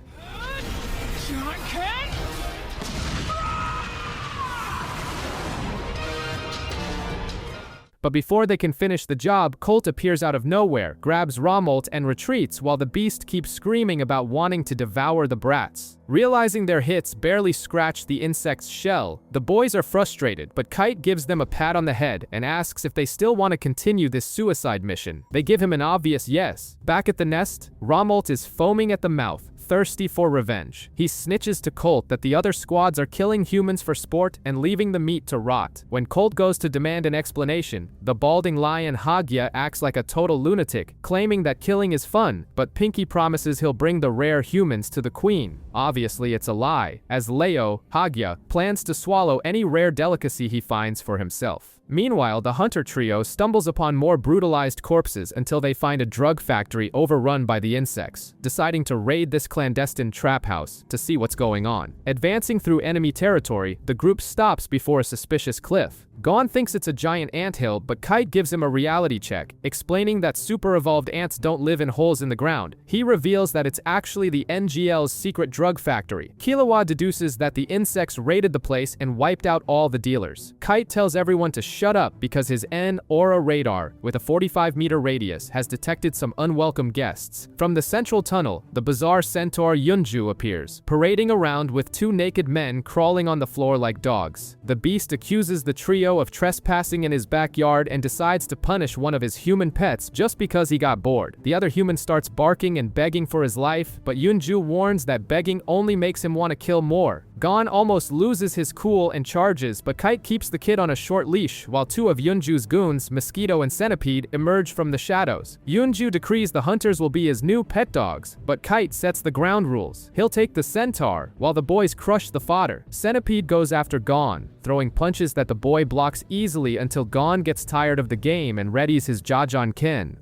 But before they can finish the job, Colt appears out of nowhere, grabs Rawmolt, and retreats while the beast keeps screaming about wanting to devour the brats. Realizing their hits barely scratch the insect's shell, the boys are frustrated, but Kite gives them a pat on the head and asks if they still want to continue this suicide mission. They give him an obvious yes. Back at the nest, Rawmolt is foaming at the mouth, thirsty for revenge. He snitches to Colt that the other squads are killing humans for sport and leaving the meat to rot. When Colt goes to demand an explanation, the balding lion Hagya acts like a total lunatic, claiming that killing is fun, but Pinky promises he'll bring the rare humans to the queen. Obviously, it's a lie, as Leo, Hagya, plans to swallow any rare delicacy he finds for himself. Meanwhile, the hunter trio stumbles upon more brutalized corpses until they find a drug factory overrun by the insects, deciding to raid this clandestine trap house to see what's going on. Advancing through enemy territory, the group stops before a suspicious cliff. Gon thinks it's a giant anthill, but Kite gives him a reality check, explaining that super-evolved ants don't live in holes in the ground. He reveals that it's actually the NGL's secret drug factory. Killua deduces that the insects raided the place and wiped out all the dealers. Kite tells everyone to shut up because his N-Aura radar, with a 45-meter radius, has detected some unwelcome guests. From the central tunnel, the bizarre centaur Yunju appears, parading around with two naked men crawling on the floor like dogs. The beast accuses the trio of trespassing in his backyard and decides to punish one of his human pets just because he got bored. The other human starts barking and begging for his life, but Yunju warns that begging only makes him want to kill more. Gon almost loses his cool and charges, but Kite keeps the kid on a short leash while two of Yunju's goons, Mosquito and Centipede, emerge from the shadows. Yunju decrees the hunters will be his new pet dogs, but Kite sets the ground rules. He'll take the centaur, while the boys crush the fodder. Centipede goes after Gon, throwing punches that the boy blocks easily until Gon gets tired of the game and readies his Jajanken.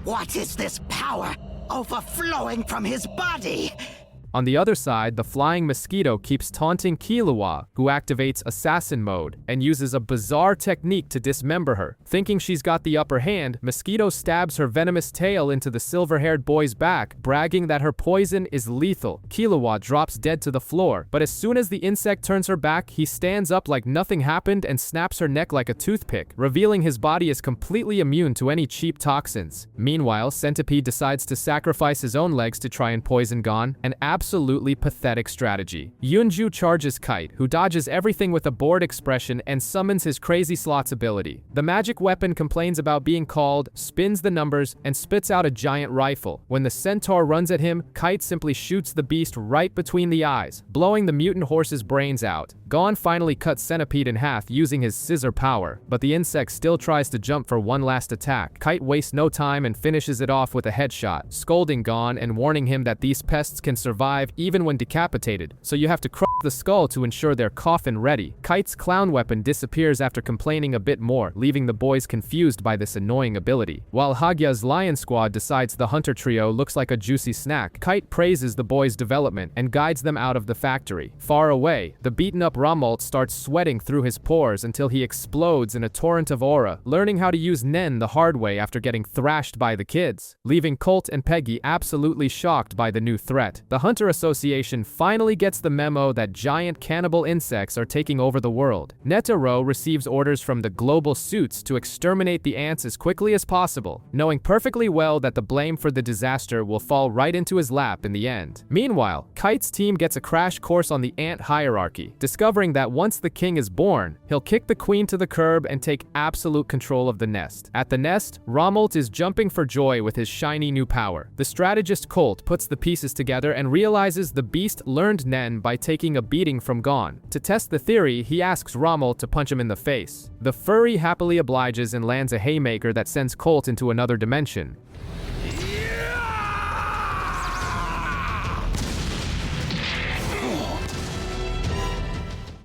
What is this power overflowing from his body? On the other side, the flying mosquito keeps taunting Killua, who activates assassin mode and uses a bizarre technique to dismember her. Thinking she's got the upper hand, Mosquito stabs her venomous tail into the silver-haired boy's back, bragging that her poison is lethal. Killua drops dead to the floor, but as soon as the insect turns her back, he stands up like nothing happened and snaps her neck like a toothpick, revealing his body is completely immune to any cheap toxins. Meanwhile, Centipede decides to sacrifice his own legs to try and poison Gon, an absolutely pathetic strategy. Yunju charges Kite, who dodges everything with a bored expression and summons his Crazy Slots ability. The magic weapon complains about being called, spins the numbers, and spits out a giant rifle. When the centaur runs at him, Kite simply shoots the beast right between the eyes, blowing the mutant horse's brains out. Gon finally cuts Centipede in half using his scissor power, but the insect still tries to jump for one last attack. Kite wastes no time and finishes it off with a headshot, scolding Gon and warning him that these pests can survive even when decapitated, so you have to crush the skull to ensure they're coffin ready. Kite's clown weapon disappears after complaining a bit more, leaving the boys confused by this annoying ability. While Hagya's Lion Squad decides the hunter trio looks like a juicy snack, Kite praises the boys' development and guides them out of the factory. Far away, the beaten-up Romolt starts sweating through his pores until he explodes in a torrent of aura, learning how to use Nen the hard way after getting thrashed by the kids, leaving Colt and Peggy absolutely shocked by the new threat. The Hunter Association finally gets the memo that giant cannibal insects are taking over the world. Netero receives orders from the global suits to exterminate the ants as quickly as possible, knowing perfectly well that the blame for the disaster will fall right into his lap in the end. Meanwhile, Kite's team gets a crash course on the ant hierarchy, discovering that once the king is born, he'll kick the queen to the curb and take absolute control of the nest. At the nest, Romolt is jumping for joy with his shiny new power. The strategist Colt puts the pieces together and realizes the beast learned Nen by taking a beating from Gon. To test the theory, he asks Romolt to punch him in the face. The furry happily obliges and lands a haymaker that sends Colt into another dimension.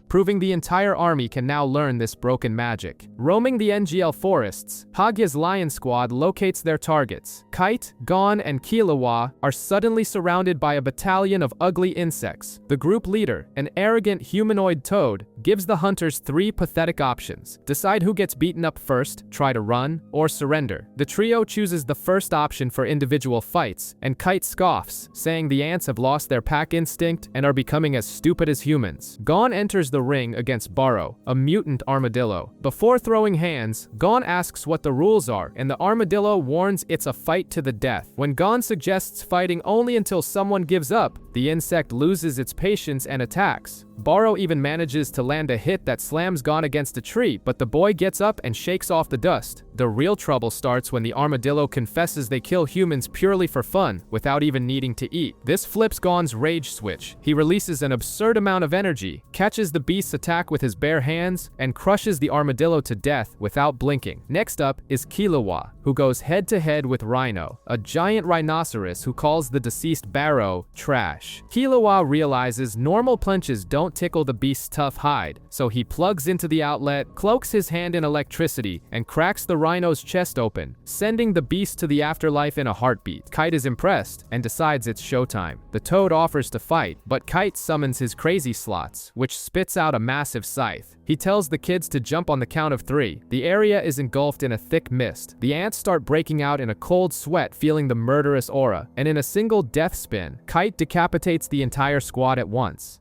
Proving the entire army can now learn this broken magic. Roaming the NGL forests, Hagya's Lion Squad locates their targets. Kite, Gon, and Killua are suddenly surrounded by a battalion of ugly insects. The group leader, an arrogant humanoid toad, gives the hunters 3 pathetic options. Decide who gets beaten up first, try to run, or surrender. The trio chooses the first option for individual fights, and Kite scoffs, saying the ants have lost their pack instinct and are becoming as stupid as humans. Gon enters the ring against Barrow, a mutant armadillo. Before throwing hands, Gon asks what the rules are, and the armadillo warns it's a fight to the death. When Gon suggests fighting only until someone gives up, the insect loses its patience and attacks. Barrow even manages to land a hit that slams Gon against a tree, but the boy gets up and shakes off the dust. The real trouble starts when the armadillo confesses they kill humans purely for fun, without even needing to eat. This flips Gon's rage switch. He releases an absurd amount of energy, catches the beast's attack with his bare hands, and crushes the armadillo to death without blinking. Next up is Killua, who goes head-to-head with Rhino, a giant rhinoceros who calls the deceased Barrow trash. Killua realizes normal punches don't tickle the beast's tough hide, so he plugs into the outlet, cloaks his hand in electricity, and cracks the rhino's chest open, sending the beast to the afterlife in a heartbeat. Kite is impressed and decides it's showtime. The toad offers to fight, but Kite summons his crazy slots, which spits out a massive scythe. He tells the kids to jump on the count of 3. The area is engulfed in a thick mist. The ants start breaking out in a cold sweat, feeling the murderous aura, and in a single death spin, Kite decapitates the entire squad at once.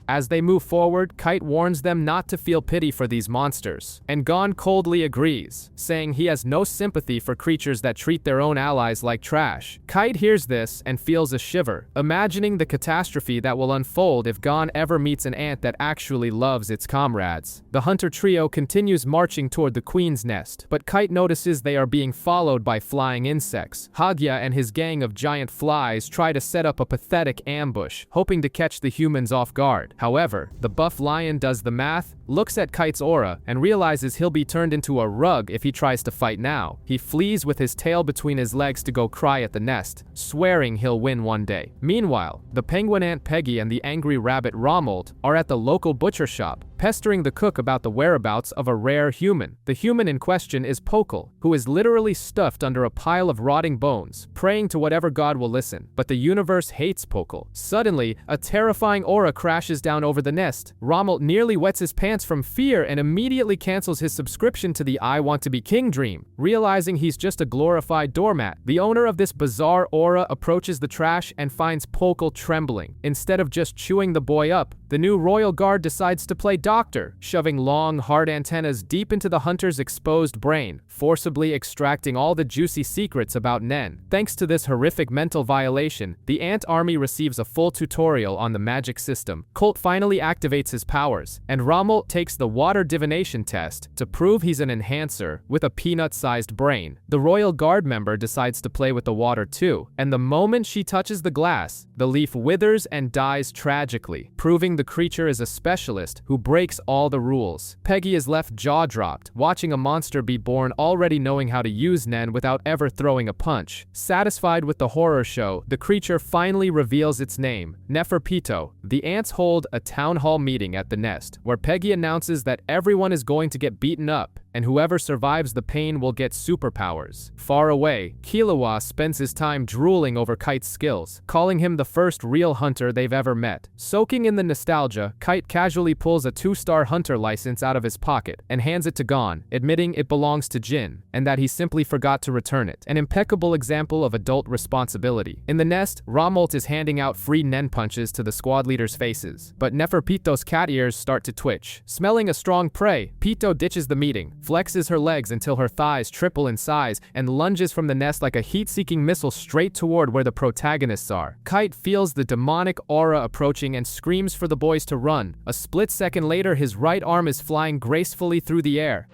As they move forward, Kite warns them not to feel pity for these monsters, and Gon coldly agrees, saying he has no sympathy for creatures that treat their own allies like trash. Kite hears this and feels a shiver, imagining the catastrophe that will unfold if Gon ever meets an ant that actually loves its comrades. The hunter trio continues marching toward the queen's nest, but Kite notices they are being followed by flying insects. Hagya and his gang of giant flies try to set up a pathetic ambush, hoping to catch the humans off guard. However, the buff lion does the math, looks at Kite's aura, and realizes he'll be turned into a rug if he tries to fight now. He flees with his tail between his legs to go cry at the nest, swearing he'll win one day. Meanwhile, the penguin ant Peggy and the angry rabbit Romolt are at the local butcher shop, pestering the cook about the whereabouts of a rare human. The human in question is Pokol, who is literally stuffed under a pile of rotting bones, praying to whatever god will listen. But the universe hates Pokol. Suddenly, a terrifying aura crashes down over the nest. Romolt nearly wets his pants from fear and immediately cancels his subscription to the I Want to Be King dream, realizing he's just a glorified doormat. The owner of this bizarre aura approaches the trash and finds Pokol trembling. Instead of just chewing the boy up, the new royal guard decides to play doctor, shoving long, hard antennas deep into the hunter's exposed brain, forcibly extracting all the juicy secrets about Nen. Thanks to this horrific mental violation, the ant army receives a full tutorial on the magic system. Colt Colt finally activates his powers, and Rommel takes the water divination test to prove he's an enhancer with a peanut-sized brain. The Royal Guard member decides to play with the water too, and the moment she touches the glass, the leaf withers and dies tragically, proving the creature is a specialist who breaks all the rules. Peggy is left jaw-dropped, watching a monster be born already knowing how to use Nen without ever throwing a punch. Satisfied with the horror show, the creature finally reveals its name, Neferpito. The ants hold a town hall meeting at the nest, where Peggy announces that everyone is going to get beaten up, and whoever survives the pain will get superpowers. Far away, Killua spends his time drooling over Kite's skills, calling him the first real hunter they've ever met. Soaking in the nostalgia, Kite casually pulls a 2-star hunter license out of his pocket and hands it to Gon, admitting it belongs to Jin, and that he simply forgot to return it. An impeccable example of adult responsibility. In the nest, Rommel is handing out free Nen punches to the squad leaders' faces, but Neferpito's cat ears start to twitch. Smelling a strong prey, Pito ditches the meeting, flexes her legs until her thighs triple in size, and lunges from the nest like a heat-seeking missile straight toward where the protagonists are. Kite feels the demonic aura approaching and screams for the boys to run. A split second later, his right arm is flying gracefully through the air.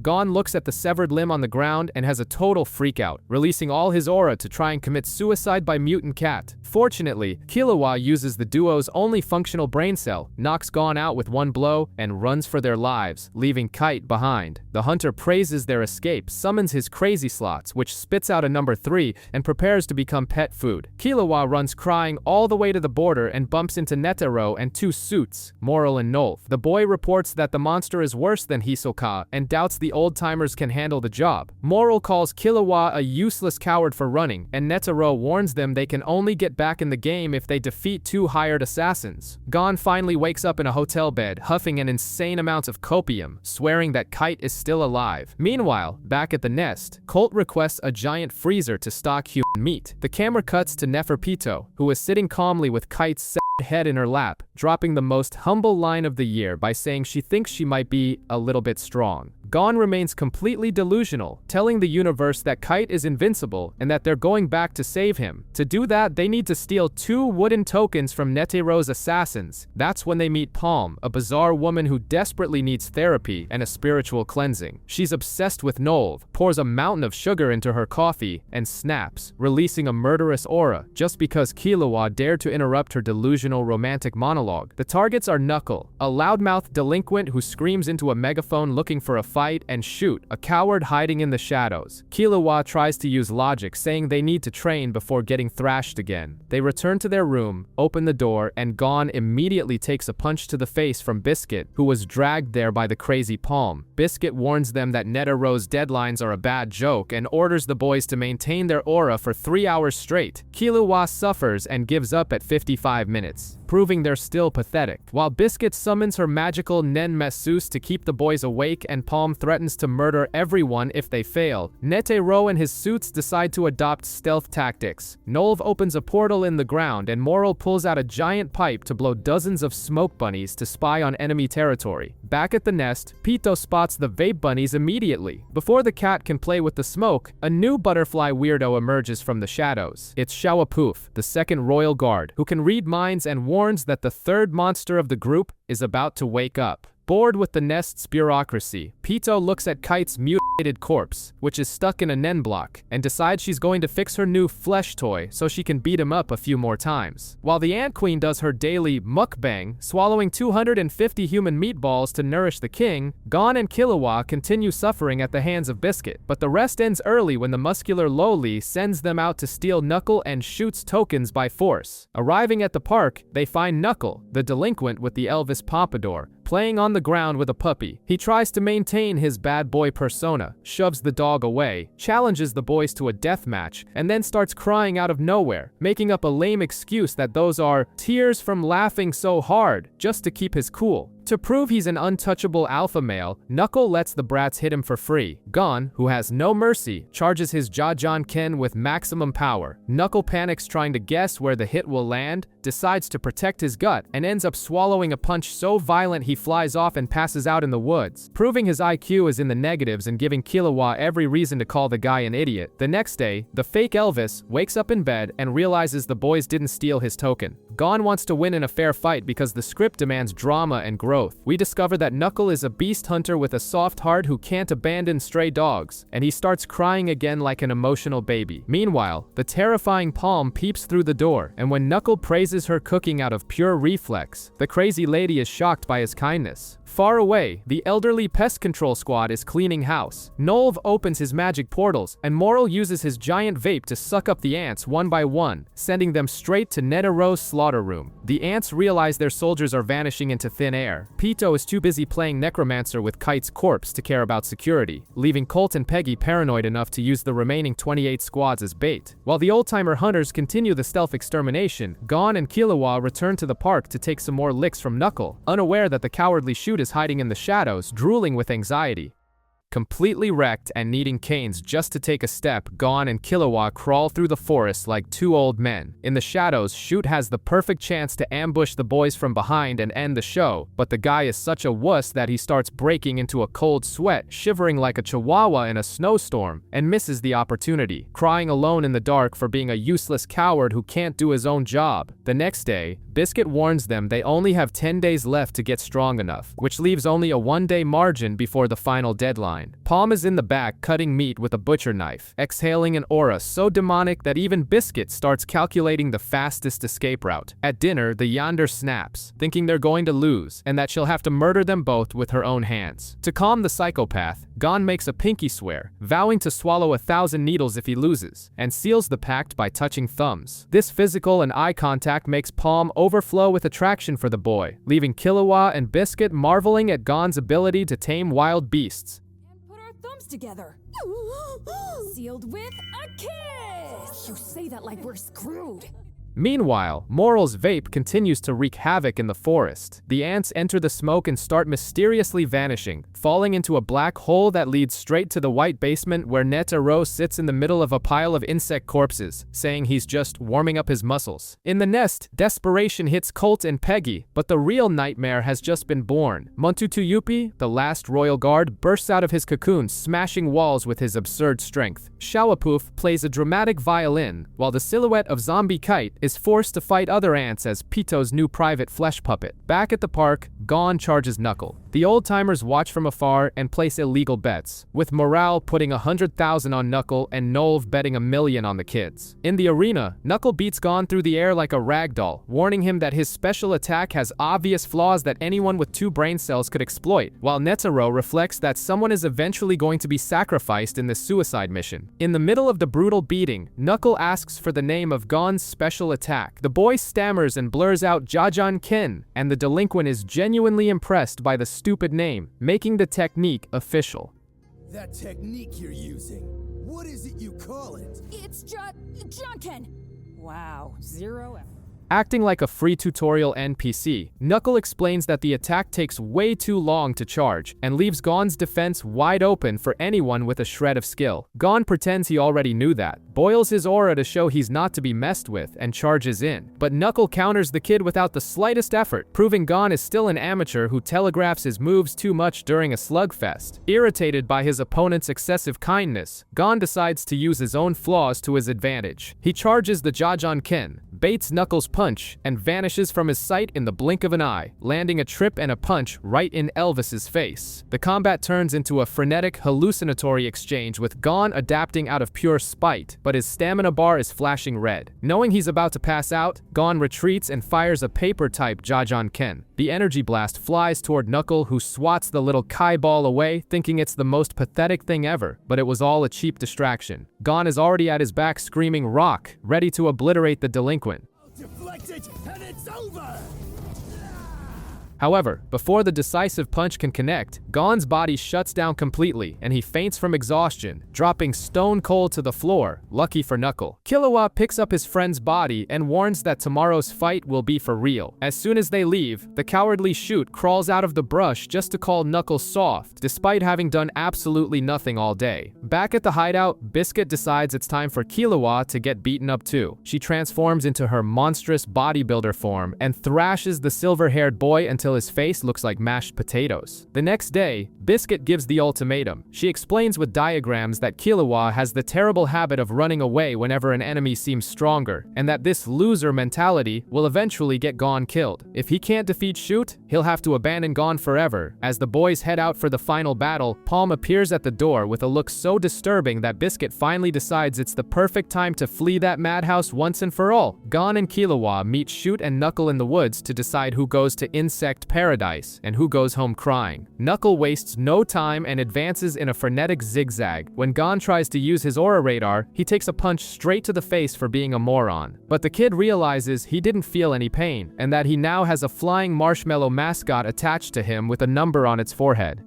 Gon looks at the severed limb on the ground and has a total freakout, releasing all his aura to try and commit suicide by mutant cat. Fortunately, Killua uses the duo's only functional brain cell, knocks Gon out with one blow, and runs for their lives, leaving Kite behind. The hunter praises their escape, summons his crazy slots, which spits out a number 3, and prepares to become pet food. Killua runs crying all the way to the border and bumps into Netero and 2 suits, Moral and Nolf. The boy reports that the monster is worse than Hisoka and doubts the old-timers can handle the job. Moral calls Killua a useless coward for running, and Netero warns them they can only get back in the game if they defeat 2 hired assassins. Gon finally wakes up in a hotel bed, huffing an insane amount of copium, swearing that Kite is still alive. Meanwhile, back at the nest, Colt requests a giant freezer to stock human meat. The camera cuts to Neferpito, who is sitting calmly with Kite's head in her lap, dropping the most humble line of the year by saying she thinks she might be a little bit strong. Gon remains completely delusional, telling the universe that Kite is invincible and that they're going back to save him. To do that, they need to steal 2 wooden tokens from Netero's assassins. That's when they meet Palm, a bizarre woman who desperately needs therapy and a spiritual cleansing. She's obsessed with Nolv, pours a mountain of sugar into her coffee, and snaps, releasing a murderous aura just because Killua dared to interrupt her delusional romantic monologue. The targets are Knuckle, a loudmouth delinquent who screams into a megaphone looking for a fight, and Shoot, a coward hiding in the shadows. Killua tries to use logic, saying they need to train before getting thrashed again. They return to their room, open the door, and Gon immediately takes a punch to the face from Biscuit, who was dragged there by the crazy Palm. Biscuit warns them that Netero's deadlines are a bad joke and orders the boys to maintain their aura for 3 hours straight. Killua suffers and gives up at 55 minutes, proving they're still pathetic. While Biscuit summons her magical Nen Masseuse to keep the boys awake and Palm threatens to murder everyone if they fail, Netero and his suits decide to adopt stealth tactics. Nolv opens a portal in the ground and Moral pulls out a giant pipe to blow dozens of smoke bunnies to spy on enemy territory. Back at the nest, Pito spots the vape bunnies immediately. Before the cat can play with the smoke, a new butterfly weirdo emerges from the shadows. It's Shawapoof, the second Royal Guard, who can read minds and warns that the 3rd monster of the group is about to wake up. Bored with the nest's bureaucracy, Pito looks at Kite's mutilated corpse, which is stuck in a Nen block, and decides she's going to fix her new flesh toy so she can beat him up a few more times. While the Ant Queen does her daily mukbang, swallowing 250 human meatballs to nourish the king, Gon and Killua continue suffering at the hands of Biscuit. But the rest ends early when the muscular Loli sends them out to steal Knuckle and Shoot's tokens by force. Arriving at the park, they find Knuckle, the delinquent with the Elvis pompadour, playing on the ground with a puppy. He tries to maintain his bad boy persona, shoves the dog away, challenges the boys to a death match, and then starts crying out of nowhere, making up a lame excuse that those are tears from laughing so hard, just to keep his cool. To prove he's an untouchable alpha male, Knuckle lets the brats hit him for free. Gon, who has no mercy, charges his Jajanken with maximum power. Knuckle panics trying to guess where the hit will land, decides to protect his gut, and ends up swallowing a punch so violent he flies off and passes out in the woods, proving his IQ is in the negatives and giving Killua every reason to call the guy an idiot. The next day, the fake Elvis wakes up in bed and realizes the boys didn't steal his token. Gon wants to win in a fair fight because the script demands drama and growth. We discover that Knuckle is a beast hunter with a soft heart who can't abandon stray dogs, and he starts crying again like an emotional baby. Meanwhile, the terrifying Palm peeps through the door, and when Knuckle praises her cooking out of pure reflex, the crazy lady is shocked by his kindness. Far away, the elderly pest control squad is cleaning house. Nolv opens his magic portals, and Moral uses his giant vape to suck up the ants one by one, sending them straight to Netaro's slaughter room. The ants realize their soldiers are vanishing into thin air. Pito is too busy playing necromancer with Kite's corpse to care about security, leaving Colt and Peggy paranoid enough to use the remaining 28 squads as bait. While the old-timer hunters continue the stealth extermination, Gon and Killua return to the park to take some more licks from Knuckle, unaware that the cowardly Shoot is hiding in the shadows, drooling with anxiety. Completely wrecked and needing canes just to take a step, Gon and Killua crawl through the forest like two old men. In the shadows, Shoot has the perfect chance to ambush the boys from behind and end the show, but the guy is such a wuss that he starts breaking into a cold sweat, shivering like a chihuahua in a snowstorm, and misses the opportunity, crying alone in the dark for being a useless coward who can't do his own job. The next day, Biscuit warns them they only have 10 days left to get strong enough, which leaves only a one-day margin before the final deadline. Palm is in the back cutting meat with a butcher knife, exhaling an aura so demonic that even Biscuit starts calculating the fastest escape route. At dinner, the Yonder snaps, thinking they're going to lose, and that she'll have to murder them both with her own hands. To calm the psychopath, Gon makes a pinky swear, vowing to swallow 1,000 needles if he loses, and seals the pact by touching thumbs. This physical and eye contact makes Palm overflow with attraction for the boy, leaving Killua and Biscuit marveling at Gon's ability to tame wild beasts. Thumbs together. Sealed with a kiss. You say that like we're screwed. Meanwhile, Moral's vape continues to wreak havoc in the forest. The ants enter the smoke and start mysteriously vanishing, falling into a black hole that leads straight to the white basement where Netero sits in the middle of a pile of insect corpses, saying he's just warming up his muscles. In the nest, desperation hits Colt and Peggy, but the real nightmare has just been born. Montutuyupi, the last royal guard, bursts out of his cocoon, smashing walls with his absurd strength. Shawapoof plays a dramatic violin, while the silhouette of Zombie Kite is forced to fight other ants as Pito's new private flesh puppet. Back at the park, Gon charges Knuckle. The old-timers watch from afar and place illegal bets, with Morale putting 100,000 on Knuckle and Nolv betting 1,000,000 on the kids. In the arena, Knuckle beats Gon through the air like a ragdoll, warning him that his special attack has obvious flaws that anyone with 2 brain cells could exploit, while Netero reflects that someone is eventually going to be sacrificed in this suicide mission. In the middle of the brutal beating, Knuckle asks for the name of Gon's special attack. The boy stammers and blurs out Jajanken, and the delinquent is genuinely impressed by the stupid name, making the technique official. That technique you're using, what is it you call it? It's Janken. Wow, 0 effort. Acting like a free tutorial NPC, Knuckle explains that the attack takes way too long to charge, and leaves Gon's defense wide open for anyone with a shred of skill. Gon pretends he already knew that, boils his aura to show he's not to be messed with, and charges in. But Knuckle counters the kid without the slightest effort, proving Gon is still an amateur who telegraphs his moves too much during a slugfest. Irritated by his opponent's excessive kindness, Gon decides to use his own flaws to his advantage. He charges the Jajanken, baits Knuckles' punch, and vanishes from his sight in the blink of an eye, landing a trip and a punch right in Elvis's face. The combat turns into a frenetic, hallucinatory exchange with Gon adapting out of pure spite, but his stamina bar is flashing red. Knowing he's about to pass out, Gon retreats and fires a paper-type Jajanken. The energy blast flies toward Knuckle, who swats the little Kai ball away, thinking it's the most pathetic thing ever, but it was all a cheap distraction. Gon is already at his back screaming "Rock," ready to obliterate the delinquent. Deflect it, and it's over! However, before the decisive punch can connect, Gon's body shuts down completely and he faints from exhaustion, dropping stone cold to the floor, lucky for Knuckle. Killua picks up his friend's body and warns that tomorrow's fight will be for real. As soon as they leave, the cowardly Shoot crawls out of the brush just to call Knuckles soft, despite having done absolutely nothing all day. Back at the hideout, Biscuit decides it's time for Killua to get beaten up too. She transforms into her monstrous bodybuilder form and thrashes the silver-haired boy until his face looks like mashed potatoes. The next day, Biscuit gives the ultimatum. She explains with diagrams that Killua has the terrible habit of running away whenever an enemy seems stronger, and that this loser mentality will eventually get Gon killed. If he can't defeat Shoot, he'll have to abandon Gon forever. As the boys head out for the final battle, Palm appears at the door with a look so disturbing that Biscuit finally decides it's the perfect time to flee that madhouse once and for all. Gon and Killua meet Shoot and Knuckle in the woods to decide who goes to Insect Paradise and who goes home crying. Knuckle wastes no time and advances in a frenetic zigzag. When Gon tries to use his aura radar, he takes a punch straight to the face for being a moron. But the kid realizes he didn't feel any pain, and that he now has a flying marshmallow mascot attached to him with a number on its forehead.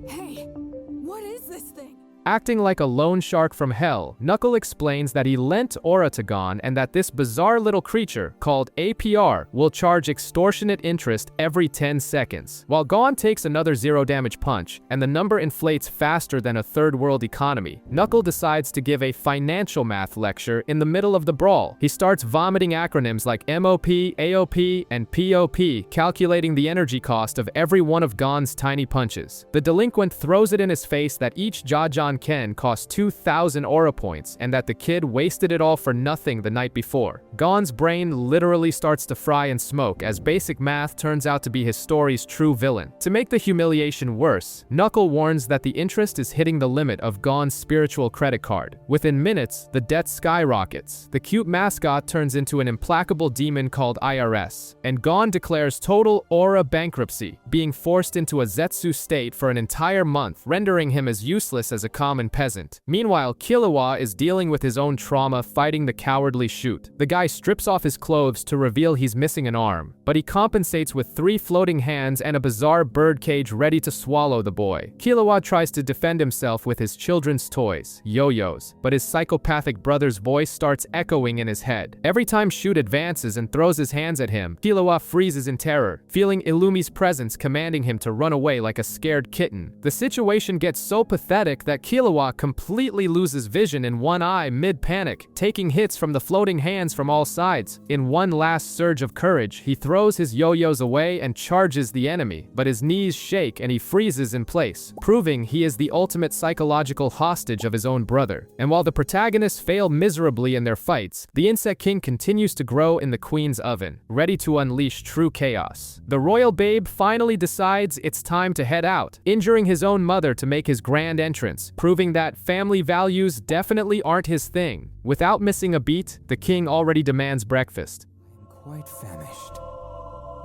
Hey, what is this thing? Acting like a loan shark from hell, Knuckle explains that he lent aura to Gon and that this bizarre little creature, called APR, will charge extortionate interest every 10 seconds. While Gon takes another zero-damage punch, and the number inflates faster than a third-world economy, Knuckle decides to give a financial math lecture in the middle of the brawl. He starts vomiting acronyms like MOP, AOP, and POP, calculating the energy cost of every one of Gon's tiny punches. The delinquent throws it in his face that each Jajan Ken cost 2,000 aura points, and that the kid wasted it all for nothing the night before. Gon's brain literally starts to fry and smoke as basic math turns out to be his story's true villain. To make the humiliation worse, Knuckle warns that the interest is hitting the limit of Gon's spiritual credit card. Within minutes, the debt skyrockets. The cute mascot turns into an implacable demon called IRS, and Gon declares total aura bankruptcy, being forced into a Zetsu state for an entire month, rendering him as useless as a common peasant. Meanwhile, Killua is dealing with his own trauma fighting the cowardly Shoot. The guy strips off his clothes to reveal he's missing an arm, but he compensates with 3 floating hands and a bizarre bird cage ready to swallow the boy. Killua tries to defend himself with his children's toys, yo-yos, but his psychopathic brother's voice starts echoing in his head. Every time Shoot advances and throws his hands at him, Killua freezes in terror, feeling Illumi's presence commanding him to run away like a scared kitten. The situation gets so pathetic that Killua completely loses vision in one eye mid-panic, taking hits from the floating hands from all sides. In one last surge of courage, he throws his yo-yos away and charges the enemy, but his knees shake and he freezes in place, proving he is the ultimate psychological hostage of his own brother. And while the protagonists fail miserably in their fights, the Insect King continues to grow in the Queen's oven, ready to unleash true chaos. The royal babe finally decides it's time to head out, injuring his own mother to make his grand entrance, proving that family values definitely aren't his thing. Without missing a beat, the king already demands breakfast. I'm quite famished.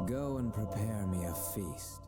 Go and prepare me a feast.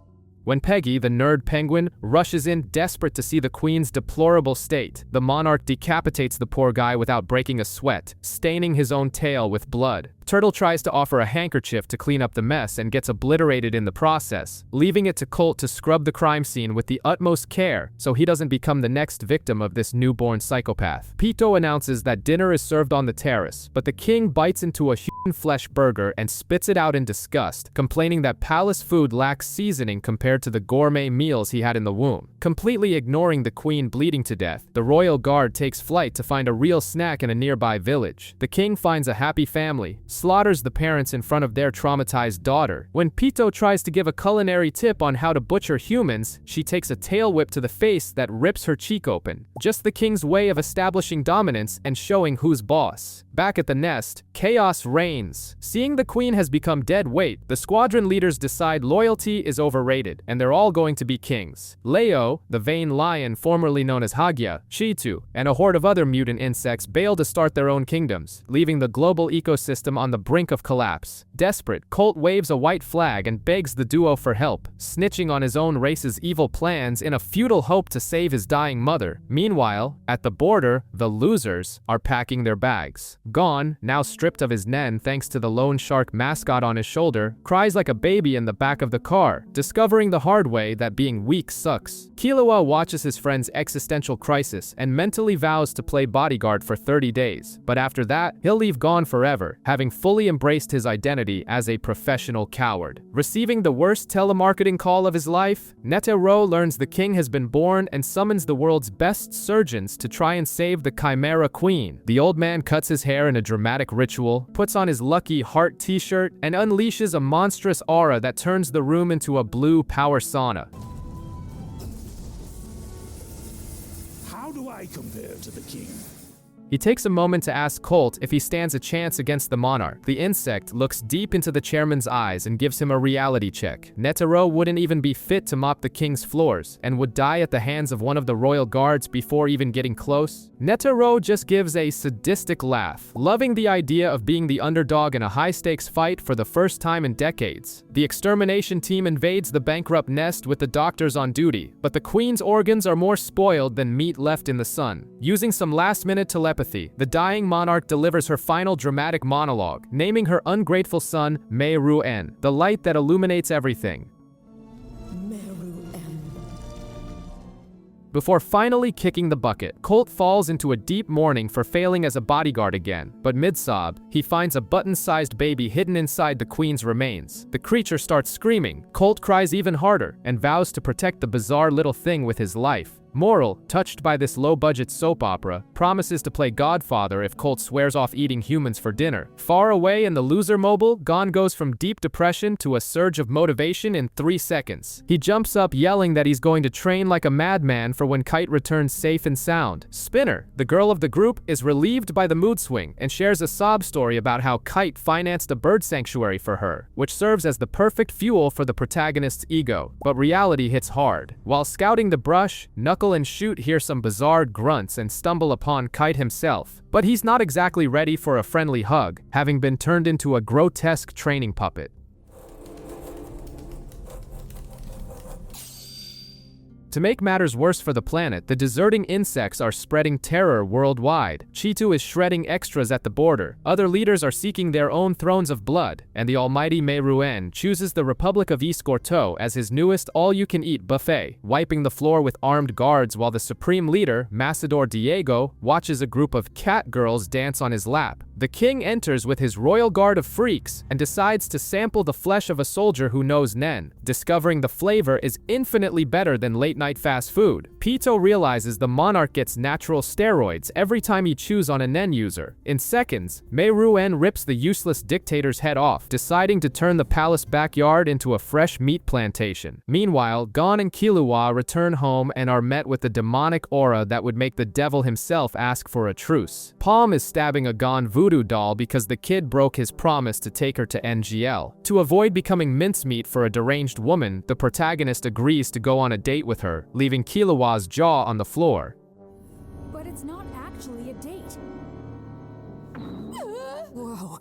When Peggy, the nerd penguin, rushes in desperate to see the queen's deplorable state, the monarch decapitates the poor guy without breaking a sweat, staining his own tail with blood. Turtle tries to offer a handkerchief to clean up the mess and gets obliterated in the process, leaving it to Colt to scrub the crime scene with the utmost care so he doesn't become the next victim of this newborn psychopath. Pito announces that dinner is served on the terrace, but the king bites into a human flesh burger and spits it out in disgust, complaining that palace food lacks seasoning compared to the gourmet meals he had in the womb. Completely ignoring the queen bleeding to death, the royal guard takes flight to find a real snack in a nearby village. The king finds a happy family, slaughters the parents in front of their traumatized daughter. When Pito tries to give a culinary tip on how to butcher humans, she takes a tail whip to the face that rips her cheek open. Just the king's way of establishing dominance and showing who's boss. Back at the nest, chaos reigns. Seeing the queen has become dead weight, the squadron leaders decide loyalty is overrated, and they're all going to be kings. Leo, the vain lion formerly known as Hagya, Shitu, and a horde of other mutant insects bail to start their own kingdoms, leaving the global ecosystem on the brink of collapse. Desperate, Colt waves a white flag and begs the duo for help, snitching on his own race's evil plans in a futile hope to save his dying mother. Meanwhile, at the border, the losers are packing their bags. Gon, now stripped of his nen thanks to the lone shark mascot on his shoulder, cries like a baby in the back of the car, discovering the hard way that being weak sucks. Killua watches his friend's existential crisis and mentally vows to play bodyguard for 30 days, but after that, he'll leave Gon forever, having fully embraced his identity as a professional coward. Receiving the worst telemarketing call of his life, Netero learns the king has been born and summons the world's best surgeons to try and save the Chimera Queen. The old man cuts his hair in a dramatic ritual, puts on his lucky heart t-shirt, and unleashes a monstrous aura that turns the room into a blue power sauna. How do I compare to the king? He takes a moment to ask Colt if he stands a chance against the monarch. The insect looks deep into the chairman's eyes and gives him a reality check. Netero wouldn't even be fit to mop the king's floors, and would die at the hands of one of the royal guards before even getting close. Netero just gives a sadistic laugh, loving the idea of being the underdog in a high-stakes fight for the first time in decades. The extermination team invades the bankrupt nest with the doctors on duty, but the queen's organs are more spoiled than meat left in the sun. Using some last-minute telepathy, the dying monarch delivers her final dramatic monologue, naming her ungrateful son Mei-Ru-En, the light that illuminates everything. Before finally kicking the bucket, Colt falls into a deep mourning for failing as a bodyguard again, but mid-sob, he finds a button-sized baby hidden inside the queen's remains. The creature starts screaming. Colt cries even harder and vows to protect the bizarre little thing with his life. Moral, touched by this low-budget soap opera, promises to play Godfather if Colt swears off eating humans for dinner. Far away in the loser mobile, Gon goes from deep depression to a surge of motivation in 3 seconds. He jumps up yelling that he's going to train like a madman for when Kite returns safe and sound. Spinner, the girl of the group, is relieved by the mood swing and shares a sob story about how Kite financed a bird sanctuary for her, which serves as the perfect fuel for the protagonist's ego. But reality hits hard. While scouting the brush, Knuckle and Shoot hear some bizarre grunts and stumble upon Kite himself. But he's not exactly ready for a friendly hug, having been turned into a grotesque training puppet. To make matters worse for the planet, the deserting insects are spreading terror worldwide. Cheetu is shredding extras at the border, other leaders are seeking their own thrones of blood, and the almighty Mei-Ru-En chooses the Republic of Escorto as his newest all-you-can-eat buffet, wiping the floor with armed guards while the supreme leader, Macedor Diego, watches a group of cat girls dance on his lap. The king enters with his royal guard of freaks and decides to sample the flesh of a soldier who knows Nen, discovering the flavor is infinitely better than late-night fast food. Pito realizes the monarch gets natural steroids every time he chews on a Nen user. In seconds, Mei-Ru-En rips the useless dictator's head off, deciding to turn the palace backyard into a fresh meat plantation. Meanwhile, Gon and Killua return home and are met with the demonic aura that would make the devil himself ask for a truce. Palm is stabbing a Gon voodoo doll because the kid broke his promise to take her to NGL. To avoid becoming mincemeat for a deranged woman, the protagonist agrees to go on a date with her, leaving Killua's jaw on the floor. But it's not actually a date. Whoa.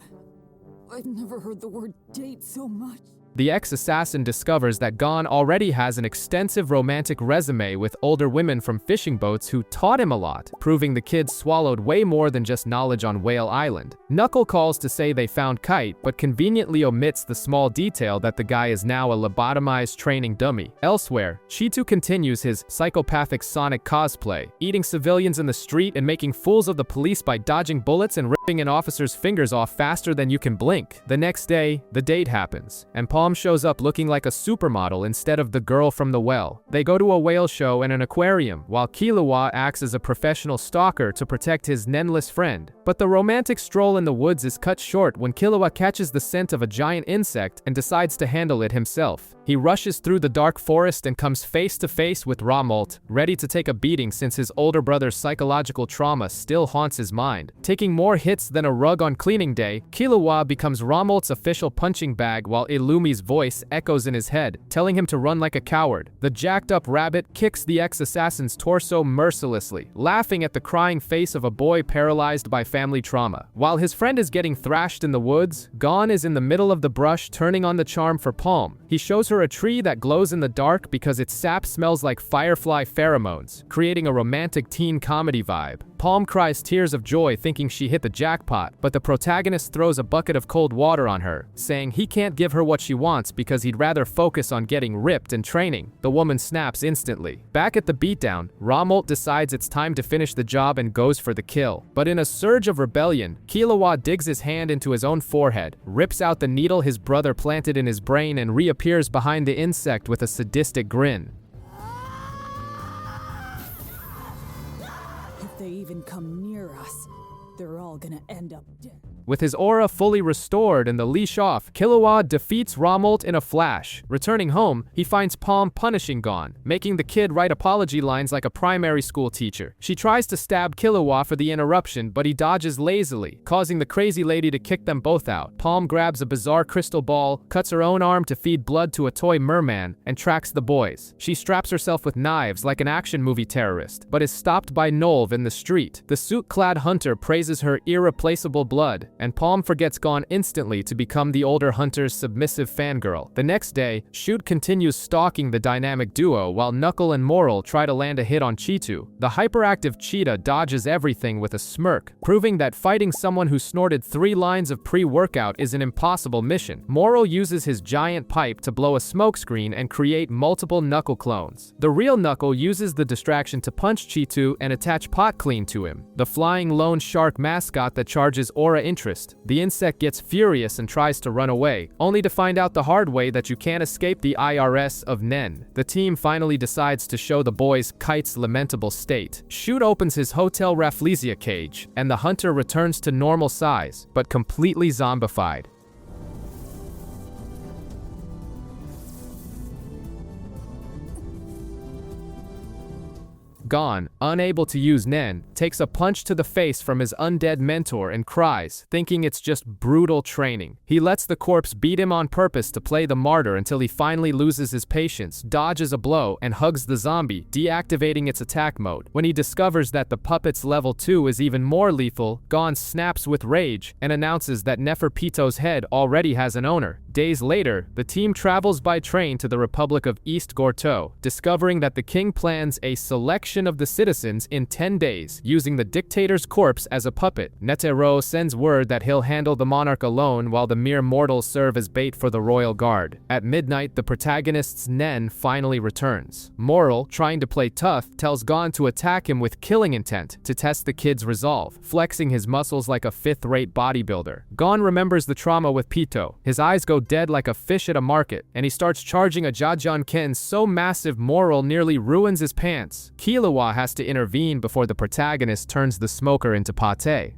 I've never heard the word date so much. The ex-assassin discovers that Gon already has an extensive romantic resume with older women from fishing boats who taught him a lot, proving the kid swallowed way more than just knowledge on Whale Island. Knuckle calls to say they found Kite, but conveniently omits the small detail that the guy is now a lobotomized training dummy. Elsewhere, Cheetu continues his psychopathic Sonic cosplay, eating civilians in the street and making fools of the police by dodging bullets and ripping an officer's fingers off faster than you can blink. The next day, the date happens, and Palm shows up looking like a supermodel instead of the girl from the well. They go to a whale show and an aquarium, while Killua acts as a professional stalker to protect his nenless friend. But the romantic stroll in the woods is cut short when Killua catches the scent of a giant insect and decides to handle it himself. He rushes through the dark forest and comes face to face with Ramolt, ready to take a beating since his older brother's psychological trauma still haunts his mind. Taking more hits than a rug on cleaning day, Killua becomes Ramolt's official punching bag while Illumi enemy's voice echoes in his head, telling him to run like a coward. The jacked-up rabbit kicks the ex-assassin's torso mercilessly, laughing at the crying face of a boy paralyzed by family trauma. While his friend is getting thrashed in the woods, Gon is in the middle of the brush turning on the charm for Palm. He shows her a tree that glows in the dark because its sap smells like firefly pheromones, creating a romantic teen comedy vibe. Palm cries tears of joy thinking she hit the jackpot, but the protagonist throws a bucket of cold water on her, saying he can't give her what she wants because he'd rather focus on getting ripped and training. The woman snaps instantly. Back at the beatdown, Ramolt decides it's time to finish the job and goes for the kill. But in a surge of rebellion, Killua digs his hand into his own forehead, rips out the needle his brother planted in his brain, and reappears behind the insect with a sadistic grin. If they even come near us, they're all gonna end up dead. With his aura fully restored and the leash off, Killua defeats Ramolt in a flash. Returning home, he finds Palm punishing Gon, making the kid write apology lines like a primary school teacher. She tries to stab Killua for the interruption, but he dodges lazily, causing the crazy lady to kick them both out. Palm grabs a bizarre crystal ball, cuts her own arm to feed blood to a toy merman, and tracks the boys. She straps herself with knives like an action movie terrorist, but is stopped by Nolv in the street. The suit-clad hunter praises her irreplaceable blood, and Palm forgets Gon instantly to become the older hunter's submissive fangirl. The next day, Shoot continues stalking the dynamic duo while Knuckle and Moral try to land a hit on Cheetu. The hyperactive cheetah dodges everything with a smirk, proving that fighting someone who snorted 3 lines of pre-workout is an impossible mission. Moral uses his giant pipe to blow a smokescreen and create multiple Knuckle clones. The real Knuckle uses the distraction to punch Cheetu and attach Pot Clean to him, the flying lone shark mascot that charges aura interest. The insect gets furious and tries to run away, only to find out the hard way that you can't escape the IRS of Nen. The team finally decides to show the boys Kite's lamentable state. Shoot opens his Hotel Rafflesia cage, and the hunter returns to normal size, but completely zombified. Gon, unable to use Nen, takes a punch to the face from his undead mentor and cries, thinking it's just brutal training. He lets the corpse beat him on purpose to play the martyr until he finally loses his patience, dodges a blow, and hugs the zombie, deactivating its attack mode. When he discovers that the puppet's level 2 is even more lethal, Gon snaps with rage and announces that Neferpito's head already has an owner. Days later, the team travels by train to the Republic of East Gorto, discovering that the king plans a selection of the citizens in 10 days, using the dictator's corpse as a puppet. Netero sends word that he'll handle the monarch alone while the mere mortals serve as bait for the royal guard. At midnight, the protagonist's Nen finally returns. Moral, trying to play tough, tells Gon to attack him with killing intent to test the kid's resolve, flexing his muscles like a fifth-rate bodybuilder. Gon remembers the trauma with Pito. His eyes go dead like a fish at a market, and he starts charging a Jajanken so massive Moral nearly ruins his pants. Killua has to intervene before the protagonist turns the smoker into pate.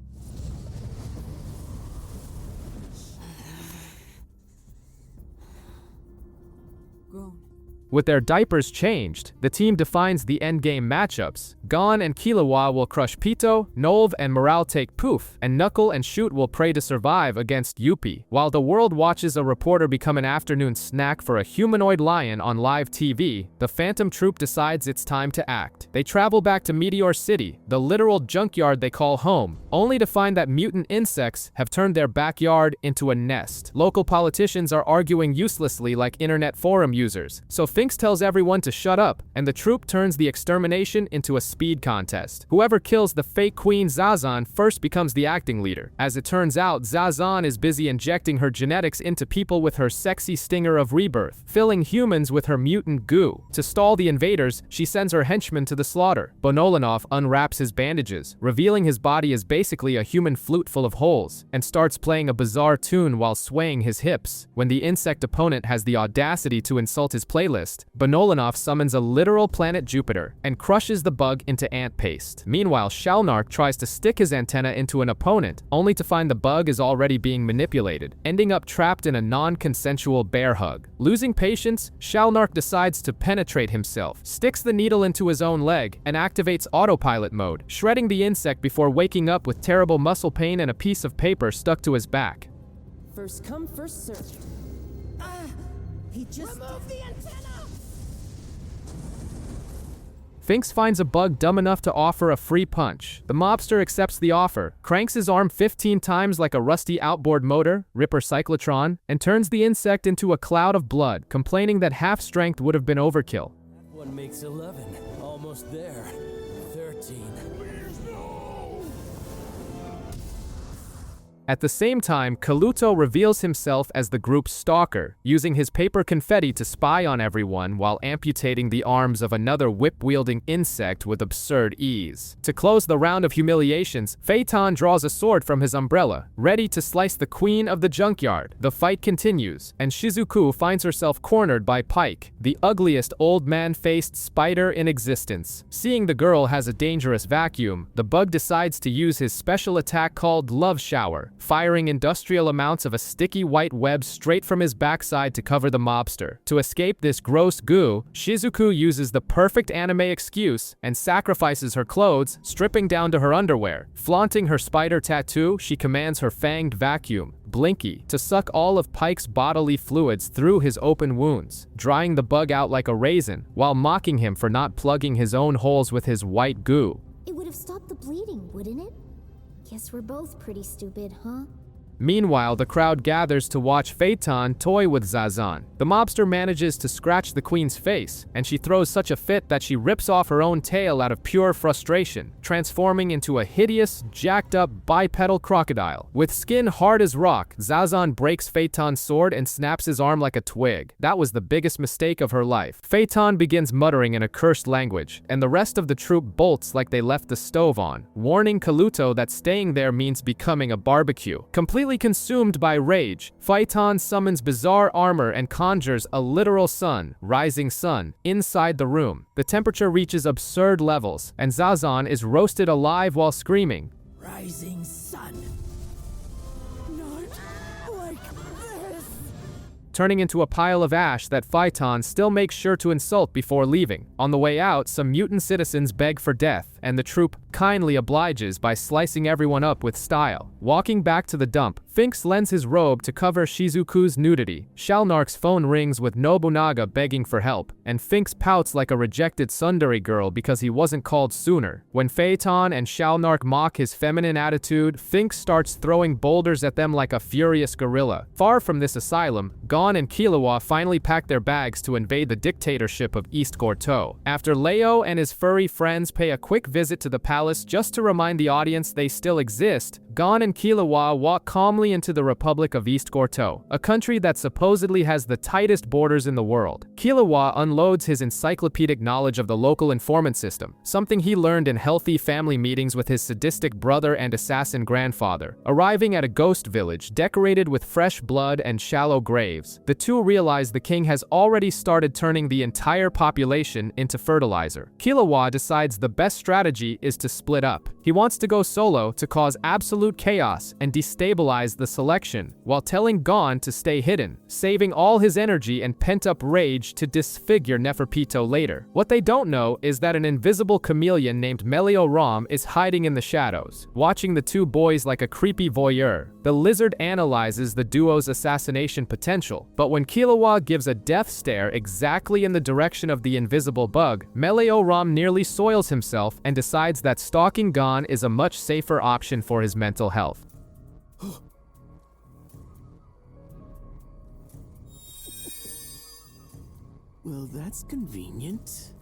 With their diapers changed, the team defines the endgame matchups. Gon and Killua will crush Pito, Nolv and Morale take Poof, and Knuckle and Shoot will pray to survive against Yuppie. While the world watches a reporter become an afternoon snack for a humanoid lion on live TV, the Phantom Troop decides it's time to act. They travel back to Meteor City, the literal junkyard they call home, only to find that mutant insects have turned their backyard into a nest. Local politicians are arguing uselessly like internet forum users, so Finks tells everyone to shut up, and the troop turns the extermination into a speed contest. Whoever kills the fake queen Zazan first becomes the acting leader. As it turns out, Zazan is busy injecting her genetics into people with her sexy stinger of rebirth, filling humans with her mutant goo. To stall the invaders, she sends her henchmen to the slaughter. Bonolanov unwraps his bandages, revealing his body is basically a human flute full of holes, and starts playing a bizarre tune while swaying his hips. When the insect opponent has the audacity to insult his playlist, Bonolanov summons a literal planet Jupiter and crushes the bug into ant paste. Meanwhile, Shalnark tries to stick his antenna into an opponent, only to find the bug is already being manipulated, ending up trapped in a non-consensual bear hug. Losing patience, Shalnark decides to penetrate himself, sticks the needle into his own leg, and activates autopilot mode, shredding the insect before waking up with terrible muscle pain and a piece of paper stuck to his back. First come, first served. He just... Remove the antenna! Finks finds a bug dumb enough to offer a free punch. The mobster accepts the offer, cranks his arm 15 times like a rusty outboard motor, Ripper Cyclotron, and turns the insect into a cloud of blood, complaining that half strength would have been overkill. That one makes 11. Almost there. 13. At the same time, Kaluto reveals himself as the group's stalker, using his paper confetti to spy on everyone while amputating the arms of another whip-wielding insect with absurd ease. To close the round of humiliations, Phaeton draws a sword from his umbrella, ready to slice the queen of the junkyard. The fight continues, and Shizuku finds herself cornered by Pike, the ugliest old man-faced spider in existence. Seeing the girl has a dangerous vacuum, the bug decides to use his special attack called Love Shower, firing industrial amounts of a sticky white web straight from his backside to cover the mobster. To escape this gross goo, Shizuku uses the perfect anime excuse and sacrifices her clothes, stripping down to her underwear. Flaunting her spider tattoo, she commands her fanged vacuum, Blinky, to suck all of Pike's bodily fluids through his open wounds, drying the bug out like a raisin, while mocking him for not plugging his own holes with his white goo. It would have stopped the bleeding, wouldn't it? Guess we're both pretty stupid, huh? Meanwhile, the crowd gathers to watch Phaeton toy with Zazan. The mobster manages to scratch the queen's face, and she throws such a fit that she rips off her own tail out of pure frustration, transforming into a hideous, jacked-up bipedal crocodile. With skin hard as rock, Zazan breaks Phaeton's sword and snaps his arm like a twig. That was the biggest mistake of her life. Phaeton begins muttering in a cursed language, and the rest of the troop bolts like they left the stove on, warning Kaluto that staying there means becoming a barbecue. Completely consumed by rage, Phaeton summons bizarre armor and conjures a literal sun, rising sun, inside the room. The temperature reaches absurd levels, and Zazan is roasted alive while screaming, Rising sun. Not like this. turning into a pile of ash that Phaeton still makes sure to insult before leaving. On the way out, some mutant citizens beg for death, and the troop kindly obliges by slicing everyone up with style. Walking back to the dump, Finks lends his robe to cover Shizuku's nudity. Shalnark's phone rings with Nobunaga begging for help, and Finks pouts like a rejected tsundere girl because he wasn't called sooner. When Phaeton and Shalnark mock his feminine attitude, Finks starts throwing boulders at them like a furious gorilla. Far from this asylum, Gon and Killua finally pack their bags to invade the dictatorship of East Gorto. After Leo and his furry friends pay a quick visit to the palace just to remind the audience they still exist, Gon and Killua walk calmly into the Republic of East Gorto, a country that supposedly has the tightest borders in the world. Killua unloads his encyclopedic knowledge of the local informant system, something he learned in healthy family meetings with his sadistic brother and assassin grandfather. Arriving at a ghost village decorated with fresh blood and shallow graves, the two realize the king has already started turning the entire population into fertilizer. Killua decides the best strategy is to split up. He wants to go solo to cause absolute chaos and destabilize the selection, while telling Gon to stay hidden, saving all his energy and pent-up rage to disfigure Neferpito later. What they don't know is that an invisible chameleon named Melio Ram is hiding in the shadows, watching the two boys like a creepy voyeur. The lizard analyzes the duo's assassination potential, but when Killua gives a death stare exactly in the direction of the invisible bug, Melio Ram nearly soils himself and decides that stalking Gon is a much safer option for his mental health. Well, that's convenient.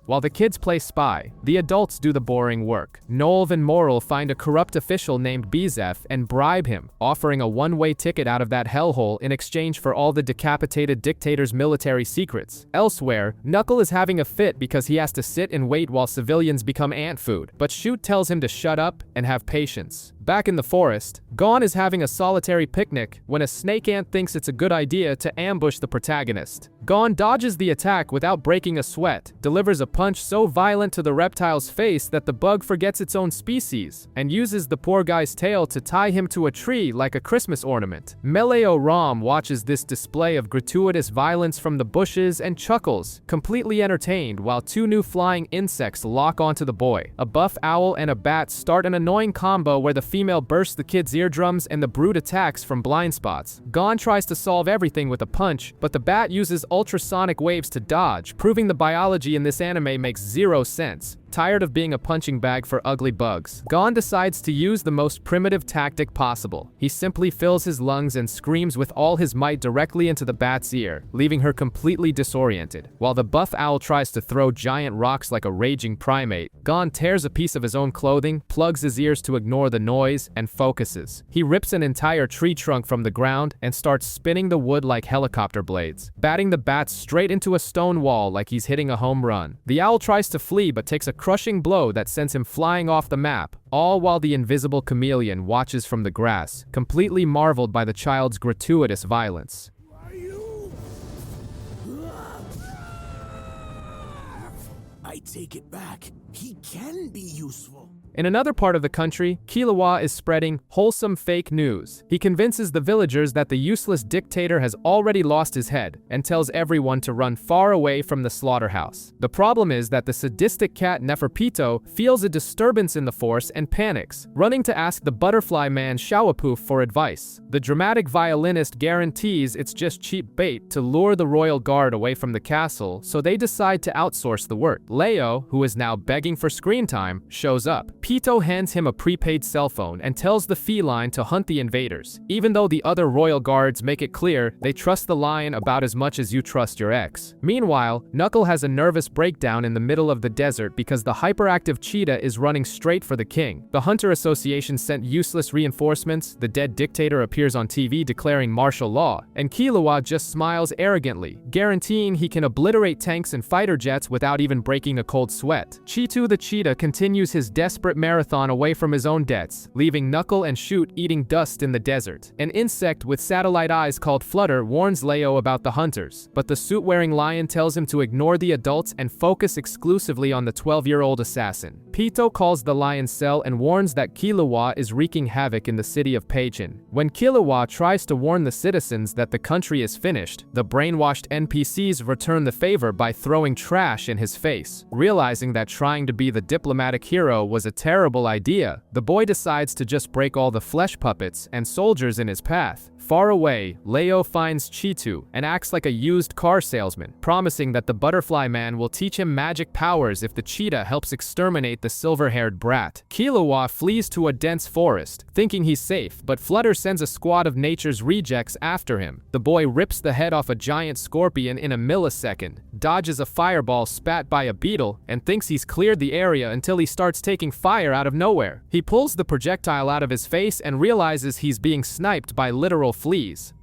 While the kids play spy, the adults do the boring work. Nolv and Moral find a corrupt official named Bizef and bribe him, offering a one-way ticket out of that hellhole in exchange for all the decapitated dictator's military secrets. Elsewhere, Knuckle is having a fit because he has to sit and wait while civilians become ant food, but Shoot tells him to shut up and have patience. Back in the forest, Gon is having a solitary picnic when a snake ant thinks it's a good idea to ambush the protagonist. Gon dodges the attack without breaking a sweat, delivers a punch so violent to the reptile's face that the bug forgets its own species, and uses the poor guy's tail to tie him to a tree like a Christmas ornament. Melio Ram watches this display of gratuitous violence from the bushes and chuckles, completely entertained, while two new flying insects lock onto the boy. A buff owl and a bat start an annoying combo where the female bursts the kid's eardrums and the brute attacks from blind spots. Gon tries to solve everything with a punch, but the bat uses ultrasonic waves to dodge, proving the biology in this anime makes zero sense. Tired of being a punching bag for ugly bugs, Gon decides to use the most primitive tactic possible. He simply fills his lungs and screams with all his might directly into the bat's ear, leaving her completely disoriented. While the buff owl tries to throw giant rocks like a raging primate, Gon tears a piece of his own clothing, plugs his ears to ignore the noise, and focuses. He rips an entire tree trunk from the ground and starts spinning the wood like helicopter blades, batting the bat straight into a stone wall like he's hitting a home run. The owl tries to flee but takes a crushing blow that sends him flying off the map, all while the invisible chameleon watches from the grass, completely marveled by the child's gratuitous violence. I take it back. He can be useful. In another part of the country, Killua is spreading wholesome fake news. He convinces the villagers that the useless dictator has already lost his head and tells everyone to run far away from the slaughterhouse. The problem is that the sadistic cat Neferpito feels a disturbance in the force and panics, running to ask the butterfly man Shawapoof for advice. The dramatic violinist guarantees it's just cheap bait to lure the royal guard away from the castle, so they decide to outsource the work. Leo, who is now begging for screen time, shows up. Pito hands him a prepaid cell phone and tells the feline to hunt the invaders, even though the other royal guards make it clear they trust the lion about as much as you trust your ex. Meanwhile, Knuckle has a nervous breakdown in the middle of the desert because the hyperactive cheetah is running straight for the king. The Hunter Association sent useless reinforcements, the dead dictator appears on TV declaring martial law, and Killua just smiles arrogantly, guaranteeing he can obliterate tanks and fighter jets without even breaking a cold sweat. Cheetu the cheetah continues his desperate marathon away from his own debts, leaving Knuckle and Shoot eating dust in the desert. An insect with satellite eyes called Flutter warns Leo about the hunters, but the suit-wearing lion tells him to ignore the adults and focus exclusively on the 12-year-old assassin. Pito calls the lion's cell and warns that Killua is wreaking havoc in the city of Peichin. When Killua tries to warn the citizens that the country is finished, the brainwashed NPCs return the favor by throwing trash in his face. Realizing that trying to be the diplomatic hero was a terrible idea, the boy decides to just break all the flesh puppets and soldiers in his path. Far away, Leo finds Cheetu and acts like a used car salesman, promising that the butterfly man will teach him magic powers if the cheetah helps exterminate the silver-haired brat. Killua flees to a dense forest, thinking he's safe, but Flutter sends a squad of nature's rejects after him. The boy rips the head off a giant scorpion in a millisecond, dodges a fireball spat by a beetle, and thinks he's cleared the area until he starts taking fire out of nowhere. He pulls the projectile out of his face and realizes he's being sniped by literal fleas.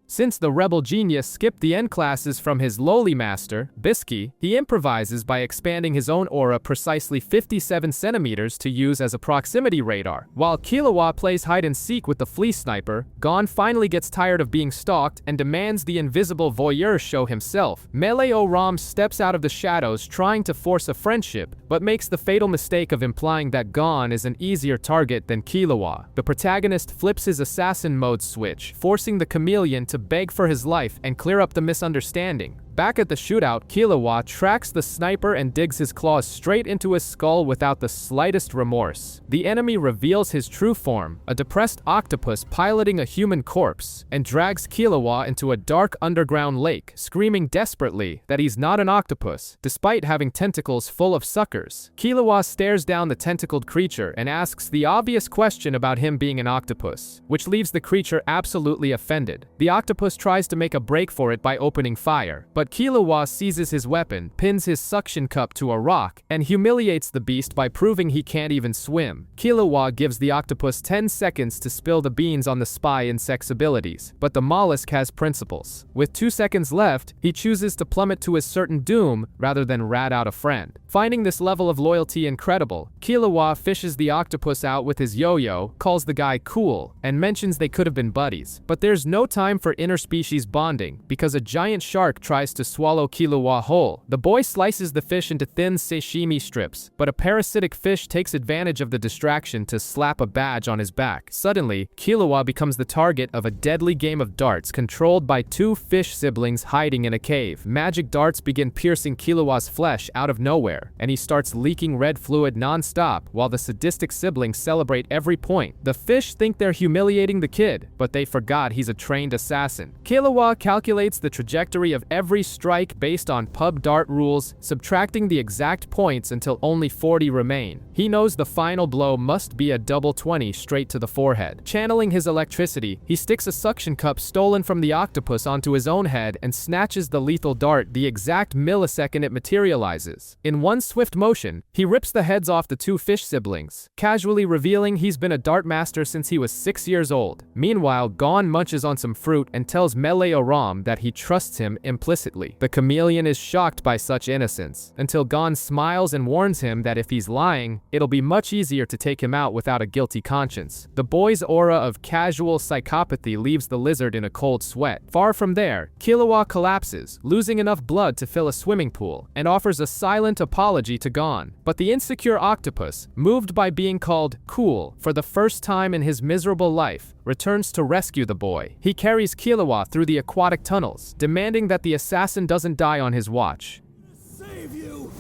Since the rebel genius skipped the end classes from his lowly master, Bisky, he improvises by expanding his own aura precisely 57 centimeters to use as a proximity radar. While Killua plays hide-and-seek with the flea sniper, Gon finally gets tired of being stalked and demands the invisible voyeur show himself. Melee-O-Ram steps out of the shadows trying to force a friendship, but makes the fatal mistake of implying that Gon is an easier target than Killua. The protagonist flips his assassin mode switch, forcing the chameleon to beg for his life and clear up the misunderstanding. Back at the shootout, Killua tracks the sniper and digs his claws straight into his skull without the slightest remorse. The enemy reveals his true form, a depressed octopus piloting a human corpse, and drags Killua into a dark underground lake, screaming desperately that he's not an octopus, despite having tentacles full of suckers. Killua stares down the tentacled creature and asks the obvious question about him being an octopus, which leaves the creature absolutely offended. The octopus tries to make a break for it by opening fire, but Killua seizes his weapon, pins his suction cup to a rock, and humiliates the beast by proving he can't even swim. Killua gives the octopus 10 seconds to spill the beans on the spy insect's abilities, but the mollusk has principles. With 2 seconds left, he chooses to plummet to his certain doom rather than rat out a friend. Finding this level of loyalty incredible, Killua fishes the octopus out with his yo-yo, calls the guy cool, and mentions they could have been buddies. But there's no time for interspecies bonding, because a giant shark tries to swallow Killua whole. The boy slices the fish into thin sashimi strips, but a parasitic fish takes advantage of the distraction to slap a badge on his back. Suddenly, Killua becomes the target of a deadly game of darts controlled by two fish siblings hiding in a cave. Magic darts begin piercing Killua's flesh out of nowhere, and he starts leaking red fluid non-stop while the sadistic siblings celebrate every point. The fish think they're humiliating the kid, but they forgot he's a trained assassin. Killua calculates the trajectory of every strike based on pub dart rules, subtracting the exact points until only 40 remain. He knows the final blow must be a double 20 straight to the forehead. Channeling his electricity, he sticks a suction cup stolen from the octopus onto his own head and snatches the lethal dart the exact millisecond it materializes. In one swift motion, he rips the heads off the two fish siblings, casually revealing he's been a dart master since he was 6 years old. Meanwhile, Gon munches on some fruit and tells Melee-o-Ram that he trusts him implicitly. The chameleon is shocked by such innocence, until Gon smiles and warns him that if he's lying, it'll be much easier to take him out without a guilty conscience. The boy's aura of casual psychopathy leaves the lizard in a cold sweat. Far from there, Killua collapses, losing enough blood to fill a swimming pool, and offers a silent apology to Gon. But the insecure octopus, moved by being called cool for the first time in his miserable life, returns to rescue the boy. He carries Killua through the aquatic tunnels, demanding that the assassin doesn't die on his watch. Save you!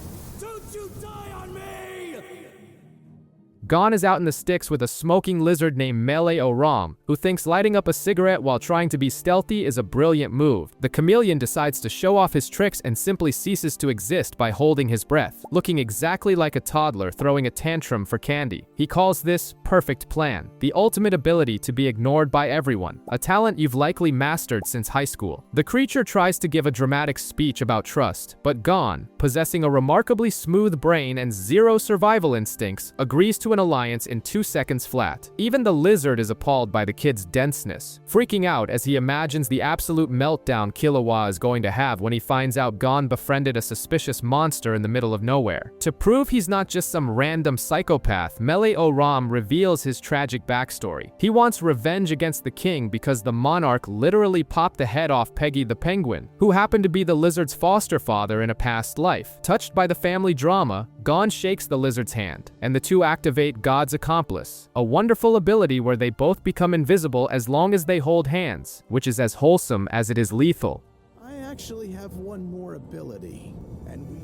Don't you die on me! Gon is out in the sticks with a smoking lizard named Melee-o-Ram, who thinks lighting up a cigarette while trying to be stealthy is a brilliant move. The chameleon decides to show off his tricks and simply ceases to exist by holding his breath, looking exactly like a toddler throwing a tantrum for candy. He calls this perfect plan, the ultimate ability to be ignored by everyone, a talent you've likely mastered since high school. The creature tries to give a dramatic speech about trust, but Gon, possessing a remarkably smooth brain and zero survival instincts, agrees to an alliance in 2 seconds flat. Even the lizard is appalled by the kid's denseness, freaking out as he imagines the absolute meltdown Killua is going to have when he finds out Gon befriended a suspicious monster in the middle of nowhere. To prove he's not just some random psychopath, Melee-o-Ram reveals his tragic backstory. He wants revenge against the king because the monarch literally popped the head off Peggy the penguin, who happened to be the lizard's foster father in a past life. Touched by the family drama, Gon shakes the lizard's hand, and the two activate God's Accomplice, a wonderful ability where they both become invisible as long as they hold hands, which is as wholesome as it is lethal. I actually have one more ability, and we...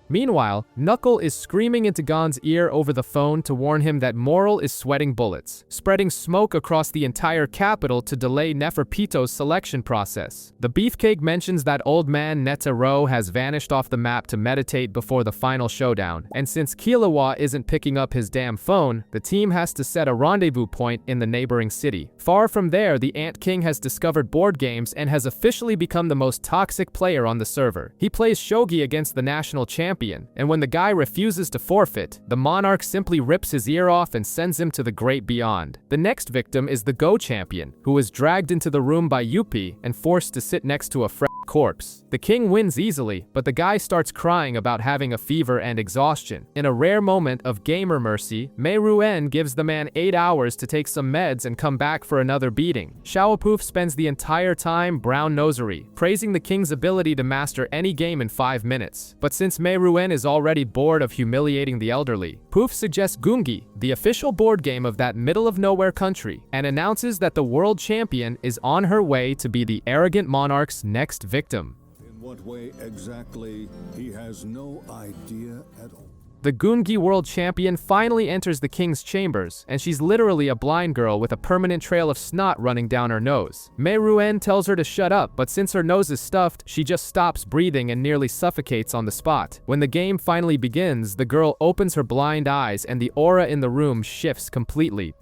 Meanwhile, Knuckle is screaming into Gon's ear over the phone to warn him that Moral is sweating bullets, spreading smoke across the entire capital to delay Neferpito's selection process. The beefcake mentions that old man Netero has vanished off the map to meditate before the final showdown, and since Killua isn't picking up his damn phone, the team has to set a rendezvous point in the neighboring city. Far from there, the Ant King has discovered board games and has officially become the most toxic player on the server. He plays shogi against the national champion, and when the guy refuses to forfeit, the monarch simply rips his ear off and sends him to the great beyond. The next victim is the Go champion, who was dragged into the room by Yuppie and forced to sit next to a corpse. The king wins easily, but the guy starts crying about having a fever and exhaustion. In a rare moment of gamer mercy, Mei Ruen gives the man 8 hours to take some meds and come back for another beating. Xiaopoof spends the entire time brown-nosery, praising the king's ability to master any game in 5 minutes. But since Mei Ruen is already bored of humiliating the elderly, Poof suggests Gungi, the official board game of that middle-of-nowhere country, and announces that the world champion is on her way to be the arrogant monarch's next victim. In what way exactly, he has no idea at all. The Gungi world champion finally enters the king's chambers, and she's literally a blind girl with a permanent trail of snot running down her nose. Mei Ruen tells her to shut up, but since her nose is stuffed, she just stops breathing and nearly suffocates on the spot. When the game finally begins, the girl opens her blind eyes and the aura in the room shifts completely.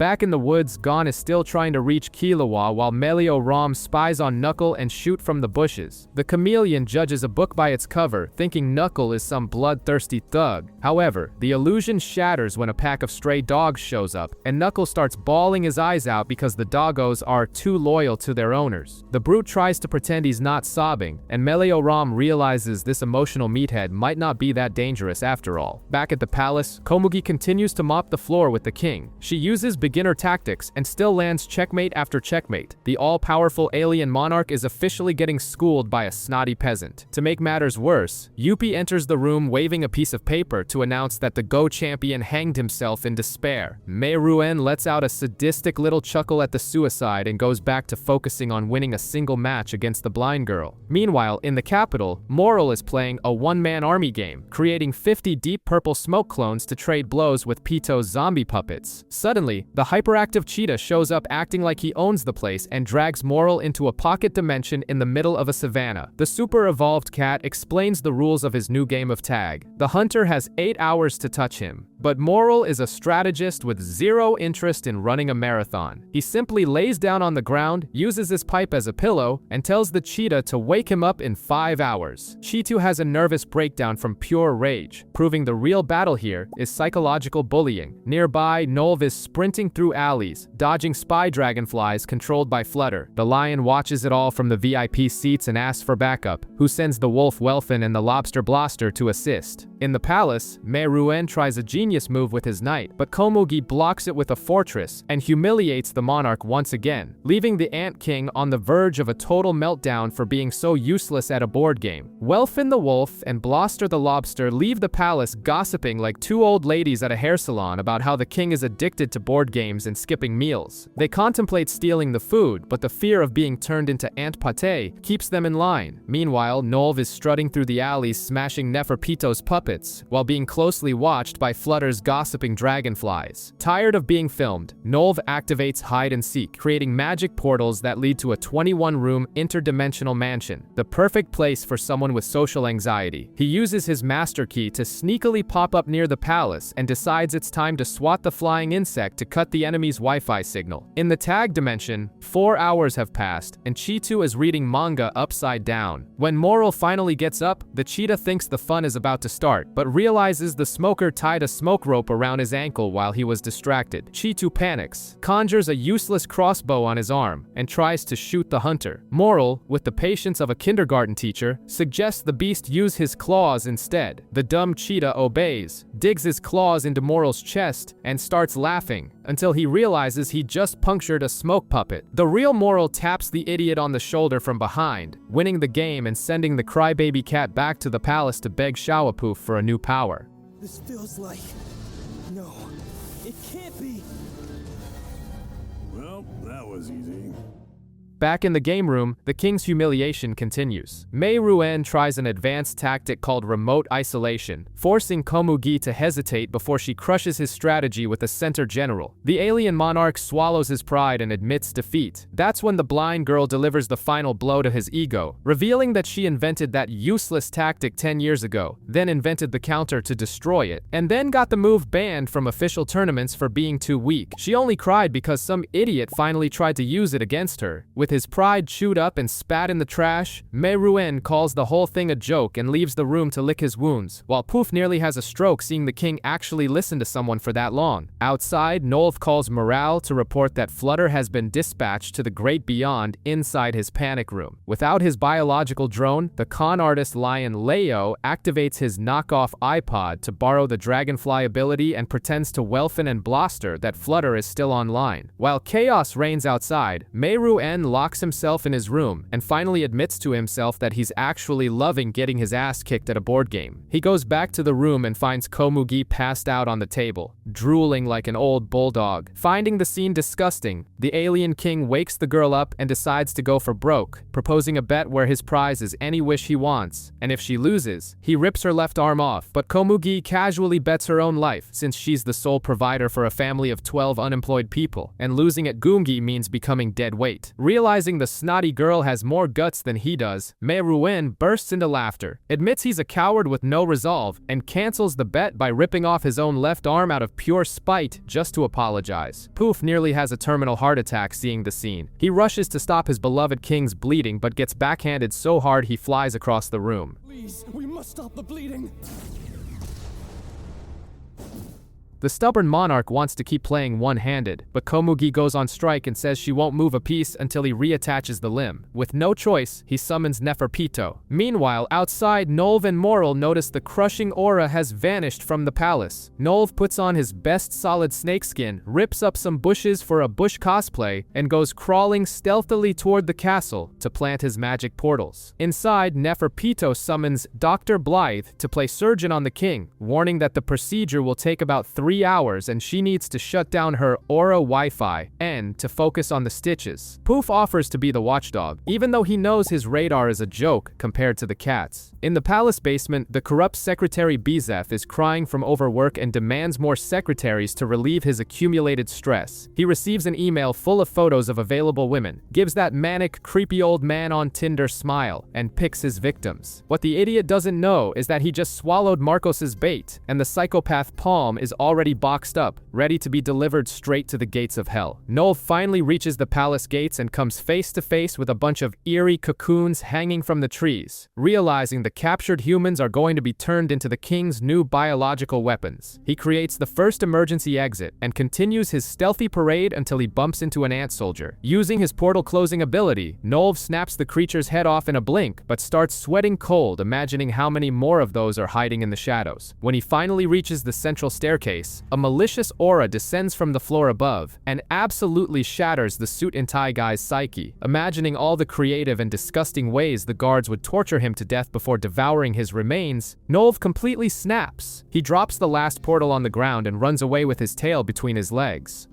Back in the woods, Gon is still trying to reach Killua while Melio-Ram spies on Knuckle and shoot from the bushes. The chameleon judges a book by its cover, thinking Knuckle is some bloodthirsty thug. However, the illusion shatters when a pack of stray dogs shows up, and Knuckle starts bawling his eyes out because the doggos are too loyal to their owners. The brute tries to pretend he's not sobbing, and Melio-Ram realizes this emotional meathead might not be that dangerous after all. Back at the palace, Komugi continues to mop the floor with the king. She uses beginner tactics and still lands checkmate after checkmate. The all-powerful alien monarch is officially getting schooled by a snotty peasant. To make matters worse, Yuppie enters the room waving a piece of paper to announce that the Go champion hanged himself in despair. Mei Ruen lets out a sadistic little chuckle at the suicide and goes back to focusing on winning a single match against the blind girl. Meanwhile, in the capital, Moral is playing a one-man army game, creating 50 deep purple smoke clones to trade blows with Pito's zombie puppets. Suddenly, the hyperactive cheetah shows up acting like he owns the place and drags Moral into a pocket dimension in the middle of a savanna. The super-evolved cat explains the rules of his new game of tag. The hunter has 8 hours to touch him, but Moral is a strategist with zero interest in running a marathon. He simply lays down on the ground, uses his pipe as a pillow, and tells the cheetah to wake him up in 5 hours. Chitu has a nervous breakdown from pure rage, proving the real battle here is psychological bullying. Nearby, Nolv is sprinting through alleys, dodging spy dragonflies controlled by Flutter. The lion watches it all from the VIP seats and asks for backup, who sends the wolf Welfin and the lobster Blaster to assist. In the palace, Mei Ruen tries a genius move with his knight, but Komugi blocks it with a fortress and humiliates the monarch once again, leaving the Ant King on the verge of a total meltdown for being so useless at a board game. Welfin the wolf and Blaster the lobster leave the palace gossiping like two old ladies at a hair salon about how the king is addicted to board games and skipping meals. They contemplate stealing the food, but the fear of being turned into ant pate keeps them in line. Meanwhile, Nolv is strutting through the alleys smashing Neferpito's puppets, while being closely watched by Flutter's gossiping dragonflies. Tired of being filmed, Nolv activates hide and seek, creating magic portals that lead to a 21-room interdimensional mansion, the perfect place for someone with social anxiety. He uses his master key to sneakily pop up near the palace and decides it's time to swat the flying insect to cut the enemy's Wi-Fi signal. In the tag dimension, 4 hours have passed, and Chitu is reading manga upside down. When Moral finally gets up, the cheetah thinks the fun is about to start, but realizes the smoker tied a smoke rope around his ankle while he was distracted. Chitu panics, conjures a useless crossbow on his arm, and tries to shoot the hunter. Moral, with the patience of a kindergarten teacher, suggests the beast use his claws instead. The dumb cheetah obeys, digs his claws into Moral's chest, and starts laughing, until he realizes he just punctured a smoke puppet. The real Moral taps the idiot on the shoulder from behind, winning the game and sending the crybaby cat back to the palace to beg Shawapoof for a new power. This feels like... No, it can't be. Well, that was easy. Back in the game room, the king's humiliation continues. Mei Ruen tries an advanced tactic called remote isolation, forcing Komugi to hesitate before she crushes his strategy with a center general. The alien monarch swallows his pride and admits defeat. That's when the blind girl delivers the final blow to his ego, revealing that she invented that useless tactic 10 years ago, then invented the counter to destroy it, and then got the move banned from official tournaments for being too weak. She only cried because some idiot finally tried to use it against her. With his pride chewed up and spat in the trash, Mei Ruen calls the whole thing a joke and leaves the room to lick his wounds, while Poof nearly has a stroke seeing the king actually listen to someone for that long. Outside, Nolv calls Morale to report that Flutter has been dispatched to the great beyond inside his panic room. Without his biological drone, the con artist lion Leo activates his knockoff iPod to borrow the dragonfly ability and pretends to Welfin and Blaster that Flutter is still online. While chaos reigns outside, Mei Ruen locks himself in his room and finally admits to himself that he's actually loving getting his ass kicked at a board game. He goes back to the room and finds Komugi passed out on the table, drooling like an old bulldog. Finding the scene disgusting, the alien king wakes the girl up and decides to go for broke, proposing a bet where his prize is any wish he wants, and if she loses, he rips her left arm off. But Komugi casually bets her own life, since she's the sole provider for a family of 12 unemployed people, and losing at Gungi means becoming dead weight. Realizing Realizing the snotty girl has more guts than he does, Meruem bursts into laughter, admits he's a coward with no resolve, and cancels the bet by ripping off his own left arm out of pure spite just to apologize. Poof nearly has a terminal heart attack seeing the scene. He rushes to stop his beloved king's bleeding but gets backhanded so hard he flies across the room. Please, we must stop the bleeding. The stubborn monarch wants to keep playing one-handed, but Komugi goes on strike and says she won't move a piece until he reattaches the limb. With no choice, he summons Neferpito. Meanwhile, outside, Nolv and Moral notice the crushing aura has vanished from the palace. Nolv puts on his best solid snakeskin, rips up some bushes for a bush cosplay, and goes crawling stealthily toward the castle to plant his magic portals. Inside, Neferpito summons Dr. Blythe to play surgeon on the king, warning that the procedure will take about 3 hours and she needs to shut down her aura Wi-Fi and to focus on the stitches. Poof offers to be the watchdog, even though he knows his radar is a joke compared to the cats. In the palace basement, the corrupt secretary Bizef is crying from overwork and demands more secretaries to relieve his accumulated stress. He receives an email full of photos of available women, gives that manic, creepy old man on Tinder smile, and picks his victims. What the idiot doesn't know is that he just swallowed Marcos's bait, and the psychopath Palm is already boxed up, ready to be delivered straight to the gates of hell. Nolv finally reaches the palace gates and comes face to face with a bunch of eerie cocoons hanging from the trees. Realizing the captured humans are going to be turned into the king's new biological weapons, he creates the first emergency exit and continues his stealthy parade until he bumps into an ant soldier. Using his portal closing ability, Nolv snaps the creature's head off in a blink, but starts sweating cold, imagining how many more of those are hiding in the shadows. When he finally reaches the central staircase, a malicious aura descends from the floor above and absolutely shatters the suit-and-tie guy's psyche. Imagining all the creative and disgusting ways the guards would torture him to death before devouring his remains, Nolv completely snaps. He drops the last portal on the ground and runs away with his tail between his legs.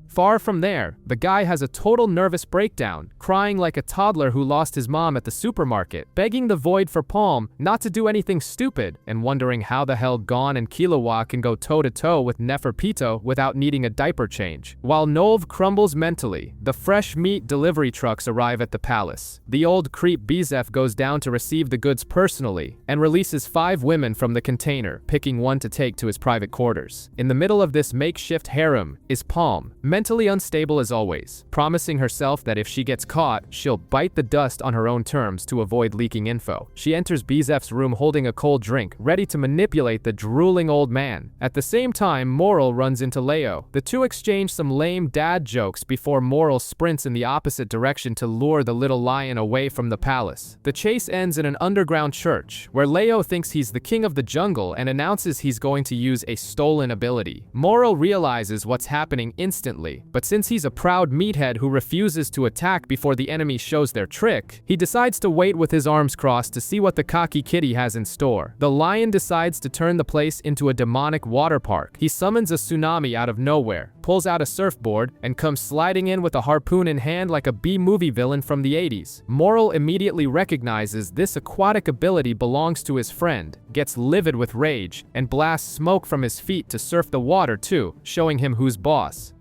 Far from there, the guy has a total nervous breakdown, crying like a toddler who lost his mom at the supermarket, begging the Void for Palm not to do anything stupid, and wondering how the hell Gon and Killua can go toe-to-toe with Neferpito without needing a diaper change. While Nolv crumbles mentally, the fresh meat delivery trucks arrive at the palace. The old creep Bizef goes down to receive the goods personally, and releases 5 women from the container, picking one to take to his private quarters. In the middle of this makeshift harem is Palm, mentally unstable as always, promising herself that if she gets caught, she'll bite the dust on her own terms to avoid leaking info. She enters Bizef's room holding a cold drink, ready to manipulate the drooling old man. At the same time, Moral runs into Leo. The two exchange some lame dad jokes before Moral sprints in the opposite direction to lure the little lion away from the palace. The chase ends in an underground church, where Leo thinks he's the king of the jungle and announces he's going to use a stolen ability. Moral realizes what's happening instantly, but since he's a proud meathead who refuses to attack before the enemy shows their trick, he decides to wait with his arms crossed to see what the cocky kitty has in store. The lion decides to turn the place into a demonic water park. He summons a tsunami out of nowhere, pulls out a surfboard, and comes sliding in with a harpoon in hand like a B-movie villain from the 80s. Moral immediately recognizes this aquatic ability belongs to his friend, gets livid with rage, and blasts smoke from his feet to surf the water too, showing him who's boss.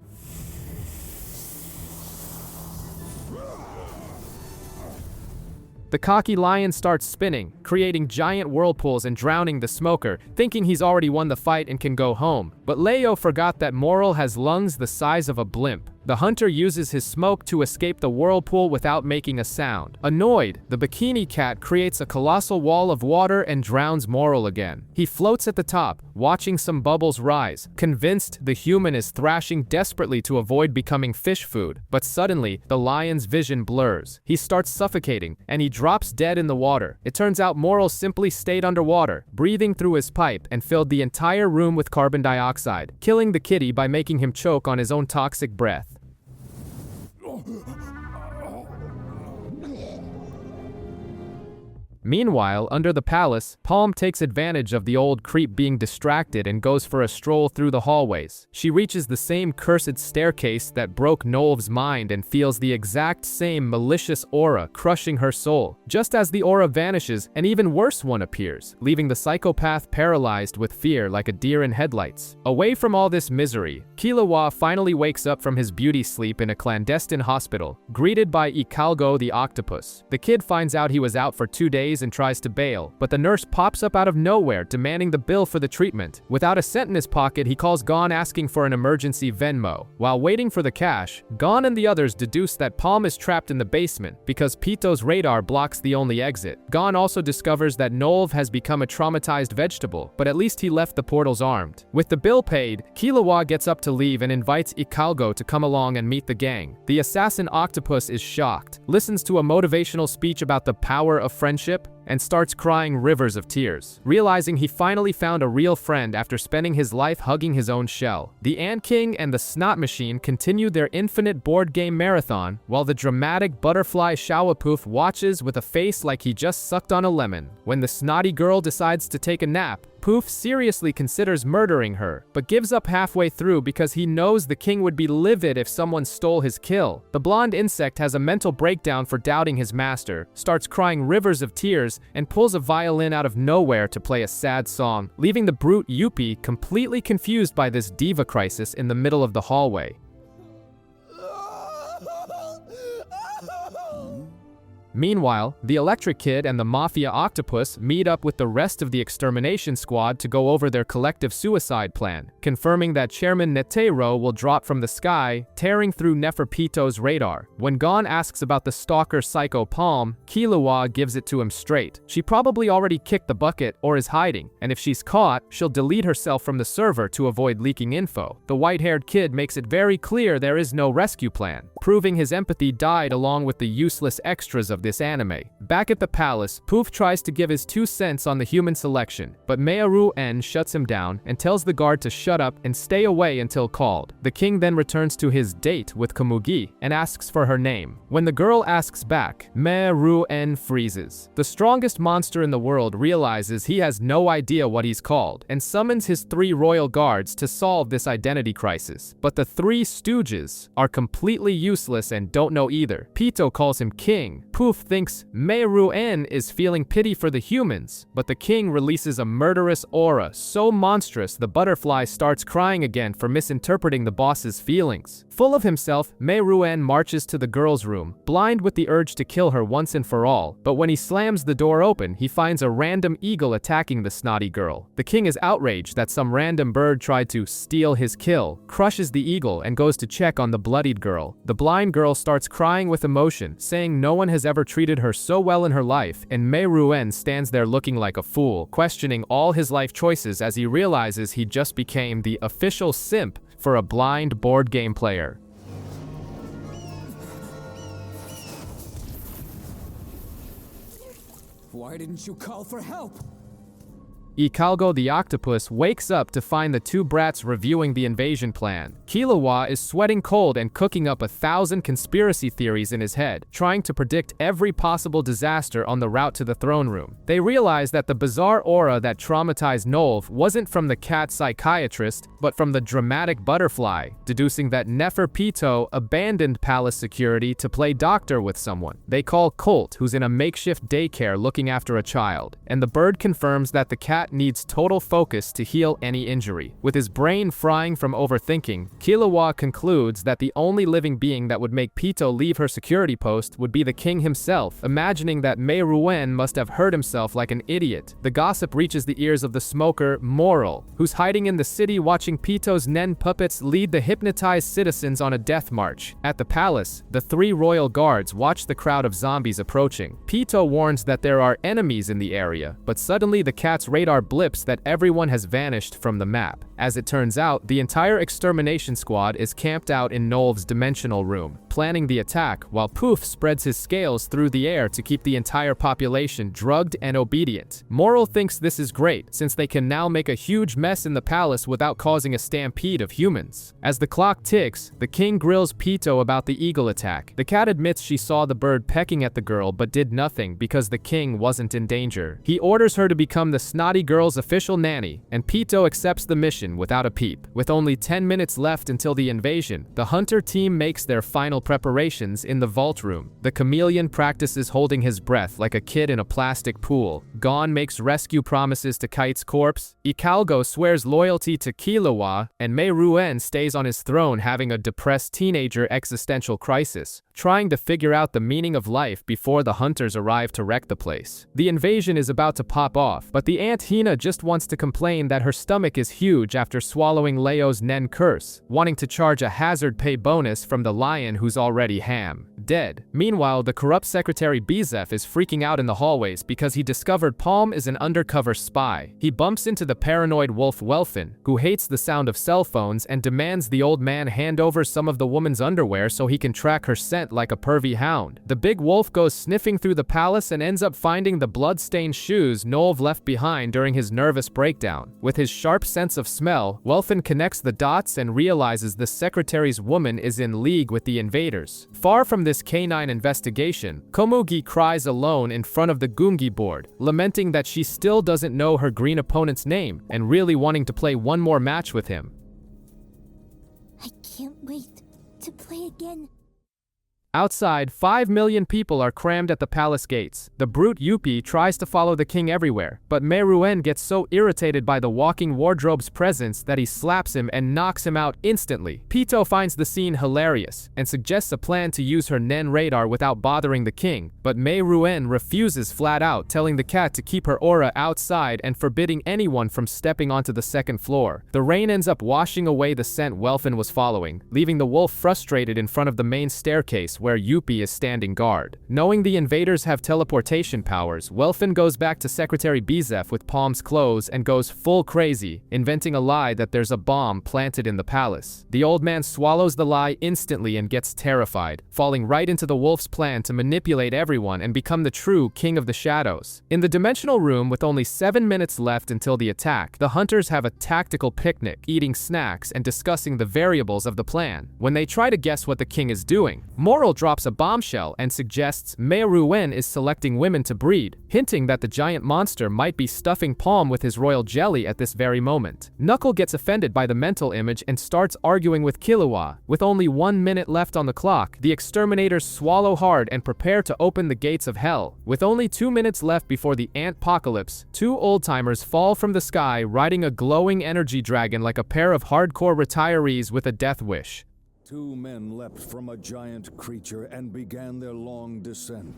The cocky lion starts spinning, creating giant whirlpools and drowning the smoker, thinking he's already won the fight and can go home. But Leo forgot that Moral has lungs the size of a blimp. The hunter uses his smoke to escape the whirlpool without making a sound. Annoyed, the bikini cat creates a colossal wall of water and drowns Moral again. He floats at the top, watching some bubbles rise, convinced the human is thrashing desperately to avoid becoming fish food. But suddenly, the lion's vision blurs. He starts suffocating, and he drops dead in the water. It turns out Moral simply stayed underwater, breathing through his pipe, and filled the entire room with carbon dioxide, killing the kitty by making him choke on his own toxic breath. Meanwhile, under the palace, Palm takes advantage of the old creep being distracted and goes for a stroll through the hallways. She reaches the same cursed staircase that broke Nolv's mind and feels the exact same malicious aura crushing her soul. Just as the aura vanishes, an even worse one appears, leaving the psychopath paralyzed with fear like a deer in headlights. Away from all this misery, Killua finally wakes up from his beauty sleep in a clandestine hospital, greeted by Ikalgo the octopus. The kid finds out he was out for 2 days and tries to bail, but the nurse pops up out of nowhere demanding the bill for the treatment. Without a cent in his pocket, he calls Gon asking for an emergency Venmo. While waiting for the cash, Gon and the others deduce that Palm is trapped in the basement because Pito's radar blocks the only exit. Gon also discovers that Nolv has become a traumatized vegetable, but at least he left the portals armed. With the bill paid, Killua gets up to leave and invites Ikalgo to come along and meet the gang. The assassin octopus is shocked, listens to a motivational speech about the power of friendship, and starts crying rivers of tears, realizing he finally found a real friend after spending his life hugging his own shell. The Ant King and the Snot Machine continue their infinite board game marathon, while the dramatic butterfly Shawapoof watches with a face like he just sucked on a lemon. When the snotty girl decides to take a nap, Poof seriously considers murdering her, but gives up halfway through because he knows the king would be livid if someone stole his kill. The blonde insect has a mental breakdown for doubting his master, starts crying rivers of tears, and pulls a violin out of nowhere to play a sad song, leaving the brute Yuppie completely confused by this diva crisis in the middle of the hallway. Meanwhile, the Electric Kid and the Mafia Octopus meet up with the rest of the extermination squad to go over their collective suicide plan, confirming that Chairman Netero will drop from the sky, tearing through Neferpito's radar. When Gon asks about the stalker Psycho Palm, Killua gives it to him straight. She probably already kicked the bucket or is hiding, and if she's caught, she'll delete herself from the server to avoid leaking info. The white-haired kid makes it very clear there is no rescue plan, proving his empathy died along with the useless extras of this anime. Back at the palace, Poof tries to give his 2 cents on the human selection, but Meru-en shuts him down and tells the guard to shut up and stay away until called. The king then returns to his date with Komugi and asks for her name. When the girl asks back, Meru-en freezes. The strongest monster in the world realizes he has no idea what he's called and summons his 3 royal guards to solve this identity crisis. But the 3 stooges are completely useless and don't know either. Pito calls him king. Poof thinks Meru-en is feeling pity for the humans, but the king releases a murderous aura so monstrous the butterfly starts crying again for misinterpreting the boss's feelings. Full of himself, Meru-en marches to the girl's room, blind with the urge to kill her once and for all, but when he slams the door open, he finds a random eagle attacking the snotty girl. The king is outraged that some random bird tried to steal his kill, crushes the eagle, and goes to check on the bloodied girl. The blind girl starts crying with emotion, saying no one has ever treated her so well in her life, and Meru-en stands there looking like a fool, questioning all his life choices as he realizes he just became the official simp for a blind board game player. Why didn't you call for help? Ikalgo the octopus wakes up to find the 2 brats reviewing the invasion plan. Killua is sweating cold and cooking up 1,000 conspiracy theories in his head, trying to predict every possible disaster on the route to the throne room. They realize that the bizarre aura that traumatized Nolv wasn't from the cat psychiatrist, but from the dramatic butterfly, deducing that Neferpito abandoned palace security to play doctor with someone. They call Colt, who's in a makeshift daycare looking after a child, and the bird confirms that the cat needs total focus to heal any injury. With his brain frying from overthinking, Killua concludes that the only living being that would make Pito leave her security post would be the king himself, imagining that Meru-en must have hurt himself like an idiot. The gossip reaches the ears of the smoker, Moral, who's hiding in the city watching Pito's Nen puppets lead the hypnotized citizens on a death march. At the palace, the 3 royal guards watch the crowd of zombies approaching. Pito warns that there are enemies in the area, but suddenly the cat's radar blips that everyone has vanished from the map. As it turns out, the entire extermination squad is camped out in Nolv's dimensional room, planning the attack, while Poof spreads his scales through the air to keep the entire population drugged and obedient. Moral thinks this is great, since they can now make a huge mess in the palace without causing a stampede of humans. As the clock ticks, the king grills Pito about the eagle attack. The cat admits she saw the bird pecking at the girl but did nothing because the king wasn't in danger. He orders her to become the snotty girl's official nanny, and Pito accepts the mission without a peep. With only 10 minutes left until the invasion, the hunter team makes their final preparations in the vault room. The chameleon practices holding his breath like a kid in a plastic pool. Gon makes rescue promises to Kite's corpse. Icalgo swears loyalty to Killua, and Mei Ruen stays on his throne having a depressed teenager existential crisis, trying to figure out the meaning of life before the hunters arrive to wreck the place. The invasion is about to pop off, but the Aunt Hina just wants to complain that her stomach is huge after swallowing Leo's Nen curse, wanting to charge a hazard pay bonus from the lion who's already dead. Meanwhile, the corrupt secretary Bezef is freaking out in the hallways because he discovered Palm is an undercover spy. He bumps into the paranoid wolf Welfin, who hates the sound of cell phones and demands the old man hand over some of the woman's underwear so he can track her scent like a pervy hound. The big wolf goes sniffing through the palace and ends up finding the blood-stained shoes Nolv left behind during his nervous breakdown. With his sharp sense of smell, Welfin connects the dots and realizes the secretary's woman is in league with the invaders. Far from this canine investigation, Komugi cries alone in front of the Gungi board, lamenting that she still doesn't know her green opponent's name and really wanting to play one more match with him. I can't wait to play again. Outside, 5 million people are crammed at the palace gates. The brute Yuppie tries to follow the king everywhere, but Mei Ruen gets so irritated by the walking wardrobe's presence that he slaps him and knocks him out instantly. Pito finds the scene hilarious and suggests a plan to use her Nen radar without bothering the king, but Mei Ruen refuses flat out, telling the cat to keep her aura outside and forbidding anyone from stepping onto the second floor. The rain ends up washing away the scent Welfin was following, leaving the wolf frustrated in front of the main staircase where Yuppie is standing guard. Knowing the invaders have teleportation powers, Welfin goes back to Secretary Bezef with Palm's clothes and goes full crazy, inventing a lie that there's a bomb planted in the palace. The old man swallows the lie instantly and gets terrified, falling right into the wolf's plan to manipulate everyone and become the true King of the Shadows. In the dimensional room, with only 7 minutes left until the attack, the hunters have a tactical picnic, eating snacks and discussing the variables of the plan. When they try to guess what the king is doing, Moral drops a bombshell and suggests Mei Ruen is selecting women to breed, hinting that the giant monster might be stuffing Palm with his royal jelly at this very moment. Knuckle gets offended by the mental image and starts arguing with Killua. With only 1 minute left on the clock, the exterminators swallow hard and prepare to open the gates of hell. With only 2 minutes left before the Ant-pocalypse, 2 old-timers fall from the sky riding a glowing energy dragon like a pair of hardcore retirees with a death wish. 2 men leapt from a giant creature and began their long descent.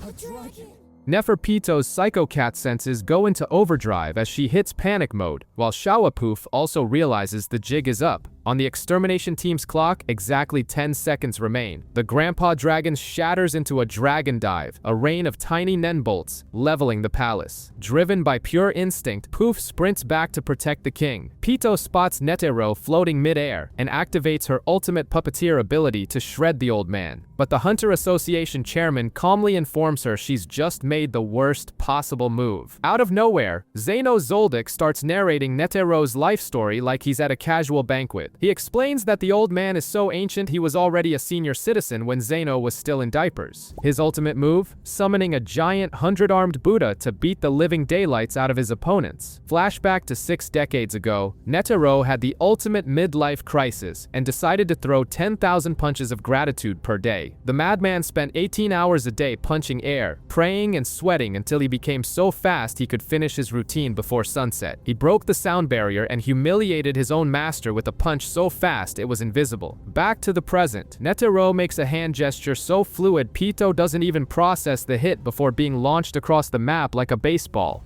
A dragon! Neferpito's Psycho-Cat senses go into overdrive as she hits panic mode, while Shawapoof also realizes the jig is up. On the extermination team's clock, exactly 10 seconds remain. The Grandpa Dragon shatters into a dragon dive, a rain of tiny Nen bolts, leveling the palace. Driven by pure instinct, Poof sprints back to protect the king. Pito spots Netero floating mid-air and activates her ultimate puppeteer ability to shred the old man. But the Hunter Association chairman calmly informs her she's just made the worst possible move. Out of nowhere, Zeno Zoldyck starts narrating Netero's life story like he's at a casual banquet. He explains that the old man is so ancient he was already a senior citizen when Zeno was still in diapers. His ultimate move? Summoning a giant 100-armed Buddha to beat the living daylights out of his opponents. Flashback to 6 decades ago, Netero had the ultimate midlife crisis and decided to throw 10,000 punches of gratitude per day. The madman spent 18 hours a day punching air, praying and sweating until he became so fast he could finish his routine before sunset. He broke the sound barrier and humiliated his own master with a punch so fast it was invisible. Back to the present, Netero makes a hand gesture so fluid Pito doesn't even process the hit before being launched across the map like a baseball.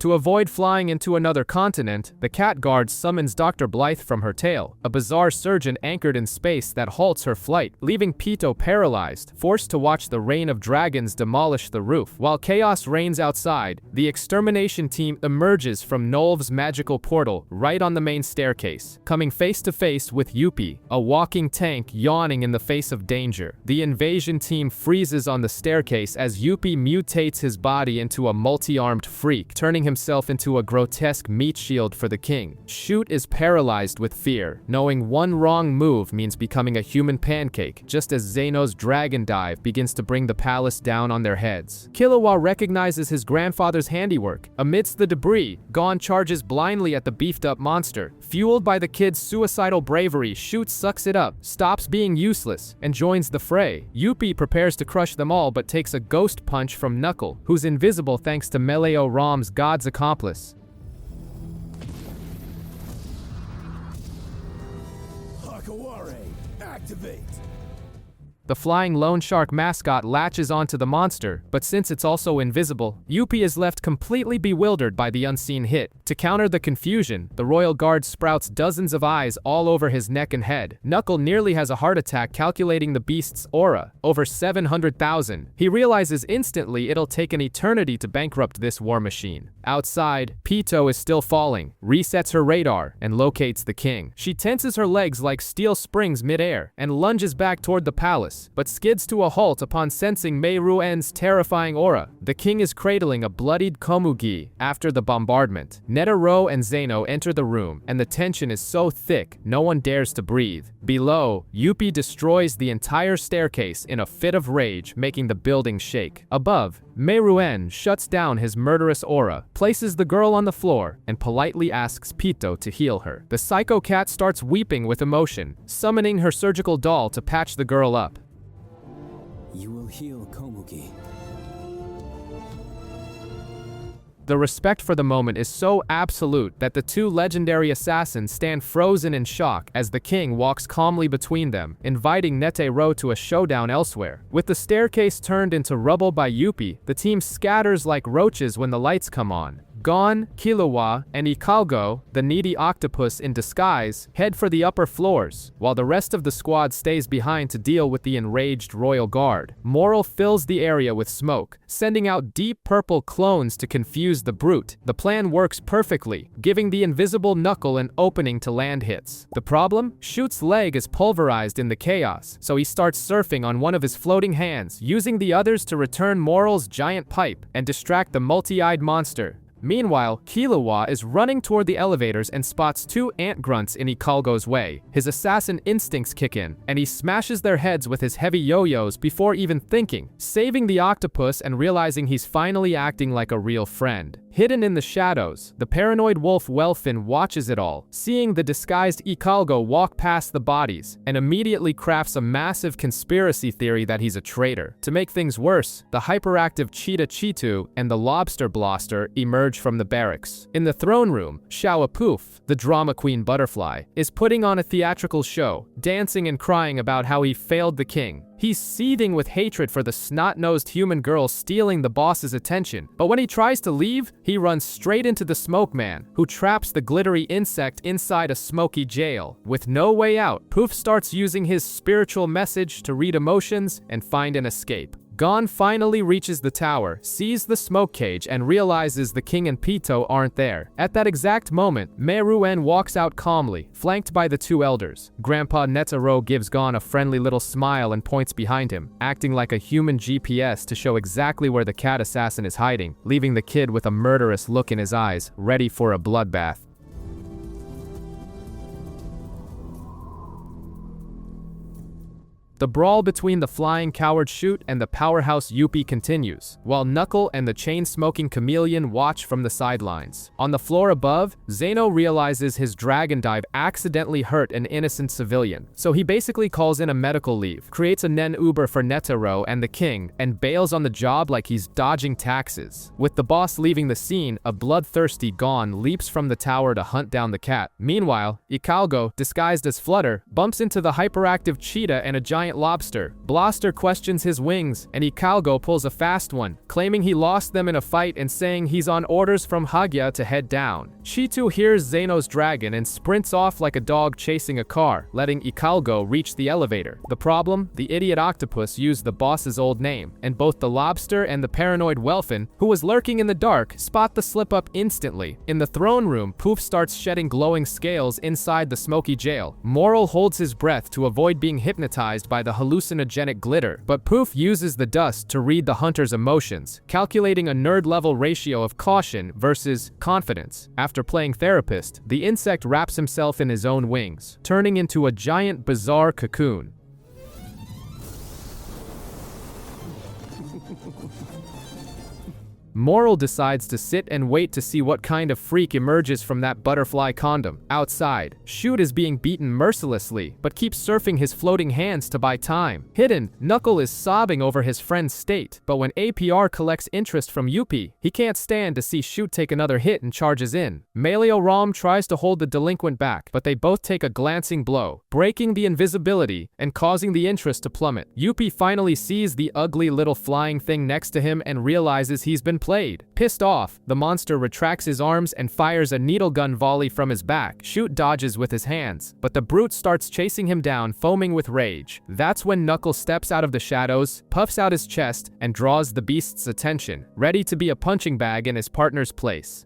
To avoid flying into another continent, the cat guard summons Dr. Blythe from her tail, a bizarre surgeon anchored in space that halts her flight, leaving Pitou paralyzed, forced to watch the rain of dragons demolish the roof. While chaos reigns outside, the extermination team emerges from Nolv's magical portal right on the main staircase, coming face to face with Yuppie, a walking tank yawning in the face of danger. The invasion team freezes on the staircase as Yuppie mutates his body into a multi-armed freak, turning himself into a grotesque meat shield for the king. Shoot is paralyzed with fear, knowing one wrong move means becoming a human pancake, just as Zeno's dragon dive begins to bring the palace down on their heads. Killua recognizes his grandfather's handiwork. Amidst the debris, Gon charges blindly at the beefed-up monster. Fueled by the kid's suicidal bravery, Shoot sucks it up, stops being useless, and joins the fray. Yuppie prepares to crush them all but takes a ghost punch from Knuckle, who's invisible thanks to Meleo-Ram's God's accomplice. Hakaware, activate! The flying loan shark mascot latches onto the monster, but since it's also invisible, Yuppie is left completely bewildered by the unseen hit. To counter the confusion, the royal guard sprouts dozens of eyes all over his neck and head. Knuckle nearly has a heart attack calculating the beast's aura, over 700,000. He realizes instantly it'll take an eternity to bankrupt this war machine. Outside, Pitou is still falling, resets her radar, and locates the king. She tenses her legs like steel springs mid-air, and lunges back toward the palace, but skids to a halt upon sensing Mei Ruen's terrifying aura. The king is cradling a bloodied Komugi after the bombardment. Netero and Zeno enter the room, and the tension is so thick, no one dares to breathe. Below, Yuppie destroys the entire staircase in a fit of rage, making the building shake. Above, Mei Ruen shuts down his murderous aura, places the girl on the floor, and politely asks Pitou to heal her. The psycho cat starts weeping with emotion, summoning her surgical doll to patch the girl up. You will heal Komugi. The respect for the moment is so absolute that the two legendary assassins stand frozen in shock as the king walks calmly between them, inviting Netero to a showdown elsewhere. With the staircase turned into rubble by Yuppie, the team scatters like roaches when the lights come on. Gon, Killua, and Ikalgo, the needy octopus in disguise, head for the upper floors, while the rest of the squad stays behind to deal with the enraged royal guard. Moral fills the area with smoke, sending out deep purple clones to confuse the brute. The plan works perfectly, giving the invisible Knuckle an opening to land hits. The problem? Shoot's leg is pulverized in the chaos, so he starts surfing on one of his floating hands, using the others to return Moral's giant pipe and distract the multi-eyed monster. Meanwhile, Killua is running toward the elevators and spots two ant grunts in Ikalgo's way. His assassin instincts kick in, and he smashes their heads with his heavy yo-yos before even thinking, saving the octopus and realizing he's finally acting like a real friend. Hidden in the shadows, the paranoid wolf Welfin watches it all, seeing the disguised Ikalgo walk past the bodies, and immediately crafts a massive conspiracy theory that he's a traitor. To make things worse, the hyperactive Cheetah Chitu and the Lobster Blaster emerge from the barracks. In the throne room, Shawa Poof, the drama queen butterfly, is putting on a theatrical show, dancing and crying about how he failed the king. He's seething with hatred for the snot-nosed human girl stealing the boss's attention, but when he tries to leave, he runs straight into the Smoke Man, who traps the glittery insect inside a smoky jail. With no way out, Poof starts using his spiritual message to read emotions and find an escape. Gon finally reaches the tower, sees the smoke cage, and realizes the king and Pitou aren't there. At that exact moment, Mei Ruen walks out calmly, flanked by the two elders. Grandpa Netero gives Gon a friendly little smile and points behind him, acting like a human GPS to show exactly where the cat assassin is hiding, leaving the kid with a murderous look in his eyes, ready for a bloodbath. The brawl between the flying coward Shoot and the powerhouse Yuppie continues, while Knuckle and the chain-smoking chameleon watch from the sidelines. On the floor above, Zeno realizes his dragon dive accidentally hurt an innocent civilian, so he basically calls in a medical leave, creates a Nen Uber for Netero and the king, and bails on the job like he's dodging taxes. With the boss leaving the scene, a bloodthirsty Gon leaps from the tower to hunt down the cat. Meanwhile, Ikalgo, disguised as Flutter, bumps into the hyperactive Cheetah and a giant giant lobster. Blaster questions his wings, and Hikago pulls a fast one, claiming he lost them in a fight and saying he's on orders from Hagia to head down. Shitu hears Zeno's dragon and sprints off like a dog chasing a car, letting Hikago reach the elevator. The problem? The idiot octopus used the boss's old name, and both the lobster and the paranoid Welfin, who was lurking in the dark, spot the slip-up instantly. In the throne room, Poof starts shedding glowing scales inside the smoky jail. Moral holds his breath to avoid being hypnotized by the hallucinogenic glitter, but Poof uses the dust to read the hunter's emotions, calculating a nerd-level ratio of caution versus confidence. After playing therapist, the insect wraps himself in his own wings, turning into a giant bizarre cocoon. Moral decides to sit and wait to see what kind of freak emerges from that butterfly condom. Outside, Shoot is being beaten mercilessly, but keeps surfing his floating hands to buy time. Hidden, Knuckle is sobbing over his friend's state, but when APR collects interest from Yuppie, he can't stand to see Shoot take another hit and charges in. Melio Rom tries to hold the delinquent back, but they both take a glancing blow, breaking the invisibility and causing the interest to plummet. Yuppie finally sees the ugly little flying thing next to him and realizes he's been played. Pissed off, the monster retracts his arms and fires a needle gun volley from his back. Shoot dodges with his hands, but the brute starts chasing him down, foaming with rage. That's when Knuckles steps out of the shadows, puffs out his chest, and draws the beast's attention, ready to be a punching bag in his partner's place.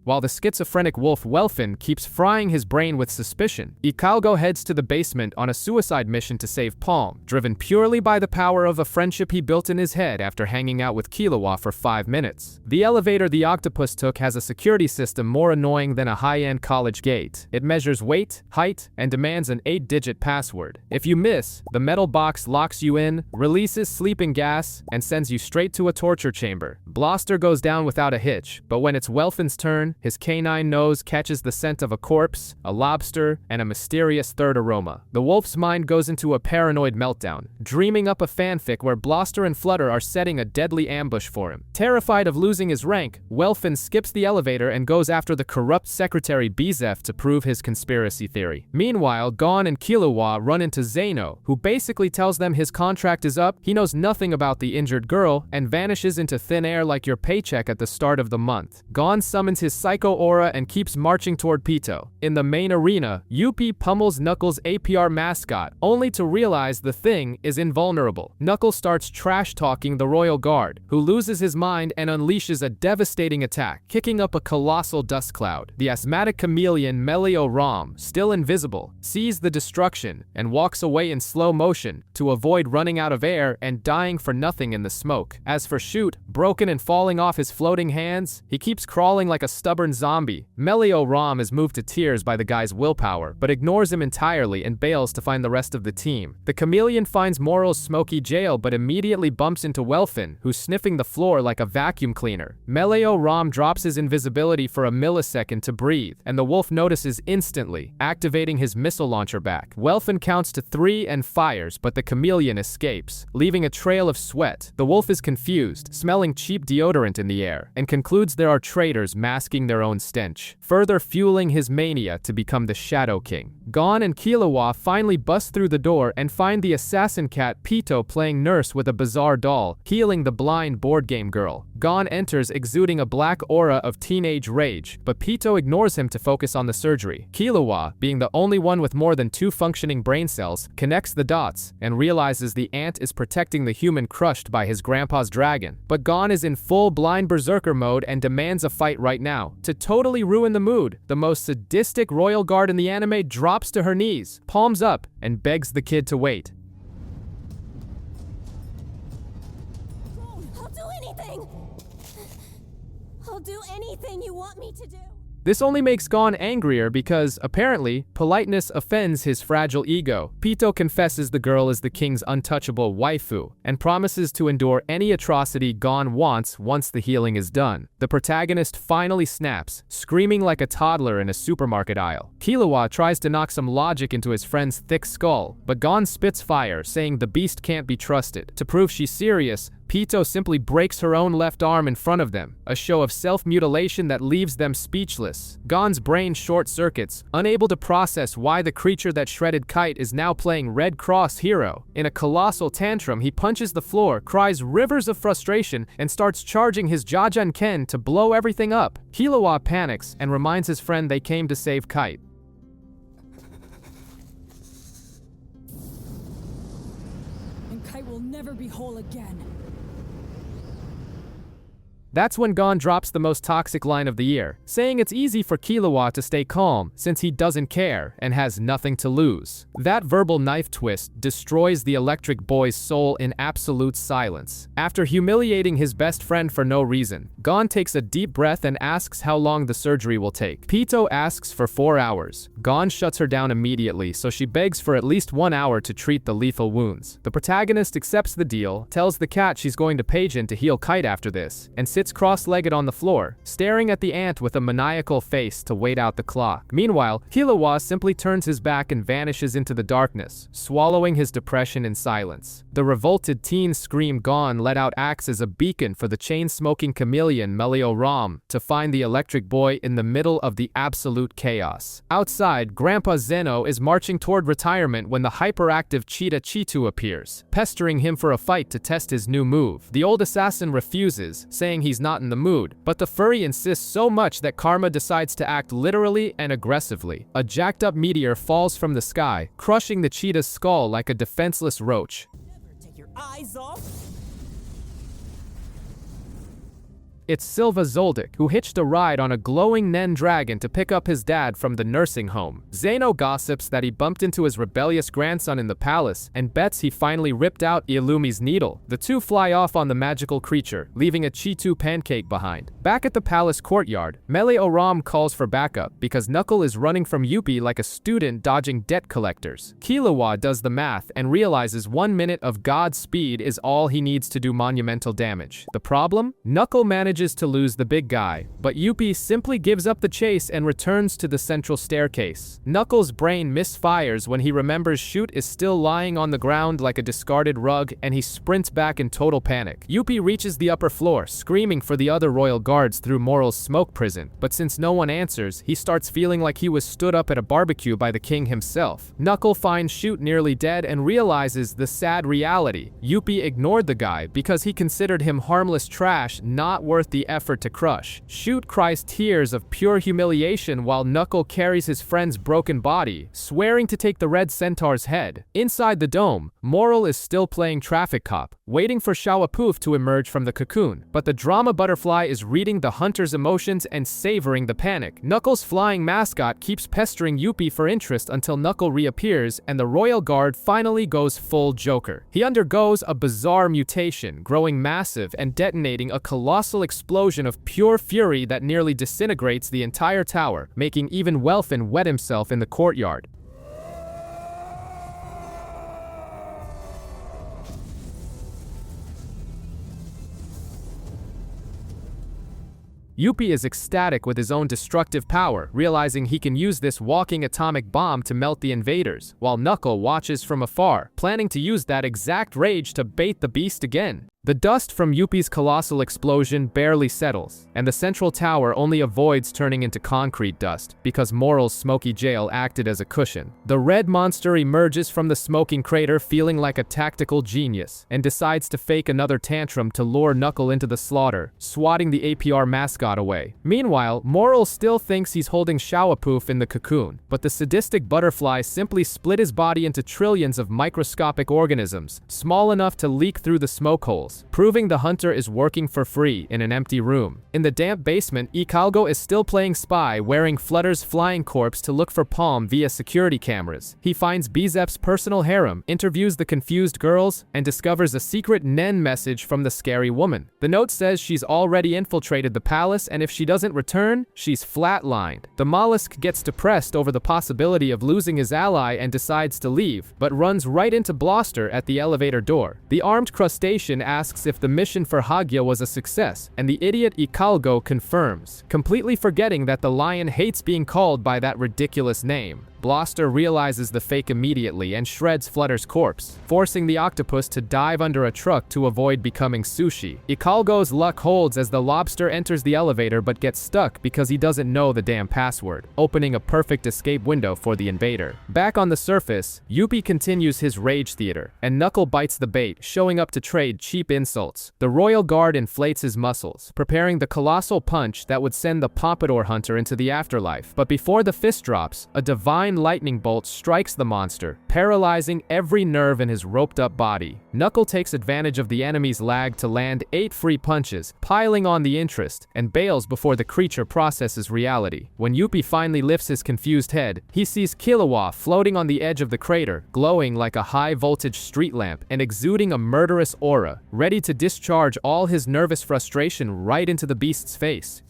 While the schizophrenic wolf Welfin keeps frying his brain with suspicion, Hikago heads to the basement on a suicide mission to save Palm, driven purely by the power of a friendship he built in his head after hanging out with Killua for 5 minutes. The elevator the octopus took has a security system more annoying than a high-end college gate. It measures weight, height, and demands an 8-digit password. If you miss, the metal box locks you in, releases sleeping gas, and sends you straight to a torture chamber. Blaster goes down without a hitch, but when it's Welfin's turn, his canine nose catches the scent of a corpse, a lobster, and a mysterious third aroma. The wolf's mind goes into a paranoid meltdown, dreaming up a fanfic where Blaster and Flutter are setting a deadly ambush for him. Terrified of losing his rank, Welfin skips the elevator and goes after the corrupt secretary Bezef to prove his conspiracy theory. Meanwhile, Gon and Killua run into Zeno, who basically tells them his contract is up, he knows nothing about the injured girl, and vanishes into thin air like your paycheck at the start of the month. Gon summons his Psycho Aura and keeps marching toward Pito. In the main arena, Yuppie pummels Knuckles' APR mascot, only to realize the thing is invulnerable. Knuckles starts trash-talking the Royal Guard, who loses his mind and unleashes a devastating attack, kicking up a colossal dust cloud. The asthmatic chameleon Melio Rom, still invisible, sees the destruction and walks away in slow motion to avoid running out of air and dying for nothing in the smoke. As for Shoot, broken and falling off his floating hands, he keeps crawling like a stubborn zombie. Melio Rom is moved to tears by the guy's willpower, but ignores him entirely and bails to find the rest of the team. The chameleon finds Moral's smoky jail but immediately bumps into Welfin, who's sniffing the floor like a vacuum cleaner. Melio Rom drops his invisibility for a millisecond to breathe, and the wolf notices instantly, activating his missile launcher back. Welfin counts to 3 and fires, but the chameleon escapes, leaving a trail of sweat. The wolf is confused, smelling cheap deodorant in the air, and concludes there are traitors masking their own stench, further fueling his mania to become the Shadow King. Gon and Killua finally bust through the door and find the assassin cat Pito playing nurse with a bizarre doll, healing the blind board game girl. Gon enters exuding a black aura of teenage rage, but Pito ignores him to focus on the surgery. Killua, being the only one with more than 2 functioning brain cells, connects the dots and realizes the ant is protecting the human crushed by his grandpa's dragon. But Gon is in full blind berserker mode and demands a fight right now. To totally ruin the mood, the most sadistic royal guard in the anime drops to her knees, palms up, and begs the kid to wait. I'll do anything! I'll do anything you want me to do. This only makes Gon angrier because, apparently, politeness offends his fragile ego. Pito confesses the girl is the king's untouchable waifu, and promises to endure any atrocity Gon wants once the healing is done. The protagonist finally snaps, screaming like a toddler in a supermarket aisle. Killua tries to knock some logic into his friend's thick skull, but Gon spits fire, saying the beast can't be trusted. To prove she's serious, Pitou simply breaks her own left arm in front of them, a show of self-mutilation that leaves them speechless. Gon's brain short-circuits, unable to process why the creature that shredded Kite is now playing Red Cross hero. In a colossal tantrum, he punches the floor, cries rivers of frustration, and starts charging his Jajanken to blow everything up. Killua panics and reminds his friend they came to save Kite. And Kite will never be whole again. That's when Gon drops the most toxic line of the year, saying it's easy for Killua to stay calm since he doesn't care and has nothing to lose. That verbal knife twist destroys the Electric Boy's soul in absolute silence. After humiliating his best friend for no reason, Gon takes a deep breath and asks how long the surgery will take. Pitou asks for 4 hours. Gon shuts her down immediately, so she begs for at least 1 hour to treat the lethal wounds. The protagonist accepts the deal, tells the cat she's going to Peijin to heal Kite after this, and sits cross-legged on the floor, staring at the ant with a maniacal face to wait out the clock. Meanwhile, Killua simply turns his back and vanishes into the darkness, swallowing his depression in silence. The revolted teen scream Gon let out acts as a beacon for the chain-smoking chameleon Melioram to find the Electric Boy in the middle of the absolute chaos. Outside, Grandpa Zeno is marching toward retirement when the hyperactive cheetah Chitu appears, pestering him for a fight to test his new move. The old assassin refuses, saying he's not in the mood, but the furry insists so much that Karma decides to act literally and aggressively. A jacked-up meteor falls from the sky, crushing the cheetah's skull like a defenseless roach. Never take your eyes off. It's Silva Zoldyck, who hitched a ride on a glowing Nen dragon to pick up his dad from the nursing home. Zeno gossips that he bumped into his rebellious grandson in the palace and bets he finally ripped out Ilumi's needle. The two fly off on the magical creature, leaving a Chitu pancake behind. Back at the palace courtyard, Melioram calls for backup because Knuckle is running from Youpi like a student dodging debt collectors. Killua does the math and realizes 1 minute of God speed is all he needs to do monumental damage. The problem? Knuckle manages to lose the big guy, but Youpi simply gives up the chase and returns to the central staircase. Knuckles' brain misfires when he remembers Shoot is still lying on the ground like a discarded rug, and he sprints back in total panic. Youpi reaches the upper floor, screaming for the other royal guards through Moral's smoke prison, but since no one answers, he starts feeling like he was stood up at a barbecue by the king himself. Knuckle finds Shoot nearly dead and realizes the sad reality. Youpi ignored the guy because he considered him harmless trash, not worth the effort to crush. Shoot cries tears of pure humiliation while Knuckle carries his friend's broken body, swearing to take the red centaur's head. Inside the dome, Moral is still playing traffic cop, waiting for Shawapoof to emerge from the cocoon, but the drama butterfly is reading the hunter's emotions and savoring the panic. Knuckles' flying mascot keeps pestering Youpi for interest until Knuckle reappears and the royal guard finally goes full Joker. He undergoes a bizarre mutation, growing massive and detonating a colossal explosion of pure fury that nearly disintegrates the entire tower, making even Welfin wet himself in the courtyard. Youpi is ecstatic with his own destructive power, realizing he can use this walking atomic bomb to melt the invaders, while Knuckle watches from afar, planning to use that exact rage to bait the beast again. The dust from Youpi's colossal explosion barely settles, and the central tower only avoids turning into concrete dust because Moral's smoky jail acted as a cushion. The red monster emerges from the smoking crater feeling like a tactical genius, and decides to fake another tantrum to lure Knuckle into the slaughter, swatting the APR mascot away. Meanwhile, Moral still thinks he's holding Shawapoof in the cocoon, but the sadistic butterfly simply split his body into trillions of microscopic organisms, small enough to leak through the smoke holes, proving the hunter is working for free in an empty room. In the damp basement, Icalgo is still playing spy, wearing Flutter's flying corpse to look for Palm via security cameras. He finds Bizep's personal harem, interviews the confused girls, and discovers a secret Nen message from the scary woman. The note says she's already infiltrated the palace, and if she doesn't return, she's flatlined. The mollusk gets depressed over the possibility of losing his ally and decides to leave, but runs right into Bloster at the elevator door. The armed crustacean asks if the mission for Hagya was a success, and the idiot Icalgo confirms, completely forgetting that the lion hates being called by that ridiculous name. Blaster realizes the fake immediately and shreds Flutter's corpse, forcing the octopus to dive under a truck to avoid becoming sushi. Ikalgo's luck holds as the lobster enters the elevator but gets stuck because he doesn't know the damn password, opening a perfect escape window for the invader. Back on the surface, Youpi continues his rage theater, and Knuckle bites the bait, showing up to trade cheap insults. The Royal Guard inflates his muscles, preparing the colossal punch that would send the Pompadour Hunter into the afterlife. But before the fist drops, a divine lightning bolt strikes the monster, paralyzing every nerve in his roped-up body. Knuckle takes advantage of the enemy's lag to land 8 free punches, piling on the interest, and bails before the creature processes reality. When Youpi finally lifts his confused head, he sees Killua floating on the edge of the crater, glowing like a high-voltage street lamp and exuding a murderous aura, ready to discharge all his nervous frustration right into the beast's face.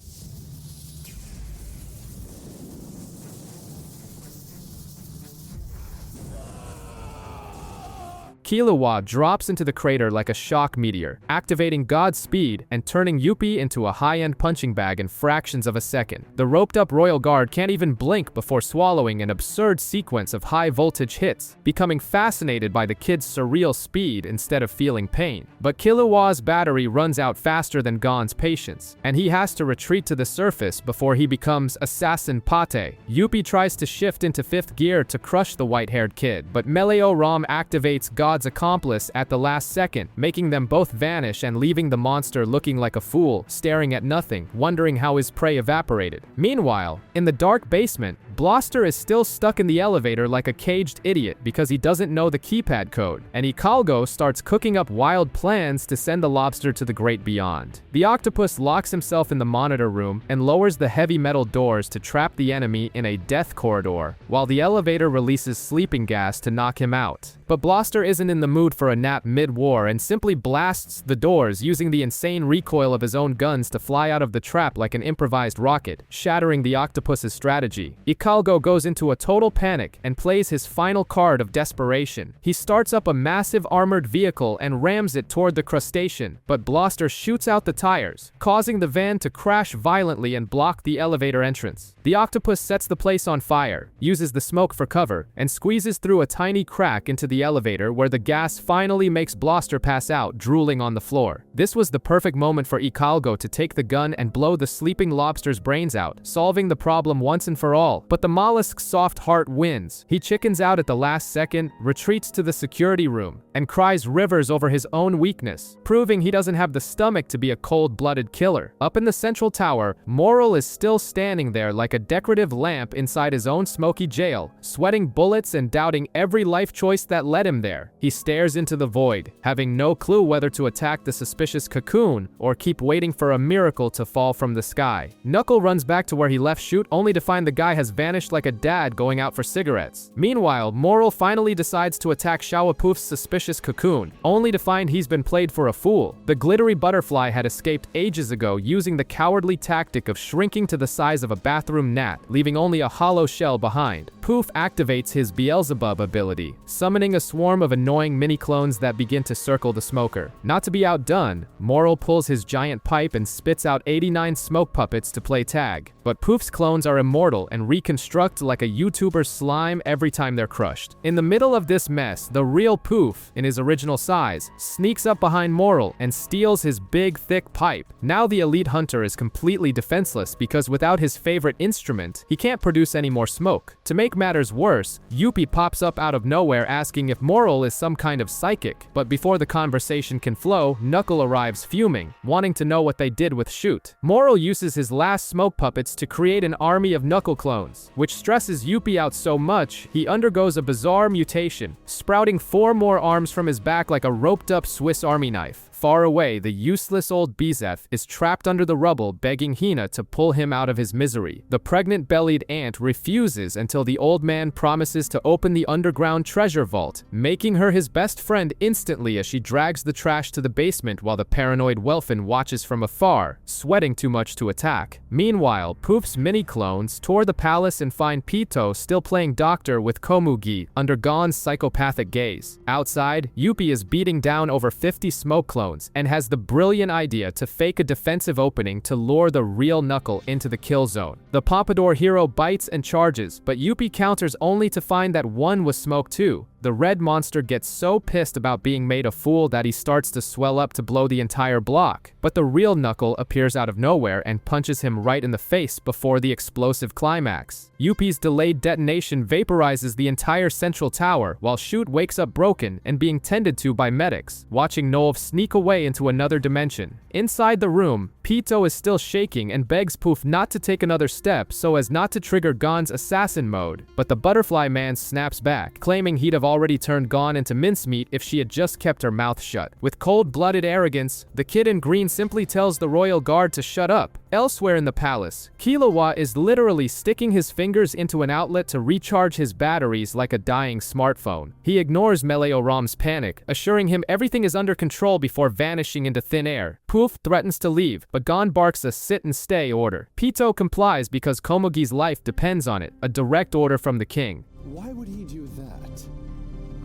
Killua drops into the crater like a shock meteor, activating God's speed and turning Youpi into a high-end punching bag in fractions of a second. The roped-up Royal Guard can't even blink before swallowing an absurd sequence of high-voltage hits, becoming fascinated by the kid's surreal speed instead of feeling pain. But Killua's battery runs out faster than Gon's patience, and he has to retreat to the surface before he becomes Assassin Pate. Youpi tries to shift into 5th gear to crush the white-haired kid, but Melio Ram activates God's accomplice at the last second, making them both vanish and leaving the monster looking like a fool, staring at nothing, wondering how his prey evaporated. Meanwhile, in the dark basement, Blaster is still stuck in the elevator like a caged idiot because he doesn't know the keypad code, and Ikalgo starts cooking up wild plans to send the lobster to the great beyond. The octopus locks himself in the monitor room and lowers the heavy metal doors to trap the enemy in a death corridor, while the elevator releases sleeping gas to knock him out. But Blaster isn't in the mood for a nap mid-war and simply blasts the doors using the insane recoil of his own guns to fly out of the trap like an improvised rocket, shattering the octopus's strategy. Ikalgo goes into a total panic and plays his final card of desperation. He starts up a massive armored vehicle and rams it toward the crustacean, but Blaster shoots out the tires, causing the van to crash violently and block the elevator entrance. The octopus sets the place on fire, uses the smoke for cover, and squeezes through a tiny crack into the elevator where the gas finally makes Blaster pass out, drooling on the floor. This was the perfect moment for Ikalgo to take the gun and blow the sleeping lobster's brains out, solving the problem once and for all. But the mollusk's soft heart wins. He chickens out at the last second, retreats to the security room, and cries rivers over his own weakness, proving he doesn't have the stomach to be a cold-blooded killer. Up in the central tower, Moral is still standing there like a decorative lamp inside his own smoky jail, sweating bullets and doubting every life choice that led him there. He stares into the void, having no clue whether to attack the suspicious cocoon or keep waiting for a miracle to fall from the sky. Knuckle runs back to where he left Shoot only to find the guy has vanished like a dad going out for cigarettes. Meanwhile, Moral finally decides to attack Shawapoof's suspicious cocoon, only to find he's been played for a fool. The glittery butterfly had escaped ages ago using the cowardly tactic of shrinking to the size of a bathroom gnat, leaving only a hollow shell behind. Poof activates his Beelzebub ability, summoning a swarm of annoying mini-clones that begin to circle the smoker. Not to be outdone, Moral pulls his giant pipe and spits out 89 smoke puppets to play tag. But Poof's clones are immortal and reconstruct like a YouTuber's slime every time they're crushed. In the middle of this mess, the real Poof, in his original size, sneaks up behind Moral and steals his big, thick pipe. Now the elite hunter is completely defenseless because without his favorite instrument, he can't produce any more smoke. To make matters worse, Youpi pops up out of nowhere asking if Moral is some kind of psychic, but before the conversation can flow, Knuckle arrives fuming, wanting to know what they did with Shoot. Moral uses his last smoke puppets to create an army of Knuckle clones, which stresses Youpi out so much, he undergoes a bizarre mutation, sprouting 4 more arms from his back like a roped-up Swiss Army knife. Far away, the useless old Bezef is trapped under the rubble, begging Hina to pull him out of his misery. The pregnant-bellied ant refuses until the old man promises to open the underground treasure vault, making her his best friend instantly as she drags the trash to the basement while the paranoid Welfin watches from afar, sweating too much to attack. Meanwhile, Poof's mini-clones tour the palace and find Pito still playing doctor with Komugi under Gon's psychopathic gaze. Outside, Youpi is beating down over 50 smoke clones, zones and has the brilliant idea to fake a defensive opening to lure the real Knuckle into the kill zone. The Pompadour hero bites and charges, but Youpi counters only to find that one was smoked too. The red monster gets so pissed about being made a fool that he starts to swell up to blow the entire block. But the real Knuckle appears out of nowhere and punches him right in the face before the explosive climax. Youpi's delayed detonation vaporizes the entire central tower, while Shoot wakes up broken and being tended to by medics, watching Nolv sneak away into another dimension. Inside the room, Pitou is still shaking and begs Poof not to take another step so as not to trigger Gon's assassin mode, but the Butterfly Man snaps back, claiming he'd have already turned Gon into mincemeat if she had just kept her mouth shut. With cold-blooded arrogance, the kid in green simply tells the royal guard to shut up. Elsewhere in the palace, Killua is literally sticking his fingers into an outlet to recharge his batteries like a dying smartphone. He ignores Meleoram's panic, assuring him everything is under control before vanishing into thin air. Poof threatens to leave, but Gon barks a sit-and-stay order. Pitou complies because Komugi's life depends on it, a direct order from the king. Why would he do that?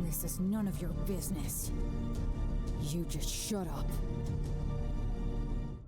This is none of your business. You just shut up.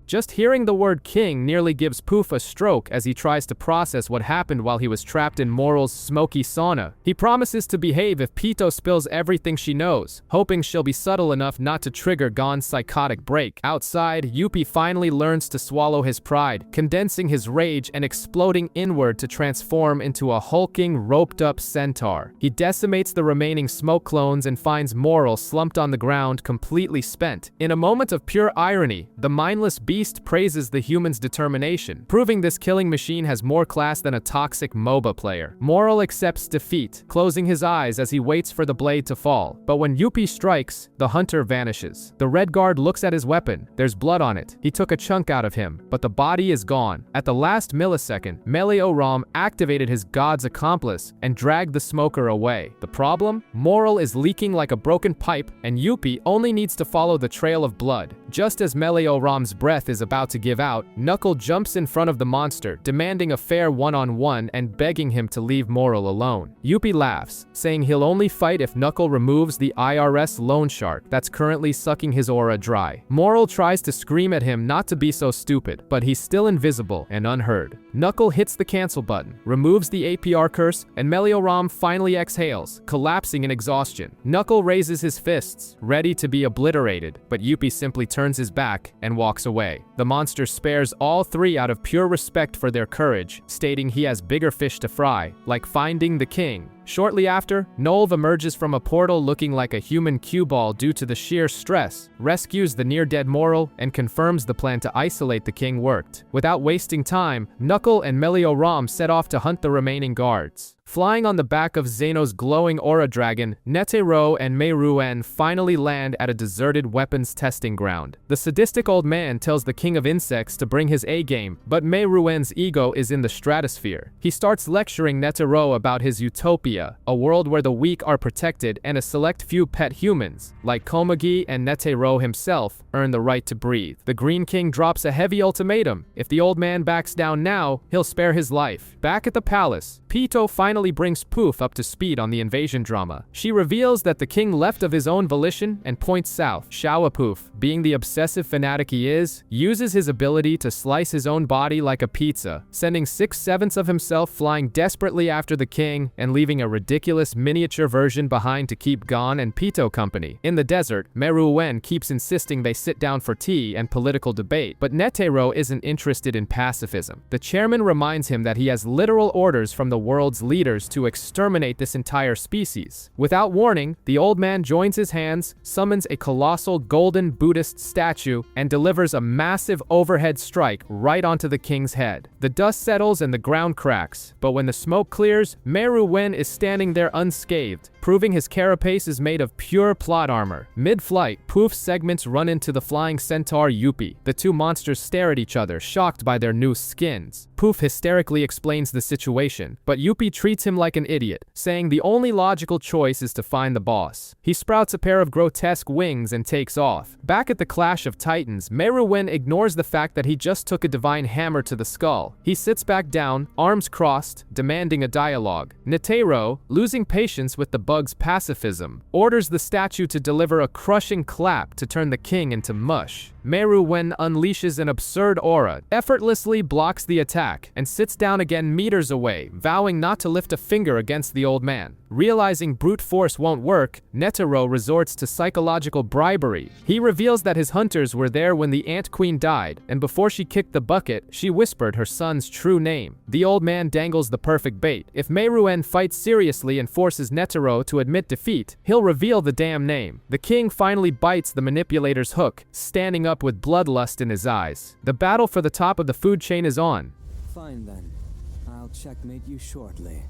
Just hearing the word king nearly gives Poof a stroke as he tries to process what happened while he was trapped in Moral's smoky sauna. He promises to behave if Pitou spills everything she knows, hoping she'll be subtle enough not to trigger Gon's psychotic break. Outside, Youpi finally learns to swallow his pride, condensing his rage and exploding inward to transform into a hulking, roped-up centaur. He decimates the remaining smoke clones and finds Moral slumped on the ground, completely spent. In a moment of pure irony, the mindless beast praises the human's determination, proving this killing machine has more class than a toxic MOBA player. Moral accepts defeat, closing his eyes as he waits for the blade to fall. But when Youpi strikes, the hunter vanishes. The red guard looks at his weapon. There's blood on it. He took a chunk out of him, but the body is gone. At the last millisecond, Meleoram activated his god's accomplice and dragged the smoker away. The problem? Moral is leaking like a broken pipe, and Youpi only needs to follow the trail of blood. Just as Meleoram's breath is about to give out, Knuckle jumps in front of the monster, demanding a fair one-on-one and begging him to leave Moral alone. Youpi laughs, saying he'll only fight if Knuckle removes the IRS loan shark that's currently sucking his aura dry. Moral tries to scream at him not to be so stupid, but he's still invisible and unheard. Knuckle hits the cancel button, removes the APR curse, and Meleoram finally exhales, collapsing in exhaustion. Knuckle raises his fists, ready to be obliterated, but Youpi simply turns his back and walks away. The monster spares all three out of pure respect for their courage, stating he has bigger fish to fry, like finding the king. Shortly after, Nolv emerges from a portal looking like a human cue ball due to the sheer stress, rescues the near-dead Moral, and confirms the plan to isolate the king worked. Without wasting time, Knuckle and Meleoram set off to hunt the remaining guards. Flying on the back of Zeno's glowing aura dragon, Netero and Mei Ruen finally land at a deserted weapons testing ground. The sadistic old man tells the king of insects to bring his A-game, but Mei Ruen's ego is in the stratosphere. He starts lecturing Netero about his utopia, a world where the weak are protected and a select few pet humans, like Komugi and Netero himself, earn the right to breathe. The Green King drops a heavy ultimatum. If the old man backs down now, he'll spare his life. Back at the palace, Pitou finally brings Poof up to speed on the invasion drama. She reveals that the king left of his own volition and points south. Poof, being the obsessive fanatic he is, uses his ability to slice his own body like a pizza, sending 6/7 of himself flying desperately after the king and leaving a ridiculous miniature version behind to keep Gon and Pitou company. In the desert, Mei Ruen keeps insisting they sit down for tea and political debate, but Netero isn't interested in pacifism. The chairman reminds him that he has literal orders from the world's leaders to exterminate this entire species. Without warning, the old man joins his hands, summons a colossal golden Buddhist statue, and delivers a massive overhead strike right onto the king's head. The dust settles and the ground cracks, but when the smoke clears, Mei Ruen is standing there unscathed, proving his carapace is made of pure plot armor. Mid-flight, Poof's segments run into the flying centaur Youpi. The two monsters stare at each other, shocked by their new skins. Poof hysterically explains the situation, but Youpi treats treats him like an idiot, saying the only logical choice is to find the boss. He sprouts a pair of grotesque wings and takes off. Back at the Clash of Titans, Meruem ignores the fact that he just took a divine hammer to the skull. He sits back down, arms crossed, demanding a dialogue. Netero, losing patience with the bug's pacifism, orders the statue to deliver a crushing clap to turn the king into mush. Meruem unleashes an absurd aura, effortlessly blocks the attack, and sits down again meters away, vowing not to lift a finger against the old man. Realizing brute force won't work, Netero resorts to psychological bribery. He reveals that his hunters were there when the Ant Queen died, and before she kicked the bucket, she whispered her son's true name. The old man dangles the perfect bait. If Meruem fights seriously and forces Netero to admit defeat, he'll reveal the damn name. The king finally bites the manipulator's hook, standing up with bloodlust in his eyes. The battle for the top of the food chain is on. Fine then. I'll checkmate you shortly.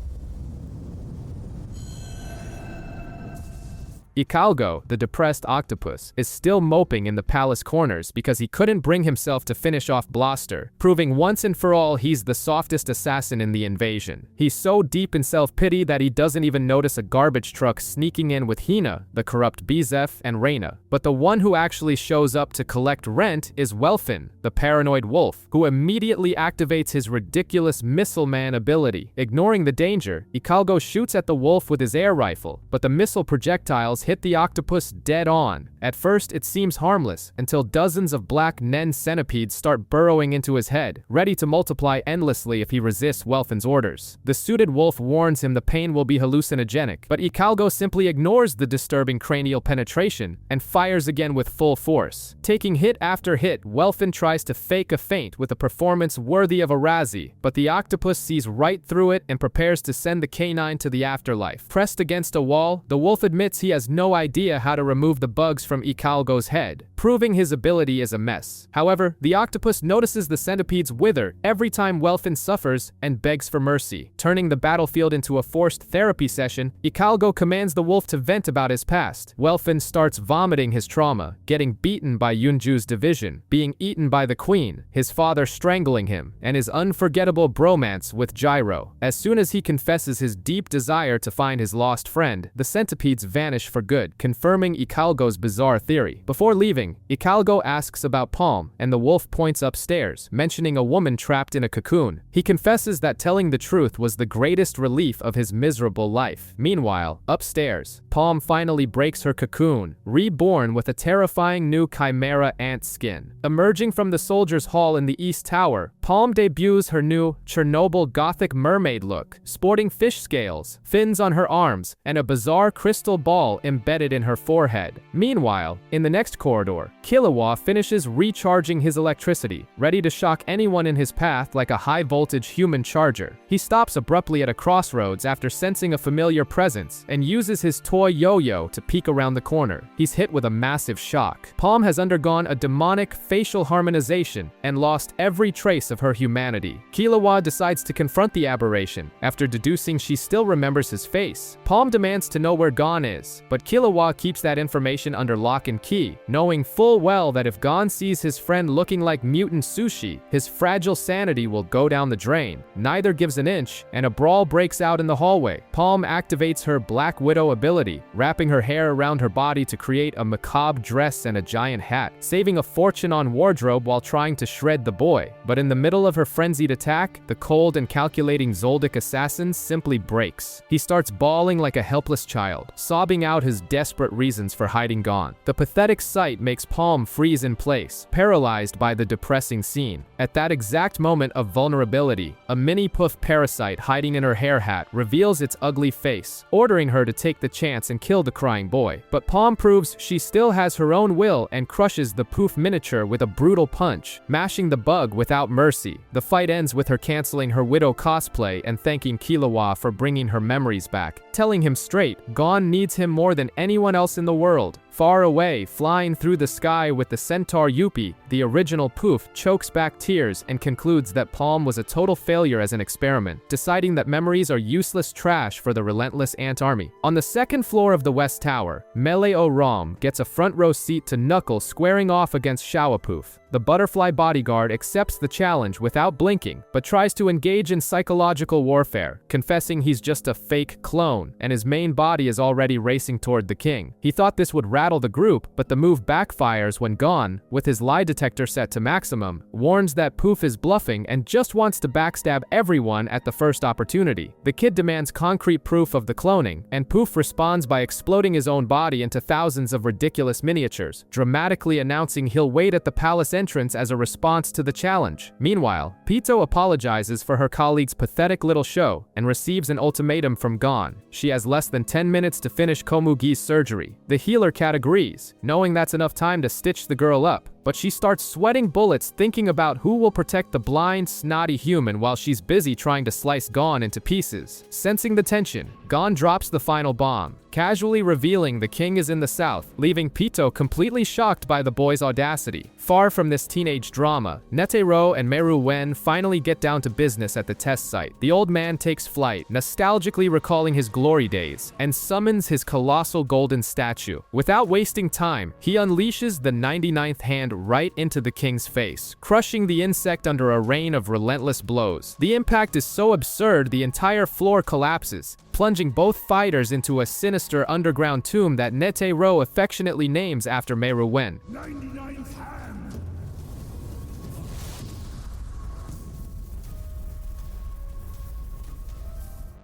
Ikalgo, the depressed octopus, is still moping in the palace corners because he couldn't bring himself to finish off Blaster, proving once and for all he's the softest assassin in the invasion. He's so deep in self-pity that he doesn't even notice a garbage truck sneaking in with Hina, the corrupt Bizef, and Reyna. But the one who actually shows up to collect rent is Welfin, the paranoid wolf, who immediately activates his ridiculous Missile Man ability. Ignoring the danger, Ikalgo shoots at the wolf with his air rifle, but the missile projectiles hit the octopus dead on. At first, it seems harmless, until dozens of black Nen centipedes start burrowing into his head, ready to multiply endlessly if he resists Welfin's orders. The suited wolf warns him the pain will be hallucinogenic, but Ikalgo simply ignores the disturbing cranial penetration and fires again with full force. Taking hit after hit, Welfin tries to fake a feint with a performance worthy of a Razzie, but the octopus sees right through it and prepares to send the canine to the afterlife. Pressed against a wall, the wolf admits he has no idea how to remove the bugs from Ikalgo's head, proving his ability is a mess. However, the octopus notices the centipedes wither every time Welfin suffers and begs for mercy. Turning the battlefield into a forced therapy session, Ikalgo commands the wolf to vent about his past. Welfin starts vomiting his trauma, getting beaten by Yunju's division, being eaten by the queen, his father strangling him, and his unforgettable bromance with Gyro. As soon as he confesses his deep desire to find his lost friend, the centipedes vanish for good, confirming Ikalgo's bizarre theory. Before leaving, Ikalgo asks about Palm, and the wolf points upstairs, mentioning a woman trapped in a cocoon. He confesses that telling the truth was the greatest relief of his miserable life. Meanwhile, upstairs, Palm finally breaks her cocoon, reborn with a terrifying new chimera ant skin. Emerging from the soldiers' hall in the East Tower, Palm debuts her new Chernobyl Gothic mermaid look, sporting fish scales, fins on her arms, and a bizarre crystal ball embedded in her forehead. Meanwhile, in the next corridor, Killua finishes recharging his electricity, ready to shock anyone in his path like a high-voltage human charger. He stops abruptly at a crossroads after sensing a familiar presence and uses his toy yo-yo to peek around the corner. He's hit with a massive shock. Palm has undergone a demonic facial harmonization and lost every trace of her humanity. Killua decides to confront the aberration, after deducing she still remembers his face. Palm demands to know where Gon is, but Killua keeps that information under lock and key, knowing full well that if Gon sees his friend looking like mutant Sushi, his fragile sanity will go down the drain. Neither gives an inch, and a brawl breaks out in the hallway. Palm activates her Black Widow ability, wrapping her hair around her body to create a macabre dress and a giant hat, saving a fortune on wardrobe while trying to shred the boy. But in the middle of her frenzied attack, the cold and calculating Zoldyck assassin simply breaks. He starts bawling like a helpless child, sobbing out his desperate reasons for hiding Gon. The pathetic sight makes Palm freeze in place, paralyzed by the depressing scene. At that exact moment of vulnerability, a mini-poof parasite hiding in her hair hat reveals its ugly face, ordering her to take the chance and kill the crying boy. But Palm proves she still has her own will and crushes the poof miniature with a brutal punch, mashing the bug without mercy. The fight ends with her canceling her Widow cosplay and thanking Killua for bringing her memories back, telling him straight, Gon needs him more than anyone else in the world. Far away, flying through the sky with the centaur Yuppie, the original Poof chokes back tears and concludes that Palm was a total failure as an experiment, deciding that memories are useless trash for the relentless ant army. On the second floor of the West Tower, Mele-o-Rom gets a front row seat to Knuckles squaring off against Shawapoof. The butterfly bodyguard accepts the challenge without blinking, but tries to engage in psychological warfare, confessing he's just a fake clone, and his main body is already racing toward the king. He thought this would rattle the group, but the move backfires when Gon, with his lie detector set to maximum, warns that Poof is bluffing and just wants to backstab everyone at the first opportunity. The kid demands concrete proof of the cloning, and Poof responds by exploding his own body into thousands of ridiculous miniatures, dramatically announcing he'll wait at the palace entrance as a response to the challenge. Meanwhile, Pito apologizes for her colleague's pathetic little show and receives an ultimatum from Gon. She has less than 10 minutes to finish Komugi's surgery. The healer cat agrees, knowing that's enough time to stitch the girl up, but she starts sweating bullets thinking about who will protect the blind, snotty human while she's busy trying to slice Gon into pieces. Sensing the tension, Gon drops the final bomb, casually revealing the king is in the south, leaving Pito completely shocked by the boy's audacity. Far from this teenage drama, Netero and Meruouen finally get down to business at the test site. The old man takes flight, nostalgically recalling his glory days, and summons his colossal golden statue. Without wasting time, he unleashes the 99th hand right into the king's face, crushing the insect under a rain of relentless blows. The impact is so absurd the entire floor collapses, plunging both fighters into a sinister underground tomb that Netero affectionately names after Meruouen. 99th hand!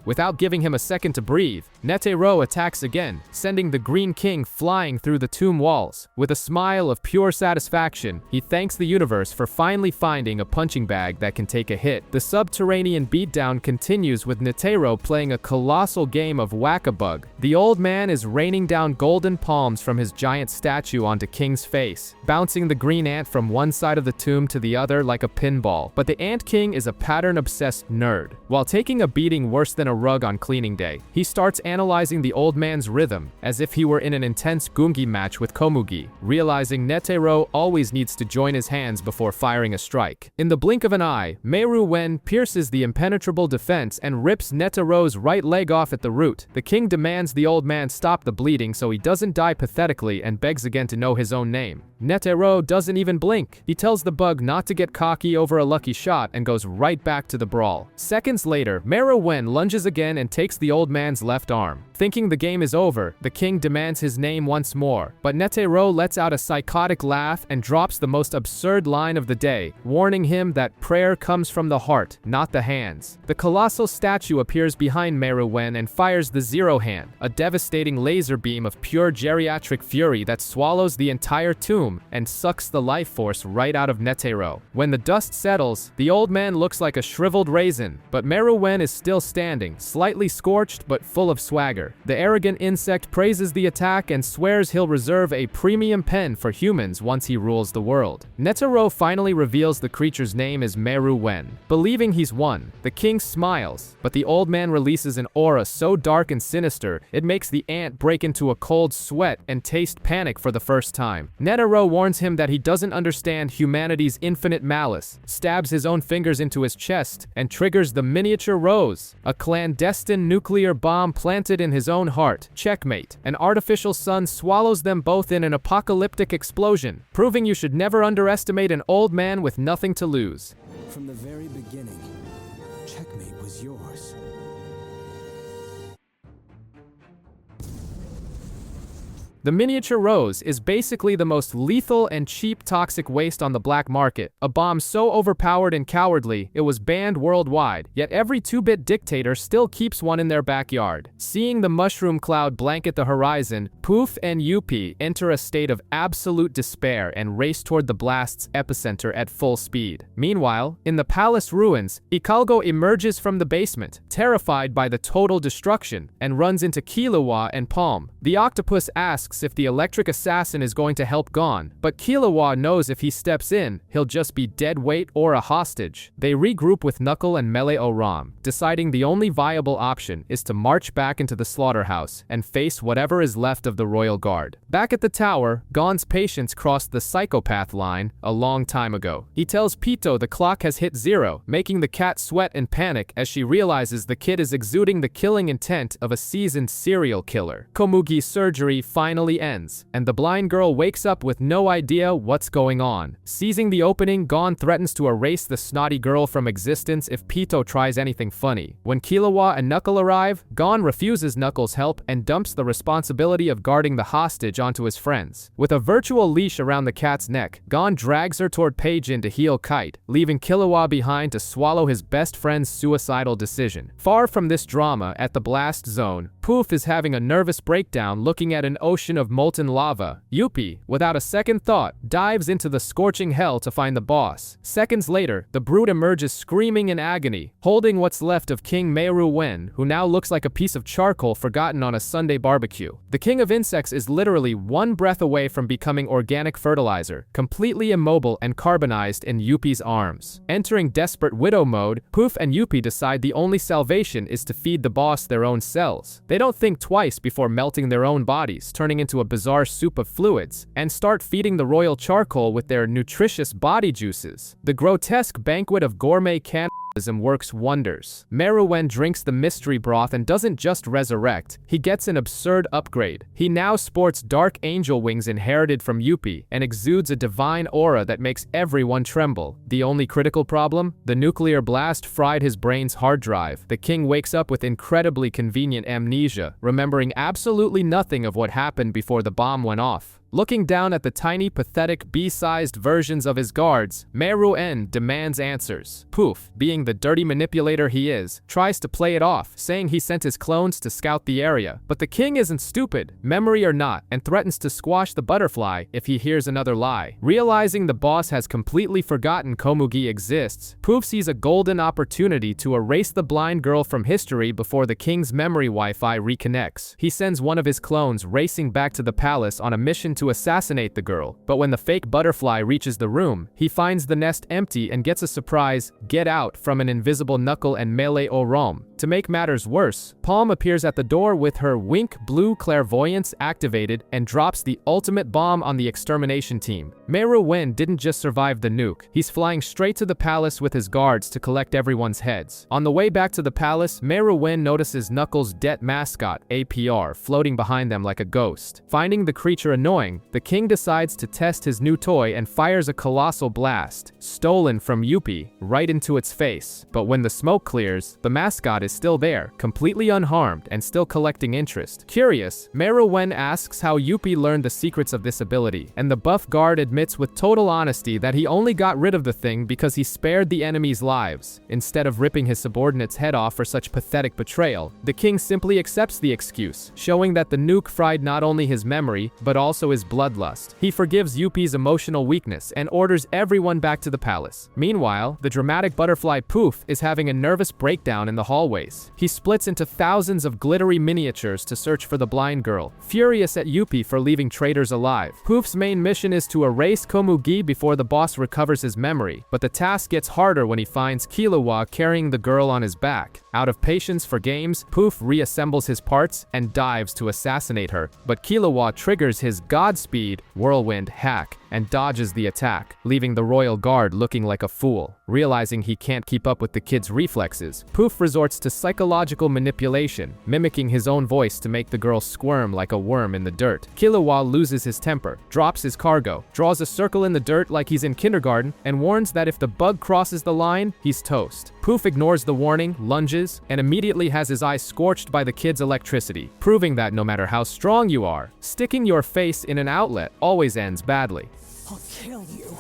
Without giving him a second to breathe, Netero attacks again, sending the Green King flying through the tomb walls. With a smile of pure satisfaction, he thanks the universe for finally finding a punching bag that can take a hit. The subterranean beatdown continues with Netero playing a colossal game of whack-a-bug. The old man is raining down golden palms from his giant statue onto King's face, bouncing the green ant from one side of the tomb to the other like a pinball. But the Ant King is a pattern-obsessed nerd. While taking a beating worse than a rug on cleaning day, he starts analyzing the old man's rhythm as if he were in an intense Gungi match with Komugi, realizing Netero always needs to join his hands before firing a strike. In the blink of an eye, Meruouen pierces the impenetrable defense and rips Netero's right leg off at the root. The king demands the old man stop the bleeding so he doesn't die pathetically and begs again to know his own name. Netero doesn't even blink. He tells the bug not to get cocky over a lucky shot and goes right back to the brawl. Seconds later, Meruouen lunges again and takes the old man's left arm. Thinking the game is over, the king demands his name once more, but Netero lets out a psychotic laugh and drops the most absurd line of the day, warning him that prayer comes from the heart, not the hands. The colossal statue appears behind Meruouen and fires the Zero Hand, a devastating laser beam of pure geriatric fury that swallows the entire tomb and sucks the life force right out of Netero. When the dust settles, the old man looks like a shriveled raisin, but Meruouen is still standing, slightly scorched but full of swagger. The arrogant insect praises the attack and swears he'll reserve a premium pen for humans once he rules the world. Netero finally reveals the creature's name is Meruouen. Believing he's won, the king smiles, but the old man releases an aura so dark and sinister it makes the ant break into a cold sweat and taste panic for the first time. Netero warns him that he doesn't understand humanity's infinite malice, stabs his own fingers into his chest, and triggers the miniature rose, a clandestine nuclear bomb planted in his own heart. Checkmate. An artificial sun swallows them both in an apocalyptic explosion, proving you should never underestimate an old man with nothing to lose. From the very beginning, checkmate was yours. The miniature rose is basically the most lethal and cheap toxic waste on the black market, a bomb so overpowered and cowardly it was banned worldwide, yet every 2-bit dictator still keeps one in their backyard. Seeing the mushroom cloud blanket the horizon, Poof and Yuppie enter a state of absolute despair and race toward the blast's epicenter at full speed. Meanwhile, in the palace ruins, Hikarugo emerges from the basement, terrified by the total destruction, and runs into Killua and Palm. The octopus asks asks if the electric assassin is going to help Gon, but Killua knows if he steps in, he'll just be dead weight or a hostage. They regroup with Knuckle and Melee-o-Ram, deciding the only viable option is to march back into the slaughterhouse and face whatever is left of the Royal Guard. Back at the tower, Gon's patience crossed the psychopath line a long time ago. He tells Pito the clock has hit 0, making the cat sweat and panic as she realizes the kid is exuding the killing intent of a seasoned serial killer. Komugi's surgery finally ends, and the blind girl wakes up with no idea what's going on. Seizing the opening, Gon threatens to erase the snotty girl from existence if Pito tries anything funny. When Killua and Knuckle arrive, Gon refuses Knuckle's help and dumps the responsibility of guarding the hostage onto his friends. With a virtual leash around the cat's neck, Gon drags her toward Peijin to heal Kite, leaving Killua behind to swallow his best friend's suicidal decision. Far from this drama, at the blast zone, Poof is having a nervous breakdown looking at an ocean of molten lava. Yuppie, without a second thought, dives into the scorching hell to find the boss. Seconds later, the brute emerges screaming in agony, holding what's left of King Meru-Wen, who now looks like a piece of charcoal forgotten on a Sunday barbecue. The king of insects is literally one breath away from becoming organic fertilizer, completely immobile and carbonized in Yuppie's arms. Entering desperate widow mode, Poof and Yuppie decide the only salvation is to feed the boss their own cells. They don't think twice before melting their own bodies, turning into a bizarre soup of fluids, and start feeding the royal charcoal with their nutritious body juices. The grotesque banquet of gourmet cannibalism works wonders. Meru-Wen drinks the mystery broth and doesn't just resurrect, he gets an absurd upgrade. He now sports dark angel wings inherited from Yuppie and exudes a divine aura that makes everyone tremble. The only critical problem? The nuclear blast fried his brain's hard drive. The king wakes up with incredibly convenient amnesia, remembering absolutely nothing of what happened before the bomb went off. Looking down at the tiny, pathetic, bee-sized versions of his guards, Meru-Wen demands answers. Poof, being the dirty manipulator he is, tries to play it off, saying he sent his clones to scout the area. But the king isn't stupid, memory or not, and threatens to squash the butterfly if he hears another lie. Realizing the boss has completely forgotten Komugi exists, Poof sees a golden opportunity to erase the blind girl from history before the king's memory Wi-Fi reconnects. He sends one of his clones racing back to the palace on a mission to assassinate the girl, but when the fake butterfly reaches the room, he finds the nest empty and gets a surprise "get out" from an invisible Knuckle and Melee-o-Ram. To make matters worse, Palm appears at the door with her Wink Blue clairvoyance activated and drops the ultimate bomb on the extermination team. Meru-Wen didn't just survive the nuke, he's flying straight to the palace with his guards to collect everyone's heads. On the way back to the palace, Meru-Wen notices Knuckles' debt mascot, APR, floating behind them like a ghost. Finding the creature annoying, the king decides to test his new toy and fires a colossal blast, stolen from Yuppie, right into its face. But when the smoke clears, the mascot is still there, completely unharmed and still collecting interest. Curious, Meru-Wen asks how Yuppie learned the secrets of this ability, and the buff guard admits with total honesty that he only got rid of the thing because he spared the enemy's lives. Instead of ripping his subordinate's head off for such pathetic betrayal, the king simply accepts the excuse, showing that the nuke fried not only his memory, but also his bloodlust. He forgives Yuppie's emotional weakness and orders everyone back to the palace. Meanwhile, the dramatic butterfly Poof is having a nervous breakdown in the hallways. He splits into thousands of glittery miniatures to search for the blind girl, furious at Yuppie for leaving traitors alive. Poof's main mission is to erase Komugi before the boss recovers his memory, but the task gets harder when he finds Killua carrying the girl on his back. Out of patience for games, Poof reassembles his parts and dives to assassinate her, but Killua triggers his Godspeed whirlwind hack and dodges the attack, leaving the royal guard looking like a fool. Realizing he can't keep up with the kid's reflexes, Poof resorts to psychological manipulation, mimicking his own voice to make the girl squirm like a worm in the dirt. Killua loses his temper, drops his cargo, draws a circle in the dirt like he's in kindergarten, and warns that if the bug crosses the line, he's toast. Poof ignores the warning, lunges, and immediately has his eyes scorched by the kid's electricity, proving that no matter how strong you are, sticking your face in an outlet always ends badly. I'll kill you.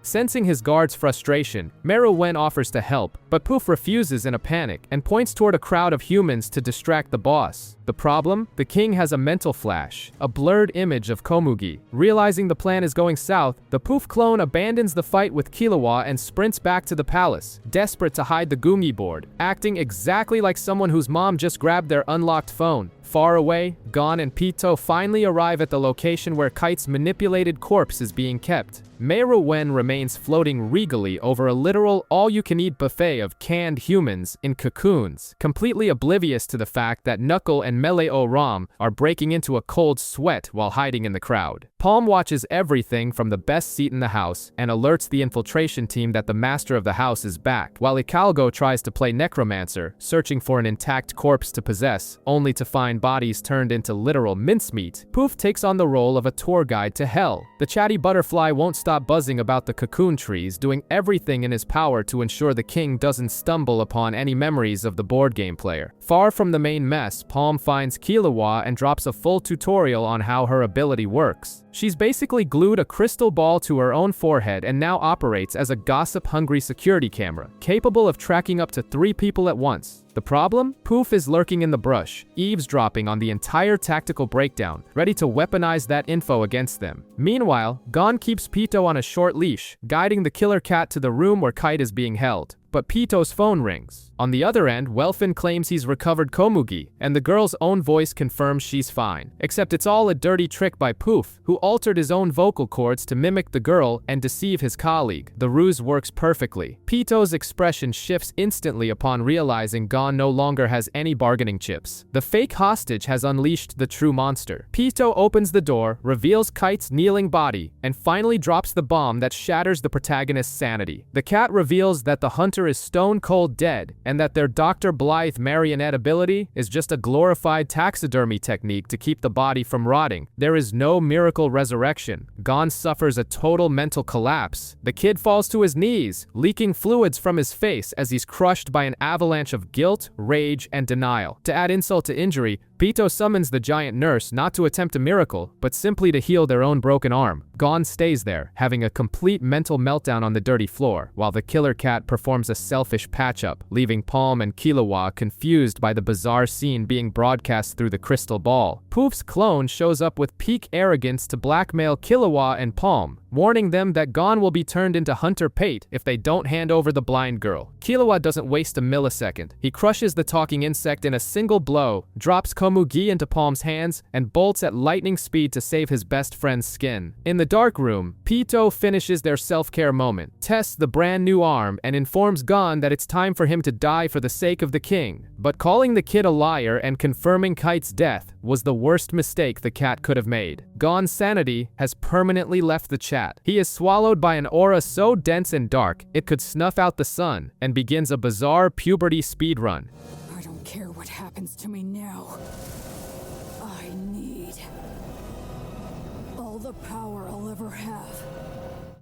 Sensing his guard's frustration, Meru Wen offers to help, but Poof refuses in a panic and points toward a crowd of humans to distract the boss. The problem? The king has a mental flash, a blurred image of Komugi. Realizing the plan is going south, the Poof clone abandons the fight with Killua and sprints back to the palace, desperate to hide the Gungi board, acting exactly like someone whose mom just grabbed their unlocked phone. Far away, Gon and Pitou finally arrive at the location where Kite's manipulated corpse is being kept. Meru Wen remains floating regally over a literal all-you-can-eat buffet of canned humans in cocoons, completely oblivious to the fact that Knuckle and Meleo Ram are breaking into a cold sweat while hiding in the crowd. Palm watches everything from the best seat in the house and alerts the infiltration team that the master of the house is back, while Icalgo tries to play necromancer, searching for an intact corpse to possess, only to find bodies turned into literal mincemeat. Poof takes on the role of a tour guide to hell. The chatty butterfly won't stop buzzing about the cocoon trees, doing everything in his power to ensure the king doesn't stumble upon any memories of the board game player. Far from the main mess, Palm finds Killua and drops a full tutorial on how her ability works. She's basically glued a crystal ball to her own forehead and now operates as a gossip-hungry security camera, capable of tracking up to 3 people at once. The problem? Poof is lurking in the brush, eavesdropping on the entire tactical breakdown, ready to weaponize that info against them. Meanwhile, Gon keeps Pitou on a short leash, guiding the killer cat to the room where Kite is being held. But Pitou's phone rings. On the other end, Welfin claims he's recovered Komugi, and the girl's own voice confirms she's fine. Except it's all a dirty trick by Poof, who altered his own vocal cords to mimic the girl and deceive his colleague. The ruse works perfectly. Pitou's expression shifts instantly upon realizing Gon no longer has any bargaining chips. The fake hostage has unleashed the true monster. Pitou opens the door, reveals Kite's kneeling body, and finally drops the bomb that shatters the protagonist's sanity. The cat reveals that the hunter is stone cold dead, and that their Dr. Blythe marionette ability is just a glorified taxidermy technique to keep the body from rotting. There is no miracle resurrection. Gon suffers a total mental collapse. The kid falls to his knees, leaking fluids from his face as he's crushed by an avalanche of guilt, rage, and denial. To add insult to injury, Pitou summons the giant nurse not to attempt a miracle, but simply to heal their own broken arm. Gon stays there, having a complete mental meltdown on the dirty floor, while the killer cat performs a selfish patch-up, leaving Palm and Killua confused by the bizarre scene being broadcast through the crystal ball. Poof's clone shows up with peak arrogance to blackmail Killua and Palm, warning them that Gon will be turned into Hunter Pate if they don't hand over the blind girl. Killua doesn't waste a millisecond. He crushes the talking insect in a single blow, drops Komugi into Palm's hands, and bolts at lightning speed to save his best friend's skin. In the dark room, Pitou finishes their self-care moment, tests the brand new arm, and informs Gon that it's time for him to die for the sake of the king. But calling the kid a liar and confirming Kite's death was the worst mistake the cat could have made. Gon's sanity has permanently left the chat. He is swallowed by an aura so dense and dark it could snuff out the sun, and begins a bizarre puberty speedrun. I don't care what happens to me now. I need all the power I'll ever have.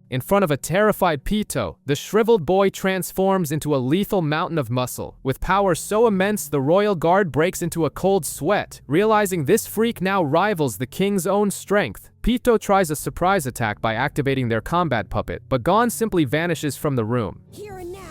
In front of a terrified Pitou, the shriveled boy transforms into a lethal mountain of muscle. With power so immense, the royal guard breaks into a cold sweat. Realizing this freak now rivals the king's own strength, Pitou tries a surprise attack by activating their combat puppet, but Gon simply vanishes from the room. Here and now.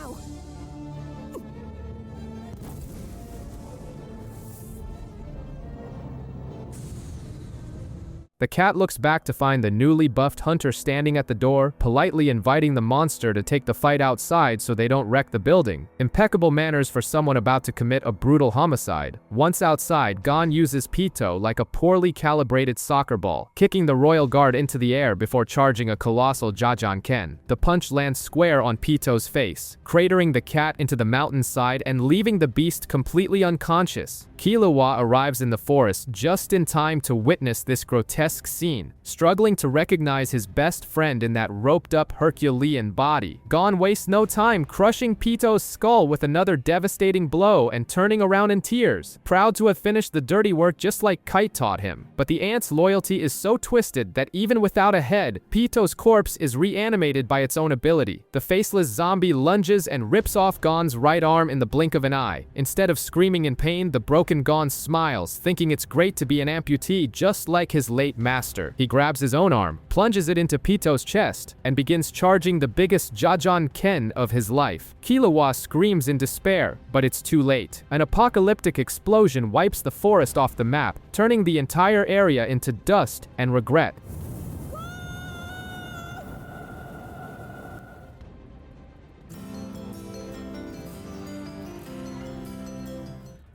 The cat looks back to find the newly buffed hunter standing at the door, politely inviting the monster to take the fight outside so they don't wreck the building. Impeccable manners for someone about to commit a brutal homicide. Once outside, Gon uses Pitou like a poorly calibrated soccer ball, kicking the royal guard into the air before charging a colossal Jajanken. The punch lands square on Pitou's face, cratering the cat into the mountainside and leaving the beast completely unconscious. Killua arrives in the forest just in time to witness this grotesque scene, struggling to recognize his best friend in that roped-up Herculean body. Gon wastes no time crushing Pitou's skull with another devastating blow and turning around in tears, proud to have finished the dirty work just like Kite taught him. But the ant's loyalty is so twisted that even without a head, Pitou's corpse is reanimated by its own ability. The faceless zombie lunges and rips off Gon's right arm in the blink of an eye. Instead of screaming in pain, the broken Gon smiles, thinking it's great to be an amputee just like his late great master. He grabs his own arm, plunges it into Pito's chest, and begins charging the biggest Jajan-ken of his life. Killua screams in despair, but it's too late. An apocalyptic explosion wipes the forest off the map, turning the entire area into dust and regret.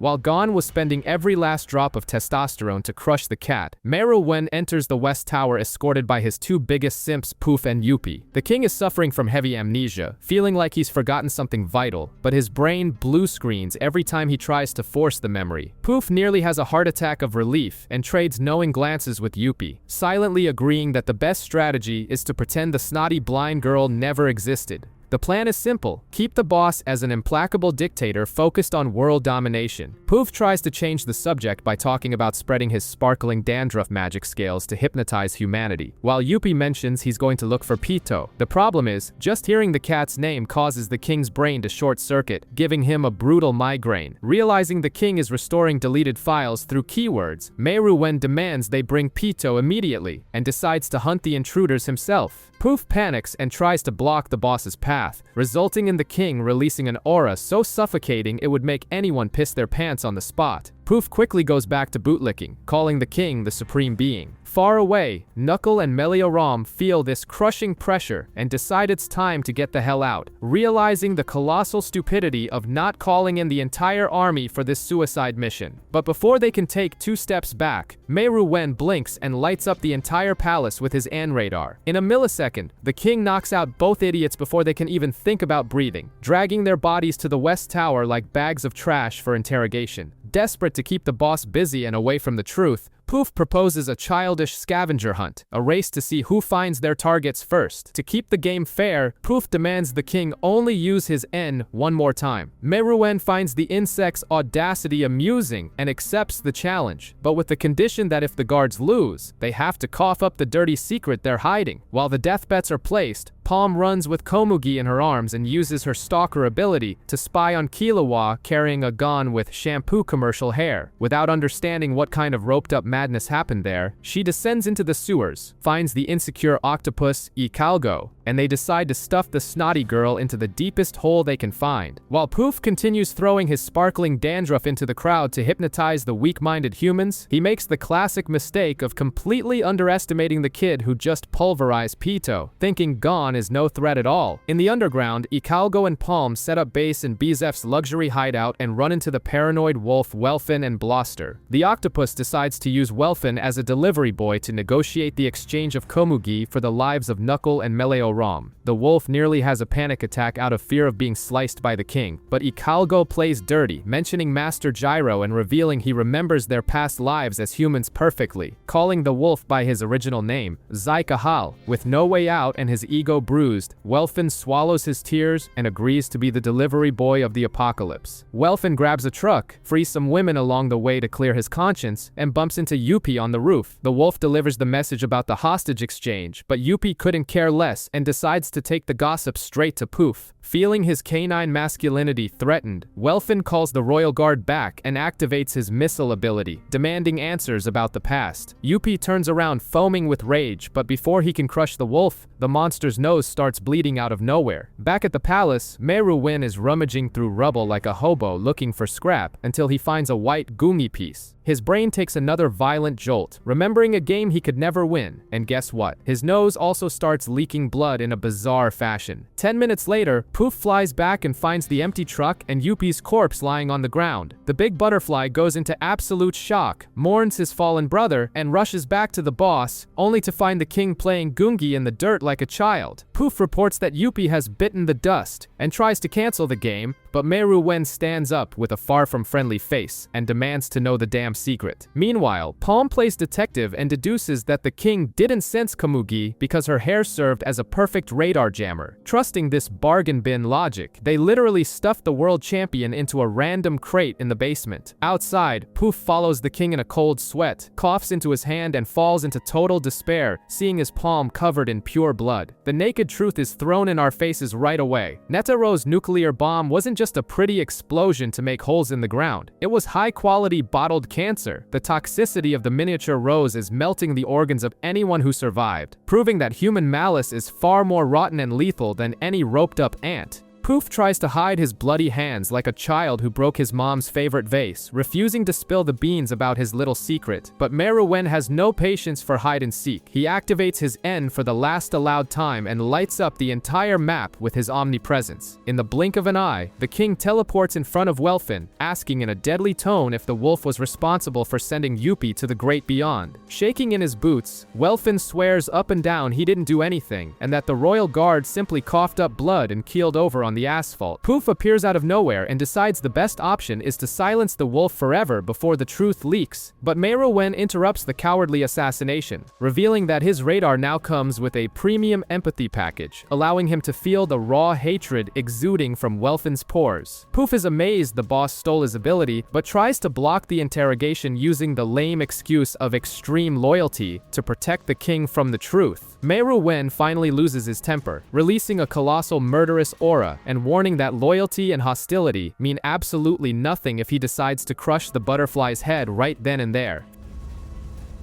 While Gon was spending every last drop of testosterone to crush the cat, Meruowen enters the West Tower escorted by his two biggest simps, Poof and Youpi. The king is suffering from heavy amnesia, feeling like he's forgotten something vital, but his brain blue screens every time he tries to force the memory. Poof nearly has a heart attack of relief and trades knowing glances with Youpi, silently agreeing that the best strategy is to pretend the snotty blind girl never existed. The plan is simple. Keep the boss as an implacable dictator focused on world domination. Poof tries to change the subject by talking about spreading his sparkling dandruff magic scales to hypnotize humanity, while Youpi mentions he's going to look for Pito. The problem is, just hearing the cat's name causes the king's brain to short-circuit, giving him a brutal migraine. Realizing the king is restoring deleted files through keywords, Meruowen demands they bring Pito immediately, and decides to hunt the intruders himself. Poof panics and tries to block the boss's path, resulting in the king releasing an aura so suffocating it would make anyone piss their pants on the spot. Poof quickly goes back to bootlicking, calling the king the supreme being. Far away, Knuckle and Meleoram feel this crushing pressure and decide it's time to get the hell out, realizing the colossal stupidity of not calling in the entire army for this suicide mission. But before they can take 2 steps back, Meruowen blinks and lights up the entire palace with his An radar. In a millisecond, the king knocks out both idiots before they can even think about breathing, dragging their bodies to the West Tower like bags of trash for interrogation. Desperate to keep the boss busy and away from the truth, Poof proposes a childish scavenger hunt, a race to see who finds their targets first. To keep the game fair, Poof demands the king only use his N one more time. Meruowen finds the insect's audacity amusing and accepts the challenge, but with the condition that if the guards lose, they have to cough up the dirty secret they're hiding. While the death bets are placed, Palm runs with Komugi in her arms and uses her stalker ability to spy on Killua carrying a gun with shampoo commercial hair. Without understanding what kind of roped-up madness happened there, she descends into the sewers, finds the insecure octopus Icalgo, and they decide to stuff the snotty girl into the deepest hole they can find. While Poof continues throwing his sparkling dandruff into the crowd to hypnotize the weak-minded humans, he makes the classic mistake of completely underestimating the kid who just pulverized Pito, thinking Gon is no threat at all. In the underground, Icalgo and Palm set up base in Bezef's luxury hideout and run into the paranoid wolf Welfin and Bloster. The octopus decides to use Welfin as a delivery boy to negotiate the exchange of Komugi for the lives of Knuckle and Meleoram. The wolf nearly has a panic attack out of fear of being sliced by the king, but Icalgo plays dirty, mentioning Master Gyro and revealing he remembers their past lives as humans perfectly, calling the wolf by his original name, Zycahal. With no way out and his ego bruised, Welfin swallows his tears and agrees to be the delivery boy of the apocalypse. Welfin grabs a truck, frees some women along the way to clear his conscience, and bumps into Youpi on the roof. The wolf delivers the message about the hostage exchange, but Youpi couldn't care less and decides to take the gossip straight to Poof. Feeling his canine masculinity threatened, Welfin calls the royal guard back and activates his missile ability, demanding answers about the past. Youpi turns around foaming with rage, but before he can crush the wolf, the monster's nose starts bleeding out of nowhere. Back at the palace, Meruowen is rummaging through rubble like a hobo looking for scrap until he finds a white gungi piece. His brain takes another violent jolt, remembering a game he could never win, and guess what? His nose also starts leaking blood in a bizarre fashion. 10 minutes later, Poof flies back and finds the empty truck and Youpi's corpse lying on the ground. The big butterfly goes into absolute shock, mourns his fallen brother, and rushes back to the boss, only to find the king playing gungi in the dirt like a child. Poof reports that Youpi has bitten the dust and tries to cancel the game, but Meruowen stands up with a far from friendly face and demands to know the damn secret. Meanwhile, Palm plays detective and deduces that the king didn't sense Komugi because her hair served as a perfect radar jammer. Trusting this bargain bin logic, they literally stuffed the world champion into a random crate in the basement. Outside, Poof follows the king in a cold sweat, coughs into his hand and falls into total despair, seeing his palm covered in pure blood. The naked truth is thrown in our faces right away. Netaro's nuclear bomb wasn't just a pretty explosion to make holes in the ground. It was high-quality bottled cancer. The toxicity of the miniature rose is melting the organs of anyone who survived, proving that human malice is far more rotten and lethal than any roped-up ant. Poof tries to hide his bloody hands like a child who broke his mom's favorite vase, refusing to spill the beans about his little secret. But Meruem has no patience for hide-and-seek. He activates his N for the last allowed time and lights up the entire map with his omnipresence. In the blink of an eye, the king teleports in front of Welfin, asking in a deadly tone if the wolf was responsible for sending Yuppie to the great beyond. Shaking in his boots, Welfin swears up and down he didn't do anything, and that the royal guard simply coughed up blood and keeled over on the asphalt. Poof appears out of nowhere and decides the best option is to silence the wolf forever before the truth leaks. But Meruem interrupts the cowardly assassination, revealing that his radar now comes with a premium empathy package, allowing him to feel the raw hatred exuding from Welfin's pores. Poof is amazed the boss stole his ability, but tries to block the interrogation using the lame excuse of extreme loyalty to protect the king from the truth. Meruem finally loses his temper, releasing a colossal murderous aura and warning that loyalty and hostility mean absolutely nothing if he decides to crush the butterfly's head right then and there.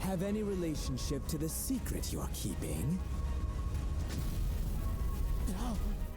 Have any relationship to the secret you're keeping?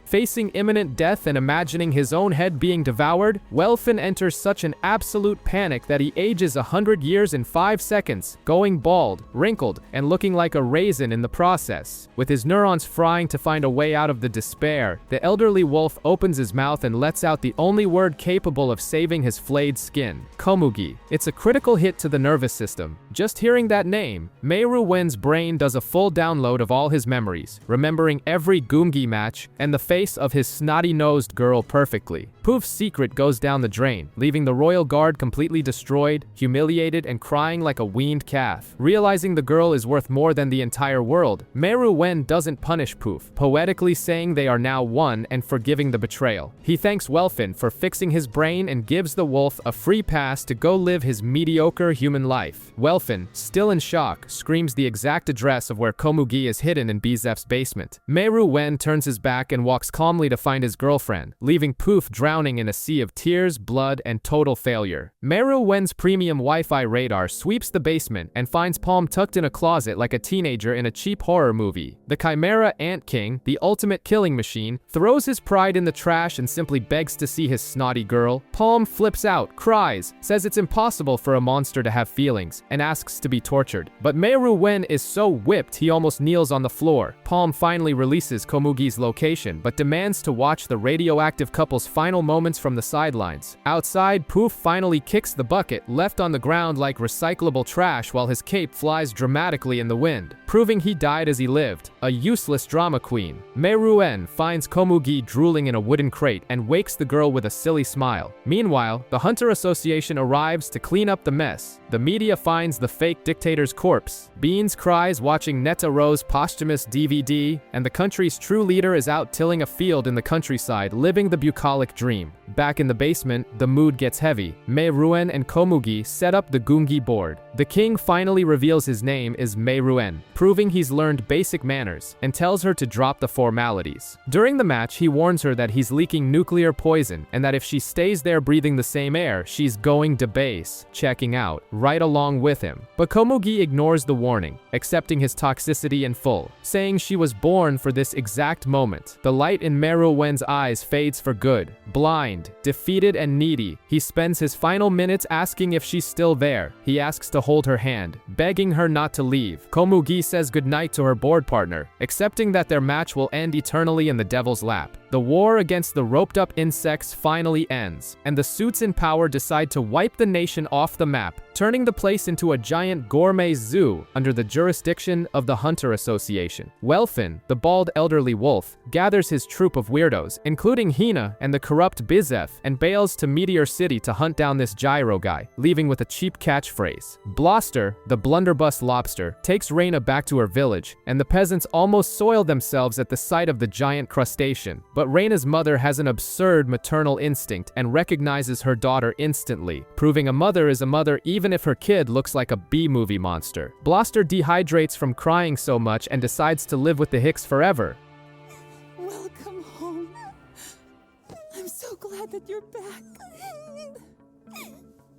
Facing imminent death and imagining his own head being devoured, Welfin enters such an absolute panic that he ages 100 years in 5 seconds, going bald, wrinkled, and looking like a raisin in the process. With his neurons frying to find a way out of the despair, the elderly wolf opens his mouth and lets out the only word capable of saving his flayed skin: Komugi. It's a critical hit to the nervous system. Just hearing that name, Meruem's brain does a full download of all his memories, remembering every Gungi match and the face of his snotty-nosed girl perfectly. Poof's secret goes down the drain, leaving the royal guard completely destroyed, humiliated, and crying like a weaned calf. Realizing the girl is worth more than the entire world, Meruem doesn't punish Poof, poetically saying they are now one and forgiving the betrayal. He thanks Welfin for fixing his brain and gives the wolf a free pass to go live his mediocre human life. Welfin, still in shock, screams the exact address of where Komugi is hidden in Bizef's basement. Meruem turns his back and walks calmly to find his girlfriend, leaving Poof drowning in a sea of tears, blood, and total failure. Meruem's premium Wi-Fi radar sweeps the basement and finds Palm tucked in a closet like a teenager in a cheap horror movie. The Chimera Ant King, the ultimate killing machine, throws his pride in the trash and simply begs to see his snotty girl. Palm flips out, cries, says it's impossible for a monster to have feelings, and asks to be tortured. But Meruem is so whipped he almost kneels on the floor. Palm finally releases Komugi's location, but demands to watch the radioactive couple's final moments from the sidelines. Outside, Poof finally kicks the bucket, left on the ground like recyclable trash while his cape flies dramatically in the wind, proving he died as he lived, a useless drama queen. Meruem finds Komugi drooling in a wooden crate and wakes the girl with a silly smile. Meanwhile, the Hunter Association arrives to clean up the mess. The media finds the fake dictator's corpse. Beans cries watching Netaro's posthumous DVD, and the country's true leader is out tilling a field in the countryside, living the bucolic dream. Back in the basement, the mood gets heavy. Meruem and Komugi set up the Gungi board. The king finally reveals his name is Meruem, proving he's learned basic manners, and tells her to drop the formalities. During the match, he warns her that he's leaking nuclear poison, and that if she stays there breathing the same air, she's going to base, checking out, right along with him. But Komugi ignores the warning, accepting his toxicity in full, saying she was born for this exact moment. The light in Meruem's eyes fades for good. Blind, defeated, and needy, he spends his final minutes asking if she's still there. He asks to hold her hand, begging her not to leave. Komugi says goodnight to her board partner, accepting that their match will end eternally in the devil's lap. The war against the roped-up insects finally ends, and the suits in power decide to wipe the nation off the map, turning the place into a giant gourmet zoo under the jurisdiction of the Hunter Association. Welfin, the bald elderly wolf, gathers his troop of weirdos, including Hina and the corrupt Bizef, and bails to Meteor City to hunt down this gyro guy, leaving with a cheap catchphrase. Blaster, the blunderbuss lobster, takes Reina back to her village, and the peasants almost soil themselves at the sight of the giant crustacean. But Reina's mother has an absurd maternal instinct and recognizes her daughter instantly, proving a mother is a mother even if her kid looks like a B-movie monster. Blaster dehydrates from crying so much and decides to live with the Hicks forever. Welcome home. I'm so glad that you're back.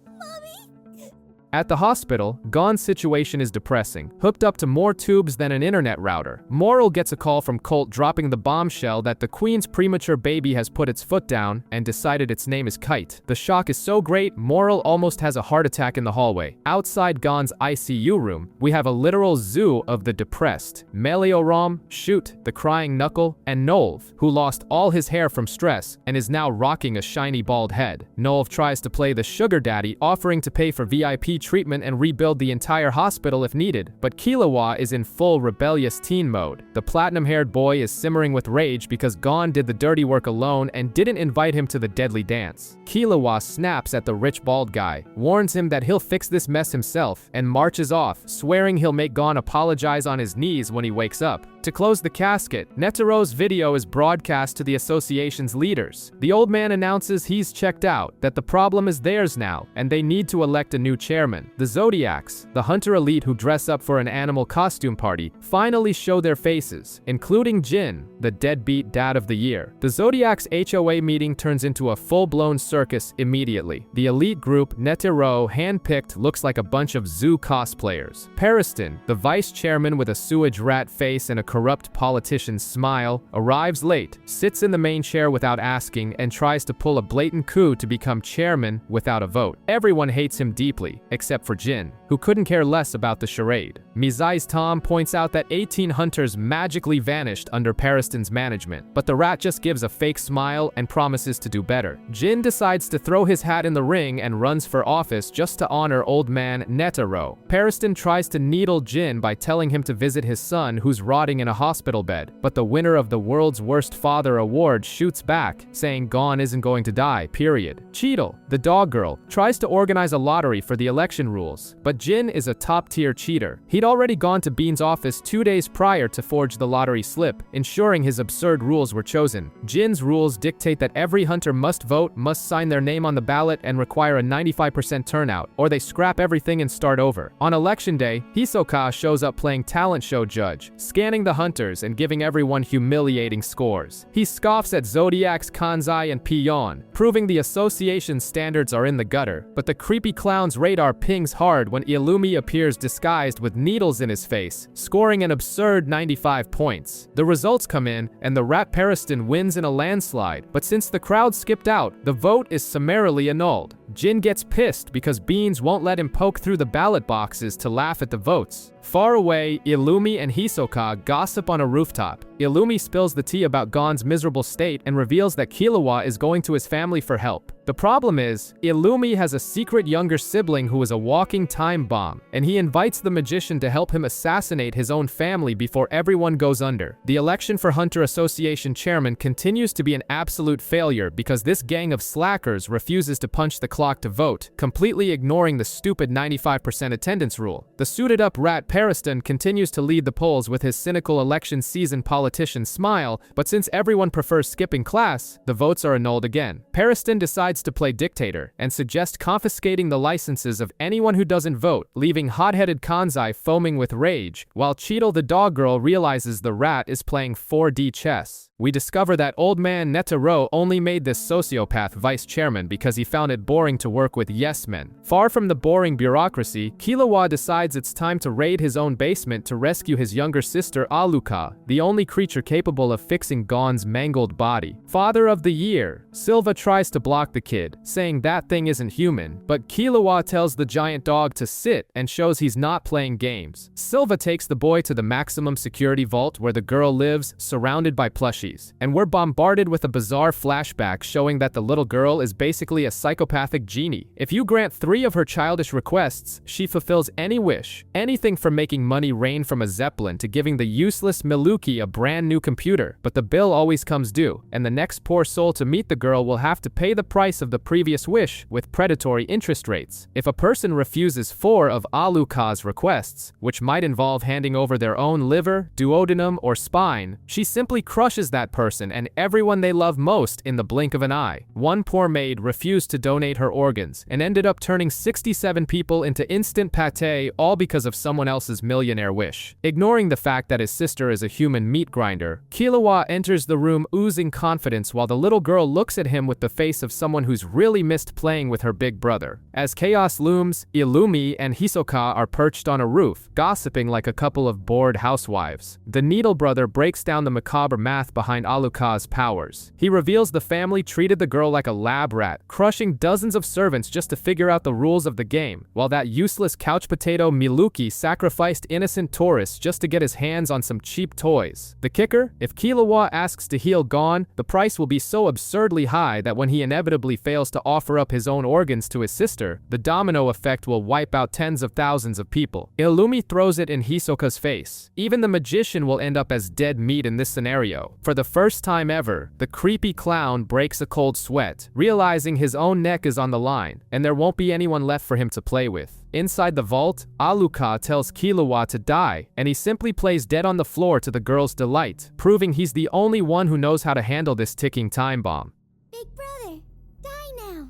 Mommy? At the hospital, Gon's situation is depressing. Hooked up to more tubes than an internet router, Moral gets a call from Colt dropping the bombshell that the Queen's premature baby has put its foot down and decided its name is Kite. The shock is so great, Moral almost has a heart attack in the hallway. Outside Gon's ICU room, we have a literal zoo of the depressed. Melioram, Shoot, the crying Knuckle, and Nolv, who lost all his hair from stress and is now rocking a shiny bald head. Nolv tries to play the sugar daddy, offering to pay for VIP treatment and rebuild the entire hospital if needed, but Killua is in full rebellious teen mode. The platinum-haired boy is simmering with rage because Gon did the dirty work alone and didn't invite him to the deadly dance. Killua snaps at the rich bald guy, warns him that he'll fix this mess himself, and marches off, swearing he'll make Gon apologize on his knees when he wakes up. To close the casket, Netaro's video is broadcast to the association's leaders. The old man announces he's checked out, that the problem is theirs now, and they need to elect a new chairman. The Zodiacs, the hunter elite who dress up for an animal costume party, finally show their faces, including Jin, the deadbeat dad of the year. The Zodiacs' HOA meeting turns into a full-blown circus immediately. The elite group, Netero, handpicked, looks like a bunch of zoo cosplayers. Periston, the vice chairman with a sewage rat face and a corrupt politician's smile, arrives late, sits in the main chair without asking, and tries to pull a blatant coup to become chairman without a vote. Everyone hates him deeply, except for Jin, who couldn't care less about the charade. Mizai's Tom points out that 18 hunters magically vanished under Periston's management, but the rat just gives a fake smile and promises to do better. Jin decides to throw his hat in the ring and runs for office just to honor old man Netero. Periston tries to needle Jin by telling him to visit his son who's rotting in a hospital bed, but the winner of the World's Worst Father award shoots back, saying Gon isn't going to die, period. Cheetle, the dog girl, tries to organize a lottery for the election rules, but Jin is a top-tier cheater. He'd already gone to Bean's office 2 days prior to forge the lottery slip, ensuring his absurd rules were chosen. Jin's rules dictate that every hunter must vote, must sign their name on the ballot, and require a 95% turnout, or they scrap everything and start over. On election day, Hisoka shows up playing talent show judge, scanning the hunters and giving everyone humiliating scores. He scoffs at Zodiac's Kanzai and Pion, proving the association's standards are in the gutter, but the creepy clown's radar pings hard when Illumi appears disguised with needles in his face, scoring an absurd 95 points. The results come in, and the rat Periston wins in a landslide, but since the crowd skipped out, the vote is summarily annulled. Jin gets pissed because Beans won't let him poke through the ballot boxes to laugh at the votes. Far away, Illumi and Hisoka gossip on a rooftop. Illumi spills the tea about Gon's miserable state and reveals that Killua is going to his family for help. The problem is, Illumi has a secret younger sibling who is a walking time bomb, and he invites the magician to help him assassinate his own family before everyone goes under. The election for Hunter Association chairman continues to be an absolute failure because this gang of slackers refuses to punch the clock to vote, completely ignoring the stupid 95% attendance rule. The suited-up rat Periston continues to lead the polls with his cynical election season politician smile, but since everyone prefers skipping class, the votes are annulled again. Periston decides to play dictator and suggest confiscating the licenses of anyone who doesn't vote, leaving hot-headed Kanzai foaming with rage, while Cheetle the dog girl realizes the rat is playing 4D chess. We discover that old man Netero only made this sociopath vice chairman because he found it boring to work with yes-men. Far from the boring bureaucracy, Killua decides it's time to raid his own basement to rescue his younger sister Aluka, the only creature capable of fixing Gon's mangled body. Father of the year, Silva tries to block the kid, saying that thing isn't human, but Killua tells the giant dog to sit and shows he's not playing games. Silva takes the boy to the maximum security vault where the girl lives, surrounded by plushies. And we're bombarded with a bizarre flashback showing that the little girl is basically a psychopathic genie. If you grant 3 of her childish requests, she fulfills any wish. Anything from making money rain from a zeppelin to giving the useless Miluki a brand new computer. But the bill always comes due, and the next poor soul to meet the girl will have to pay the price of the previous wish with predatory interest rates. If a person refuses 4 of Aluka's requests, which might involve handing over their own liver, duodenum, or spine, she simply crushes that that person and everyone they love most in the blink of an eye. One poor maid refused to donate her organs and ended up turning 67 people into instant pâté, all because of someone else's millionaire wish. Ignoring the fact that his sister is a human meat grinder, Killua enters the room oozing confidence while the little girl looks at him with the face of someone who's really missed playing with her big brother. As chaos looms, Illumi and Hisoka are perched on a roof, gossiping like a couple of bored housewives. The Needle Brother breaks down the macabre math behind Alucard's powers. He reveals the family treated the girl like a lab rat, crushing dozens of servants just to figure out the rules of the game, while that useless couch potato Miluki sacrificed innocent tourists just to get his hands on some cheap toys. The kicker? If Killua asks to heal Gon, the price will be so absurdly high that when he inevitably fails to offer up his own organs to his sister, the domino effect will wipe out tens of thousands of people. Illumi throws it in Hisoka's face. Even the magician will end up as dead meat in this scenario. For the first time ever, the creepy clown breaks a cold sweat, realizing his own neck is on the line, and there won't be anyone left for him to play with. Inside the vault, Alucard tells Killua to die, and he simply plays dead on the floor to the girl's delight, proving he's the only one who knows how to handle this ticking time bomb. Big brother, die now.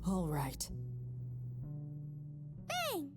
All right. Bang!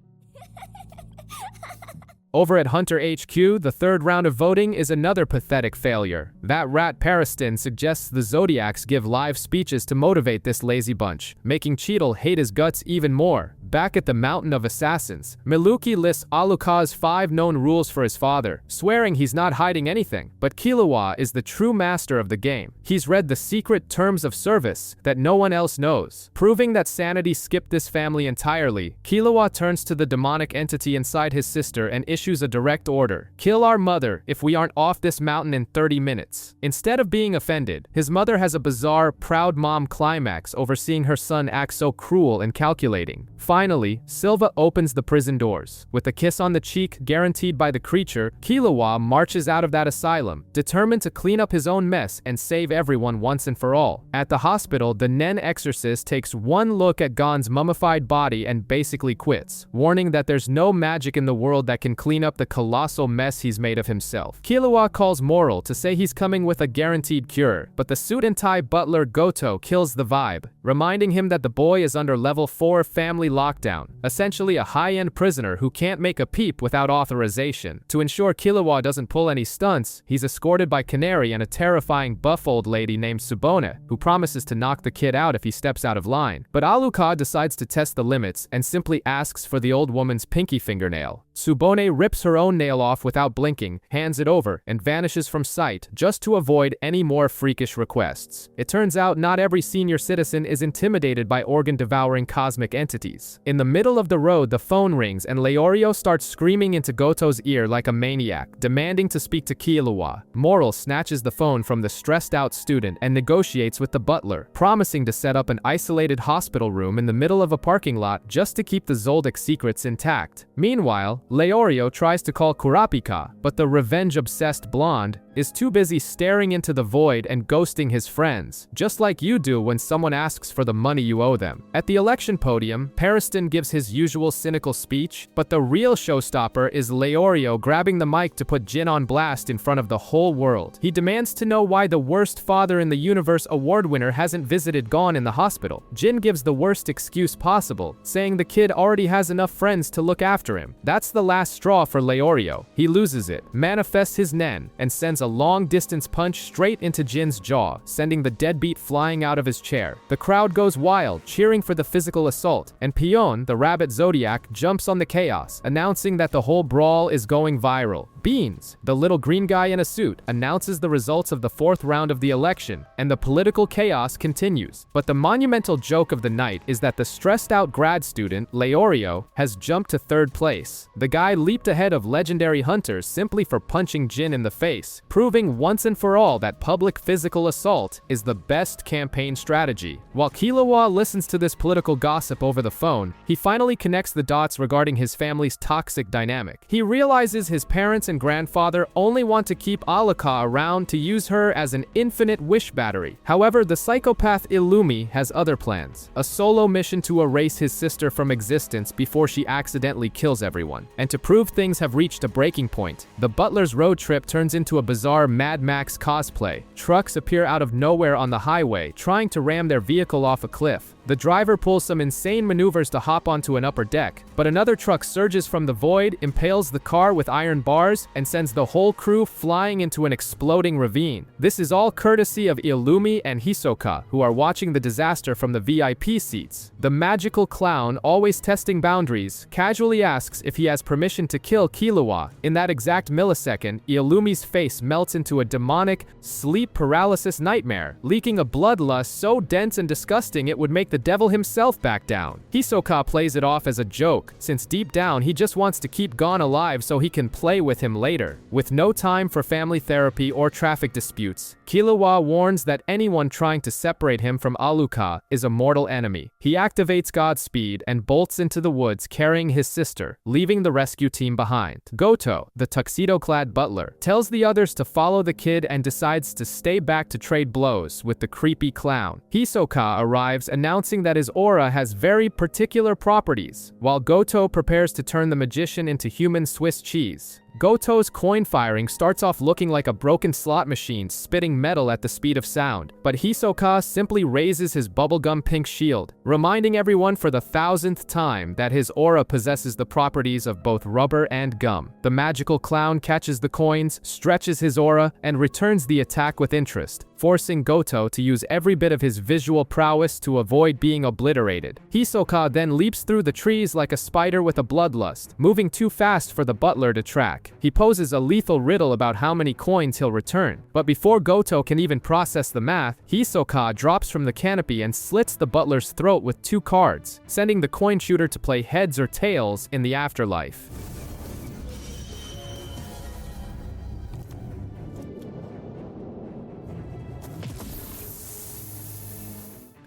Over at Hunter HQ, the third round of voting is another pathetic failure. That rat Pariston suggests the Zodiacs give live speeches to motivate this lazy bunch, making Cheadle hate his guts even more. Back at the Mountain of Assassins, Miluki lists Alucard's 5 known rules for his father, swearing he's not hiding anything. But Killua is the true master of the game. He's read the secret terms of service that no one else knows. Proving that sanity skipped this family entirely, Killua turns to the demonic entity inside his sister and issues a direct order. Kill our mother if we aren't off this mountain in 30 minutes. Instead of being offended, his mother has a bizarre, proud mom climax over seeing her son act so cruel and calculating. Finally, Silva opens the prison doors. With a kiss on the cheek guaranteed by the creature, Killua marches out of that asylum, determined to clean up his own mess and save everyone once and for all. At the hospital, the Nen exorcist takes one look at Gon's mummified body and basically quits, warning that there's no magic in the world that can clean up the colossal mess he's made of himself. Killua calls Moral to say he's coming with a guaranteed cure, but the suit and tie butler Goto kills the vibe, reminding him that the boy is under level 4 family lockdown, essentially a high-end prisoner who can't make a peep without authorization. To ensure Killua doesn't pull any stunts, he's escorted by Canary and a terrifying buff old lady named Subone, who promises to knock the kid out if he steps out of line. But Alucard decides to test the limits and simply asks for the old woman's pinky fingernail. Subone rips her own nail off without blinking, hands it over, and vanishes from sight just to avoid any more freakish requests. It turns out not every senior citizen is intimidated by organ-devouring cosmic entities. In the middle of the road, the phone rings and Leorio starts screaming into Goto's ear like a maniac, demanding to speak to Killua. Moral snatches the phone from the stressed-out student and negotiates with the butler, promising to set up an isolated hospital room in the middle of a parking lot just to keep the Zoldyck secrets intact. Meanwhile, Leorio tries to call Kurapika, but the revenge-obsessed blonde is too busy staring into the void and ghosting his friends, just like you do when someone asks for the money you owe them. At the election podium, Pariston gives his usual cynical speech, but the real showstopper is Leorio grabbing the mic to put Jin on blast in front of the whole world. He demands to know why the worst father in the universe award winner hasn't visited Gon in the hospital. Jin gives the worst excuse possible, saying the kid already has enough friends to look after him. That's the last straw for Leorio. He loses it, manifests his Nen, and sends a long-distance punch straight into Jin's jaw, sending the deadbeat flying out of his chair. The crowd goes wild, cheering for the physical assault, and Pion, the rabbit Zodiac, jumps on the chaos, announcing that the whole brawl is going viral. Beans, the little green guy in a suit, announces the results of the 4th round of the election, and the political chaos continues. But the monumental joke of the night is that the stressed-out grad student, Leorio, has jumped to 3rd place. The guy leaped ahead of legendary hunters simply for punching Jin in the face, proving once and for all that public physical assault is the best campaign strategy. While Killua listens to this political gossip over the phone, he finally connects the dots regarding his family's toxic dynamic. He realizes his parents and grandfather only want to keep Aluka around to use her as an infinite wish battery. However, the psychopath Illumi has other plans. A solo mission to erase his sister from existence before she accidentally kills everyone. And to prove things have reached a breaking point, the butler's road trip turns into a bizarre Mad Max cosplay. Trucks appear out of nowhere on the highway, trying to ram their vehicle off a cliff. The driver pulls some insane maneuvers to hop onto an upper deck, but another truck surges from the void, impales the car with iron bars, and sends the whole crew flying into an exploding ravine. This is all courtesy of Illumi and Hisoka, who are watching the disaster from the VIP seats. The magical clown, always testing boundaries, casually asks if he has permission to kill Killua. In that exact millisecond, Illumi's face melts into a demonic, sleep paralysis nightmare, leaking a bloodlust so dense and disgusting it would make the devil himself back down. Hisoka plays it off as a joke, since deep down he just wants to keep Gon alive so he can play with him later. With no time for family therapy or traffic disputes, Killua warns that anyone trying to separate him from Aluka is a mortal enemy. He activates Godspeed and bolts into the woods carrying his sister, leaving the rescue team behind. Goto, the tuxedo-clad butler, tells the others to follow the kid and decides to stay back to trade blows with the creepy clown. Hisoka arrives announcing that his aura has very particular properties, while Goto prepares to turn the magician into human Swiss cheese. Goto's coin firing starts off looking like a broken slot machine spitting metal at the speed of sound, but Hisoka simply raises his bubblegum pink shield, reminding everyone for the 1000th time that his aura possesses the properties of both rubber and gum. The magical clown catches the coins, stretches his aura, and returns the attack with interest, forcing Goto to use every bit of his visual prowess to avoid being obliterated. Hisoka then leaps through the trees like a spider with a bloodlust, moving too fast for the butler to track. He poses a lethal riddle about how many coins he'll return, but before Goto can even process the math, Hisoka drops from the canopy and slits the butler's throat with 2 cards, sending the coin shooter to play heads or tails in the afterlife.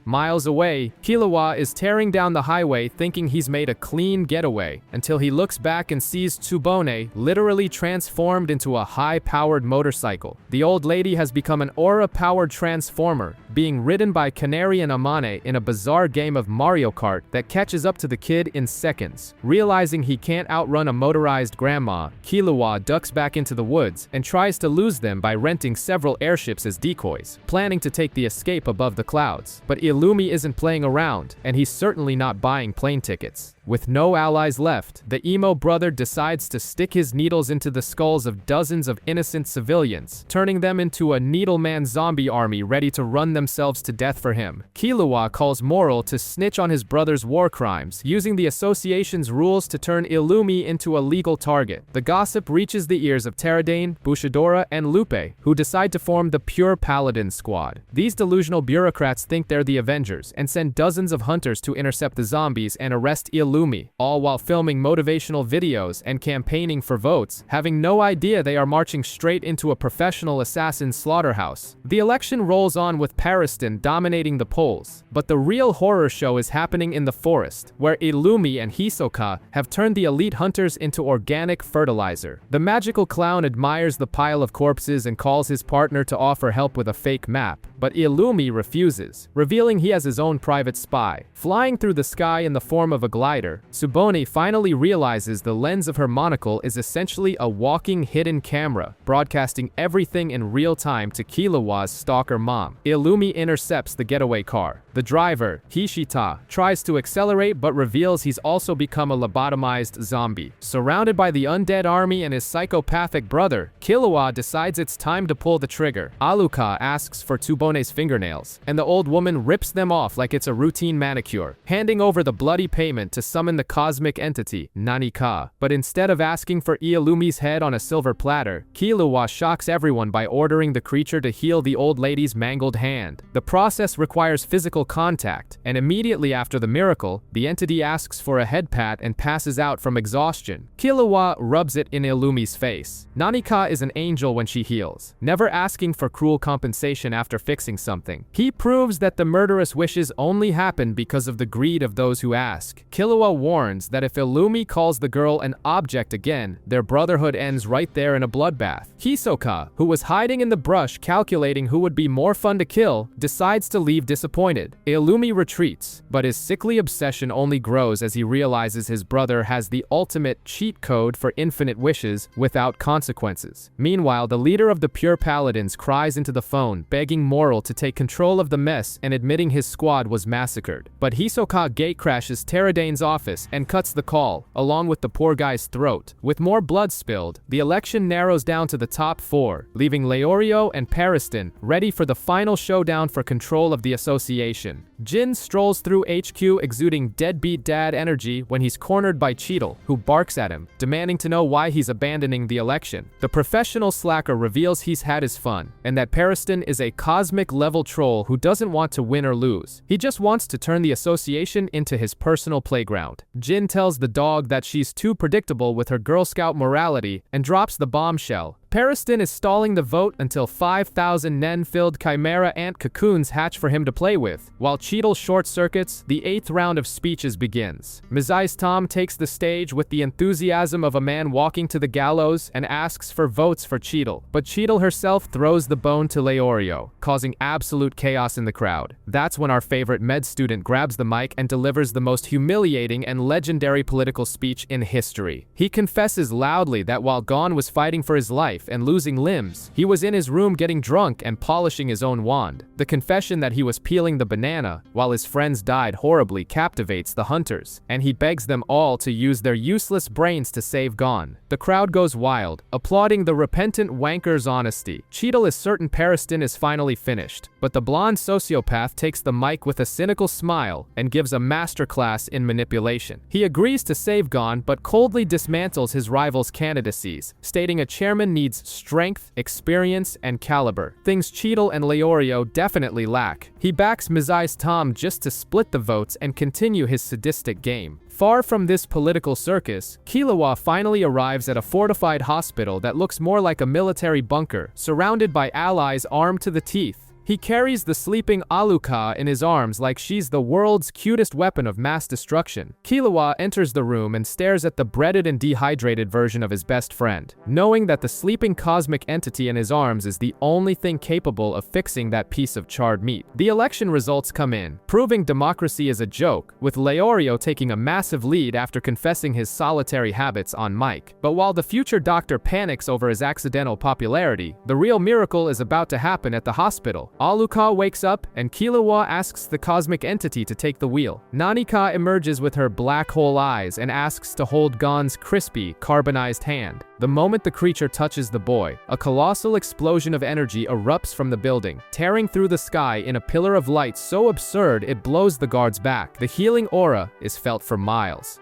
Miles away, Killua is tearing down the highway thinking he's made a clean getaway, until he looks back and sees Tsubone literally transformed into a high-powered motorcycle. The old lady has become an aura-powered transformer, being ridden by Canary and Amane in a bizarre game of Mario Kart that catches up to the kid in seconds. Realizing he can't outrun a motorized grandma, Killua ducks back into the woods and tries to lose them by renting several airships as decoys, planning to take the escape above the clouds. But Illumi isn't playing around, and he's certainly not buying plane tickets. With no allies left, the emo brother decides to stick his needles into the skulls of dozens of innocent civilians, turning them into a Needleman zombie army ready to run themselves to death for him. Killua calls Moral to snitch on his brother's war crimes, using the association's rules to turn Illumi into a legal target. The gossip reaches the ears of Teradane, Bushidora, and Lupe, who decide to form the Pure Paladin Squad. These delusional bureaucrats think they're the Avengers and send dozens of hunters to intercept the zombies and arrest Illumi, all while filming motivational videos and campaigning for votes, having no idea they are marching straight into a professional assassin slaughterhouse. The election rolls on with Pariston dominating the polls, but the real horror show is happening in the forest, where Illumi and Hisoka have turned the elite hunters into organic fertilizer. The magical clown admires the pile of corpses and calls his partner to offer help with a fake map, but Illumi refuses, revealing he has his own private spy. Flying through the sky in the form of a glider, Tsubone finally realizes the lens of her monocle is essentially a walking hidden camera, broadcasting everything in real time to Killua's stalker mom. Illumi intercepts the getaway car. The driver, Hishita, tries to accelerate but reveals he's also become a lobotomized zombie. Surrounded by the undead army and his psychopathic brother, Killua decides it's time to pull the trigger. Aluka asks for Tsubone's fingernails, and the old woman rips them off like it's a routine manicure, handing over the bloody payment to summon the cosmic entity, Nanika. But instead of asking for Illumi's head on a silver platter, Killua shocks everyone by ordering the creature to heal the old lady's mangled hand. The process requires physical contact, and immediately after the miracle, the entity asks for a head pat and passes out from exhaustion. Killua rubs it in Illumi's face. Nanika is an angel when she heals, never asking for cruel compensation after fixing something. He proves that the murderous wishes only happen because of the greed of those who ask. Killua Killua warns that if Illumi calls the girl an object again, their brotherhood ends right there in a bloodbath. Hisoka, who was hiding in the brush calculating who would be more fun to kill, decides to leave disappointed. Illumi retreats, but his sickly obsession only grows as he realizes his brother has the ultimate cheat code for infinite wishes without consequences. Meanwhile, the leader of the Pure Paladins cries into the phone, begging Moral to take control of the mess and admitting his squad was massacred. But Hisoka gatecrashes Terradane's office and cuts the call, along with the poor guy's throat. With more blood spilled, the election narrows down to the top 4, leaving Leorio and Pariston ready for the final showdown for control of the association. Jin strolls through HQ exuding deadbeat dad energy when he's cornered by Cheetle, who barks at him, demanding to know why he's abandoning the election. The professional slacker reveals he's had his fun, and that Pariston is a cosmic-level troll who doesn't want to win or lose. He just wants to turn the association into his personal playground. Jin tells the dog that she's too predictable with her Girl Scout morality and drops the bombshell. Pariston is stalling the vote until 5,000 Nen-filled Chimera ant cocoons hatch for him to play with. While Cheetle short-circuits, the 8th round of speeches begins. Mizai's Tom takes the stage with the enthusiasm of a man walking to the gallows and asks for votes for Cheetle. But Cheetle herself throws the bone to Leorio, causing absolute chaos in the crowd. That's when our favorite med student grabs the mic and delivers the most humiliating and legendary political speech in history. He confesses loudly that while Gon was fighting for his life and losing limbs, he was in his room getting drunk and polishing his own wand. The confession that he was peeling the banana while his friends died horribly captivates the hunters, and he begs them all to use their useless brains to save Gon. The crowd goes wild, applauding the repentant wanker's honesty. Cheetle is certain Pariston is finally finished, but the blonde sociopath takes the mic with a cynical smile and gives a masterclass in manipulation. He agrees to save Gon, but coldly dismantles his rival's candidacies, stating a chairman needs strength, experience, and caliber, things Cheetle and Leorio definitely lack. He backs Mizai's Tom just to split the votes and continue his sadistic game. Far from this political circus, Killua finally arrives at a fortified hospital that looks more like a military bunker, surrounded by allies armed to the teeth. He carries the sleeping Aluka in his arms like she's the world's cutest weapon of mass destruction. Killua enters the room and stares at the breaded and dehydrated version of his best friend, knowing that the sleeping cosmic entity in his arms is the only thing capable of fixing that piece of charred meat. The election results come in, proving democracy is a joke, with Leorio taking a massive lead after confessing his solitary habits on mic. But while the future doctor panics over his accidental popularity, the real miracle is about to happen at the hospital. Aluka wakes up, and Killua asks the cosmic entity to take the wheel. Nanika emerges with her black hole eyes and asks to hold Gon's crispy, carbonized hand. The moment the creature touches the boy, a colossal explosion of energy erupts from the building, tearing through the sky in a pillar of light so absurd it blows the guards back. The healing aura is felt for miles.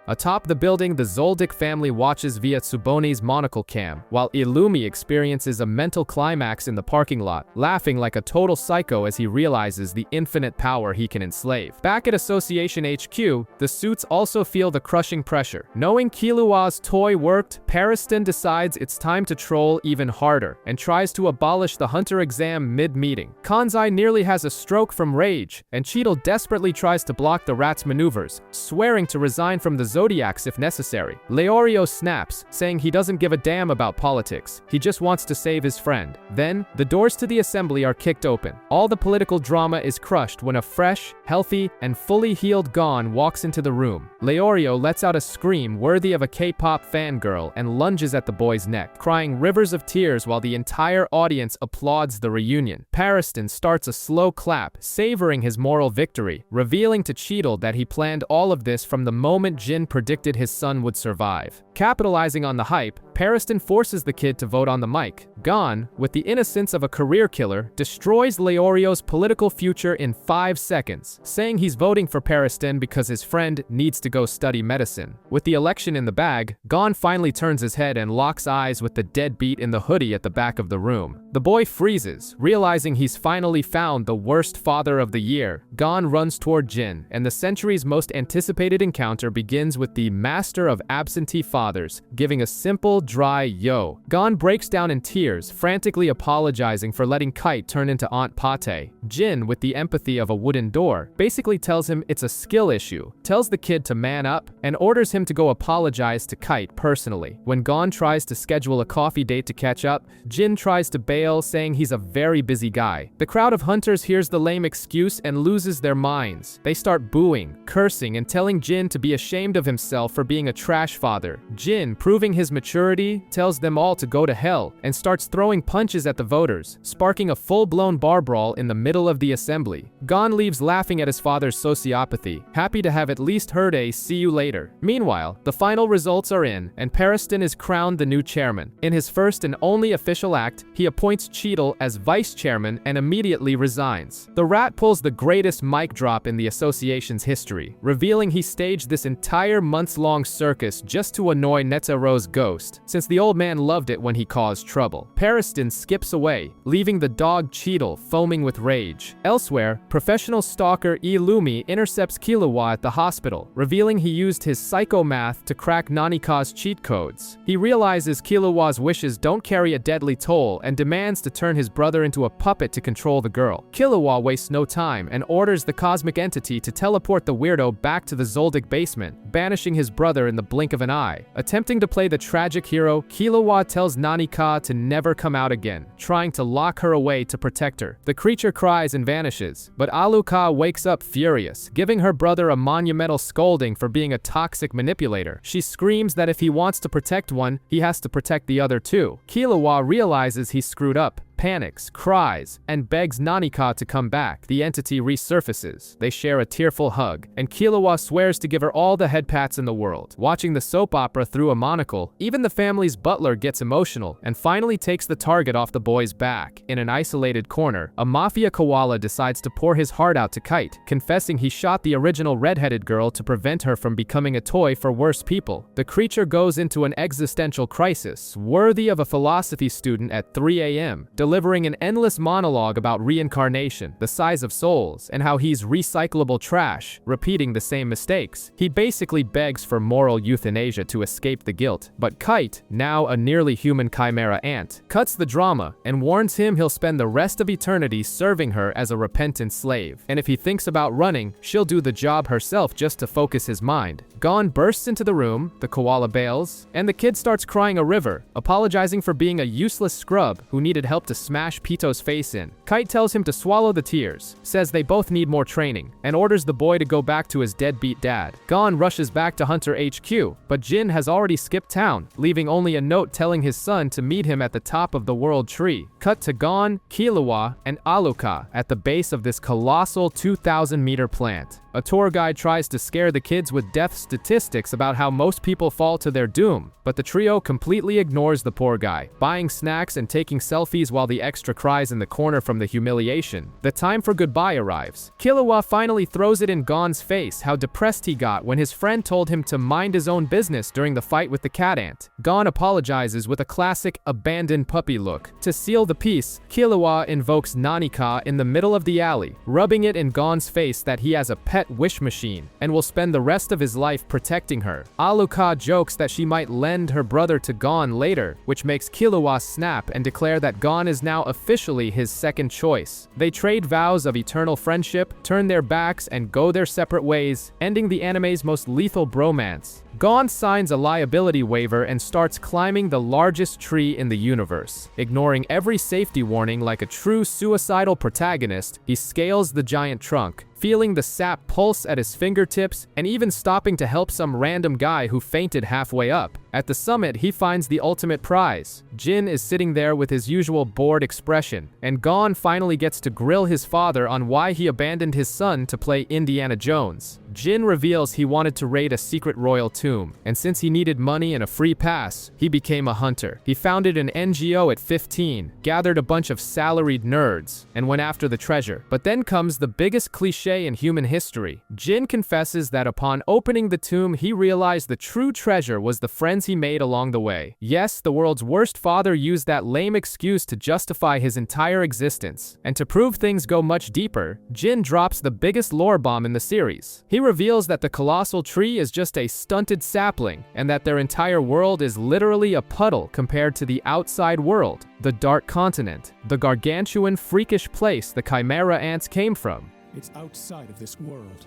Atop the building, the Zoldyck family watches via Tsuboni's monocle cam, while Illumi experiences a mental climax in the parking lot, laughing like a total psycho as he realizes the infinite power he can enslave. Back at Association HQ, the suits also feel the crushing pressure. Knowing Killua's toy worked, Pariston decides it's time to troll even harder, and tries to abolish the hunter exam mid-meeting. Kanzai nearly has a stroke from rage, and Cheetle desperately tries to block the rat's maneuvers, swearing to resign from the Zodiacs if necessary. Leorio snaps, saying he doesn't give a damn about politics. He just wants to save his friend. Then, the doors to the assembly are kicked open. All the political drama is crushed when a fresh, healthy, and fully healed Gon walks into the room. Leorio lets out a scream worthy of a K-pop fangirl and lunges at the boy's neck, crying rivers of tears while the entire audience applauds the reunion. Pariston starts a slow clap, savoring his moral victory, revealing to Cheetle that he planned all of this from the moment Jin predicted his son would survive. Capitalizing on the hype, Pariston forces the kid to vote on the mic. Gon, with the innocence of a career killer, destroys Leorio's political future in 5 seconds, saying he's voting for Pariston because his friend needs to go study medicine. With the election in the bag, Gon finally turns his head and locks eyes with the deadbeat in the hoodie at the back of the room. The boy freezes, realizing he's finally found the worst father of the year. Gon runs toward Jin, and the century's most anticipated encounter begins with the Master of Absentee Fathers giving a simple, dry yo. Gon breaks down in tears, frantically apologizing for letting Kite turn into Aunt Pate. Jin, with the empathy of a wooden door, basically tells him it's a skill issue, tells the kid to man up, and orders him to go apologize to Kite personally. When Gon tries to schedule a coffee date to catch up, Jin tries to bail, saying he's a very busy guy. The crowd of hunters hears the lame excuse and loses their minds. They start booing, cursing, and telling Jin to be ashamed of himself for being a trash father. Jin, proving his maturity, tells them all to go to hell and starts throwing punches at the voters, sparking a full-blown bar brawl in the middle of the assembly. Gon leaves laughing at his father's sociopathy, happy to have at least heard a "see you later." Meanwhile, the final results are in, and Pariston is crowned the new chairman. In his first and only official act, he appoints Cheadle as vice chairman and immediately resigns. The rat pulls the greatest mic drop in the association's history, revealing he staged this entire months-long circus just to annoy Netzero's ghost, since the old man loved it when he caused trouble. Pariston skips away, leaving the dog Cheadle foaming with rage. Elsewhere, professional stalker Illumi intercepts Killua at the hospital, revealing he used his psychomath to crack Nanika's cheat codes. He realizes Killua's wishes don't carry a deadly toll and demands to turn his brother into a puppet to control the girl. Killua wastes no time and orders the cosmic entity to teleport the weirdo back to the Zoldyck basement, banishing his brother in the blink of an eye. Attempting to play the tragic hero, Killua tells Nanika to never come out again, trying to lock her away to protect her. The creature cries and vanishes, but Aluka wakes up furious, giving her brother a monumental scolding for being a toxic manipulator. She screams that if he wants to protect one, he has to protect the other too. Killua realizes he's screwed up, panics, cries, and begs Nanika to come back. The entity resurfaces. They share a tearful hug, and Killua swears to give her all the head pats in the world. Watching the soap opera through a monocle, even the family's butler gets emotional and finally takes the target off the boy's back. In an isolated corner, a mafia koala decides to pour his heart out to Kite, confessing he shot the original redheaded girl to prevent her from becoming a toy for worse people. The creature goes into an existential crisis, worthy of a philosophy student at 3 a.m., delivering an endless monologue about reincarnation, the size of souls, and how he's recyclable trash, repeating the same mistakes. He basically begs for moral euthanasia to escape the guilt. But Kite, now a nearly human chimera ant, cuts the drama and warns him he'll spend the rest of eternity serving her as a repentant slave. And if he thinks about running, she'll do the job herself just to focus his mind. Gon bursts into the room, the koala bails, and the kid starts crying a river, apologizing for being a useless scrub who needed help to smash Pito's face in. Kite tells him to swallow the tears, says they both need more training, and orders the boy to go back to his deadbeat dad. Gon rushes back to Hunter HQ, but Jin has already skipped town, leaving only a note telling his son to meet him at the top of the world tree. Cut to Gon, Killua, and Aluka at the base of this colossal 2,000-meter plant. A tour guide tries to scare the kids with death statistics about how most people fall to their doom, but the trio completely ignores the poor guy, buying snacks and taking selfies while the extra cries in the corner from the humiliation. The time for goodbye arrives. Killua finally throws it in Gon's face how depressed he got when his friend told him to mind his own business during the fight with the cat ant. Gon apologizes with a classic abandoned puppy look. To seal the peace, Killua invokes Nanika in the middle of the alley, rubbing it in Gon's face that he has a pet wish machine and will spend the rest of his life protecting her. Aluka jokes that she might lend her brother to Gon later, which makes Killua snap and declare that Gon is now officially his second choice. They trade vows of eternal friendship, turn their backs, and go their separate ways, ending the anime's most lethal bromance. Gon signs a liability waiver and starts climbing the largest tree in the universe. Ignoring every safety warning like a true suicidal protagonist, he scales the giant trunk, feeling the sap pulse at his fingertips, and even stopping to help some random guy who fainted halfway up. At the summit, he finds the ultimate prize. Jin is sitting there with his usual bored expression, and Gon finally gets to grill his father on why he abandoned his son to play Indiana Jones. Jin reveals he wanted to raid a secret royal tomb, and since he needed money and a free pass, he became a hunter. He founded an NGO at 15, gathered a bunch of salaried nerds, and went after the treasure. But then comes the biggest cliché cliche in human history. Jin confesses that upon opening the tomb, he realized the true treasure was the friends he made along the way. Yes, the world's worst father used that lame excuse to justify his entire existence. And to prove things go much deeper, Jin drops the biggest lore bomb in the series. He reveals that the colossal tree is just a stunted sapling, and that their entire world is literally a puddle compared to the outside world, the Dark Continent, the gargantuan freakish place the Chimera ants came from. It's outside of this world.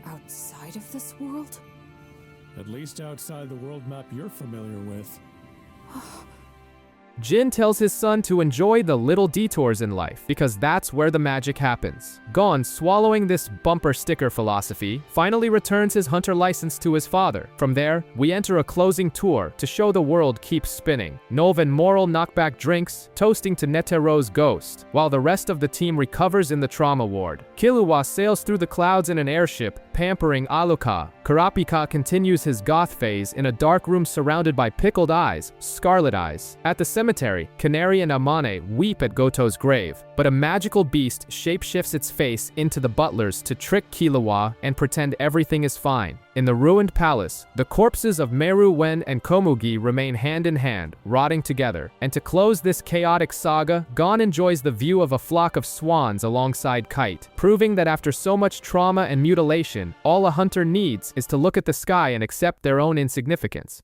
Outside of this world? At least outside the world map you're familiar with. Jin tells his son to enjoy the little detours in life, because that's where the magic happens. Gon, swallowing this bumper sticker philosophy, finally returns his hunter license to his father. From there, we enter a closing tour to show the world keeps spinning. Nov and Moral knock back drinks, toasting to Netero's ghost, while the rest of the team recovers in the trauma ward. Killua sails through the clouds in an airship, pampering Aluka. Kurapika continues his goth phase in a dark room surrounded by pickled eyes, scarlet eyes. At the cemetery, Canary and Amane weep at Goto's grave, but a magical beast shapeshifts its face into the butlers to trick Killua and pretend everything is fine. In the ruined palace, the corpses of Meru Wen and Komugi remain hand in hand, rotting together. And to close this chaotic saga, Gon enjoys the view of a flock of swans alongside Kite, proving that after so much trauma and mutilation, all a hunter needs is to look at the sky and accept their own insignificance.